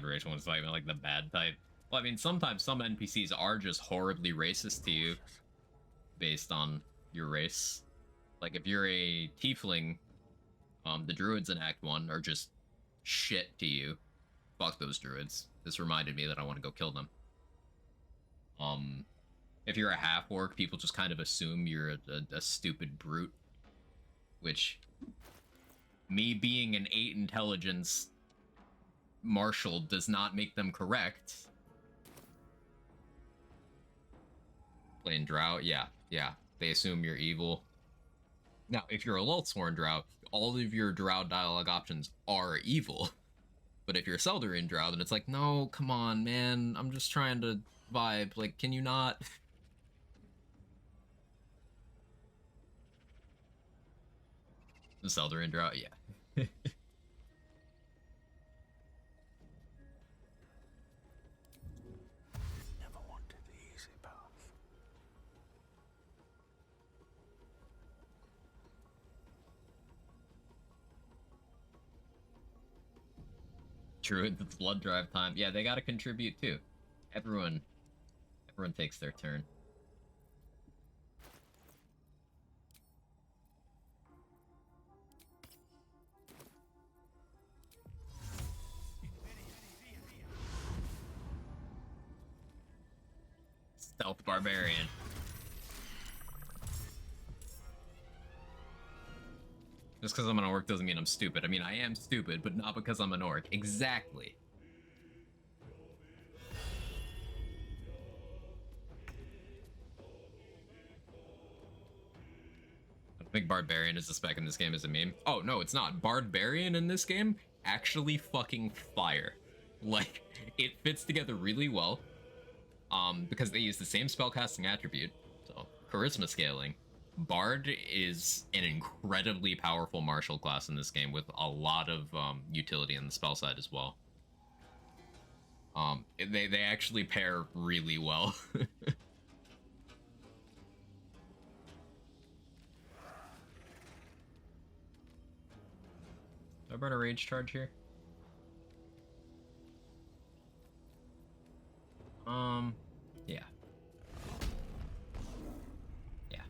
Never wanted the easy path. Druid, the blood drive time. Yeah, they gotta contribute too. Everyone takes their turn. Stealth barbarian. Just because I'm an orc doesn't mean I'm stupid. I mean, I am stupid, but not because I'm an orc. Exactly. I think Barbarian is the spec in this game as a meme. Oh, no, it's not. Barbarian in this game, actually fucking fire. Like, it fits together really well. Because they use the same spellcasting attribute. So, charisma scaling. Bard is an incredibly powerful martial class in this game with a lot of utility on the spell side as well. They actually pair really well. Do I burn a rage charge here? Yeah. Yeah.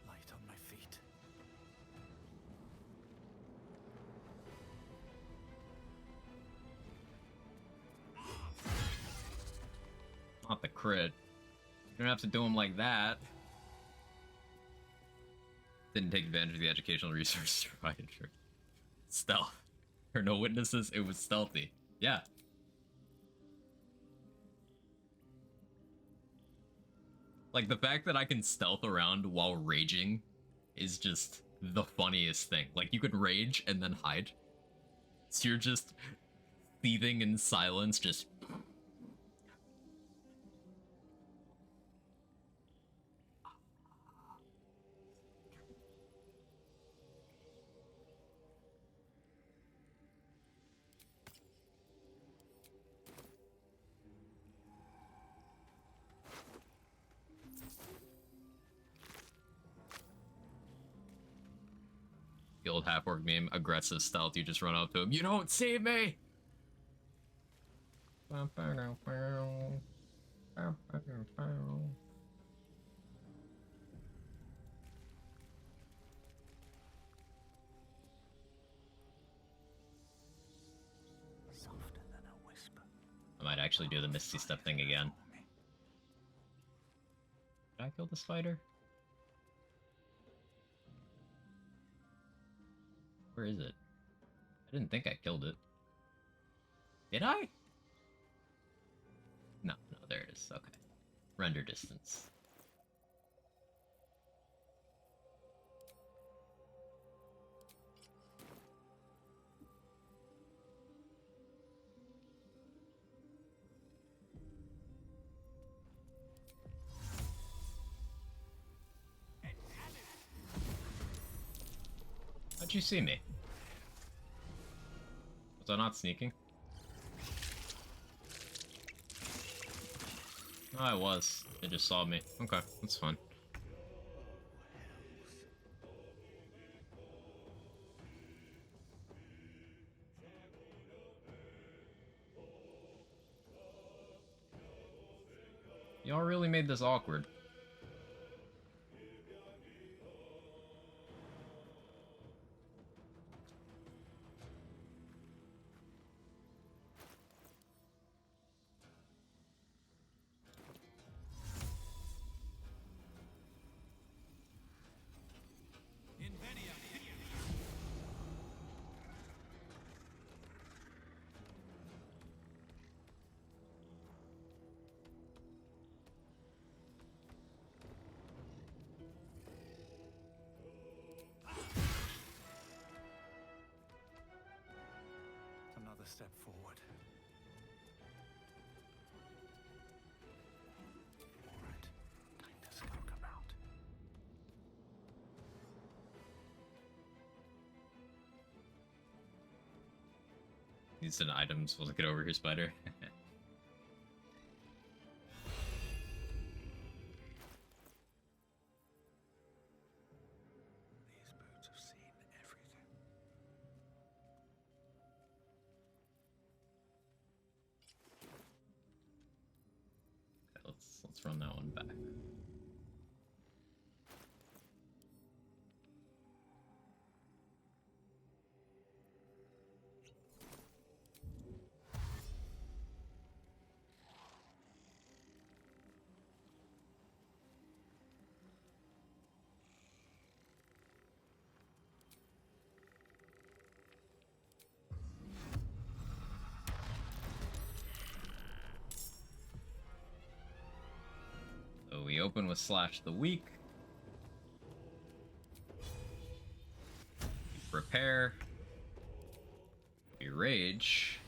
Light on my feet. Not the crit. You don't have to do them like that. Didn't take advantage of the educational resources provided. Sure. Stealth. There are no witnesses. It was stealthy. Yeah. Like, the fact that I can stealth around while raging is just the funniest thing. Like, you can rage and then hide. So you're just seething in silence, just... The old half-orc meme, aggressive stealth, you just run up to him. You don't see me! Softer than a whisper. I might actually do the Misty Step thing again. Did I kill the spider? Where is it? I didn't think I killed it. Did I? No, there it is. Okay. Render distance. did you see me? Was I not sneaking? No, I was. They just saw me. Okay, that's fine. Y'all really made this awkward. Another step forward. All right, time to skulk about. Instant items. We'll get over here, spider. These boots have seen everything. Okay, let's run that one back. So we open with Slash the Weak. We prepare. We rage.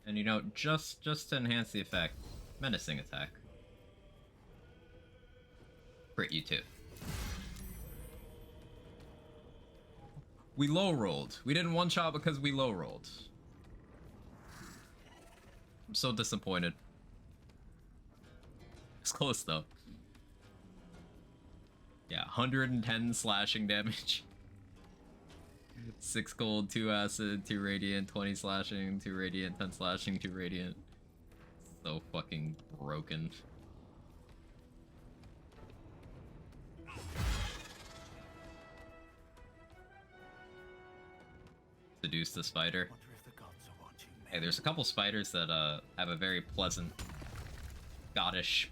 And you know, just to enhance the effect, menacing attack. Crit you too. We low rolled. We didn't one shot because we low rolled. I'm so disappointed. It's close though. Yeah, 110 slashing damage. 6 gold, 2 acid, 2 radiant, 20 slashing, 2 radiant, 10 slashing, 2 radiant. So fucking broken. Seduce the spider. Hey, there's a couple spiders that have a very pleasant Scottish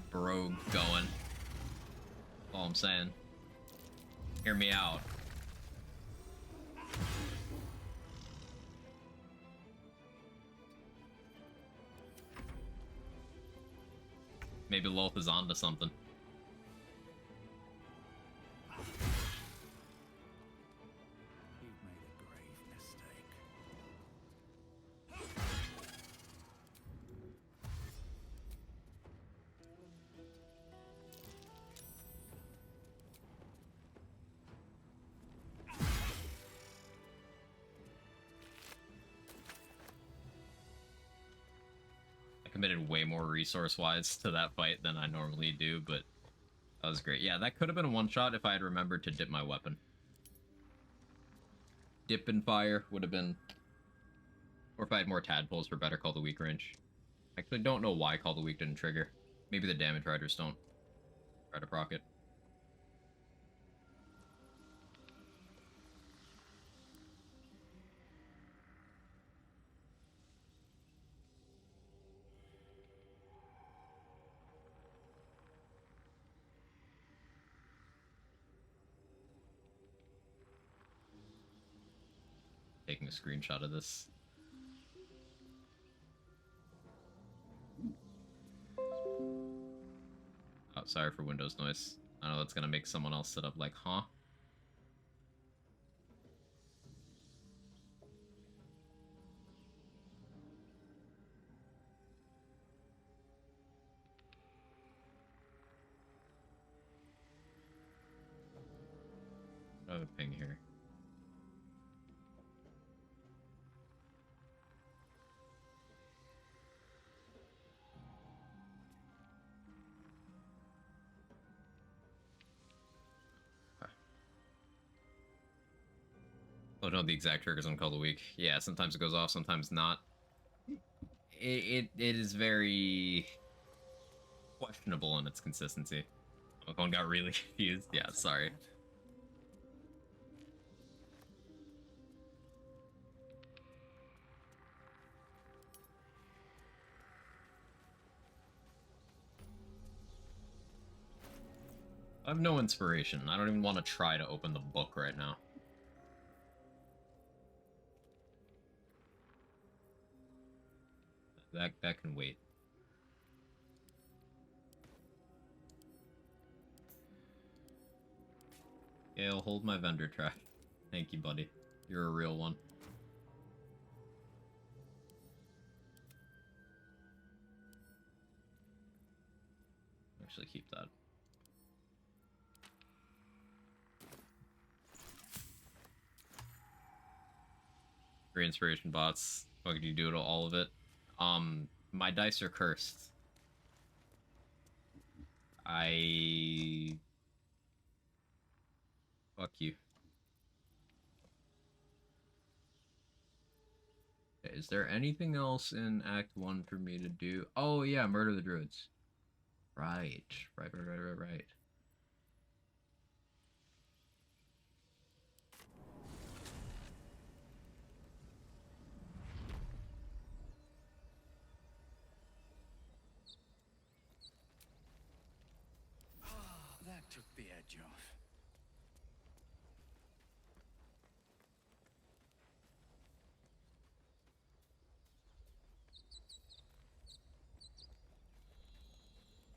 brogue going. That's all I'm saying. Hear me out. Maybe Loth is onto something. You've made a grave mistake. I committed way more resource-wise to that fight than I normally do, but that was great. Yeah, that could have been a one-shot if I had remembered to dip my weapon. Dip and fire would have been... Or if I had more tadpoles for better Call the Weak range. I actually don't know why Call the Weak didn't trigger. Maybe the damage riders don't try to proc it. Taking a screenshot of this. Oh, sorry for Windows noise. I know that's gonna make someone else sit up like, huh? I have a ping here. Oh no, the exact triggers on Call of the Week. Yeah, sometimes it goes off, sometimes not. It is very questionable in its consistency. My phone got really confused. Yeah, sorry. I have no inspiration. I don't even want to try to open the book right now. That can wait. Yeah, I'll hold my vendor track. Thank you, buddy. You're a real one. Actually, keep that. Free inspiration bots. What could you do to all of it? My dice are cursed. Fuck you. Is there anything else in Act 1 for me to do? Oh, yeah, murder the druids. Right. Right. That took the edge off.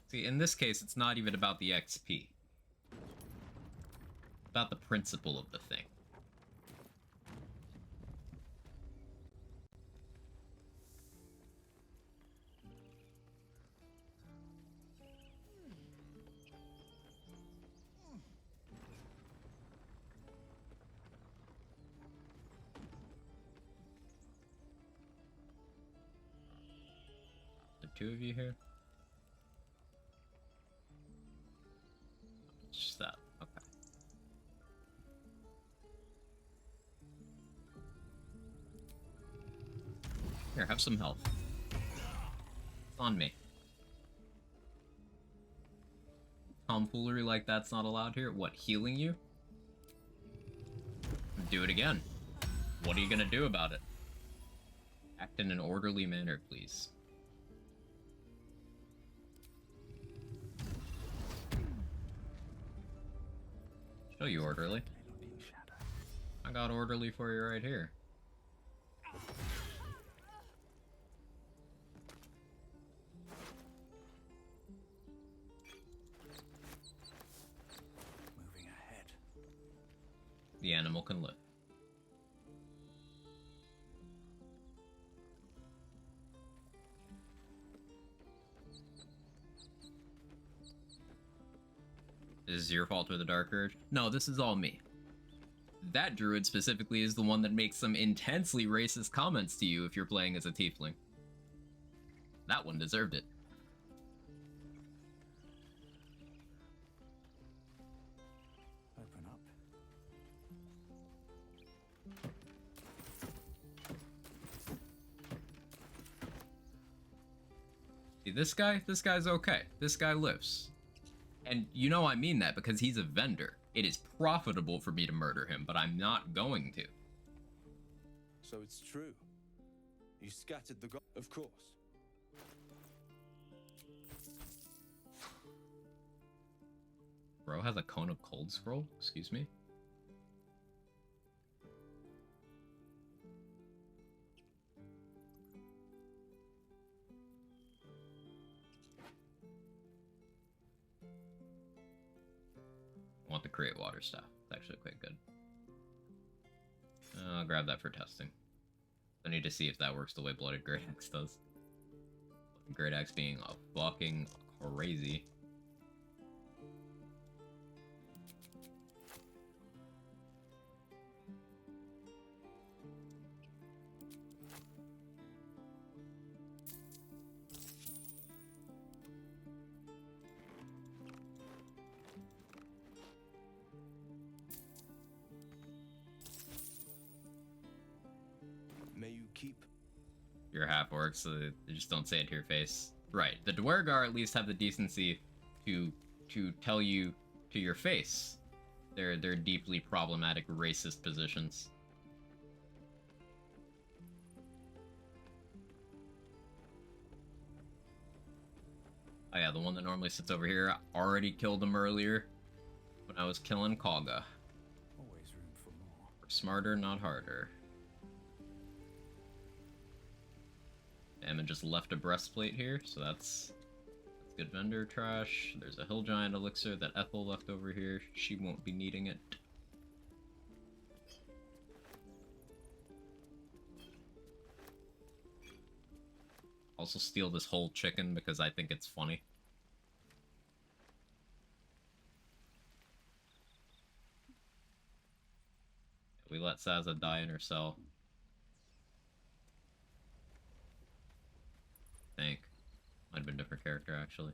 See, in this case, it's not even about the XP. It's about the principle of the thing. The two of you here? It's just that. Okay. Here, have some health. It's on me. Tomfoolery like that's not allowed here? What, healing you? Do it again. What are you gonna do about it? Act in an orderly manner, please. Show you orderly. I got orderly for you right here. Moving ahead. The animal can live. This is your fault with the Dark Urge? No, this is all me. That druid specifically is the one that makes some intensely racist comments to you if you're playing as a tiefling. That one deserved it. Open up. See, this guy's okay. This guy lives. And you know I mean that because he's a vendor. It is profitable for me to murder him, but I'm not going to. So it's true. You scattered the god. Of course. Bro has a cone of cold scroll? Excuse me? I want the create water stuff. It's actually quite good. I'll grab that for testing. I need to see if that works the way Blooded Great Axe does. Great Axe being a fucking crazy. you're half orc, so they just don't say it to your face. Right. The Dwergar at least have the decency to tell you to your face their deeply problematic racist positions. Oh yeah, the one that normally sits over here, I already killed him earlier when I was killing Kagha. Always room for more. We're smarter, not harder. Emma just left a breastplate here, so that's good vendor trash. There's a hill giant elixir that Ethel left over here. She won't be needing it. Also steal this whole chicken because I think it's funny. We let Saza die in her cell. I think. Might have been a different character, actually.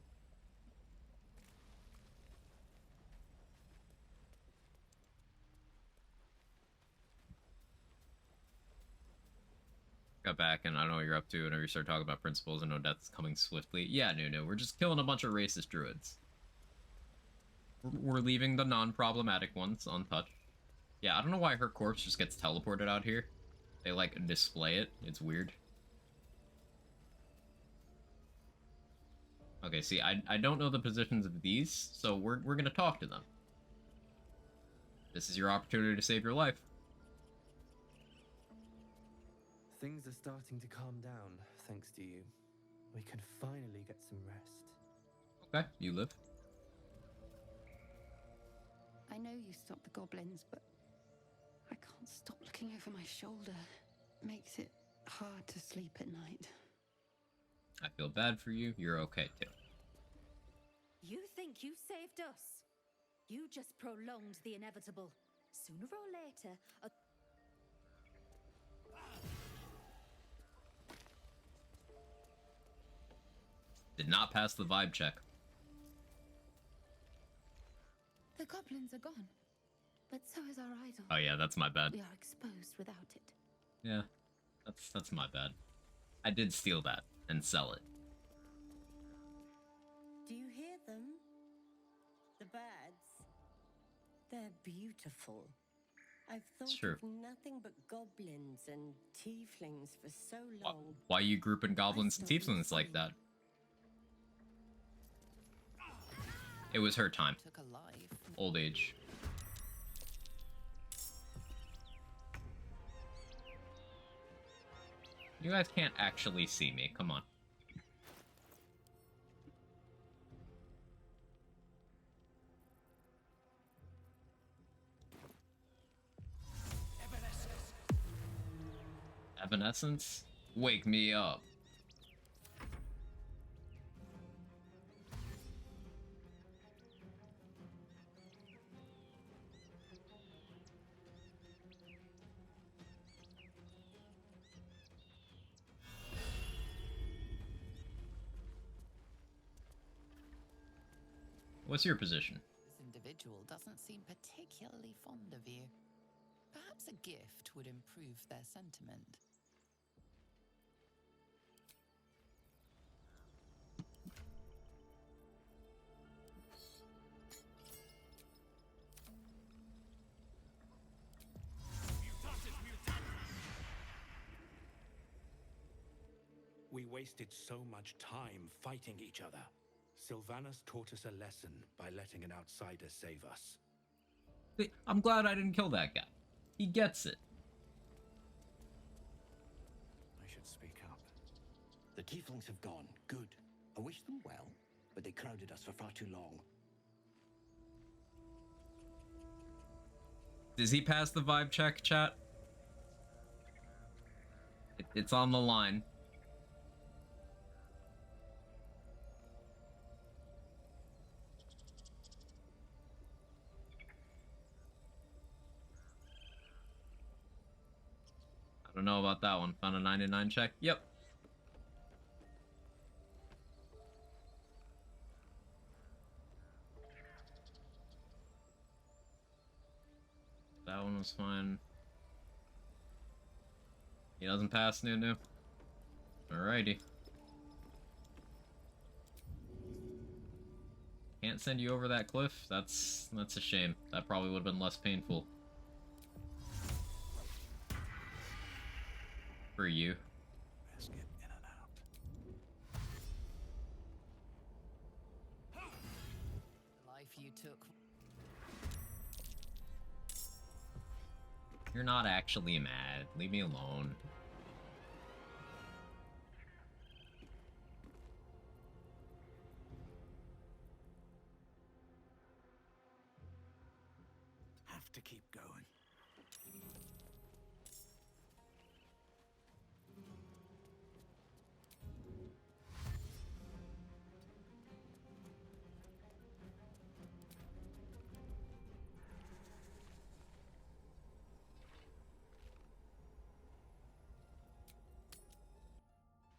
Got back, and I don't know what you're up to whenever you start talking about principles and no death's coming swiftly. Yeah, no, we're just killing a bunch of racist druids. We're leaving the non-problematic ones untouched. Yeah, I don't know why her corpse just gets teleported out here. They, like, display it. It's weird. Okay, see, I don't know the positions of these, so we're gonna talk to them. This is your opportunity to save your life. Things are starting to calm down, thanks to you. We can finally get some rest. Okay, you live. I know you stopped the goblins, but I can't stop looking over my shoulder. It makes it hard to sleep at night. I feel bad for you. You're okay, too. You think you saved us? You just prolonged the inevitable. Sooner or later, Did not pass the vibe check. The goblins are gone, but so is our idol. Oh yeah, that's my bad. We are exposed without it. Yeah, that's my bad. I did steal that and sell it. do you hear them? The birds. They're beautiful. I've thought Sure. of nothing but goblins and tieflings for so long. Why you grouping goblins and tieflings like that? It was her time. Took a life. Old age. You guys can't actually see me. Come on. Evanescence? Wake me up. What's your position? This individual doesn't seem particularly fond of you. Perhaps a gift would improve their sentiment. We wasted so much time fighting each other. Sylvanas taught us a lesson by letting an outsider save us. I'm glad I didn't kill that guy. He gets it. I should speak up. The tieflings have gone. Good. I wish them well, but they crowded us for far too long. Does he pass the vibe check, chat? It's on the line. I don't know about that one. Found a 99 check? Yep. That one was fine. He doesn't pass, Nunu. Alrighty. Can't send you over that cliff? That's a shame. That probably would have been less painful. For you. Best get in and out. Life you took. You're not actually mad. Leave me alone. Have to keep going.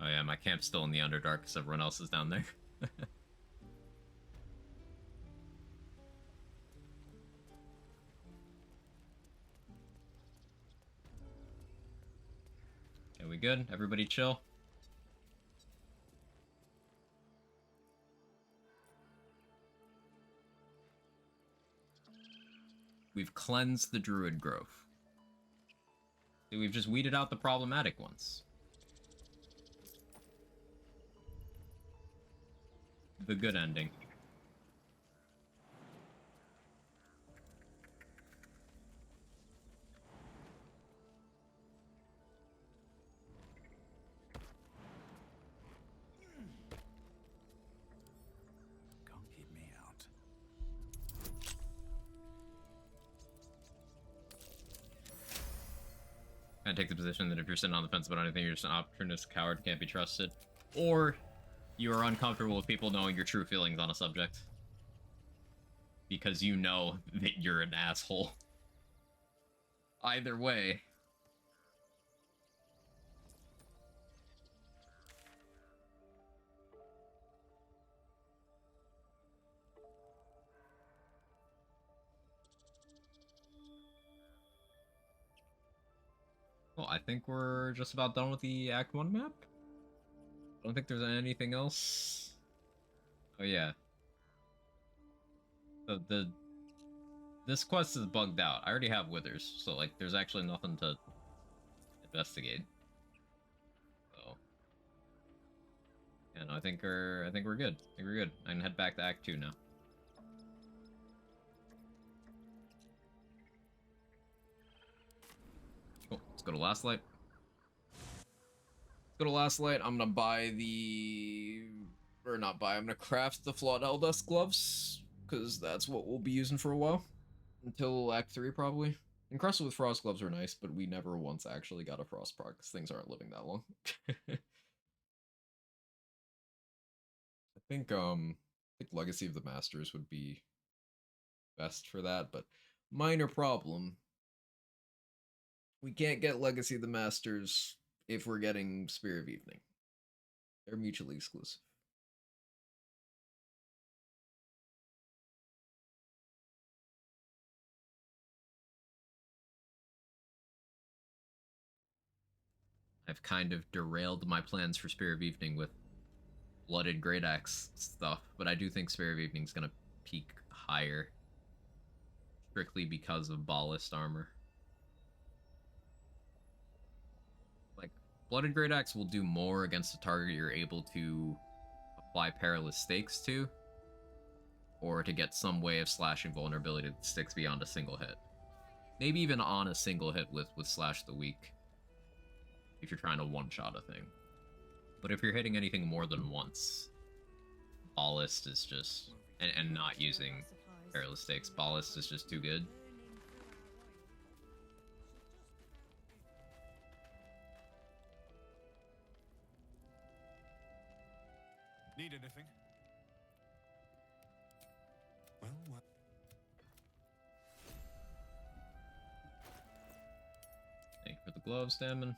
Oh yeah, my camp's still in the Underdark because everyone else is down there. Okay, we good? Everybody chill? We've cleansed the Druid Grove. See, we've just weeded out the problematic ones. The good ending. Can't keep me out. I take the position that if you're sitting on the fence about anything, you're just an opportunist, coward, can't be trusted. Or you are uncomfortable with people knowing your true feelings on a subject. Because you know that you're an asshole. Either way. Well, I think we're just about done with the Act 1 map. I don't think there's anything else. Oh yeah. This quest is bugged out. I already have withers, so like there's actually nothing to investigate. So yeah, no, I think we're good. I think we're good. I can head back to Act 2 now. Cool. Let's go to Last Light. Let's go to Last Light. I'm gonna buy the... Or not buy, I'm gonna craft the Flawed Eldust gloves, because that's what we'll be using for a while. Until Act 3, probably. Encrusted with Frost gloves are nice, but we never once actually got a Frost proc, because things aren't living that long. I think Legacy of the Masters would be best for that, but minor problem. We can't get Legacy of the Masters if we're getting Spear of Evening. They're mutually exclusive. I've kind of derailed my plans for Spear of Evening with Blooded Great Axe stuff, but I do think Spear of Evening's gonna peak higher. Strictly because of Ballast armor. Like, Blooded Great Axe will do more against a target you're able to apply Perilous Stakes to, or to get some way of slashing vulnerability that sticks beyond a single hit. Maybe even on a single hit with Slash the Weak, if you're trying to one-shot a thing. But if you're hitting anything more than once, Ballast is just... And not using Perilous Stakes, Ballast is just too good. Need anything? Well, what? Thank you for the gloves, Damon.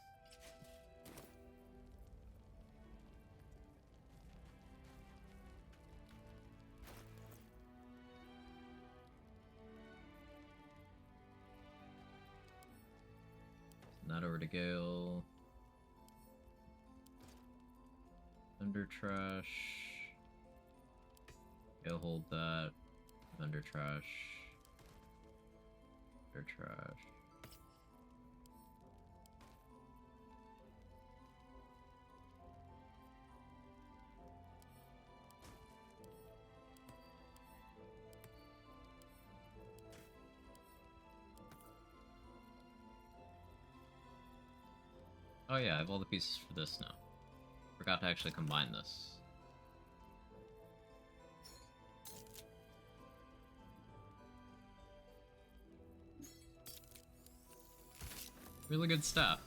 Not over to Gale. Under trash. He'll hold that. Under trash. Under trash. Oh yeah, I have all the pieces for this now. Forgot to actually combine this. Really good stuff.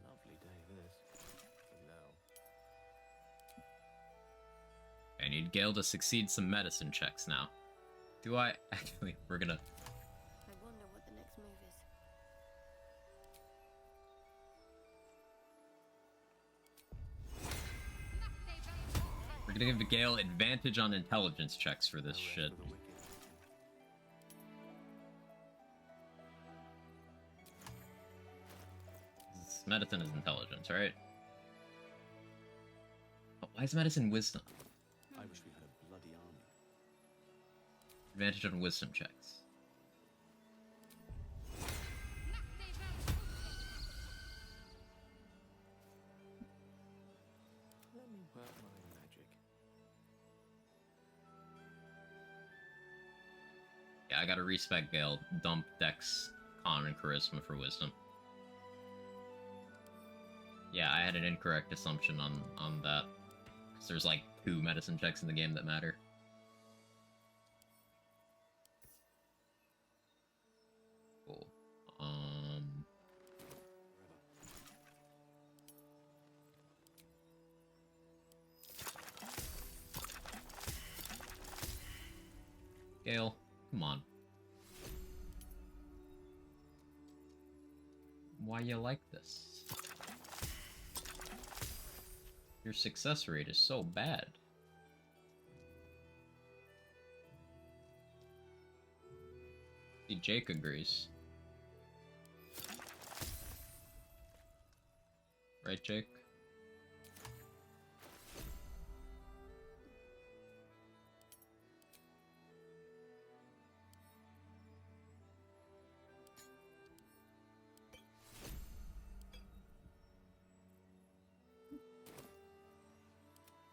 Lovely day this. For now. I need Gale to succeed some medicine checks now. Do I? Actually, we're gonna... I wonder what the next move is. We're gonna give Gale advantage on intelligence checks for this shit. Medicine is intelligence, right? Oh, why is medicine wisdom? I wish we had a bloody army. Advantage on wisdom checks. Let me work my magic. Yeah, I gotta respect Gale. Dump Dex, Con, and Charisma for wisdom. Yeah, I had an incorrect assumption on that. Because there's like 2 medicine checks in the game that matter. Cool. Gale, come on. Why you like this? Your success rate is so bad. See, Jake agrees. Right, Jake?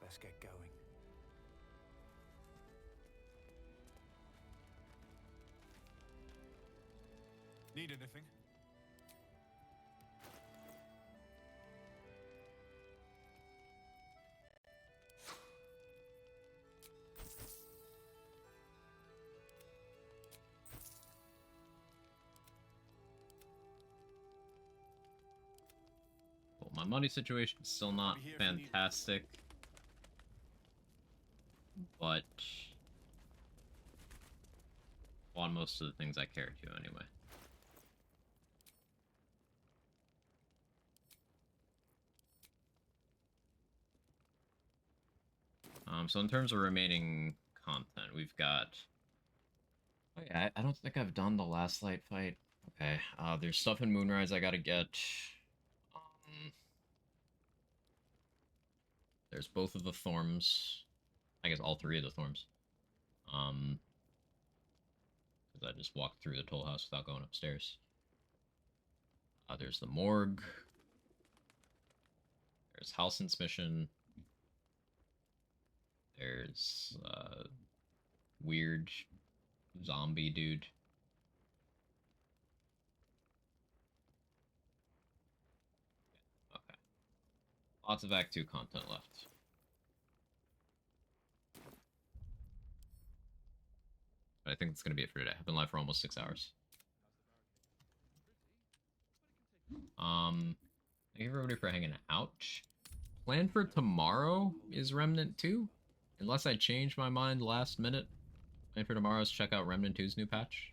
Let's get going. Need anything? Well, my money situation is still not fantastic. But on most of the things I care to anyway. So in terms of remaining content, we've got... Oh yeah, I don't think I've done the last light fight. Okay, there's stuff in Moonrise I gotta get. There's both of the Thorms. I guess all 3 of the Thorms. Because I just walked through the toll house without going upstairs. There's the morgue. There's Halsin's mission. There's weird zombie dude. Okay. Lots of Act 2 content left. But I think that's going to be it for today. I've been live for almost 6 hours. Thank you everybody for hanging out. Plan for tomorrow is Remnant 2. Unless I change my mind last minute. Plan for tomorrow is check out Remnant 2's new patch.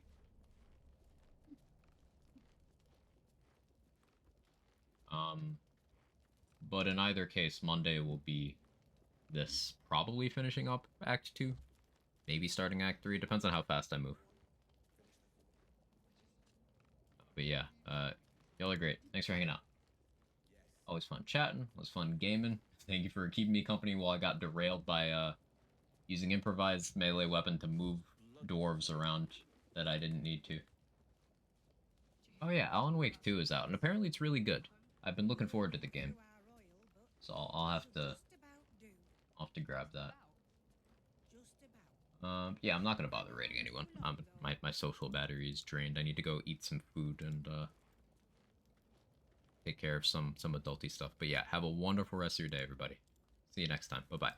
But in either case, Monday will be this probably finishing up Act 2. Maybe starting Act 3. Depends on how fast I move. But yeah, y'all are great. Thanks for hanging out. Always fun chatting. Always fun gaming. Thank you for keeping me company while I got derailed by using improvised melee weapon to move dwarves around that I didn't need to. Oh yeah, Alan Wake 2 is out, and apparently it's really good. I've been looking forward to the game. So I'll have to grab that. Yeah, I'm not gonna bother raiding anyone. My social battery is drained. I need to go eat some food and take care of some adulty stuff. But yeah, have a wonderful rest of your day, everybody. See you next time. Bye bye.